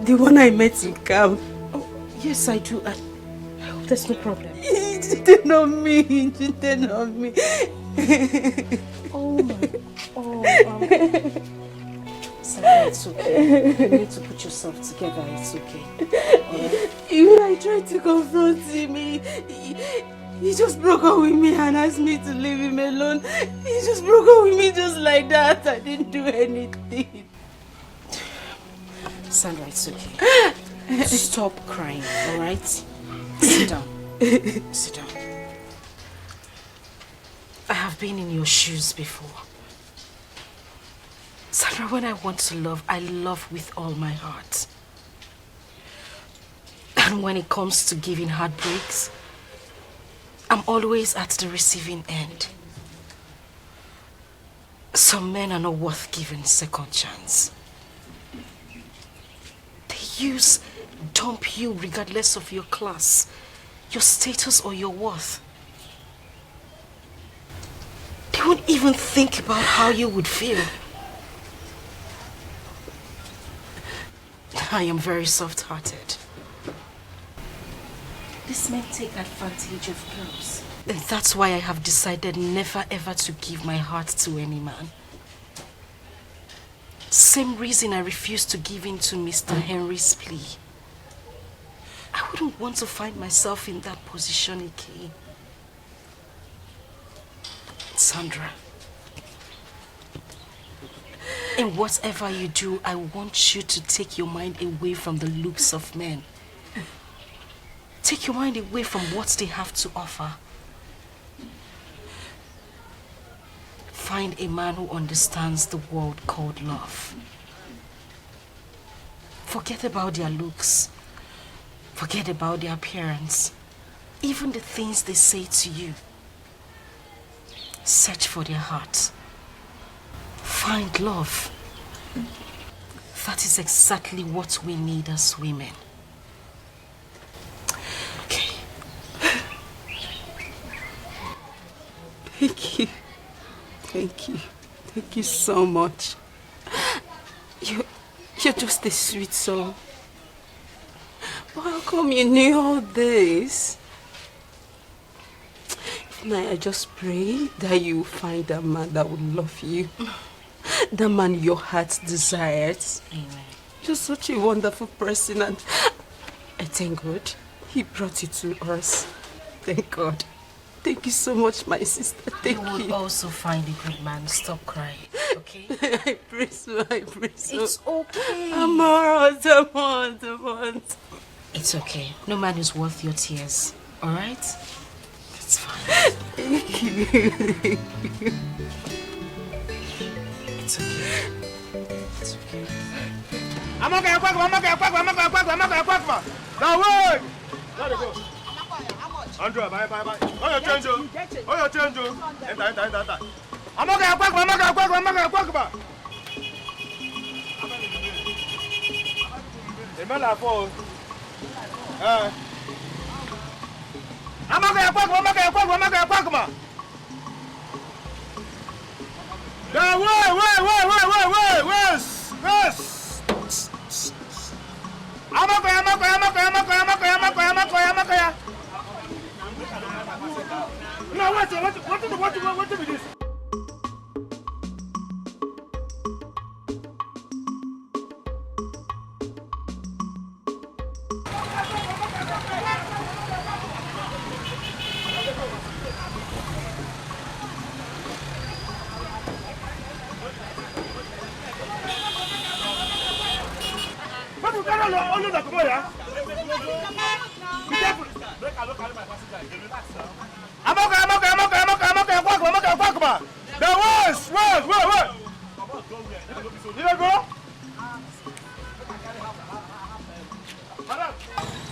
The one I met in camp? Oh, yes, I do. I hope there's no problem. He cheated on me. Sarah, it's okay. You need to put yourself together. It's okay. Alright? Even I tried to confront him. He just broke up with me and asked me to leave him alone. He just broke up with me just like that. I didn't do anything. Sandra, it's okay. Stop crying, alright? Sit down. Sit down. I have been in your shoes before. Sandra, when I want to love, I love with all my heart. And when it comes to giving heartbreaks, I'm always at the receiving end. Some men are not worth giving second chance. They dump you regardless of your class, your status or your worth. They won't even think about how you would feel. I am very soft-hearted. These men take advantage of girls. And that's why I have decided never ever to give my heart to any man. Same reason I refused to give in to Mr. Henry's plea. I wouldn't want to find myself in that position again. Sandra, in whatever you do, I want you to take your mind away from the looks of men. Take your mind away from what they have to offer. Find a man who understands the world called love. Forget about their looks. Forget about their appearance. Even the things they say to you. Search for their heart. Find love. That is exactly what we need as women. Okay. Thank you. Thank you. Thank you so much. You're just a sweet soul. But how come you knew all this? I just pray that you find a man that would love you. The man your heart desires. Amen. You're such a wonderful person, and I thank God He brought you to us. Thank God. Thank you so much, my sister. Thank you. You will also find a good man. Stop crying, okay? I pray so. It's okay. I'm alright. It's okay. No man is worth your tears. Alright? It's fine. Thank you. It's okay. It's okay. I'm okay. Now wait! Let it go. Andrew, bye. Oh, your change. Enter. I'm okay. I'm no, what is this? You don't go?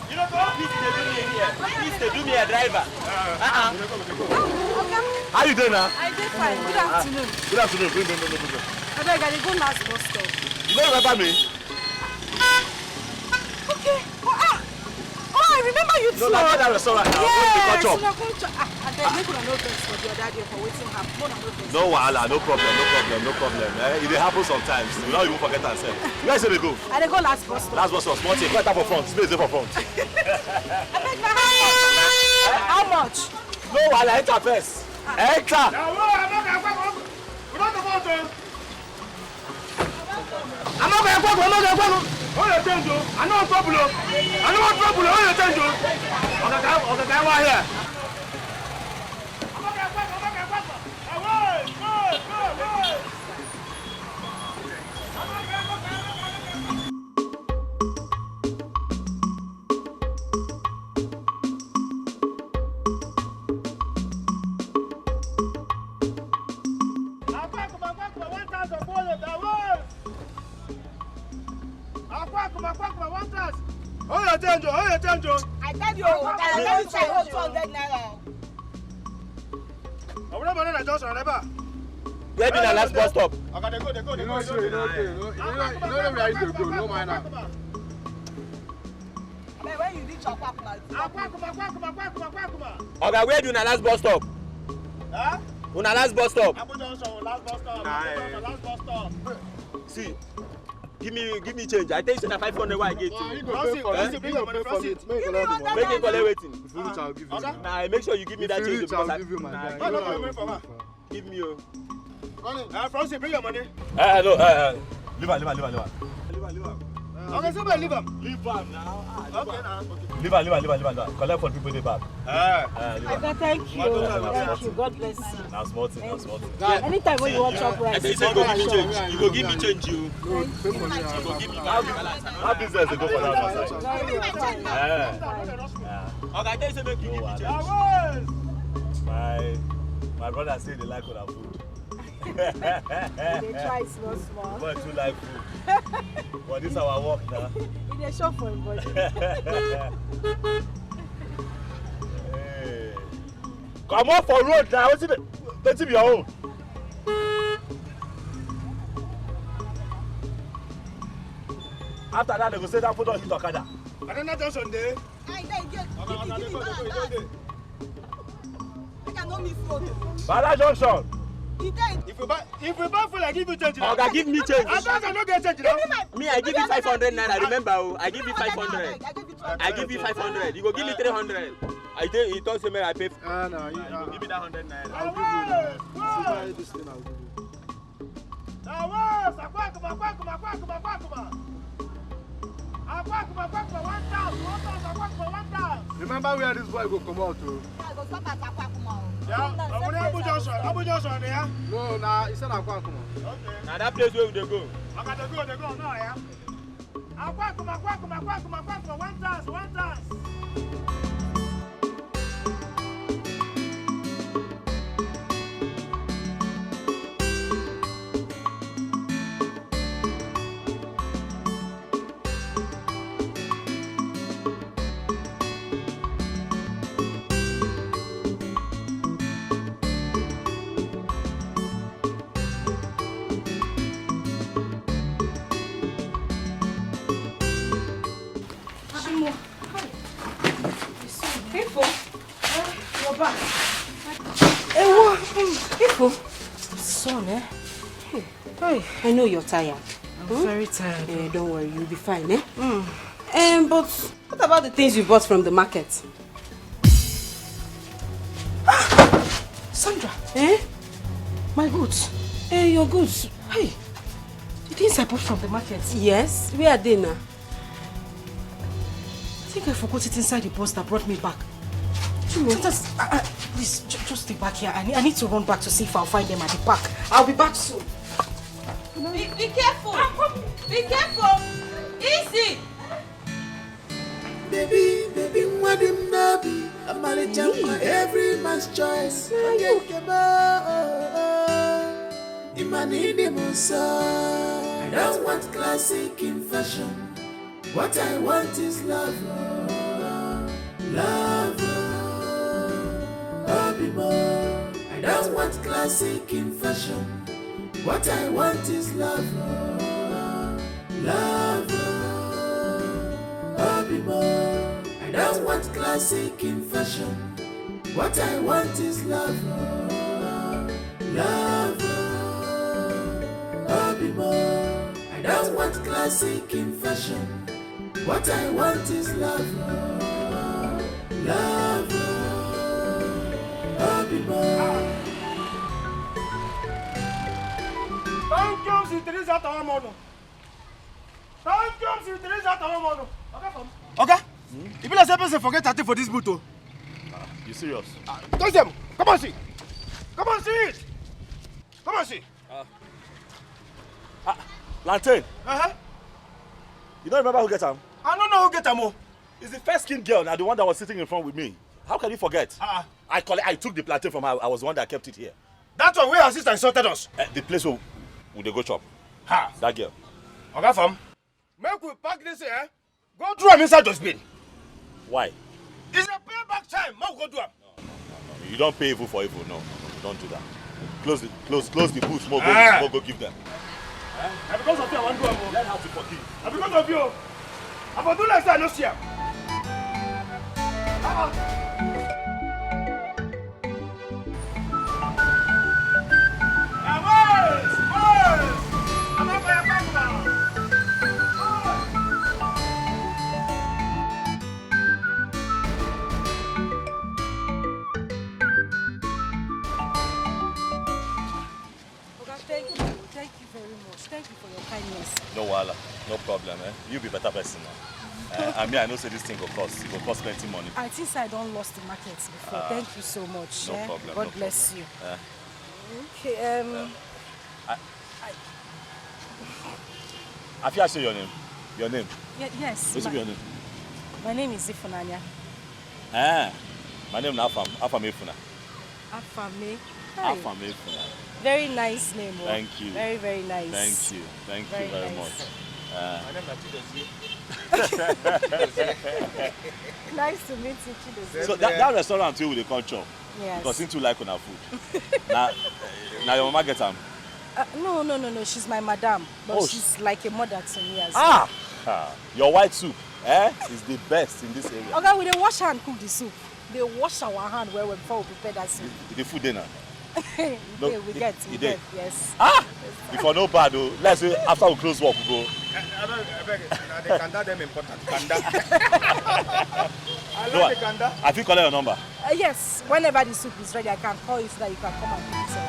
You don't go? Please, they do me a driver. How you doing now? I did fine. Good afternoon. Good afternoon. Bring. I beg, I go last bus stop. You don't remember me? Okay. Oh, I remember you too. No, like that restaurant now. Yes. Go no wahala, no problem. It happens sometimes. You don't even forget ourselves. Where should they go? I dey go last bus stop. Last bus stop. Small thing. Go enter for front. Space there for front. I beg my how much? No wahala, enter first. Enter. I'm not going to oh, you change. I know trouble. Oh, you change. Okay, why here? Oh, you change. I tell you, I tell you, 200 naira. Where be the last bus stop? Okay, they go. You know where you go. No mind now. When you reach Akwakuma. Okay, where do you last bus stop? Huh? Una last bus stop. Last bus stop. See, Give me change. I tell you that 500 why I get you. Francis, bring your money, Francis. Make it collect waiting. If you reach, I'll give you. Nah, make sure you give me that change. I'll give you my guy. Give me your. Francis, bring your money. No, leave her. Okay, somebody leave him. Leave her now. Okay, now. Leave her. Collect for people in the back. Thank you. God bless you. Now small thing. Anytime when you want chop rice. You go give me change. You go give me change, you. How business they go for that one? Okay, I tell you make you give me change. My brother say they like our food. They try small. But you like food. But this is our work now. In a shop for everybody. Hey. Come on for road now. Let's be your own. After that, they go say that food don't hit Okada. I don't know just on there. Bala Junction. If we buy food, I give you change. Okay, give me change. I don't get change now. Me, I give you 500 naira. Remember, I give you 500. I give you 500. You go give me 300. He told me I pay. No, you give me that 100 naira. I'll give you this thing. I'll give you. Remember where this boy go come out to? Yeah, Abu Johnson, yeah? No, he said Aquacuma. Okay. Now that place where they go. I got to go now, yeah? Aquacuma, one dance. Son, eh? Hey, I know you're tired. I'm very tired. Yeah, don't worry, you'll be fine, eh? But what about the things you bought from the market? Sandra, Eh? my goods. Your goods. Hey, the things I bought from the market. Yes, where are they now? I think I forgot it inside the bus that brought me back. Sometimes, please, just stay back here. I need to run back to see if I'll find them at the park. I'll be back soon. Be careful! Be careful! Easy! Baby, what him nabi? I'm a jump every man's choice. I don't want classic in fashion. What I want is love. I don't want classic in fashion. What I want is love. I don't want classic in fashion. What I want is love. I don't want classic in fashion. What I want is love. Thank you, suitors at our mono. Okay? If you let person forget that for this boot. You serious? Touch them. Come on, see. Come on, see it. Come on, see. Lantern. You don't remember who get him? I don't know who get him. It's the first skin girl, now the one that was sitting in front with me. How can you forget? I took the plantain from her. I was the one that kept it here. That one where her sister insulted us. The place where they go chop. That girl. Okay, fam. Make we pack this here. Go through him inside dustbin. Why? It's a payback time. Make go do him. No. You don't pay evil for evil. No. You don't do that. Close the booth. Go give them. And because of you, I want to do him. Learn how to forgive. And because of you, I'm going to do next time. No see him. problem, eh? You be better person now. I mean, I know say this thing will cost. It will cost plenty money. I think I don't lost the market before. Thank you so much. No problem. God bless you. Okay. I feel I say your name. Your name? Yes. What's your name? My name is Ifunanya. My name is Afam. Afam Ifuna. Afame. Afam Ifuna. Very nice name. Thank you. Very, very nice. Thank you. Thank you very much. My name is Nice to meet you, Chidozie. So that restaurant too with the culture. Yes. Because him too like on our food. now your mama get him. No. She's my madam, but she's like a mother to me as well. Your white soup, is the best in this area. Okay, we dey wash hand cook the soup. They wash our hand well before we prepare that soup. The food dinner. we get, yes. Before no bad though. Let's say after we close work we go. I beg the kanda them important. Kanda. I like the kanda. I think collect your number. Yes, whenever the soup is ready, I can call you so that you can come and pick it up.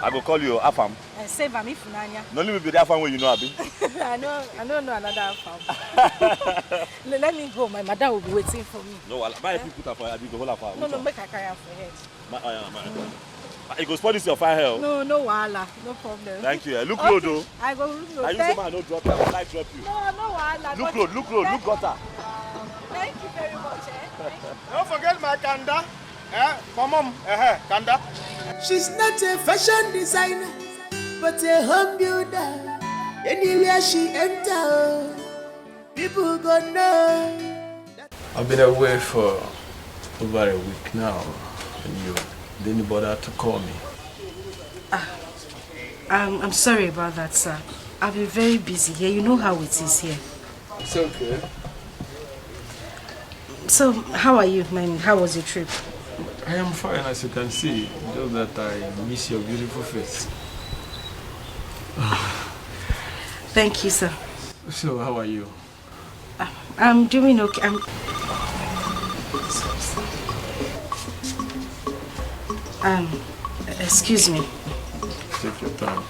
I go call you Afam. Save am Ifunanya. No only be the Afam where you know Abi. I don't know another Afam. Let me go. My mother will be waiting for me. No, my people put her for Abi go hold her for. No, make her carry her for head. You go spoil this your fire hell. No wahala, no problem. Thank you. Look low though. I go look low. I use the man no drop you. I like drop you. No wahala. Look low, look gutter. Thank you very much. Don't forget my kanda. Come on, kanda. She's not a fashion designer, but a home builder. Anywhere she enters, people go know. I've been away for over a week now, and you didn't bother to call me. I'm sorry about that, sir. I've been very busy here. You know how it is here. It's okay. So, how are you, man? How was your trip? I am fine, as you can see. Just that I miss your beautiful face. Thank you, sir. So, how are you? I'm doing okay. Excuse me. Take your time.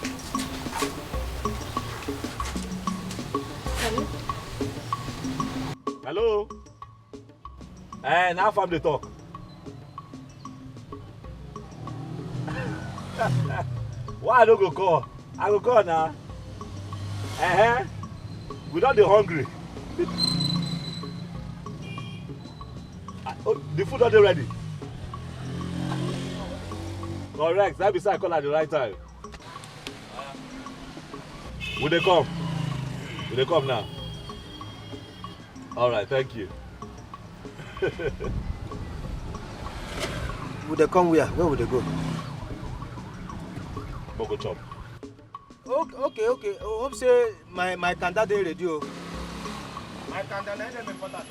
Hello? Now Afam dey talk. Why I don't go call? I go call now. We don't dey hungry. The food not ready. Correct. That be say I call at the right time. Will they come? Will they come now? All right. Thank you. Would they come where? Where would they go? Go chop. Okay. Hope say my kanda dey ready. My kanda na them important.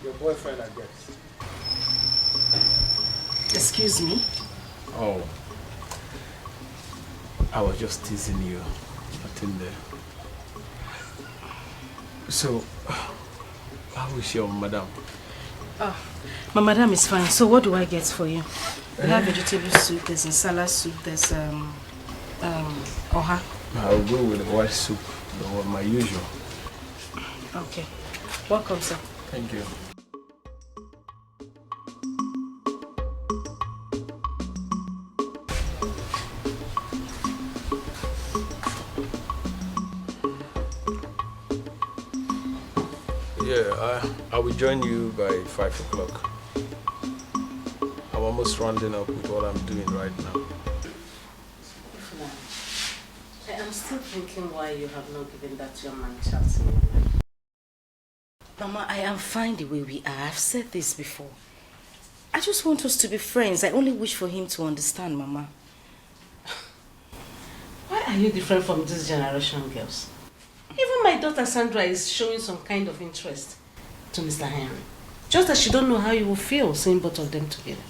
Your boyfriend, I guess. Excuse me? Oh. I was just teasing you. Nothing there. So, how is your madam? Oh, my madam is fine. So what do I get for you? We have vegetable soup, there's a salad soup, there's oha. I'll go with the white soup, my usual. Okay. Welcome, sir. Thank you. Yeah, I will join you by 5 o'clock. I'm almost rounding up with what I'm doing right now. I am still thinking why you have not given that young man a chance. Mama, I am fine the way we are. I've said this before. I just want us to be friends. I only wish for him to understand, Mama. Why are you different from this generation, girls? Even my daughter Sandra is showing some kind of interest to Mr. Henry. Just that she don't know how you will feel seeing both of them together.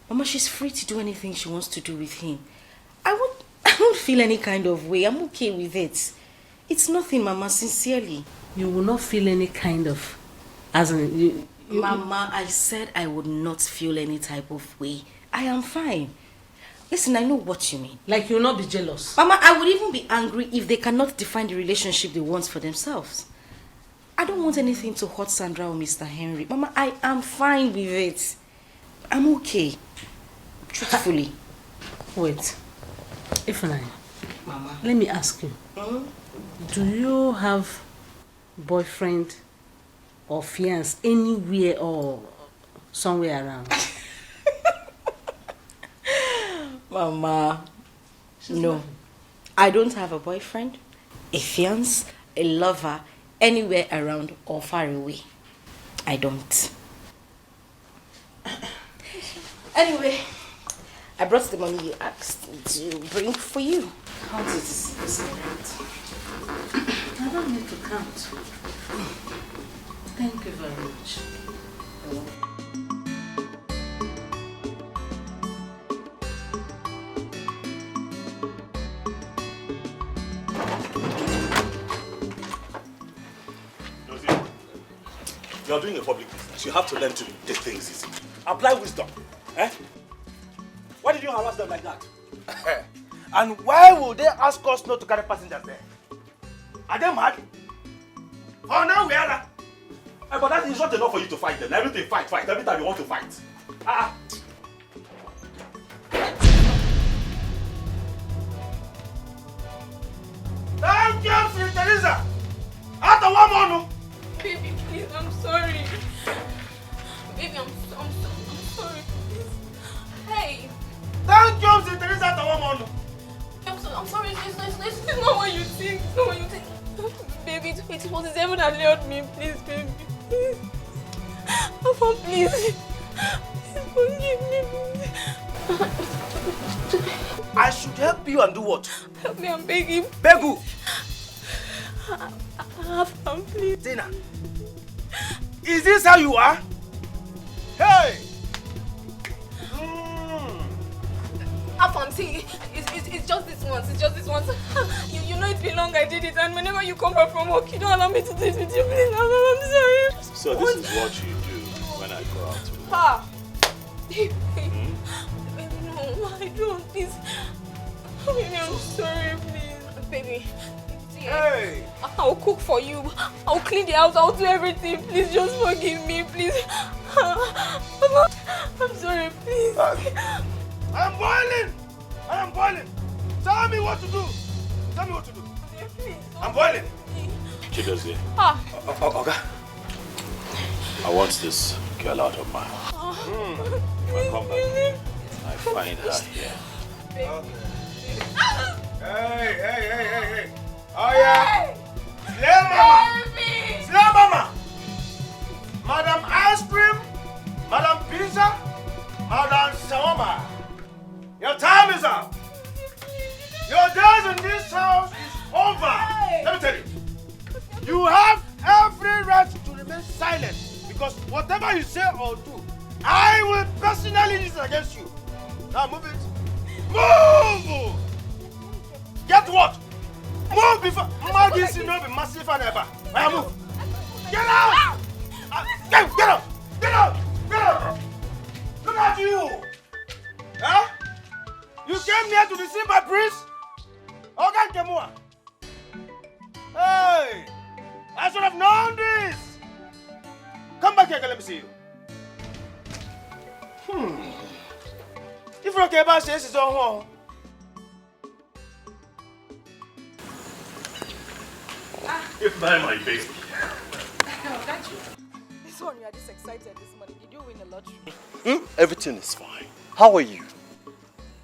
Mama, she's free to do anything she wants to do with him. I won't feel any kind of way. I'm okay with it. It's nothing, Mama, sincerely. You will not feel any kind of... As in, Mama, I said I would not feel any type of way. I am fine. Listen, I know what you mean. Like you'll not be jealous? Mama, I would even be angry if they cannot define the relationship they want for themselves. I don't want anything to hurt Sandra or Mr. Henry. Mama, I am fine with it. I'm okay. Truthfully. Wait. Ifeanyi, Mama, let me ask you. Do you have boyfriend or fiancé anywhere or somewhere around? Mama, no. I don't have a boyfriend, a fiancé, a lover, anywhere around or far away. I don't. Anyway, I brought the money you asked me to bring for you. Count it. I don't need to count. Thank you very much. You're doing a public business. You have to learn to take things easy. Apply wisdom. Eh? Why did you harass them like that? And why would they ask us not to carry passengers there? Are they mad? Oh, now we are. But that is not enough for you to fight them. Everything fight. Every time you want to fight. Thank you, Sister Teresa. Out of one more. Baby, please, I'm sorry. Baby, I'm sorry, please. Hey. Thank you, Sister Teresa. Out of one more. I'm sorry, it's not what you think. It's not what you think. Baby, it was heaven that lured me. Please, baby. Please. Papa, please. Please forgive me, please. I should help you and do what? Help me, I'm begging. Beg who? Afam, please. Tina, is this how you are? Hey! Afam, see, it's just this once. It's just this once. You know it's been long I did it, and whenever you come back from work, you don't allow me to do it with you, please. I'm sorry. So this is what you do when I go out. Pa! Baby, baby, no, I don't. Please. Baby, I'm sorry, please. Baby. Hey! I'll cook for you. I'll clean the house. I'll do everything. Please just forgive me, please. I'm sorry, please. I'm boiling! I am boiling! Tell me what to do! Tell me what to do! I'm boiling! Chidozie. Okay. I want this girl out of my house. If I come back, I find her here. Hey! Oh yeah! Slay mama! Slay mama! Madam Ice Cream, Madam Pizza, Madam Shawarma. Your time is up. Your days in this house is over. Let me tell you. You have every right to remain silent because whatever you say or do, I will personally use it against you. Now move it. Move! Get what? Move before Maggie will not be massive and ever. Now move. Get out! Get out! Get out! Get out! Look at you! Huh? You came here to deceive my prince? Okay, Kemua. Hey! I should have known this! Come back here, let me see you. If Rokeba says it's on home. If not my baby. This one, you are just excited this morning. Did you win the lottery? Everything is fine. How are you?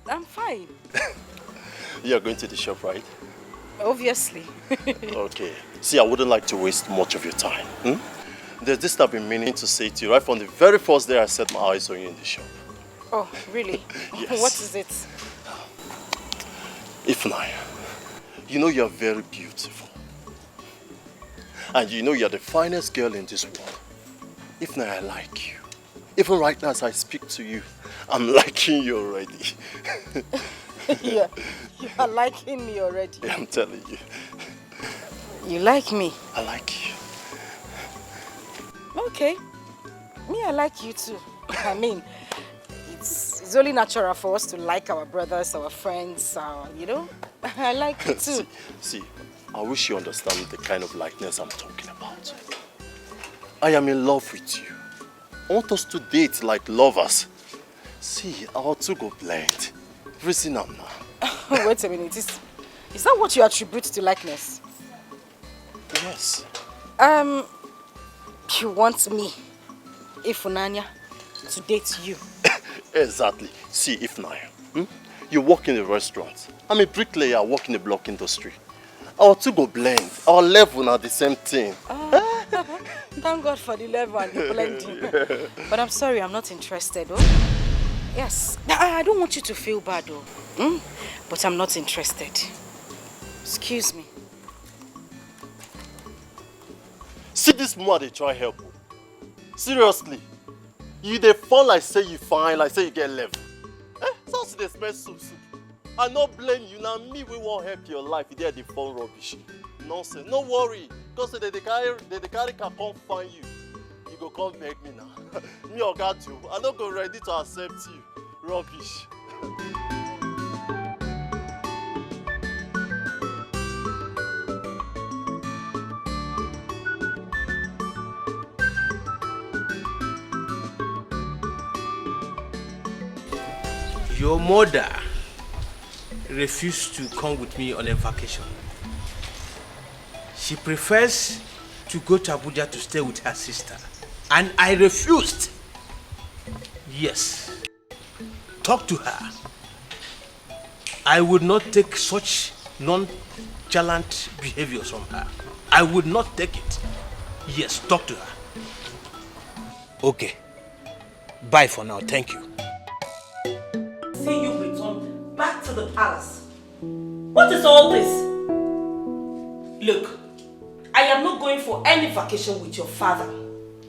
I'm fine. You're going to the shop, right? Obviously. Okay. See, I wouldn't like to waste much of your time. There's this I've been meaning to say to you right from the very first day I set my eyes on you in the shop. Oh, really? Yes. What is it? Ifeanyi, you know you're very beautiful. And you know you're the finest girl in this world. Ifeanyi, I like you. Even right now as I speak to you, I'm liking you already. You are liking me already. Yeah, I'm telling you. You like me? I like you. Okay. Me, I like you too. I mean, it's only natural for us to like our brothers, our friends, you know? I like you too. See, I wish you understand the kind of likeness I'm talking about. I am in love with you. I want us to date like lovers. See, our two go blend. Regina now. Wait a minute. Is that what you attribute to likeness? Yes. You want me, Ifunanya, to date you? Exactly. See, Ifnaya, you work in a restaurant. I'm a bricklayer, I work in the block industry. Our two go blend. Our level are the same thing. Thank God for the level and the blending. But I'm sorry, I'm not interested, oh? Yes. I don't want you to feel bad, though. But I'm not interested. Excuse me. See this man, they try help. Seriously. You they fall like say you fine, like say you get level. So they smell soup. I not blame you, now me we won't help your life. You did the phone rubbish. Nonsense. No worry. Because they carry can come find you. You go come beg me now. Me or got you. I not go ready to accept you. Rubbish. Your mother refused to come with me on a vacation. She prefers to go to Abuja to stay with her sister. And I refused. Yes. Talk to her. I would not take such nonchalant behaviors from her. I would not take it. Yes, talk to her. Okay. Bye for now. Thank you. See you return back to the palace. What is all this? Look, I am not going for any vacation with your father.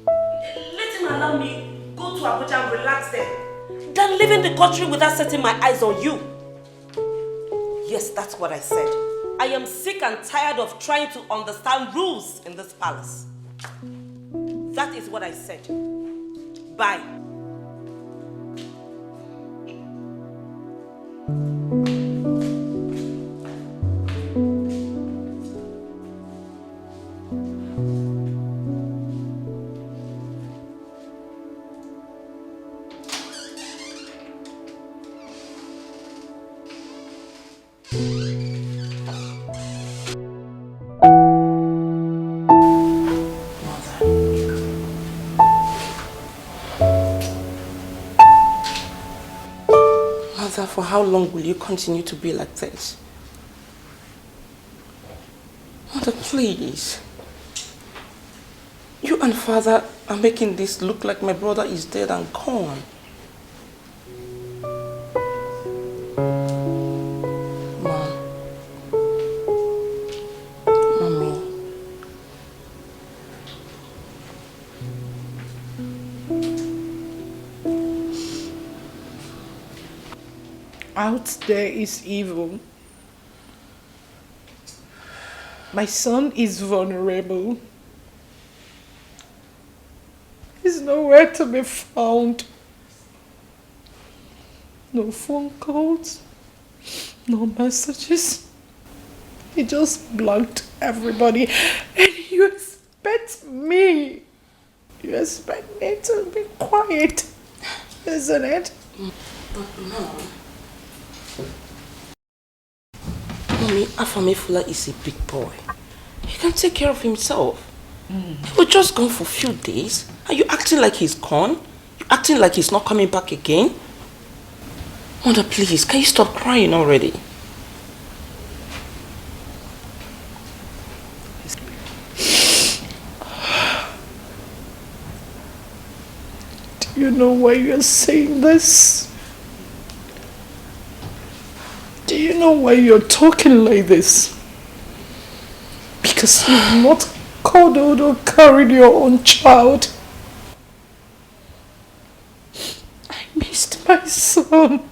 Let him allow me go to Abuja and relax there than leaving the country without setting my eyes on you. Yes, that's what I said. I am sick and tired of trying to understand rules in this palace. That is what I said. Bye. For how long will you continue to be like this? Mother, please. You and father are making this look like my brother is dead and gone. Out there is evil. My son is vulnerable. He's nowhere to be found. No phone calls, no messages. He just blocked everybody. And you expect me to be quiet, isn't it? But Mom, Mommy, Afamefula is a big boy. He can take care of himself. He was just gone for a few days. Are you acting like he's gone? You acting like he's not coming back again? Mother, please, can you stop crying already? Do you know why you're saying this? Do you know why you're talking like this? Because you've not cuddled or carried your own child. I missed my son.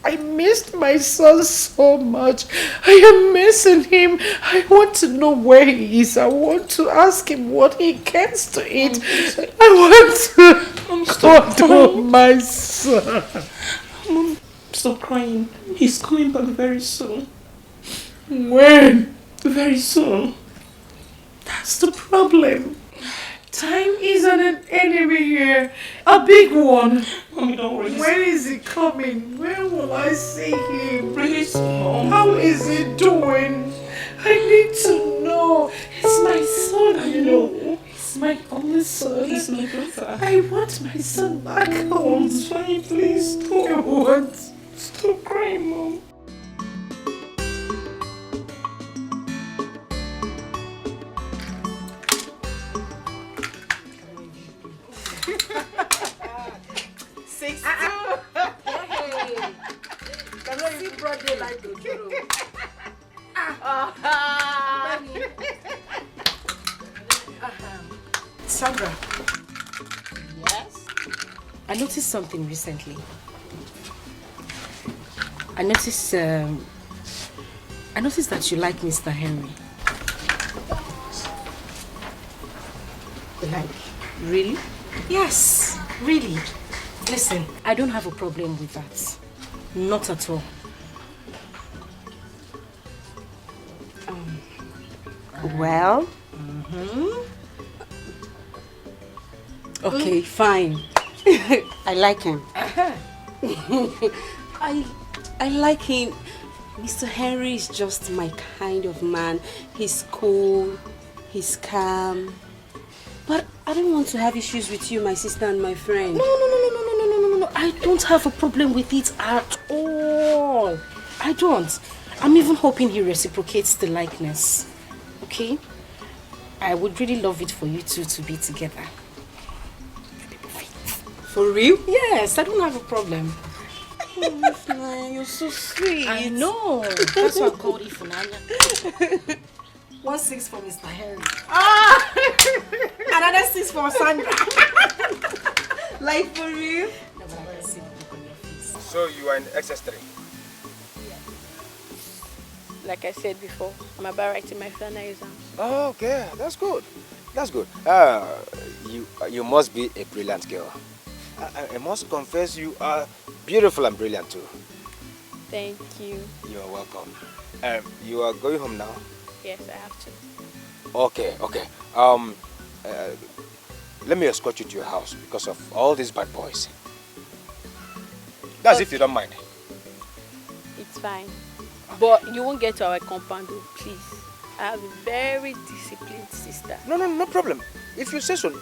I missed my son so much. I am missing him. I want to know where he is. I want to ask him what he cares to eat. I want to order my son. Mom, stop crying. He's coming back very soon. When? Very soon. That's the problem. Time isn't an enemy here. A big one. Mommy, don't worry. When is he coming? When will I see him? Really soon. How is he doing? I need to know. It's my son, I know. It's my only son. He's my brother. I want my son back home. It's fine, please. I want. Stop crying, Mom. Sandra. Yes? I noticed something recently. I noticed that you like Mr. Henry. Like, really? Yes, really. Listen, I don't have a problem with that. Not at all. Well? Okay, fine. I like him. I like him. Mr. Henry is just my kind of man. He's cool, he's calm. But I don't want to have issues with you, my sister and my friend. No. I don't have a problem with it at all. I don't. I'm even hoping he reciprocates the likeness. Okay? I would really love it for you two to be together. For real? Yes, I don't have a problem. Oh, you're so sweet. I know. That's why I called Ifunanya. 1-6 for Mr. Henry. Another 6 for Sandra. Like for real? No, but I can see the look on your face. So you are in XS3? Like I said before, I'm about writing my final exams. Oh, okay, that's good. That's good. You must be a brilliant girl. I must confess you are beautiful and brilliant too. Thank you. You are welcome. You are going home now? Yes, I have to. Okay. Let me escort you to your house because of all these bad boys. That's if you don't mind. It's fine. But you won't get to our compound, please. I have a very disciplined sister. No problem. If you say so,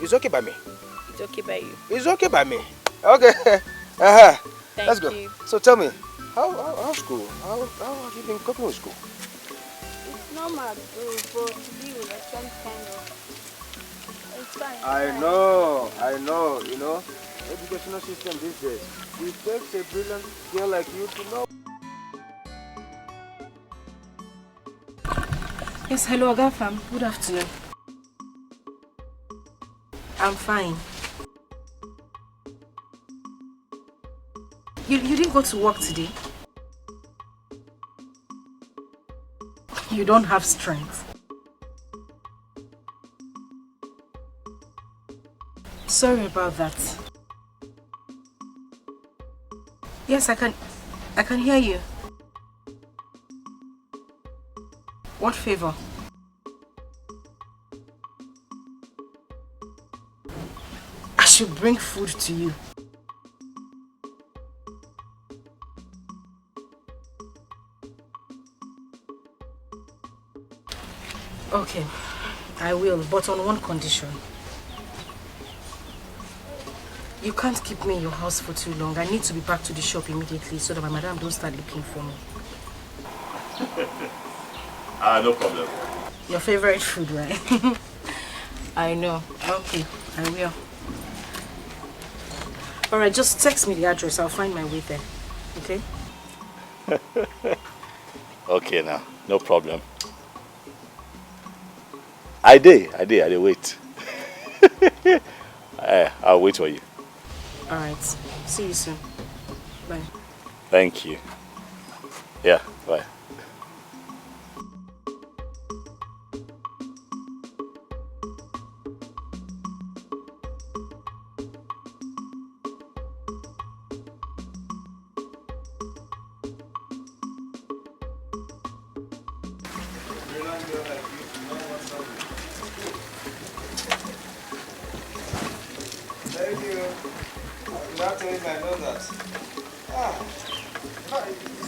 it's okay by me. It's okay by you. It's okay by me. Okay. Let's go. You. So tell me, how's school? How have you been coping with school? It's normal, though, but today was actually kind of... It's fine. I know. You know, educational system these days. It takes a brilliant girl like you to know. Yes, hello, Agafam. Good afternoon. I'm fine. You didn't go to work today? You don't have strength. Sorry about that. Yes, I can hear you. What favor? I should bring food to you. Okay, I will, but on one condition. You can't keep me in your house for too long. I need to be back to the shop immediately so that my madam don't start looking for me. No problem. Your favorite food, right? I know. Okay, I will. Alright, just text me the address. I'll find my way there. Okay? Okay now, no problem. I did wait. I'll wait for you. Alright, see you soon. Bye. Thank you. Yeah, bye. Thank you. Without telling me, I know that.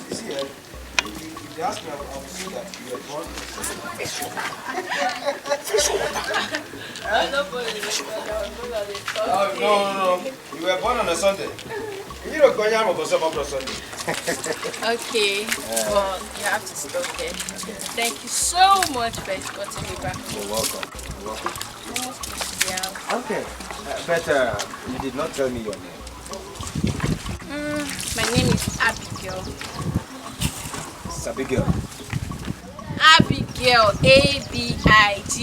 You see, if they ask me, I will say that you were born. Oh, no. You were born on a Sunday. You don't go here on Sunday. Okay, well, you have to stop there. Thank you so much for escorting me back. You're welcome. You're welcome. Yeah. Okay, but you did not tell me your name. My name is Abigail. It's Abigail. Abigail, A-B-I-G-A-I-L.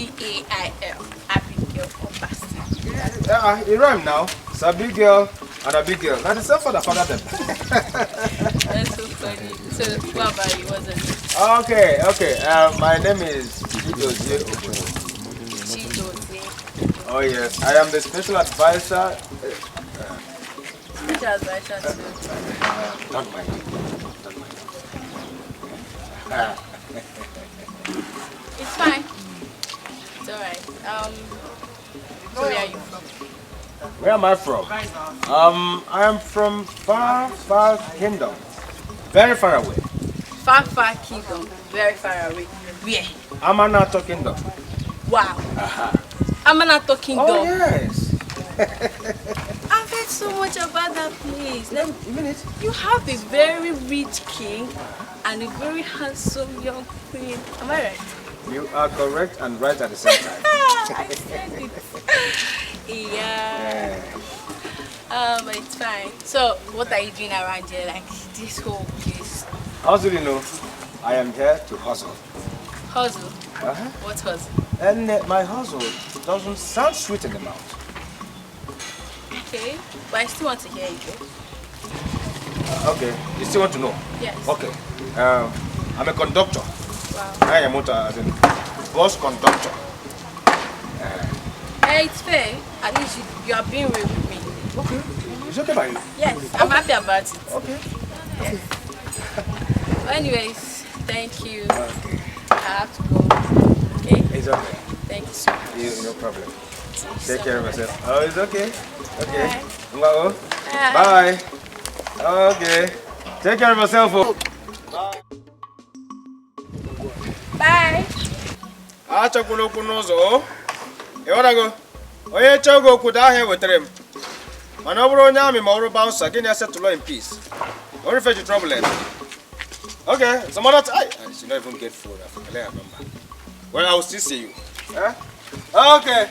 Abigail Obasi. It rhymes now. It's Abigail and Abigail. That's the same for the father them. That's so funny. So, what about you? What's your name? Okay. My name is Chidozie Okoye. Oh yes, I am the special advisor. Special advisor too. Don't mind. It's fine. It's alright. So where are you from? Where am I from? I am from far, far kingdom. Very far away. Far, far kingdom. Very far away. Where? Amanato kingdom. Wow. Amanato kingdom. Oh yes. I've heard so much about that place. You have a very rich king and a very handsome young queen. Am I right? You are correct and right at the same time. I said it. Yeah. But it's fine. So, what are you doing around here? Like this whole place? How do you know? I am here to hustle. Hustle? What hustle? And my hustle doesn't sound sweet in the mouth. Okay, but I still want to hear you. Okay, you still want to know? Yes. Okay. I'm a conductor. Wow. I am as in bus conductor. Hey, it's fair. At least you are being real with me. Okay. It's okay by you? Yes, I'm happy about it. Okay. Yes. Well, anyways, thank you. Okay. I have to go. Okay? It's okay. Thank you so much. No problem. Take care of yourself. Oh, it's okay. Okay. Bye. Bye. Okay. Take care of yourself. Bye. Achakwala okwu n'ụzọ. Ịghọtago? Onye chọọ gị okwu daa ahịa wetara m. Mana ọ bụrụ onye amị ma ọrụ bouncer, gị na-settle in peace. Don't refer to trouble. Okay, some other time. She not even get food. I forget her number. Well, I will still see you. Okay.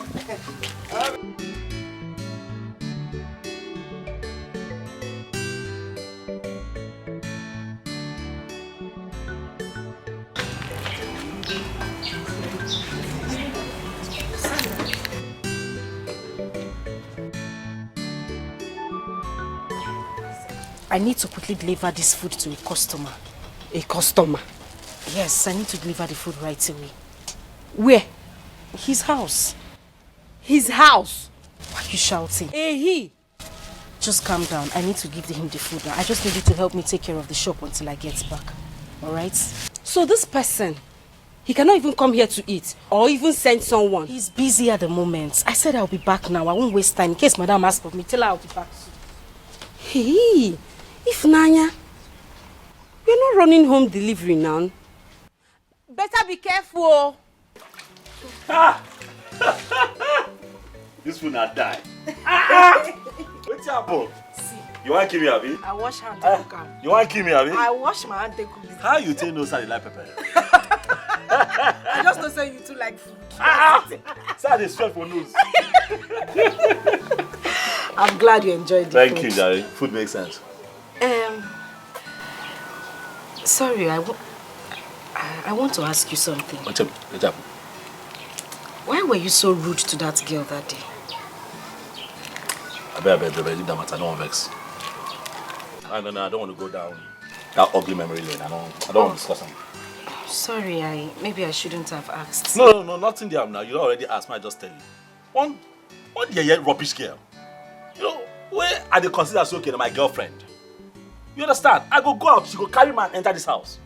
I need to quickly deliver this food to a customer. A customer? Yes, I need to deliver the food right away. Where? His house. His house? Why are you shouting? He. Just calm down. I need to give him the food now. I just need you to help me take care of the shop until I get back. Alright? So this person, he cannot even come here to eat or even send someone? He's busy at the moment. I said I'll be back now. I won't waste time. In case Madam asks of me, tell her I'll be back soon. Hey, if Nanya, you're not running home delivery now. Better be careful. This food not die. What's happened? See. You want to kill me, Abi? I wash hand to cook am. You want to kill me, Abi? I wash my hand to cook this. How you take no side like pepper? I just don't say you too like food. Sir, they sweat for nose. I'm glad you enjoyed the Thank food. you, Jerry. Food makes sense. Sorry, I want to ask you something. What's up? What's up? Why were you so rude to that girl that day? I bet, leave that matter. No one vex. No, I don't want to go down That ugly memory lane. I don't want to discuss them. Sorry, maybe I shouldn't have asked. No, nothing there now. You already asked me, I just tell you. One rubbish girl. You know, where are they consider so okay, my girlfriend? You understand? I go out, she go carry man enter this house.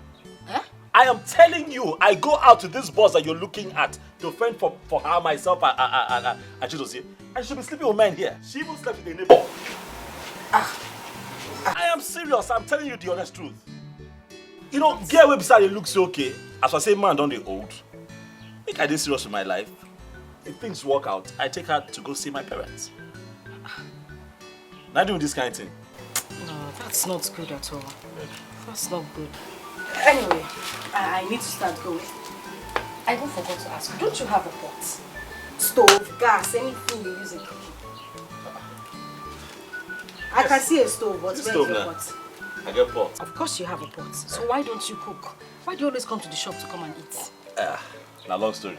Huh? I am telling you, I go out to this boss that you're looking at to fend for her, myself, and Chidozie. And she'll be sleeping with men here. She even slept with a neighbor. I am serious, I'm telling you the honest truth. You know, girl way beside it looks okay. As I say, man, don't they old? I think I did serious with my life. If things work out, I take her to go see my parents. Not doing this kind of thing. No, that's not good at all. That's not good. Anyway, I need to start going. I even forgot to ask you, don't you have a pot? Stove, gas, anything you use in cooking? I can see a stove, but where's your pot? I get pot. Of course you have a pot. So why don't you cook? Why do you always come to the shop to come and eat? Now long story.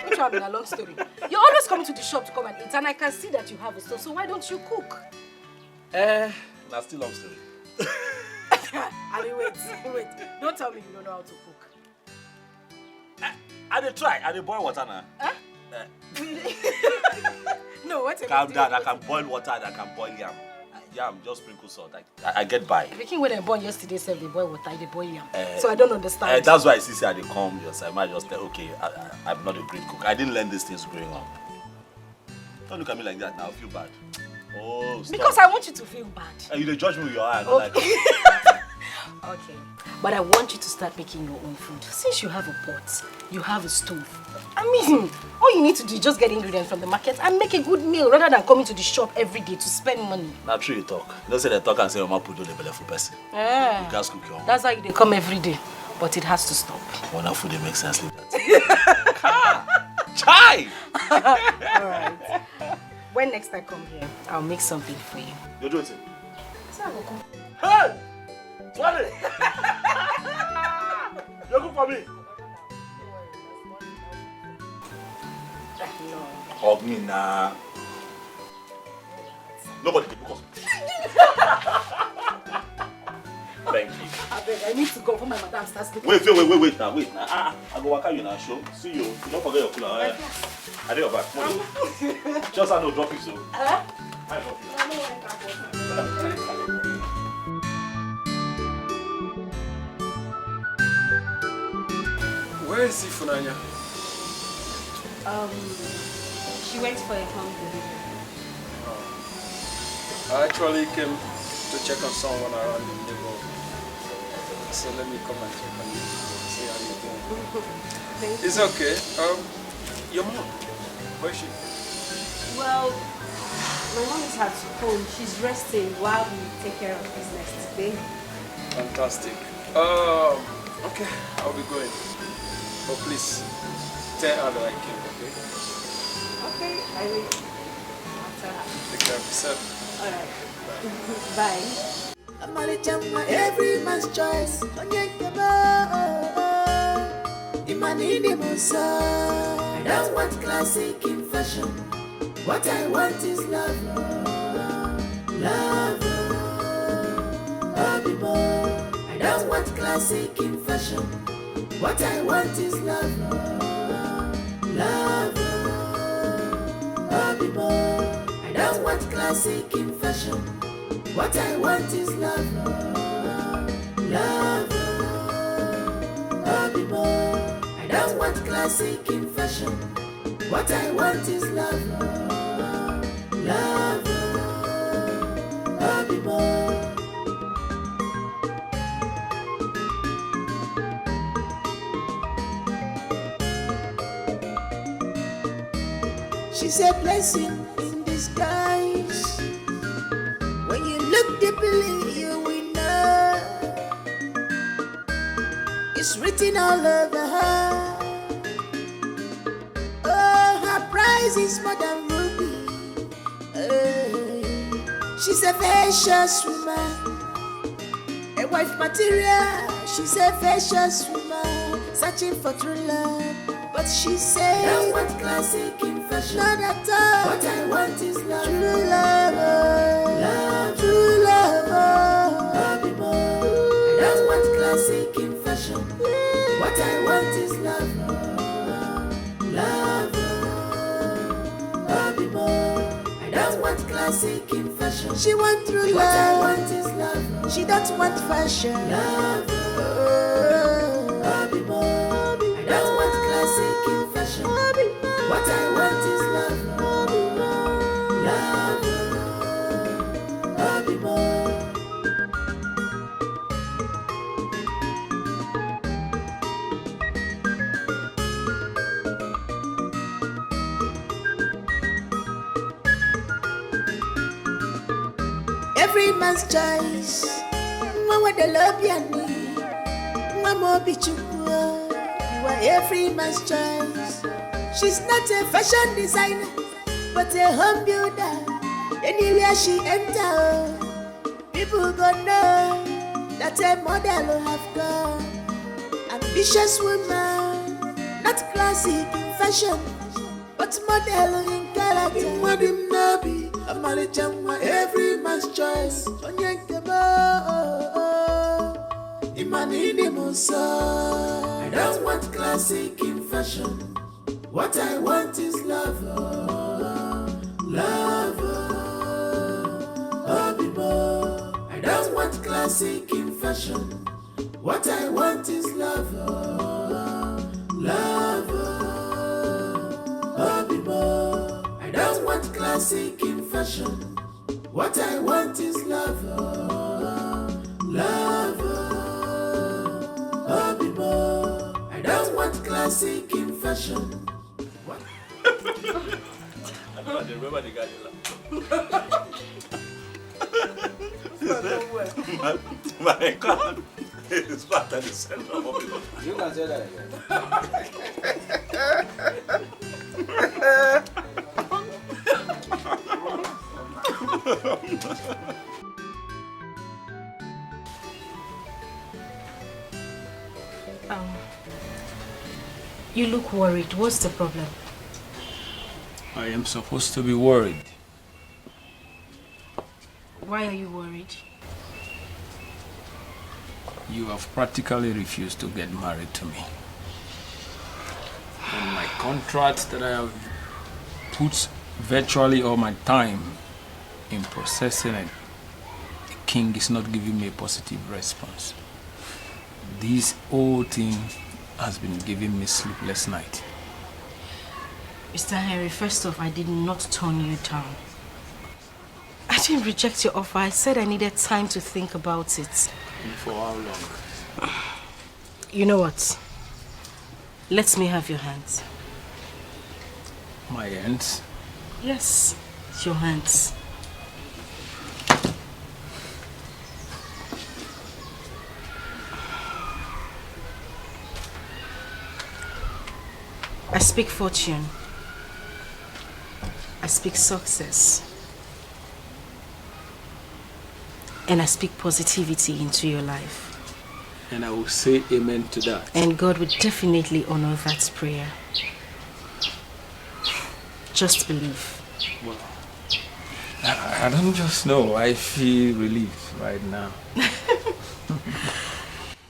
Don't you have a long story? You're always coming to the shop to come and eat, and I can see that you have a stove. So why don't you cook? Now still long story. I mean, wait. Don't tell me you don't know how to cook. I dey try. I dey boil water now. Huh? No, what? Calm down. I can boil water and I can boil yam. Yam, just sprinkle salt. I get by. The king when I born yesterday said they boil water, they boil yam. So I don't understand. That's why I see I dey come. Yes, I might just say, okay, I'm not a great cook. I didn't learn these things growing up. Don't look at me like that now. I feel bad. Oh, stop. Because I want you to feel bad. You dey judge me with your eye. I don't like it. Okay, but I want you to start making your own food. Since you have a pot, you have a stove. I mean, all you need to do is just get ingredients from the market and make a good meal rather than coming to the shop every day to spend money. Now true you talk. Don't say they talk and say Mama put on the belly for person. Yeah. You guys cook your own. That's why they come every day. But it has to stop. When that food makes sense like that. Chai! Alright. When next I come here, I'll make something for you. You do it. Hey! Swallow! You're good for me. Hug me now. Nobody can book us. Thank you. I need to go for my madam starts speaking. Wait now. I go work out you now, show. See you. You don't forget your cooler. I do your back. Just I know drop it so. I drop you. Where is Ifunanya? She went for a home delivery. I actually came to check on someone around the neighborhood. So let me come and check on you, see how you're doing. Thank It's you. okay. Your mom, where is she? Well, my mom is at home. She's resting while we take care of business today. Fantastic. Okay, I'll be going. But please, tell her that I came, okay? Okay, I will. I'll tell her. Take care of yourself. Alright. Bye. Every man's choice. I don't want classic in fashion. What I want is love. Love. I don't want classic in fashion. What I want is love. Love. I don't want classic in fashion. What I want is love. Love. I don't want classic in fashion. What I want is love. Love. She's a blessing in disguise. When you look deeply, you will know. It's written all over her. Oh, her price is more than ruby. She's a vicious woman, a wife material. She's a vicious woman, searching for true love. But she said, I don't want classic in fashion. Not at all. What I want is love. True love. Love. True love. I classic in fashion. She want true love. What I want is love. She don't want fashion. Love. Bobby boy. I don't want classic in fashion. What I want is love. Love. Bobby boy. Every man's choice. Mama the love ya need. Mama be chukwa. You are every man's choice. She's not a fashion designer, but a home builder. Anywhere she enter, people gonna know that a model will have gone. Ambitious woman, not classic in fashion, but model in character. Wadim nabi, Amalichamwa, every man's choice. Imanini Musa. I don't want classic in fashion. What I want is love. Love. I don't want classic in fashion. What I want is love. Love. I don't want classic in fashion. What I want is love. Love. I don't want classic in fashion. What? I don't remember the guy. My God is flat at the center of it. You can say that again. You look worried. What's the problem? I am supposed to be worried. Why are you worried? You have practically refused to get married to me. And my contract that I have put virtually all my time in processing it, the king is not giving me a positive response. This whole thing has been giving me sleepless nights. Mr. Henry, first off, I did not turn you down. I didn't reject your offer. I said I needed time to think about it. And for how long? You know what? Let me have your hands. My hands? Yes, your hands. I speak fortune. I speak success. And I speak positivity into your life. And I will say amen to that. And God will definitely honor that prayer. Just believe. Well, I don't just know. I feel relief right now.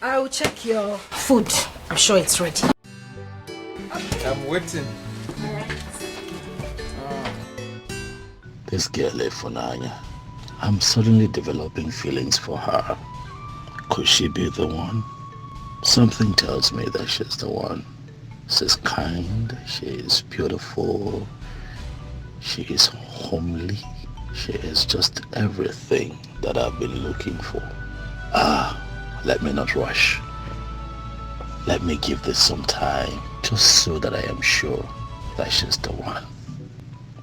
I will check your food. I'm sure it's ready. I'm waiting. This girl, Efunanya, I'm suddenly developing feelings for her. Could she be the one? Something tells me that she's the one. She's kind, she is beautiful, she is homely, she is just everything that I've been looking for. Let me not rush. Let me give this some time, just so that I am sure that she's the one.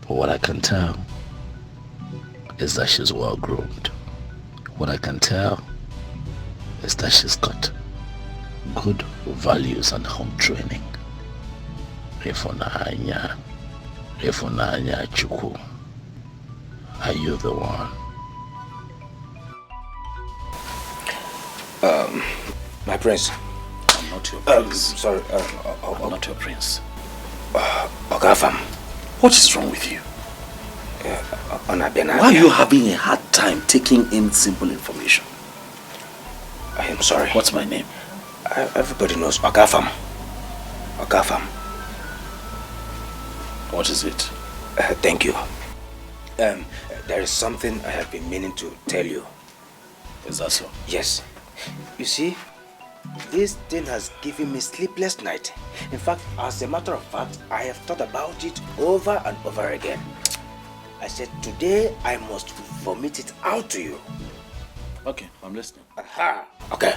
But what I can tell is that she's well groomed. What I can tell is that she's got good values and home training. Efunanya Chukwu, are you the one? My prince. I'm not your prince. Sorry. I'm not your prince. Ogafam. What is wrong with you? Why are you having a hard time taking in simple information? I am sorry. What's my name? Everybody knows Ogafam. Ogafam. What is it? Thank you. There is something I have been meaning to tell you. Is that so? Yes. You see, this thing has given me sleepless night. In fact, as a matter of fact, I have thought about it over and over again. I said, today I must vomit it out to you. Okay, I'm listening. Aha. Okay.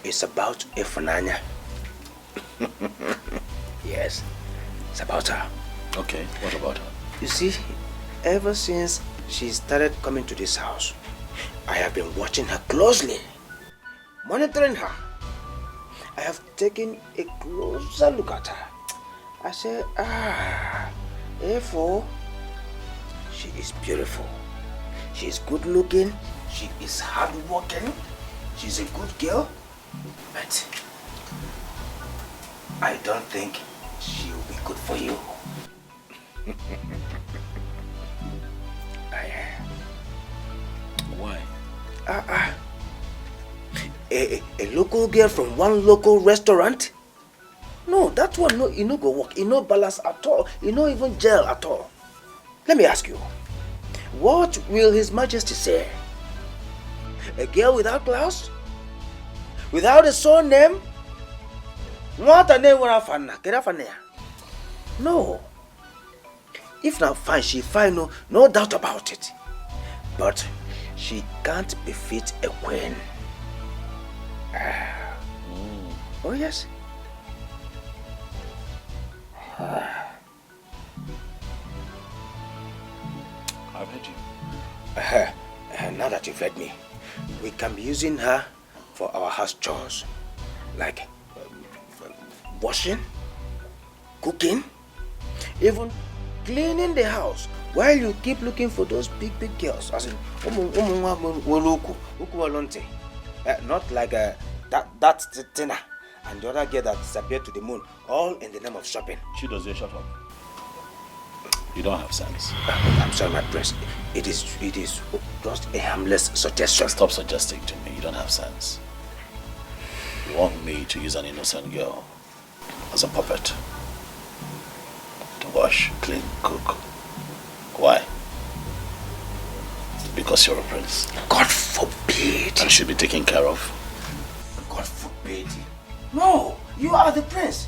It's about Ifunanya. Yes, it's about her. Okay, what about her? You see, ever since she started coming to this house, I have been watching her closely, monitoring her. I have taken a closer look at her. I say, therefore, she is beautiful. She is good looking. She is hardworking. She's a good girl. But I don't think she will be good for you. Why? A local girl from one local restaurant? No, that one, no, it no go work. It no balance at all. It no even gel at all. Let me ask you, what will His Majesty say? A girl without class? Without a surname? What a name No. If not fine, she fine, no doubt about it. But she can't befit a queen. Oh yes. I've heard you. Now that you've heard me, we can be using her for our house chores, like washing, cooking, even cleaning the house, while you keep looking for those big girls, as in not like that Tina and the other girl that disappeared to the moon, all in the name of shopping. She does shut up. You don't have sense. I'm sorry, my prince. It is just a harmless suggestion. Stop suggesting to me. You don't have sense. You want me to use an innocent girl as a puppet to wash, clean, cook. Why? Because you're a prince. God forbid. And should be taken care of. God forbid. No, you are the prince.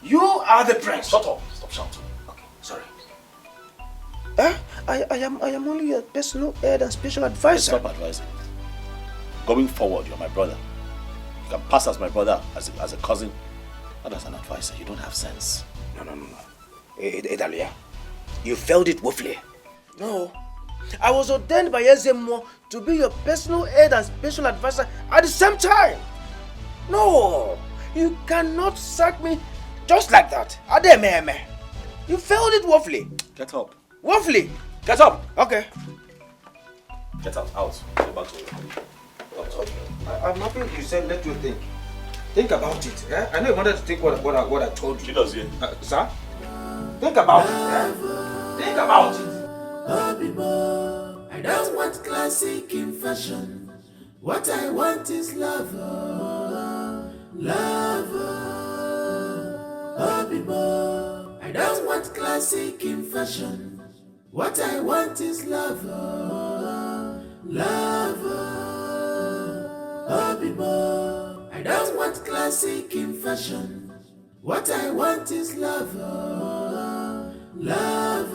You are the prince. Shut up. Stop shouting. Okay, sorry. I am only your personal aide and special advisor. Stop advising. Going forward, you're my brother. You can pass as my brother, as a cousin, not as an advisor. You don't have sense. No. Edalia, you failed it woefully. No. I was ordained by Ezemo to be your personal aide and special advisor at the same time. No, you cannot sack me just like that. Adememe. You failed it woefully. Get up. Woefully. Get up. Okay. Get out. Out. Go back to your Okay. I'm happy you said let you think. Think about it. Eh? I know you wanted to think what I told you. She does, yeah. Sir? Think about it. Eh? Think about it. I don't want classic in fashion. What I want is love. Love. I don't want classic in fashion. What I want is love. Love. I don't want classic in fashion. What I want is love. Love.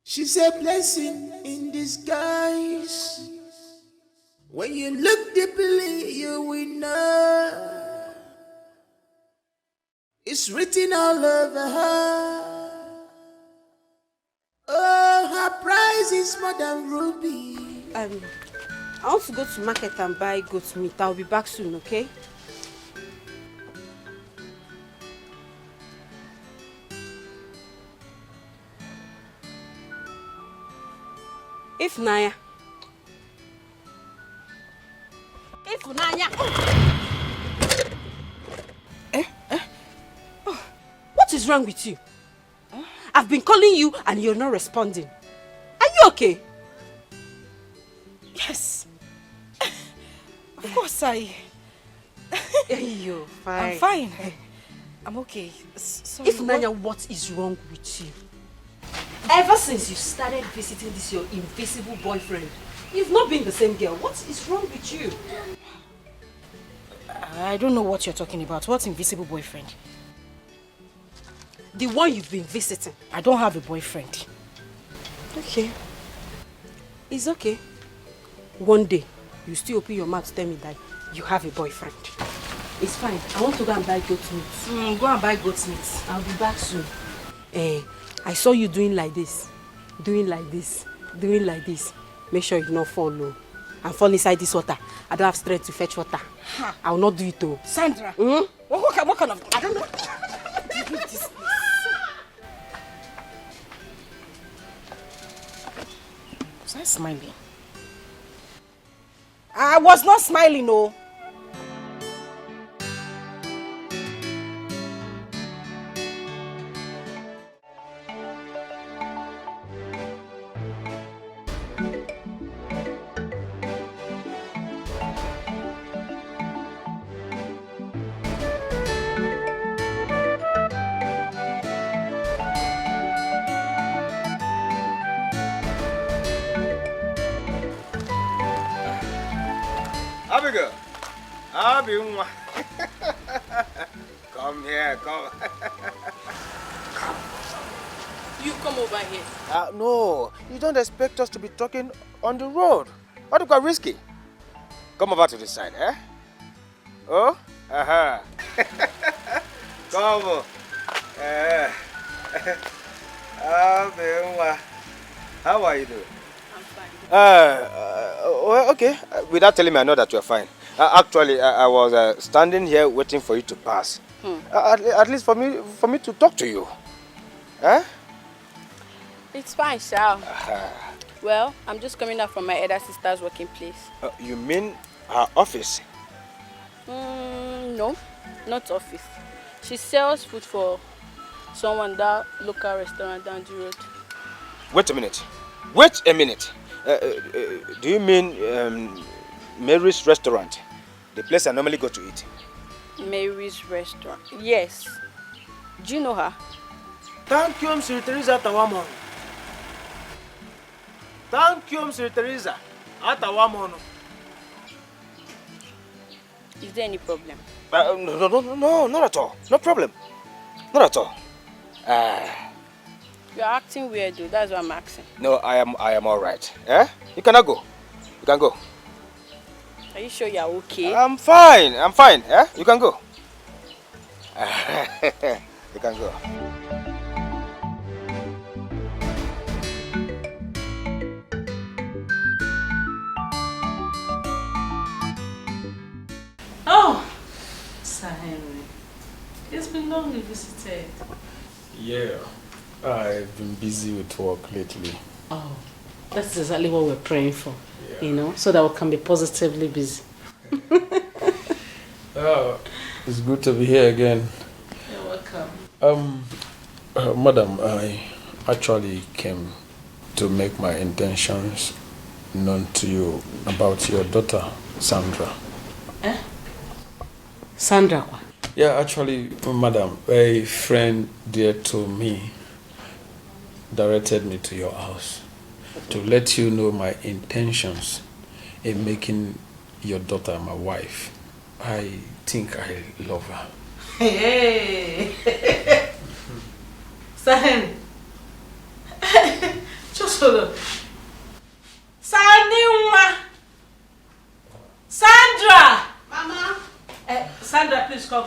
She's a blessing in disguise. When you look deeply, you will know. It's written all over her. Oh, her price is more than ruby. I want to go to market and buy goat meat. I'll be back soon, okay? Ifunanya. Oh, what is wrong with you? I've been calling you and you're not responding. Are you okay? Of course You're fine. I'm fine. I'm okay. Sorry, If Nanya, what is wrong with you? Ever since you started visiting this your invisible boyfriend, you've not been the same girl. What is wrong with you? I don't know what you're talking about. What's invisible boyfriend? The one you've been visiting. I don't have a boyfriend. Okay. It's okay. One day, you still open your mouth to tell me that you have a boyfriend. It's fine. I want to go and buy goat meat. Go and buy goat meat. I'll be back soon. I saw you doing like this. Doing like this. Doing like this. Make sure you don't fall low. And fall inside this water. I don't have strength to fetch water. Huh. I will not do it though. Sandra! Hmm? What kind of... I don't know. Leave this place. Was I smiling? I was not smiling, no. Abigail, Abimwa. Come here, come. You come over here. No, you don't expect us to be talking on the road. What quite risky? Come over to the side, eh? Oh? Aha. Come. Abimwa. How are you doing? Okay. Without telling me, I know that you're fine. Actually, I was standing here waiting for you to pass. At least for me to talk to you. Eh? It's fine, Shao. Well, I'm just coming out from my elder sister's working place. You mean her office? No, not office. She sells food for someone that local restaurant down the road. Wait a minute. Wait a minute. Do you mean Mary's restaurant? The place I normally go to eat? Mary's restaurant. Yes. Do you know her? Thank you, Mr. Teresa Tawamon. Thank you, Mr. Teresa Atawamon. Is there any problem? No, not at all. No problem. Not at all. You're acting weird, though. That's what I'm asking. No, I am all right. Eh? You cannot go. You can go. Are you sure you're okay? I'm fine. Eh? You can go. You can go. Oh, Sir Henry. It's been long we visited. Yeah. I've been busy with work lately. Oh, that's exactly what we're praying for, you know, so that we can be positively busy. It's good to be here again. You're welcome. Madam, I actually came to make my intentions known to you about your daughter, Sandra. Eh? Sandra? Yeah, actually, madam, a friend dear to me directed me to your house to let you know my intentions in making your daughter my wife. I think I love her. Hey! Sir, just hold on. Sandra! Mama! Sandra, please come.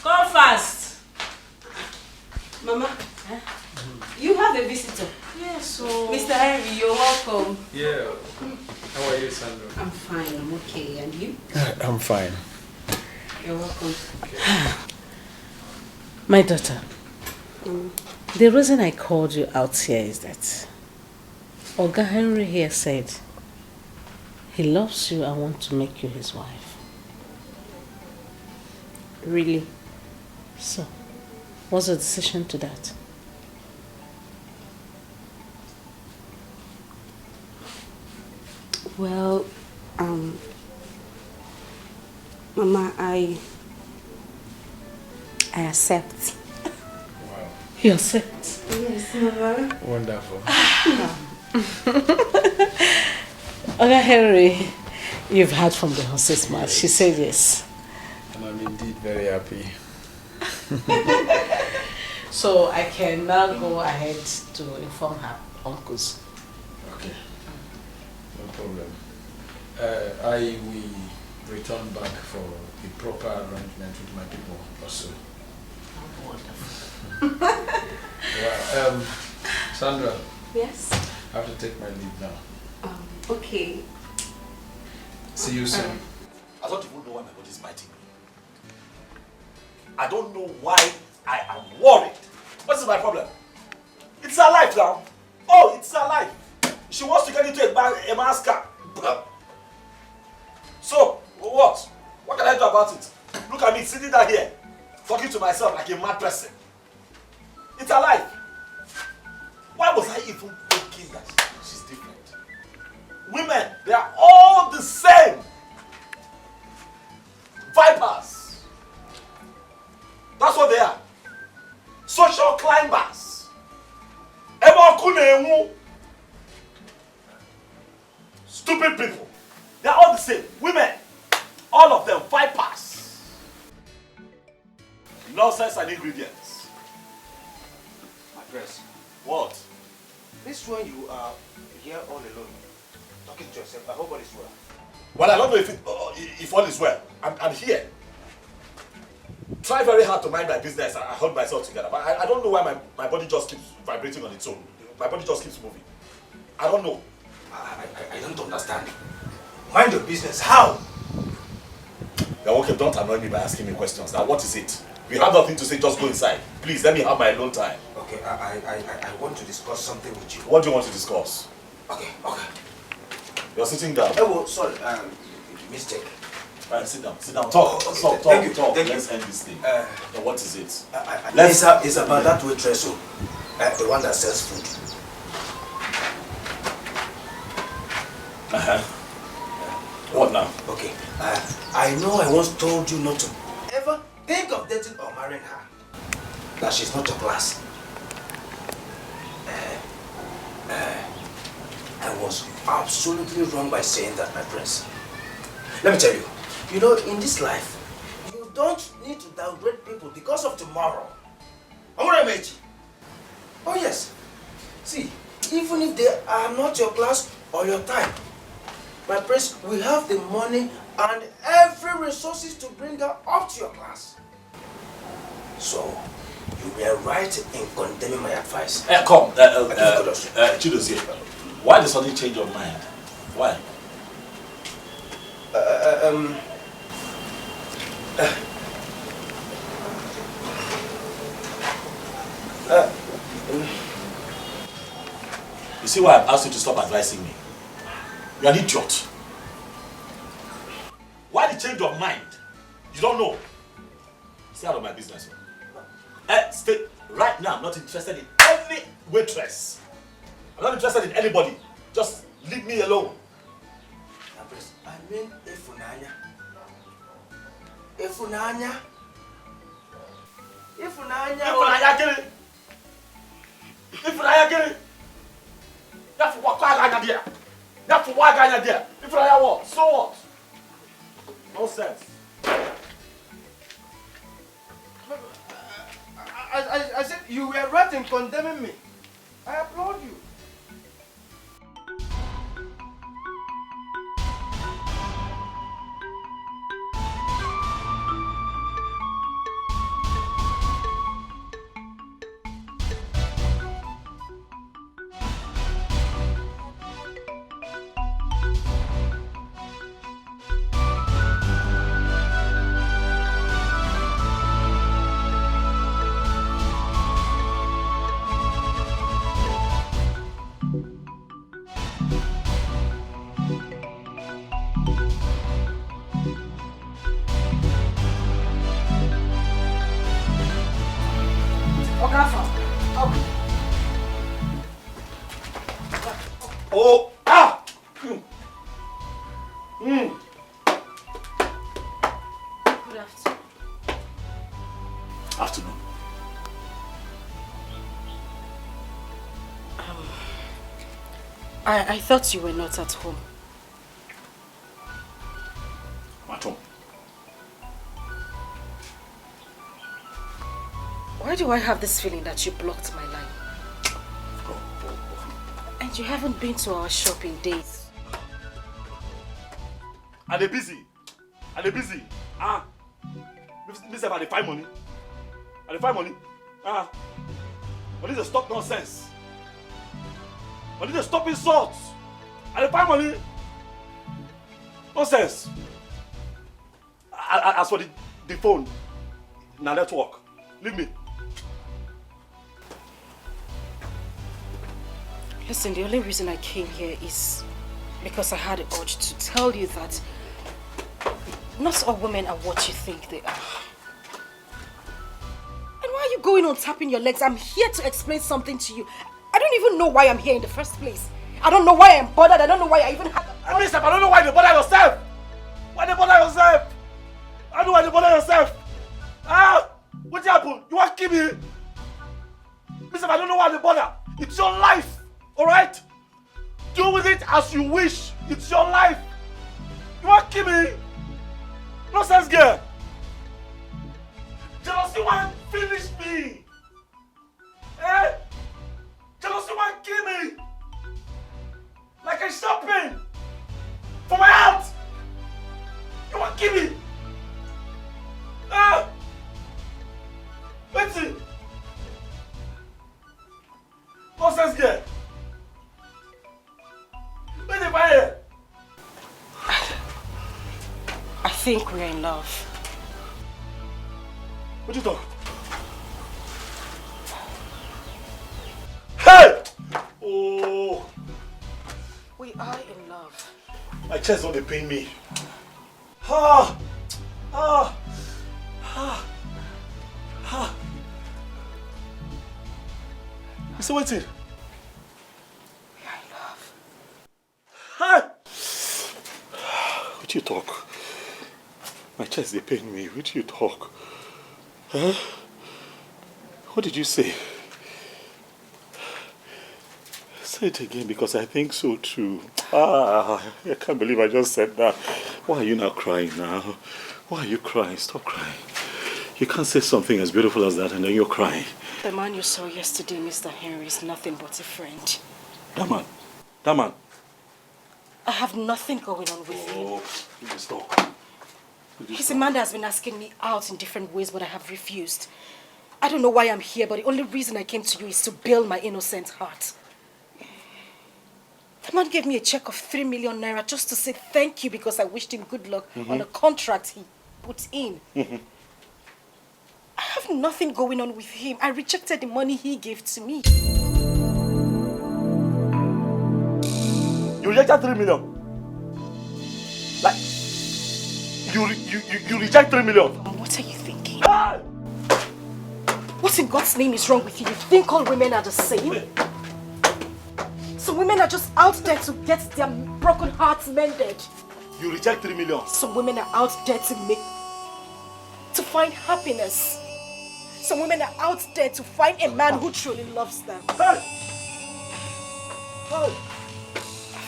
Come fast. Mama, you have a visitor. Yes, so... Mr. Henry, you're welcome. Yeah. How are you, Sandra? I'm fine, I'm okay. And you? I'm fine. You're welcome. Okay. My daughter, the reason I called you out here is that Oga Henry here said he loves you and wants to make you his wife. Really? So, what's your decision to that? Well, Mama, I accept. Wow. You accept? Yes, Mama. Wonderful. Okay, Henry, you've heard from the horse's mouth. She said yes. And I'm indeed very happy. So I can now go ahead to inform her uncles. Okay. No problem. I will return back for the proper arrangement with my people also. Wonderful. Well, Sandra. Yes? I have to take my leave now. Okay. See you soon. I don't even know why my body is biting me. I don't know why I am worried. What is my problem? It's her life now. Oh, it's her life. She wants to get into a man's car. So, what? What can I do about it? Look at me sitting down here, talking to myself like a mad person. It's her life. Why was I even thinking that she's different? Women, they are all the same. Vipers. That's what they are. Social climbers. Stupid people. They are all the same. Women. All of them vipers. Nonsense and ingredients. My friends. What? This one you are here all alone, talking to yourself. I hope all is well. Well, I don't know if all is well. I'm here. Try very hard to mind my business. I hold myself together. But I don't know why my body just keeps vibrating on its own. My body just keeps moving. I don't know. I don't understand. Mind your business. How? Yeah, okay, don't annoy me by asking me questions. Now, what is it? If you have nothing to say, just go inside. Please, let me have my alone time. Okay, I want to discuss something with you. What do you want to discuss? Okay. You're sitting down. Oh, sorry, mistake. Right, sit down. Talk. Thank you. Let's end this thing. Now, what is it? It's about that waitress, the one that sells food. What now? Okay. I know I once told you not to ever think of dating or marrying her. That she's not your class. I was absolutely wrong by saying that, my prince. Let me tell you, in this life, you don't need to downgrade people because of tomorrow. Oh yes. See, even if they are not your class or your type, my prince, we have the money and every resources to bring her up to your class. So, you were right in condemning my advice. Come, Chidozie, why the sudden change of mind? Why? You see why I've asked you to stop advising me? You're an idiot. Why the change of mind? You don't know. Stay out of my business. Stay right now. I'm not interested in any waitress. I'm not interested in anybody. Just leave me alone. I mean, Ifunanya. So what? Nonsense. I said you were right in condemning me. I applaud you. Good afternoon. Afternoon. I thought you were not at home. I'm at home. Why do I have this feeling that you blocked my line? And you haven't been to our shop in days. Are they busy? Are they busy? Mister, are they find money? Are they find money? What is the stop nonsense? What is the stop insults? Are they find money? Nonsense. As for the phone, now let's walk. Leave me. Listen, the only reason I came here is because I had the urge to tell you that not all women are what you think they are. And why are you going on tapping your legs? I'm here to explain something to you. I don't even know why I'm here in the first place. I don't know why I'm bothered. I don't know why I even have... Mister, I don't know why you bother yourself. Why you bother yourself? I don't know why you bother yourself. What happened? You want to kill me? Mister, I don't know why you bother. It's your life, alright? Do with it as you wish. It's your life. You want to kill me? Nonsense girl. Jealousy want to finish me. Jealousy want to kill me. Like a shopping. For my heart. You want to kill me. Wait. Nonsense girl. Wait a minute. I think we're in love. What you talk? Hey! Oh. We are in love. My chest don't pain me. So what's it? We are in love. What you talk? My chest they pain me. What you talk? Huh? What did you say? Say it again because I think so too. I can't believe I just said that. Why are you now crying now? Why are you crying? Stop crying. You can't say something as beautiful as that and then you're crying. The man you saw yesterday, Mr. Henry, is nothing but a friend. That man. That man. I have nothing going on with him. Oh, please stop. He's a man that has been asking me out in different ways, but I have refused. I don't know why I'm here, but the only reason I came to you is to bail my innocent heart. The man gave me a check of 3 million naira just to say thank you because I wished him good luck on a contract he put in. I have nothing going on with him. I rejected the money he gave to me. You rejected 3 million? Like, you reject 3 million? What are you thinking? What in God's name is wrong with you? You think all women are the same? Some women are just out there to get their broken hearts mended. You reject 3 million? Some women are out there to find happiness. Some women are out there to find a man who truly loves them.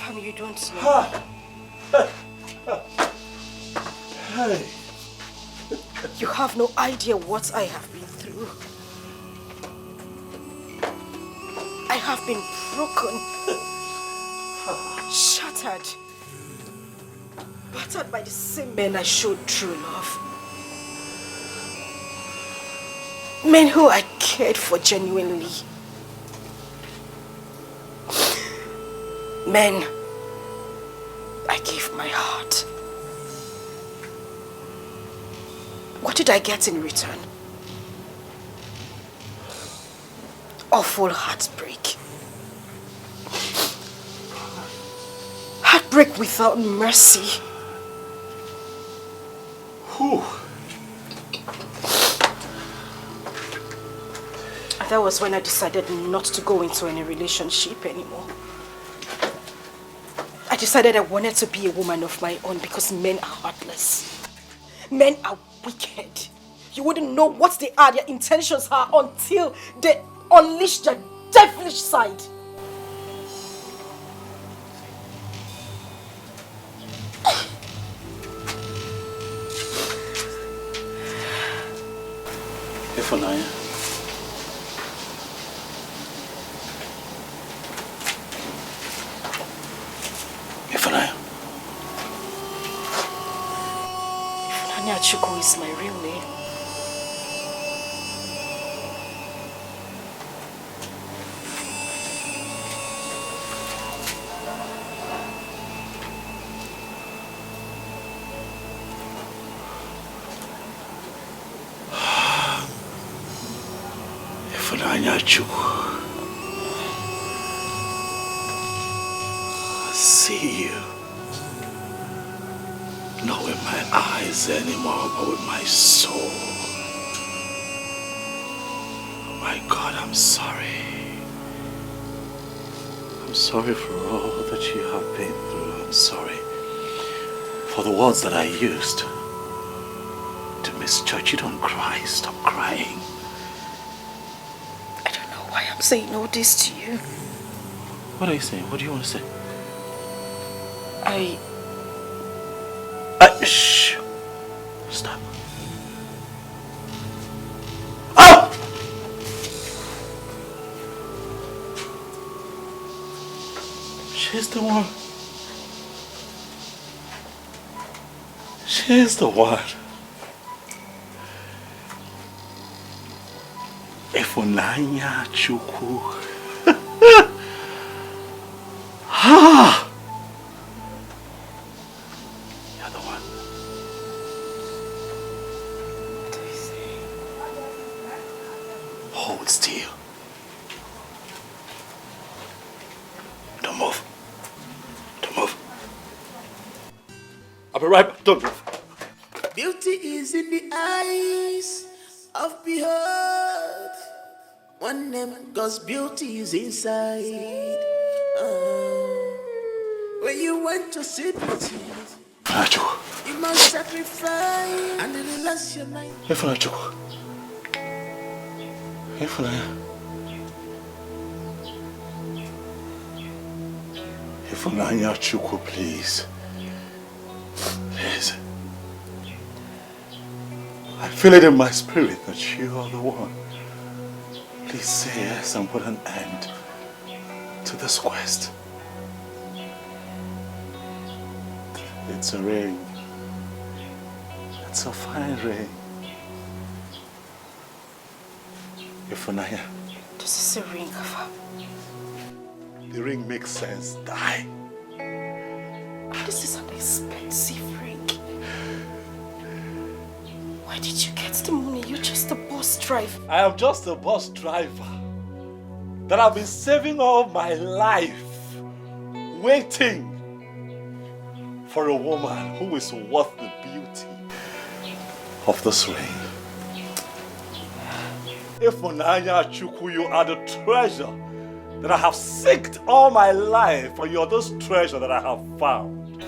Family, you don't know. You have no idea what I have been through. I have been broken, shattered, battered by the same men I showed true love. Men who I cared for genuinely. Men I gave my heart. What did I get in return? Awful heartbreak. Heartbreak without mercy. Whew. That was when I decided not to go into any relationship anymore. I decided I wanted to be a woman of my own because men are heartless. Men are wicked. You wouldn't know what they are, their intentions are, until they unleash their devilish side. Ifunanya. Ifunanya. Ifunanya Chukwu is my real name. I see you. Not with my eyes anymore, but with my soul. Oh my God, I'm sorry. I'm sorry for all that you have been through. I'm sorry for the words that I used to misjudge you. Don't cry. Stop crying. Why I'm saying all this to you? What are you saying? What do you want to say? Shh. Stop. Oh! She's the one. She's the one. Ifunanya Chukwu. Ah! You're the one. What do you say? Hold still. Don't move. Don't move. I'll be right back. Don't move. Beauty is in the eyes of behold. One name, God's beauty is inside. When you want to see beauty, you must sacrifice and relax your mind. Ifunanya. Ifunanya Chukwu, please. Please. I feel it in my spirit that you are the one. Please say yes and put an end to this quest. It's a ring. It's a fine ring. Ifunanya. This is a ring, Afa. The ring makes sense. Die. This is an expensive ring. Why did you get the money? You're just a bus driver. I am just a bus driver that I've been saving all my life, waiting for a woman who is worth the beauty of this ring. Ifunanya Chukwu, you are the treasure that I have sought all my life, and you are this treasure that I have found.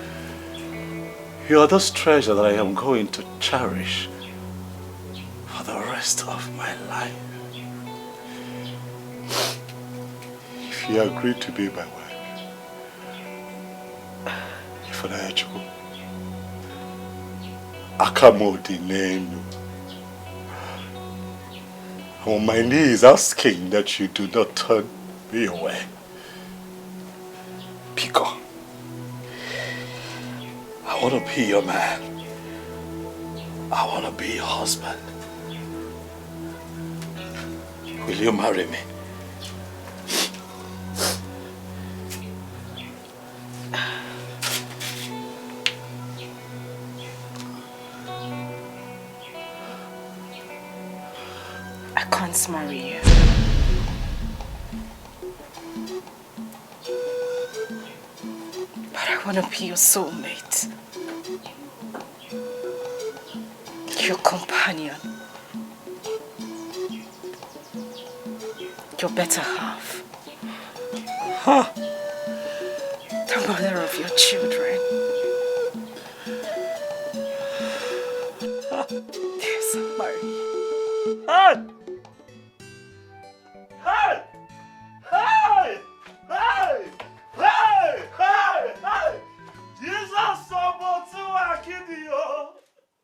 You are this treasure that I am going to cherish for the rest of my life. If you agree to be my wife, Ifunanya Chukwu, accommodation. I'm on my knees asking that you do not turn me away. Pico, I want to be your man. I want to be your husband. Will you marry me? I can't marry you. But I want to be your soulmate. Your companion. Your better half. Huh. The mother of your children. Yes, Mary. Hey! Hey! Hey! Hey! Hey! Hey! Hey! Jesus somotu akidio.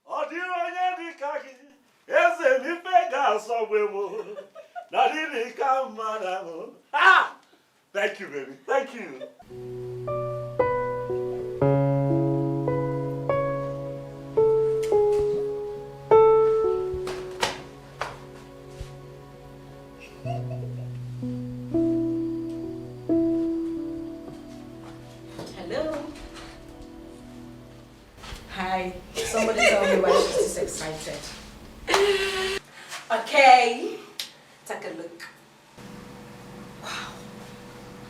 Odironye dikaki. Eze nifega sobwemo. Nadini kamanamo. Ah! Thank you, baby. Thank you. Hello. Hi. Somebody tell me why she's this excited. Okay. Take a look. Wow.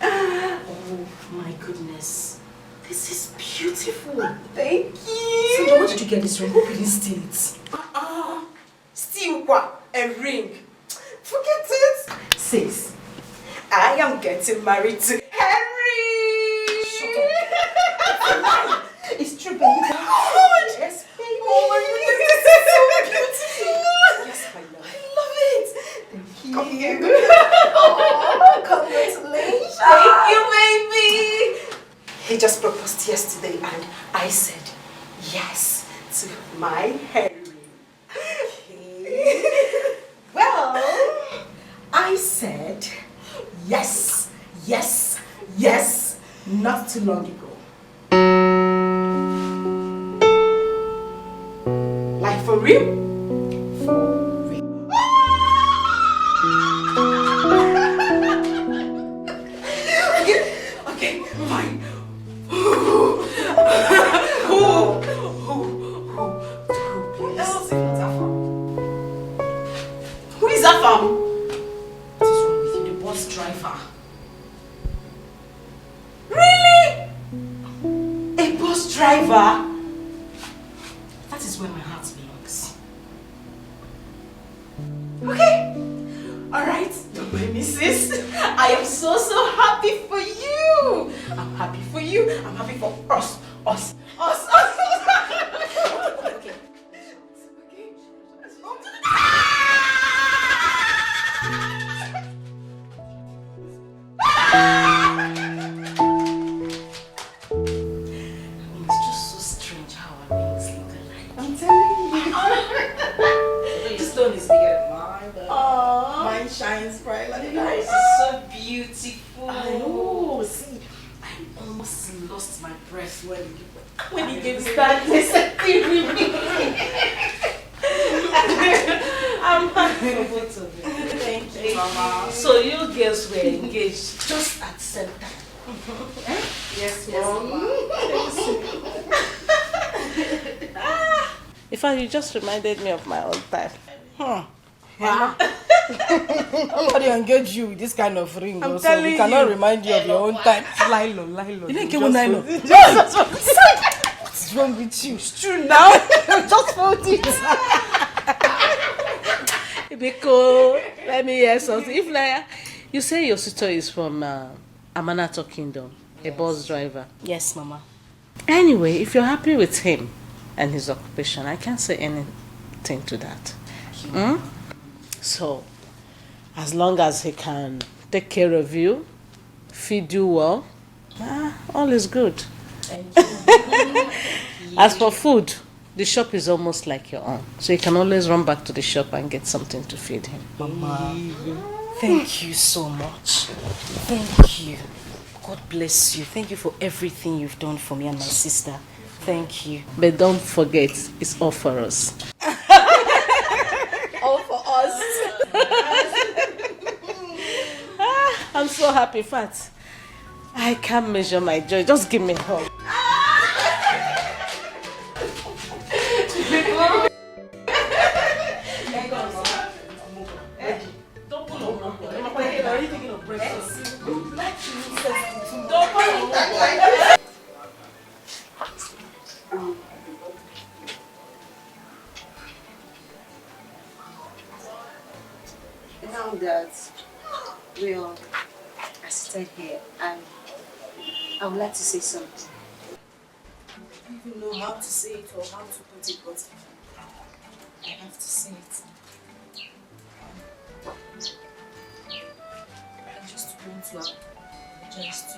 Oh my goodness. This is beautiful. Thank you. So where did you get this ring? Hope you didn't steal it. Steal what? A ring. Forget it. Sis, I am getting married to Henry. Shut up. It's true, baby. Oh, yes, baby. Oh my goodness, this is so beautiful. Yes, my love. I love it. Thank you. Come here. Oh, congratulations. Thank you, baby. He just proposed yesterday and I said yes to my Henry. Okay. Well, I said yes, yes, yes, not too long ago. Like for real? For real. Okay, fine. Who is that from? What is wrong with you, the bus driver? Really? A bus driver? That is where my heart belongs. Okay. Alright, don't mind me, sis. I am so happy for you. I'm happy for you. I'm happy for us. Okay. It's just so strange how our names look alike. I'm telling you. This stone is bigger than mine, but mine shines bright like yours. It's so beautiful. I know. See, I almost lost my breath when he gave me that second review. I'm happy for both of you. Thank you, Mama. So you girls were engaged just at the same time. Yes, Mom. In fact, you just reminded me of my own time. Nobody engage you with this kind of ring. I'm also. telling We cannot you. remand you of your own time. Lilo. You didn't get one nylon. What's wrong with you? It's true now. Just fold it. Because let me hear something. If like you say your sister is from Amanato Kingdom, a bus driver. Yes, Mama. Anyway, if you're happy with him and his occupation, I can't say anything to that. So, as long as he can take care of you, feed you well, all is good. Thank you. As for food, the shop is almost like your own. So you can always run back to the shop and get something to feed him. Mama, thank you so much. Thank you. God bless you. Thank you for everything you've done for me and my sister. Thank you. But don't forget, it's all for us. All for us. I'm so happy, Fat. I can't measure my joy. Just give me a hug. Now that we are seated here and I would like to say something. I don't even know how to say it or how to put it, but I have to say it. I just want to apologize to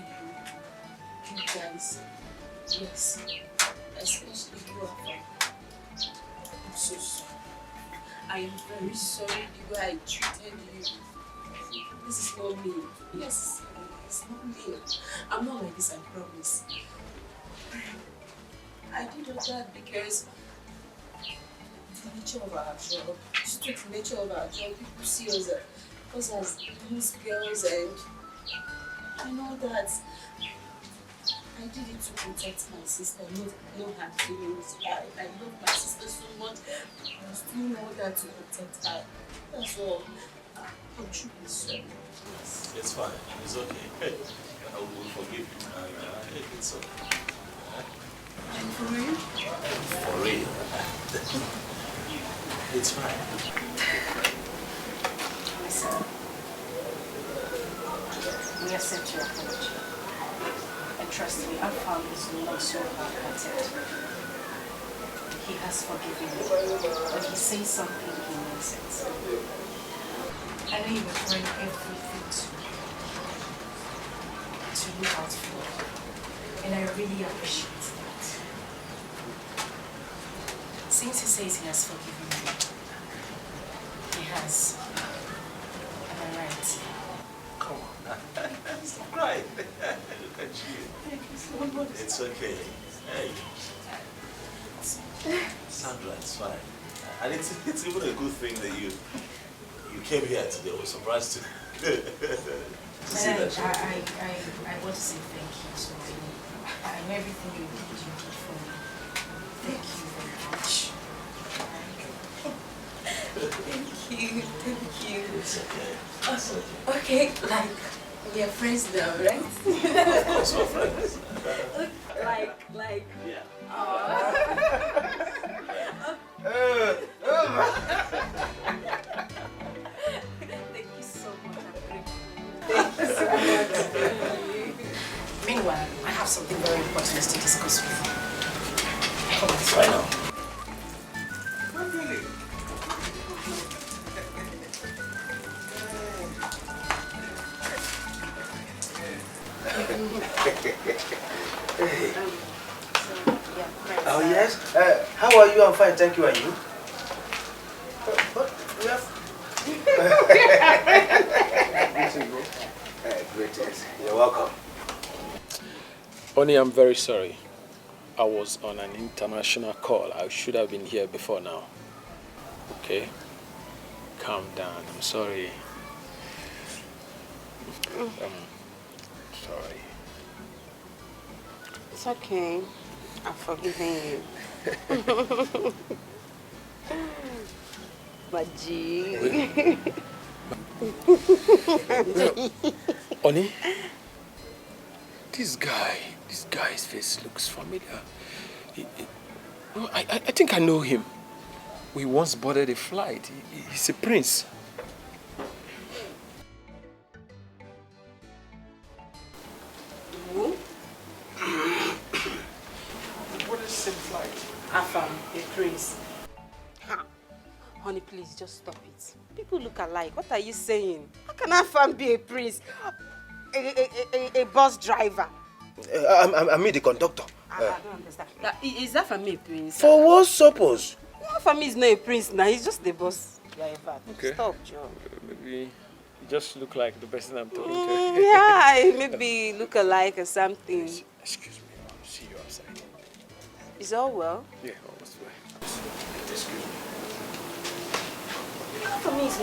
you guys. Yes, especially you, Alpha. I'm so sorry. I am very sorry the way I treated you. This is not me. Yes, it's not me. I'm not like this, I promise. I did all that because the nature of our job, just the nature of our job, people see us as these girls and all that. I did it to protect my sister, no hard feelings. I love my sister so much. I was doing all that to protect her. That's all. I'm truly sorry. It's fine. It's okay. I will forgive you. It's okay. And for real? For real. It's fine. Listen, we accept your apology. And trust me, our father is not so hard-hearted. He has forgiven you. When he says something, he means it. I know you were trying everything to look out for you. And I really appreciate that. Since he says he has forgiven you, he has. Am I right? Come on. Stop crying. Look at you. Thank you so much. It's okay. Hey. Sandra, it's fine. And it's even a good thing that you came here today. I was surprised to see that. I want to say thank you so much. I know everything you did for me. Thank you very much. Thank you. It's okay. It's okay, like, we are friends now, right? Of course, we're friends. Like. Yeah. Thank you so much. Thank you so much. Meanwhile, I have something very important to discuss with you. Come on. Right now. Oh yes. How are you? I'm fine, thank you. And you? What? We have. Greetings. You're welcome. Oni, I'm very sorry. I was on an international call. I should have been here before now. Okay? Calm down. I'm sorry. Sorry. It's okay. I'm forgiving you. Maji. Oni, this guy's face looks familiar. I think I know him. We once boarded a flight. He's a prince. Who? What is the same flight? Afam, a prince. Honey, please just stop it. People look alike. What are you saying? How can Afam be a prince? A bus driver? I mean the conductor. I don't understand. Is Afam a prince? For what purpose? Afam is not a prince now. He's just a bus driver. Okay. Stop, John. Maybe you just look like the person I'm talking to. Yeah, maybe look alike or something. Excuse me, I'll see you outside. Is all well? Yeah, almost well. Excuse me. Afam is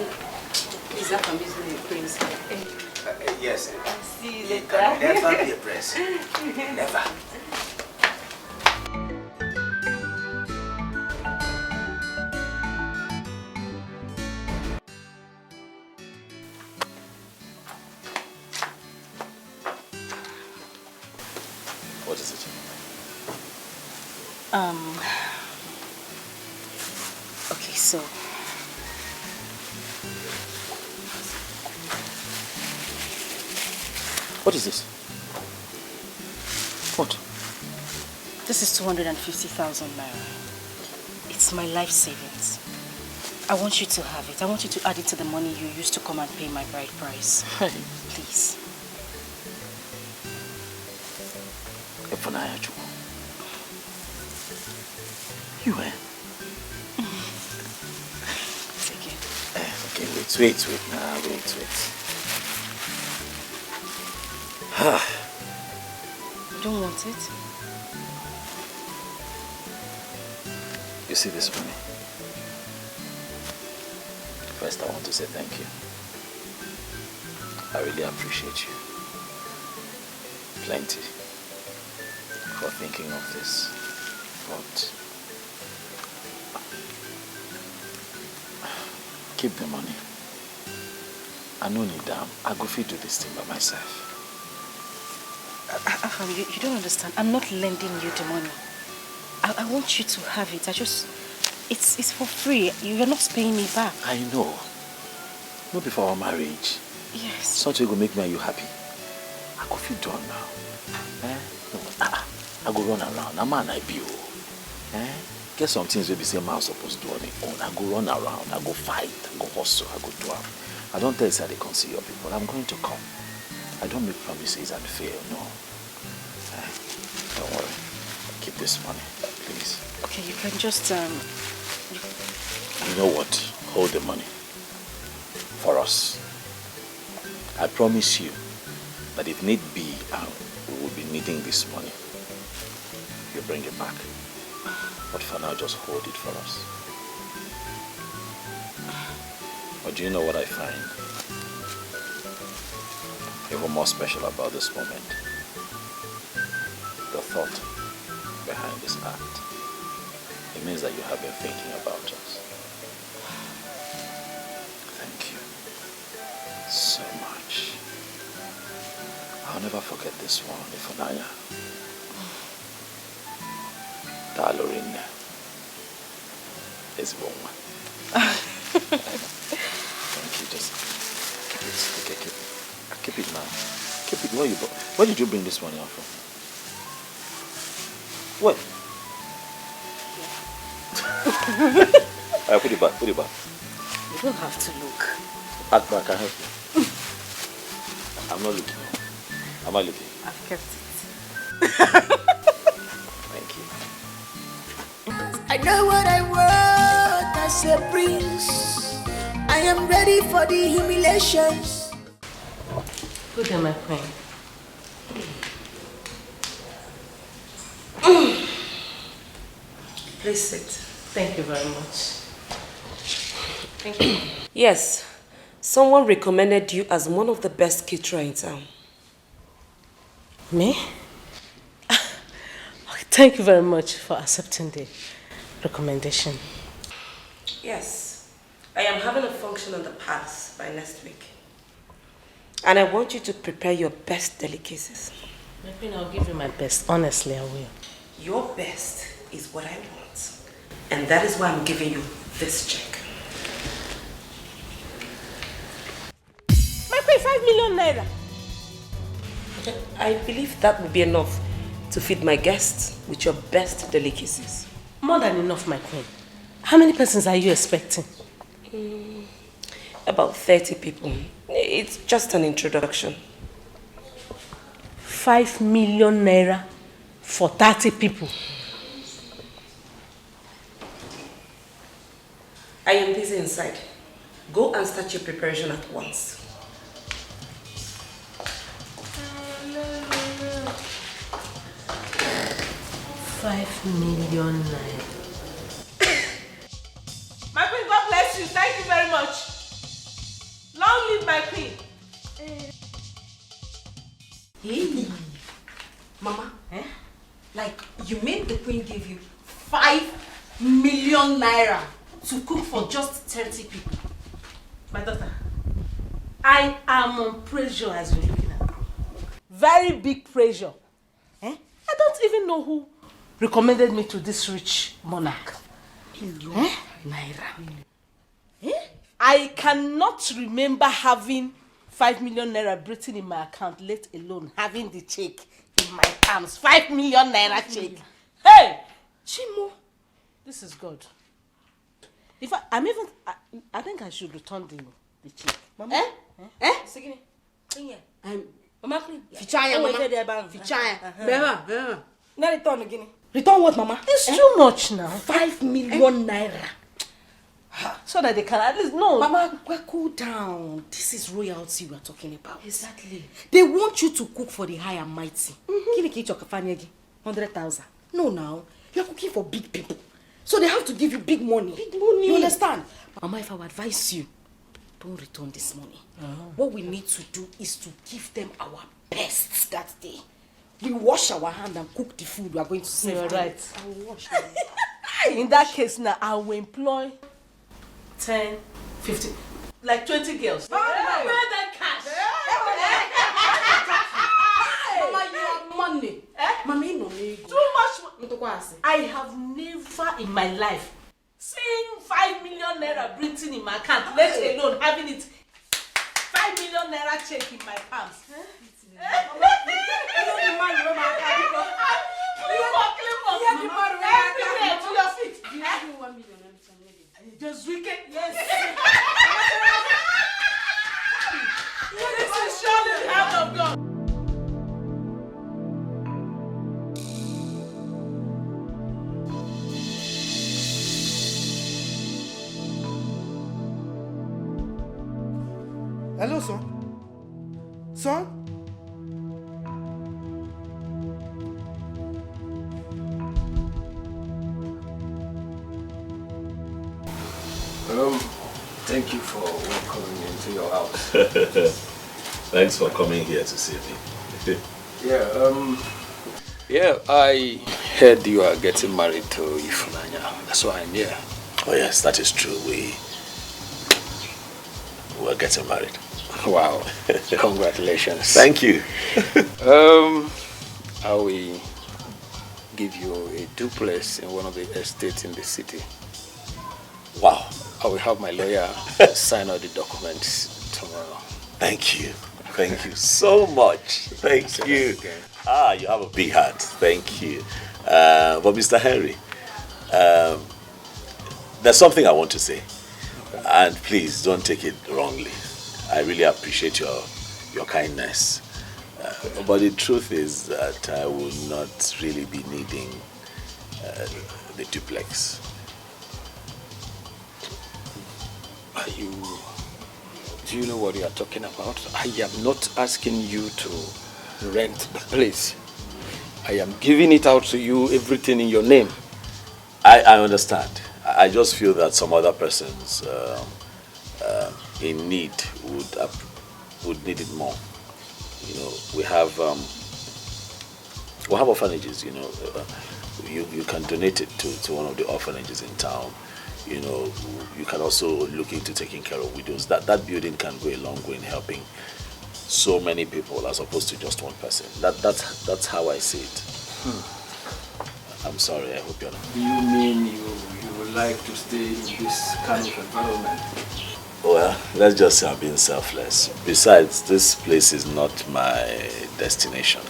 Afam is not a prince. Yes. I'll see you He later. can never be a prince. Never. What is it? Okay, so What is this? What? This is 250,000 naira. It's my life savings. I want you to have it. I want you to add it to the money you used to come and pay my bride price. Hey. Please. You eh? Take it. Okay, wait. Nah, wait. You don't want it? You see this money? First, I want to say thank you. I really appreciate you. Plenty. For thinking of this. But keep the money. I no need them. I go fit do this thing by myself. Afam, you don't understand. I'm not lending you the money. I want you to have it. It's for free. You're not paying me back. I know. Not before our marriage. Yes. Something will make me and you happy. I go feel done now. No, I go run around. I'm an IPO. Get some things where be say man supposed to do on their own. I go run around. I go fight. I go hustle. I go do it. I don't tell you that they can see your people. I'm going to come. I don't make promises and fail. No. Don't worry. Keep this money, please. Okay, you can just You know what? Hold the money. For us. I promise you that if need be, we will be needing this money. You bring it back. But for now, just hold it for us. But do you know what I find even more special about this moment? The thought behind this act. It means that you have been thinking about us. Thank you so much. I'll never forget this one, Ifunanya. Dalorine is woman. Thank you. Just keep it. Okay, keep it now. Keep it. Where did you bring this money out from? What? Alright, put it back. You don't have to look. Act back, I help you. I'm not looking. Am I looking? I've kept it. Thank you. I know what I want as a prince. I am ready for the humiliations. Good day, my queen. Please sit. Thank you very much. Thank you. Yes, someone recommended you as one of the best caterers in town. Me? Thank you very much for accepting the recommendation. Yes, I am having a function on the palace by next week. And I want you to prepare your best delicacies. My queen, I'll give you my best. Honestly, I will. Your best is what I want. And that is why I'm giving you this check. My queen, 5 million naira. I believe that will be enough to feed my guests with your best delicacies. More than enough, my queen. How many persons are you expecting? About 30 people. It's just an introduction. 5 million naira for 30 people. I am busy inside. Go and start your preparation at once. 5 million naira. My queen, God bless you. Thank you very much. Long live my queen. Hey, Mama, like you mean the queen gave you 5 million naira to cook for just 30 people? My daughter, I am on pressure as you're looking at me. Very big pressure. I don't even know who recommended me to this rich monarch. Naira. I cannot remember having 5 million naira written in my account, let alone having the check in my palms. 5 million naira check. Hey! Chimo, this is good. In fact, I think I should return the check. Mama? Sigini. Mama, Fichaya, Mama. Fichaya. Now return again. Return what, Mama? It's too much now. 5 million naira. So that they can at least know. Mama, cool down. This is royalty we are talking about. Exactly. They want you to cook for the high and mighty. Kini ki choka fanyegi 100,000. No, now you are cooking for big people, so they have to give you big money. Big money. You understand? Mama, if I would advise you, don't return this money. What we need to do is to give them our best that day. We wash our hand and cook the food we are going to serve. You're them. right. I will wash them. In that case now, I will employ 10, 15, like 20 girls. Oh, Where that cash? Mama, you have money. Mama, you know me. Too much. I have never in my life seen 5 million naira printing in my account, let alone having it 5 million naira check in my palms. Just wicked. Yes. This is surely the hand of God. Hello, son. Son? Thank you for welcoming me into your house. Thanks for coming here to see me. Yeah, I heard you are getting married to Ifunanya. That's why I'm here. Oh yes, that is true. We're getting married. Wow. Congratulations. Thank you. I will give you a duplex in one of the estates in the city. Wow. I will have my lawyer sign all the documents tomorrow. Thank you. Thank you so much. Thank you. You have a big heart. Thank you. But Mr. Henry, there's something I want to say. And please don't take it wrongly. I really appreciate your kindness. But the truth is that I will not really be needing the duplex. Do you know what you are talking about? I am not asking you to rent the place. I am giving it out to you, everything in your name. I understand. I just feel that some other persons in need would need it more. You know, we have orphanages. You know, you can donate it to one of the orphanages in town. You know, you can also look into taking care of widows. That building can go a long way in helping so many people as opposed to just one person. That's how I see it. I'm sorry, I hope you're not. Do you mean you would like to stay in this kind of environment? Well, let's just say I'm being selfless. Besides, this place is not my destination.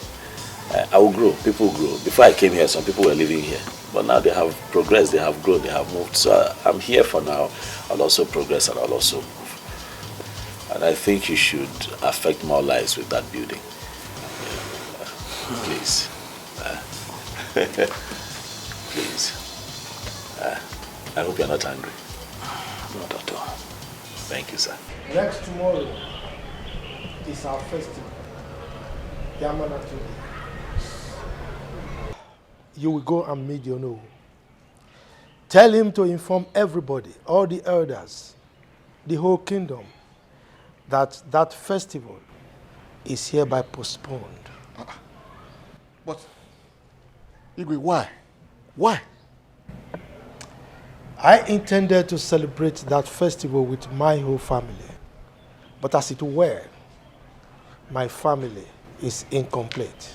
I will grow, people grow. Before I came here, some people were living here. But now they have progressed, they have grown, they have moved. So I'm here for now. I'll also progress and I'll also move. And I think you should affect more lives with that building. Please. Please. I hope you're not angry. Not at all. Thank you, sir. Next tomorrow is our festival. Yamana today. You will go and meet your no. Tell him to inform everybody, all the elders, the whole kingdom, that that festival is hereby postponed. But, Igwe, why? Why? I intended to celebrate that festival with my whole family. But as it were, my family is incomplete.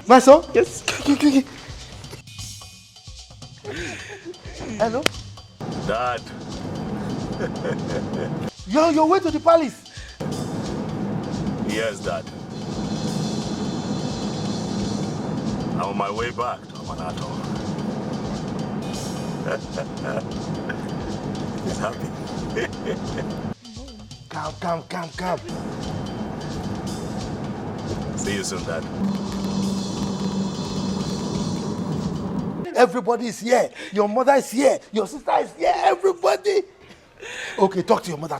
My son? Yes. Hello? Dad. You're on your way to the palace. Yes, Dad. I'm on my way back to Amanato. He's happy. Calm. See you soon, Dad. Everybody is here. Your mother is here. Your sister is here. Everybody. Okay, talk to your mother.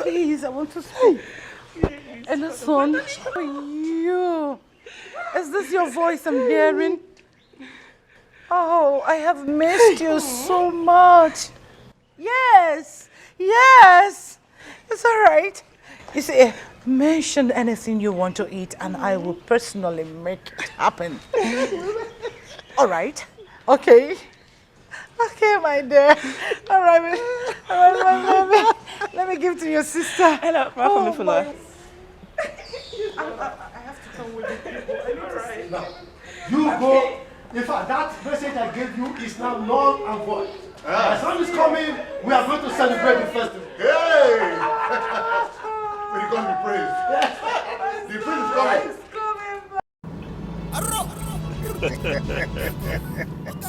Please, I want to speak. And son, how are you? Is this your voice I'm hearing? Oh, I have missed you so much. Yes. It's all right. You see, mention anything you want to eat and I will personally make it happen. All right. Okay, my dear. All right, my baby. Let me give to your sister. Hello, I have to come with you. Now, you go. In fact, that message I gave you is now null and void. My son is coming. We are going to celebrate the festival. Hey! May God be praised. The prince is coming.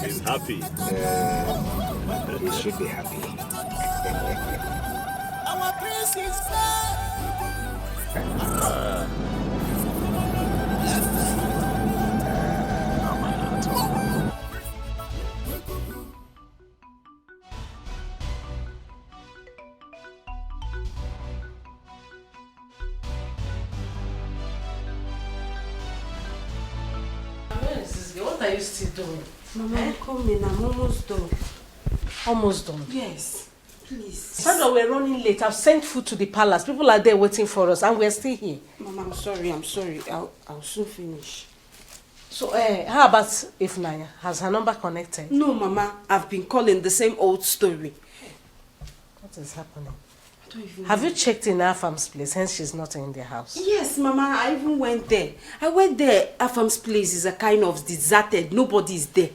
He's happy. He should be happy. Our prince is What are you still doing? Mama, come in. I'm almost done. Almost done? Yes. Please. Sandra, we're running late. I've sent food to the palace. People are there waiting for us and we're still here. Mama, I'm sorry. I'll soon finish. So, how about Ifnaya? Has her number connected? No, Mama. I've been calling the same old story. What is happening? I don't even Have know. you checked in Afam's place, hence she's not in the house? Yes, Mama. I even went there. Afam's place is a kind of deserted. Nobody is there.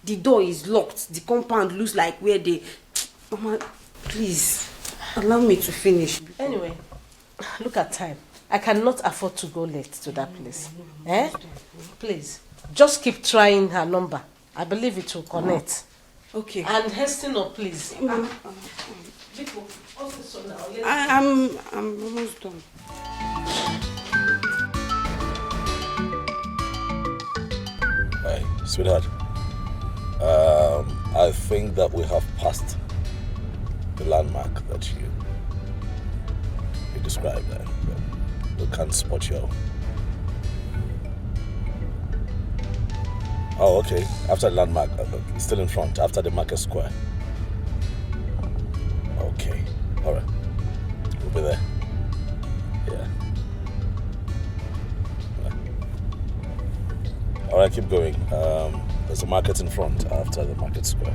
The door is locked. The compound looks like where they... Mama, please, allow me to finish. Anyway, look at time. I cannot afford to go late to that place. Please, just keep trying her number. I believe it will connect. Okay. And hasten up, please. People, also now. I'm almost done. Hey, sweetheart. I think that we have passed the landmark that you described there. We can't spot you. Oh, okay. After the landmark, still in front, after the market square. Okay. All right. We'll be there. Yeah. All right, keep going. There's a market in front after the market square.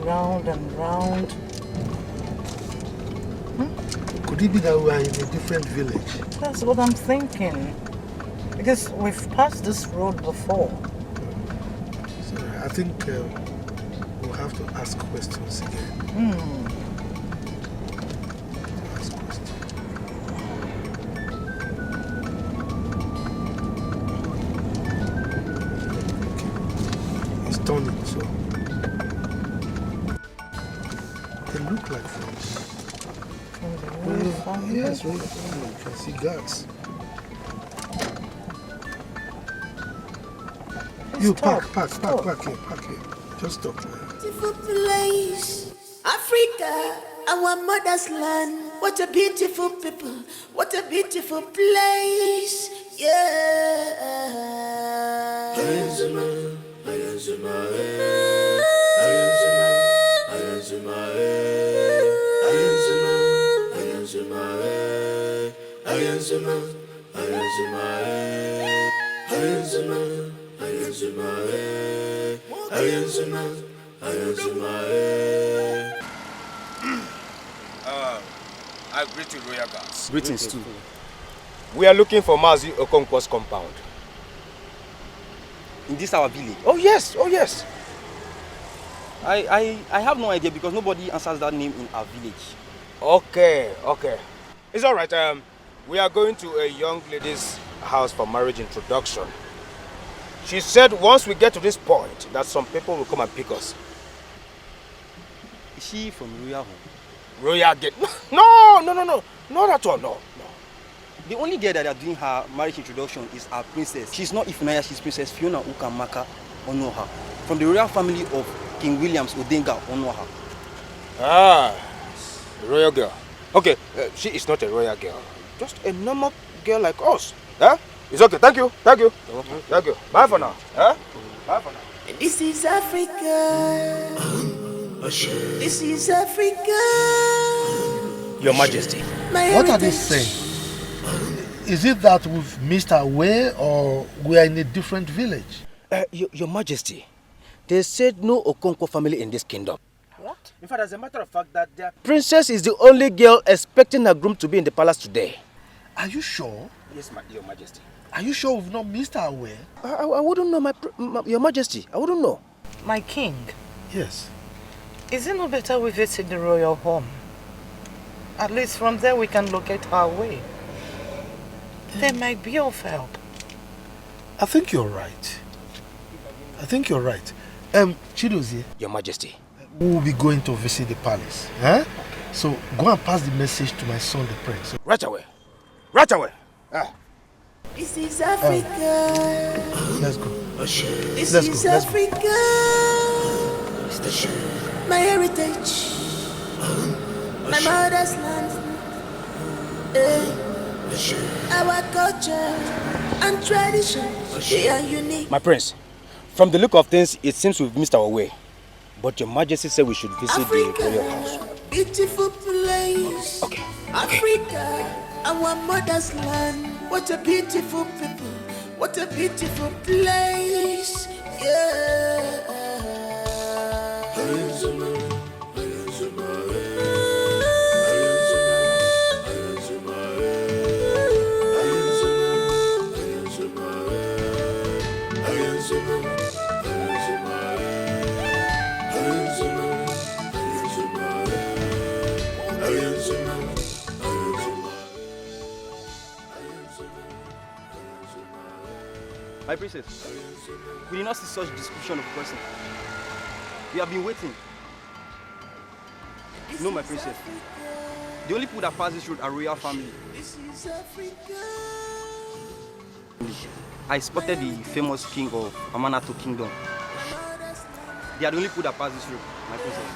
Round and round. Could it be that we are in a different village? That's what I'm thinking. Because we've passed this road before. So I think we'll have to ask questions again. Ask questions. Okay. It's turning, so they look like friends. Yes, you can see guards. You park here. Just stop. Beautiful place, Africa, our mother's land. What a beautiful people, what a beautiful place, yeah. I greet you, Royal Guards. Greetings too. We are looking for Mazi Okonkwo's compound. In this our village? Oh yes, oh yes. I have no idea because nobody answers that name in our village. Okay. It's all right. We are going to a young lady's house for marriage introduction. She said once we get to this point that some people will come and pick us. Is she from Royal Home? Royal Gate? No, not at all, no. The only girl that are doing her marriage introduction is our princess. She's not Ifunanya, she's Princess Fiona Ukamaka Onoha, from the royal family of King Williams Odenga Onoha. Ah, royal girl. Okay, she is not a royal girl. Just a normal girl like us. Huh? It's okay, thank you. Thank you. Bye for now. Huh? Bye for now. This is Africa. This is Africa. Your Majesty. What are they saying? Is it that we've missed our way or we are in a different village? Your Majesty, they said no Okonkwo family in this kingdom. What? In fact, as a matter of fact, that their princess is the only girl expecting her groom to be in the palace today. Are you sure? Yes, Your Majesty. Are you sure we've not missed our way? I wouldn't know, Your Majesty. I wouldn't know. My king. Yes. Is it no better we visit the royal home? At least from there we can locate our way. They might be of help. I think you're right. Chidozie. Your Majesty. We'll be going to visit the palace. Huh? So go and pass the message to my son, the prince. Right away. This is Africa. Let's go. This is Africa. My heritage. My mother's land. Our culture and tradition, they are unique. My prince, from the look of things, it seems we've missed our way. But Your Majesty said we should visit Africa, the royal house. Beautiful place. Okay. Africa, our mother's land. What a beautiful people. What a beautiful place. Yeah. My princess, we did not see such description of person. We have been waiting. No, my princess. The only people that pass this road are royal family. I spotted the famous king of Amanato Kingdom. They are the only people that pass this road, my princess.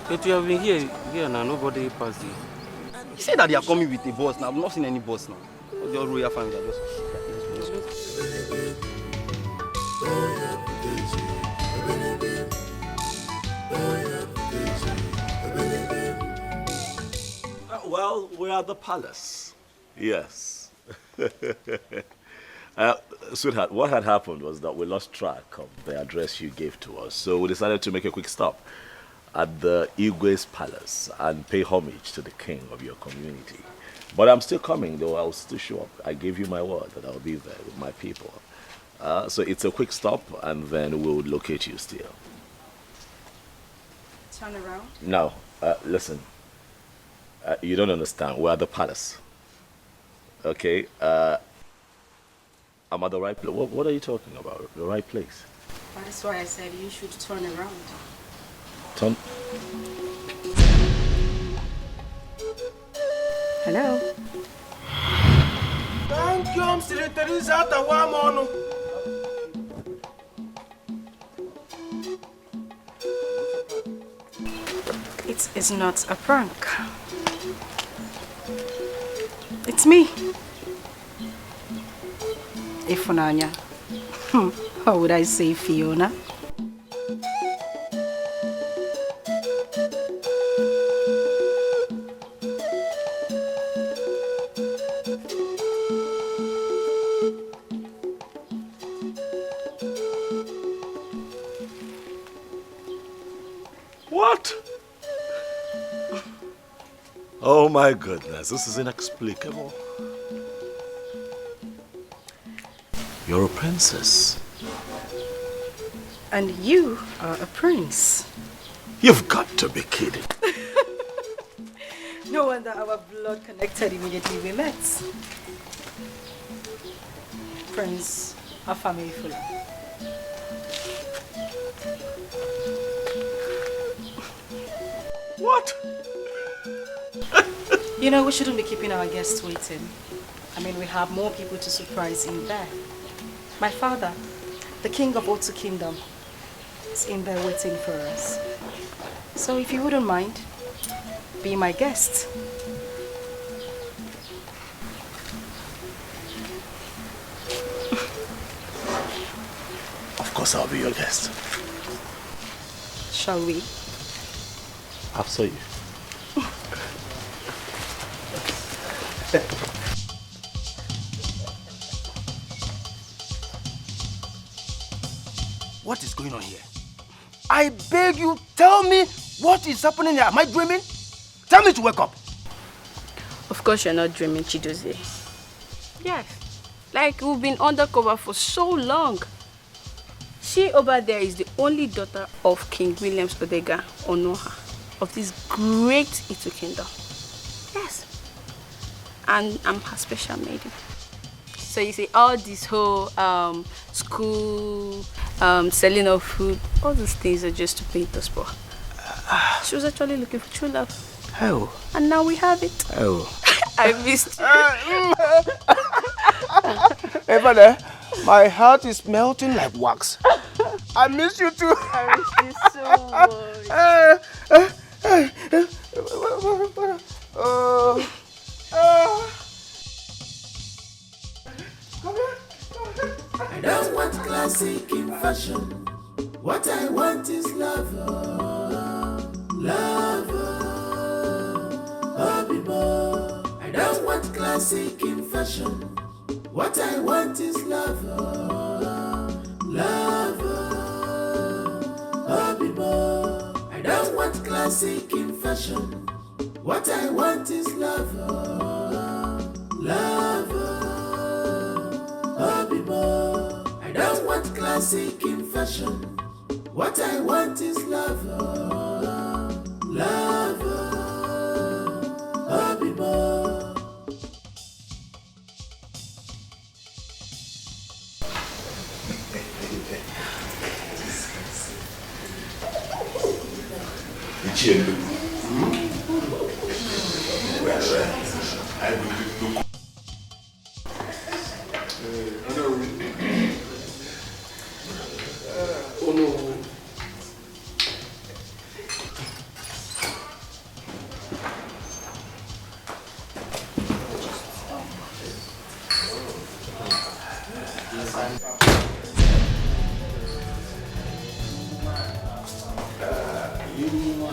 But you have been here now, nobody passed you. He said that they are coming with a bus now. I've not seen any bus now. The royal family are just... Well, we're at the palace. Yes. Sweetheart, what had happened was that we lost track of the address you gave to us, so we decided to make a quick stop at the Igwe's palace and pay homage to the king of your community. But I'm still coming, though. I'll still show up. I gave you my word that I'll be there with my people. So it's a quick stop, and then we'll locate you still. Turn around. Now, listen. You don't understand. We're at the palace. Okay? I'm at the right place. What are you talking about? The right place? That's why I said you should turn around. Turn. Hello? Thank you, Mr. Teresa Tawamono. It's not a prank. It's me. Ifunanya. How would I say Fiona? Oh my goodness, this is inexplicable. You're a princess. And you are a prince. You've got to be kidding. No wonder our blood connected immediately we met. Prince Afamefula. What? You know, we shouldn't be keeping our guests waiting. I mean, we have more people to surprise in there. My father, the king of Otu Kingdom, is in there waiting for us. So if you wouldn't mind, be my guest. Of course I'll be your guest. Shall we? After you. What is going on here? I beg you, tell me what is happening here. Am I dreaming? Tell me to wake up. Of course you're not dreaming, Chidozie. Yes. Like we've been undercover for so long. She over there is the only daughter of King Williams Odega Onoha of this great Itu kingdom. Yes. And I'm her special maiden. So you see, all this whole school, selling of food, all those things are just to paint us for. She was actually looking for true love. Oh. And now we have it. Oh. I missed you. Hey, brother, my heart is melting like wax. I miss you too. I miss you so much. I don't want classic in fashion. What I want is love. Love. I don't want classic in fashion. What I want is love. Love. I don't want classic in fashion. What I want is love. Love. I don't want classic in fashion. What I want is love. Love.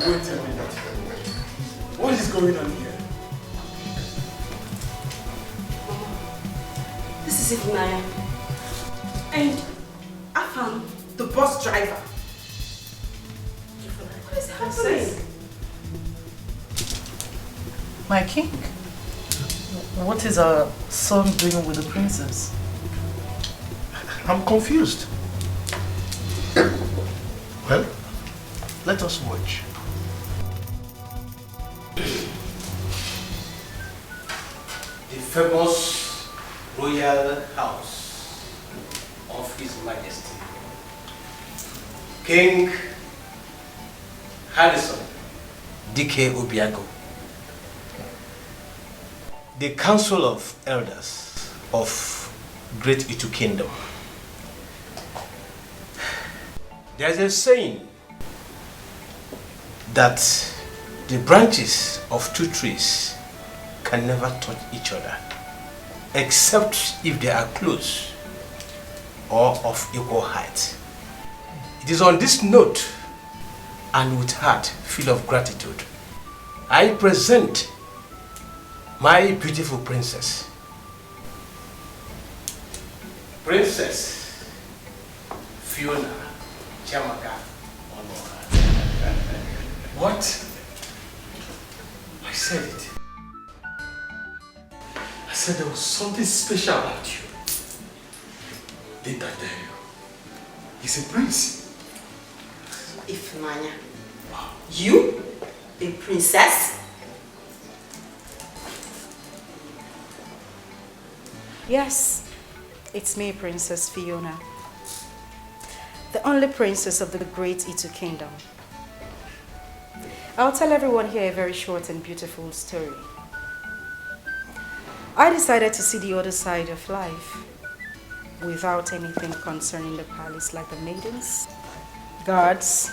Wait a minute. What is going on here? This is Ifunanya. And I found the bus driver. What is happening? My king, what is our son doing with the princess? I'm confused. Well, let us watch. The famous royal house of His Majesty, King Harrison D.K. Obiago, the Council of Elders of Great Itu Kingdom. There's a saying that the branches of two trees can never touch each other, except if they are close or of equal height. It is on this note and with heart full of gratitude, I present my beautiful princess, Princess Fiona Chamaka Onoha. What? I said it. I said there was something special about you. Didn't I tell you? He's a prince. Ifmanya. You? A princess? Yes, it's me, Princess Fiona. The only princess of the great Itu kingdom. I'll tell everyone here a very short and beautiful story. I decided to see the other side of life without anything concerning the palace, like the maidens, guards,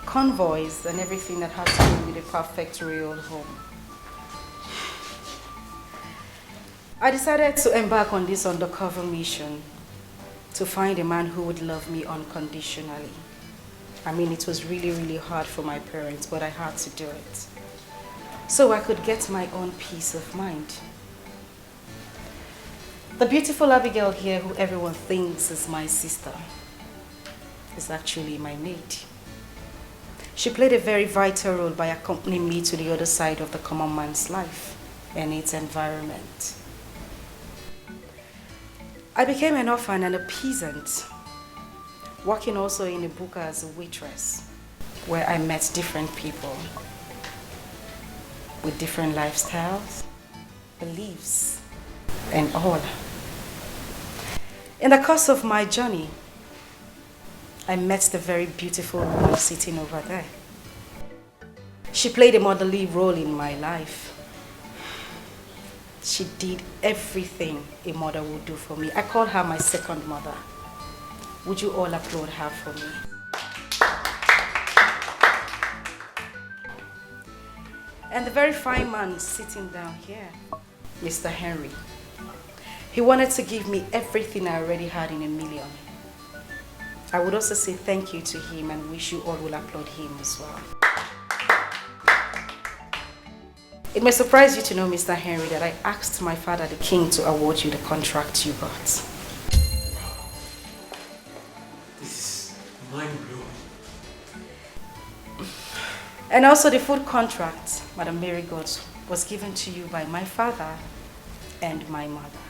convoys, and everything that has to do with a perfect royal home. I decided to embark on this undercover mission to find a man who would love me unconditionally. I mean, it was really, really hard for my parents, but I had to do it so I could get my own peace of mind. The beautiful Abigail here, who everyone thinks is my sister, is actually my maid. She played a very vital role by accompanying me to the other side of the common man's life and its environment. I became an orphan and a peasant, working also in a book as a waitress, where I met different people with different lifestyles, beliefs, and all. In the course of my journey, I met the very beautiful woman sitting over there. She played a motherly role in my life. She did everything a mother would do for me. I call her my second mother. Would you all applaud her for me? And the very fine man sitting down here, Mr. Henry, he wanted to give me everything I already had in a million. I would also say thank you to him and wish you all will applaud him as well. It may surprise you to know, Mr. Henry, that I asked my father, the king, to award you the contract you got. This is mind-blowing. And also the food contract, Madam Mary got, was given to you by my father and my mother.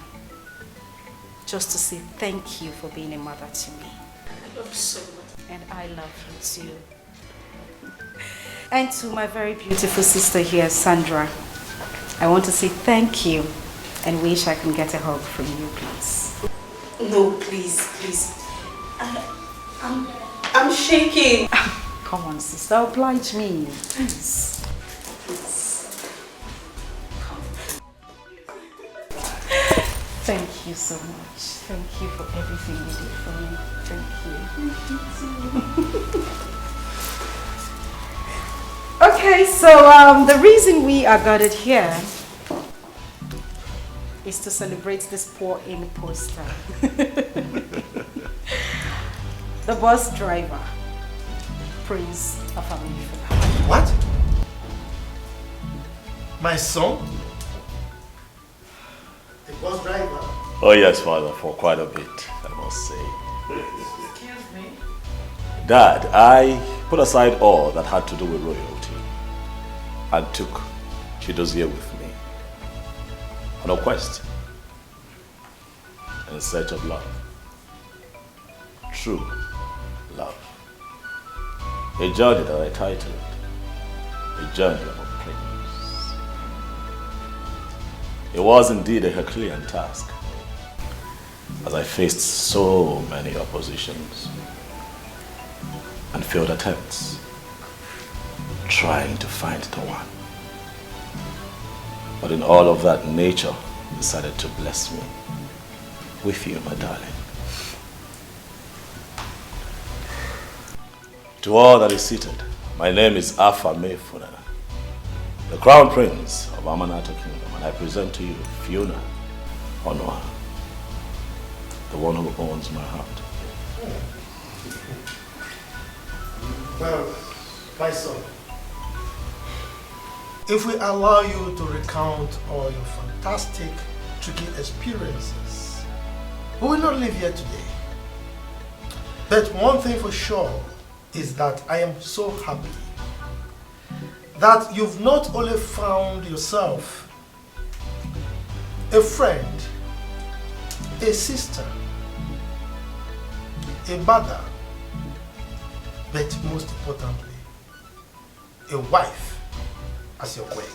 Just to say thank you for being a mother to me. I love you so much. And I love you too. And to my very beautiful sister here, Sandra, I want to say thank you and wish I can get a hug from you, please. No, please, please. I'm shaking. Come on, sister, oblige me, please. Thank you so much. Thank you for everything you did for me. Thank you. Okay, so the reason we are gathered here is to celebrate this poor imposter. The bus driver, Prince Afamifuna. What? My son? The bus driver? Oh yes, father, for quite a bit, I must say. Excuse me? Dad, I put aside all that had to do with royalty and took Chidozie with me on a quest in search of love. True love. A journey that I titled A Journey of a Prince. It was indeed a Herculean task, as I faced so many oppositions and failed attempts trying to find the one. But in all of that, nature decided to bless me with you, my darling. To all that is seated, my name is Afamifuna, the Crown Prince of Amanata Kingdom, and I present to you Fiona Onoha, the one who owns my heart. Well, my son, if we allow you to recount all your fantastic, tricky experiences, we will not live here today. But one thing for sure is that I am so happy that you've not only found yourself a friend, a sister, a mother, but most importantly, a wife as your queen.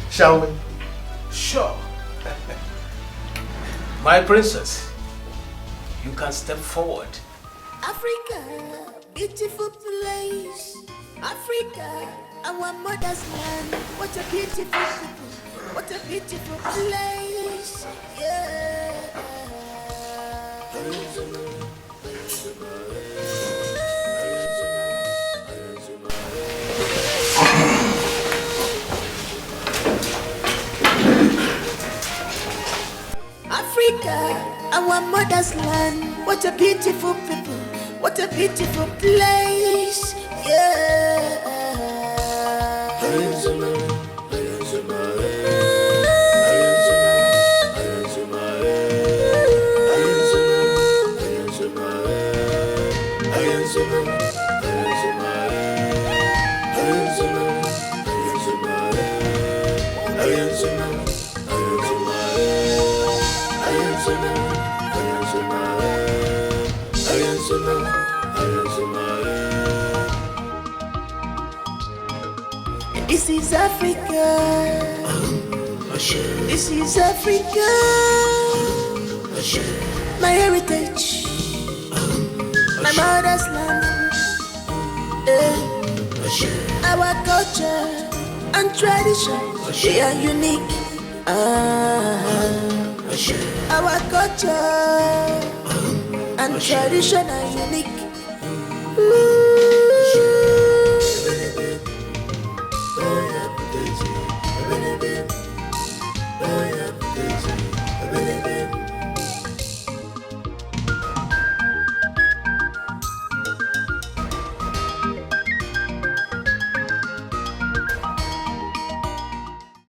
Shall we? Sure. My princess, you can step forward. Africa, beautiful place. Africa, our mother's land. What a beautiful people. What a beautiful place. Yeah. Africa, our mother's land. What a beautiful people. What a beautiful place. Yeah. This is Africa. This is Africa. My heritage. My mother's land. Our culture and tradition, they are unique. Our culture and tradition are unique. Ooh.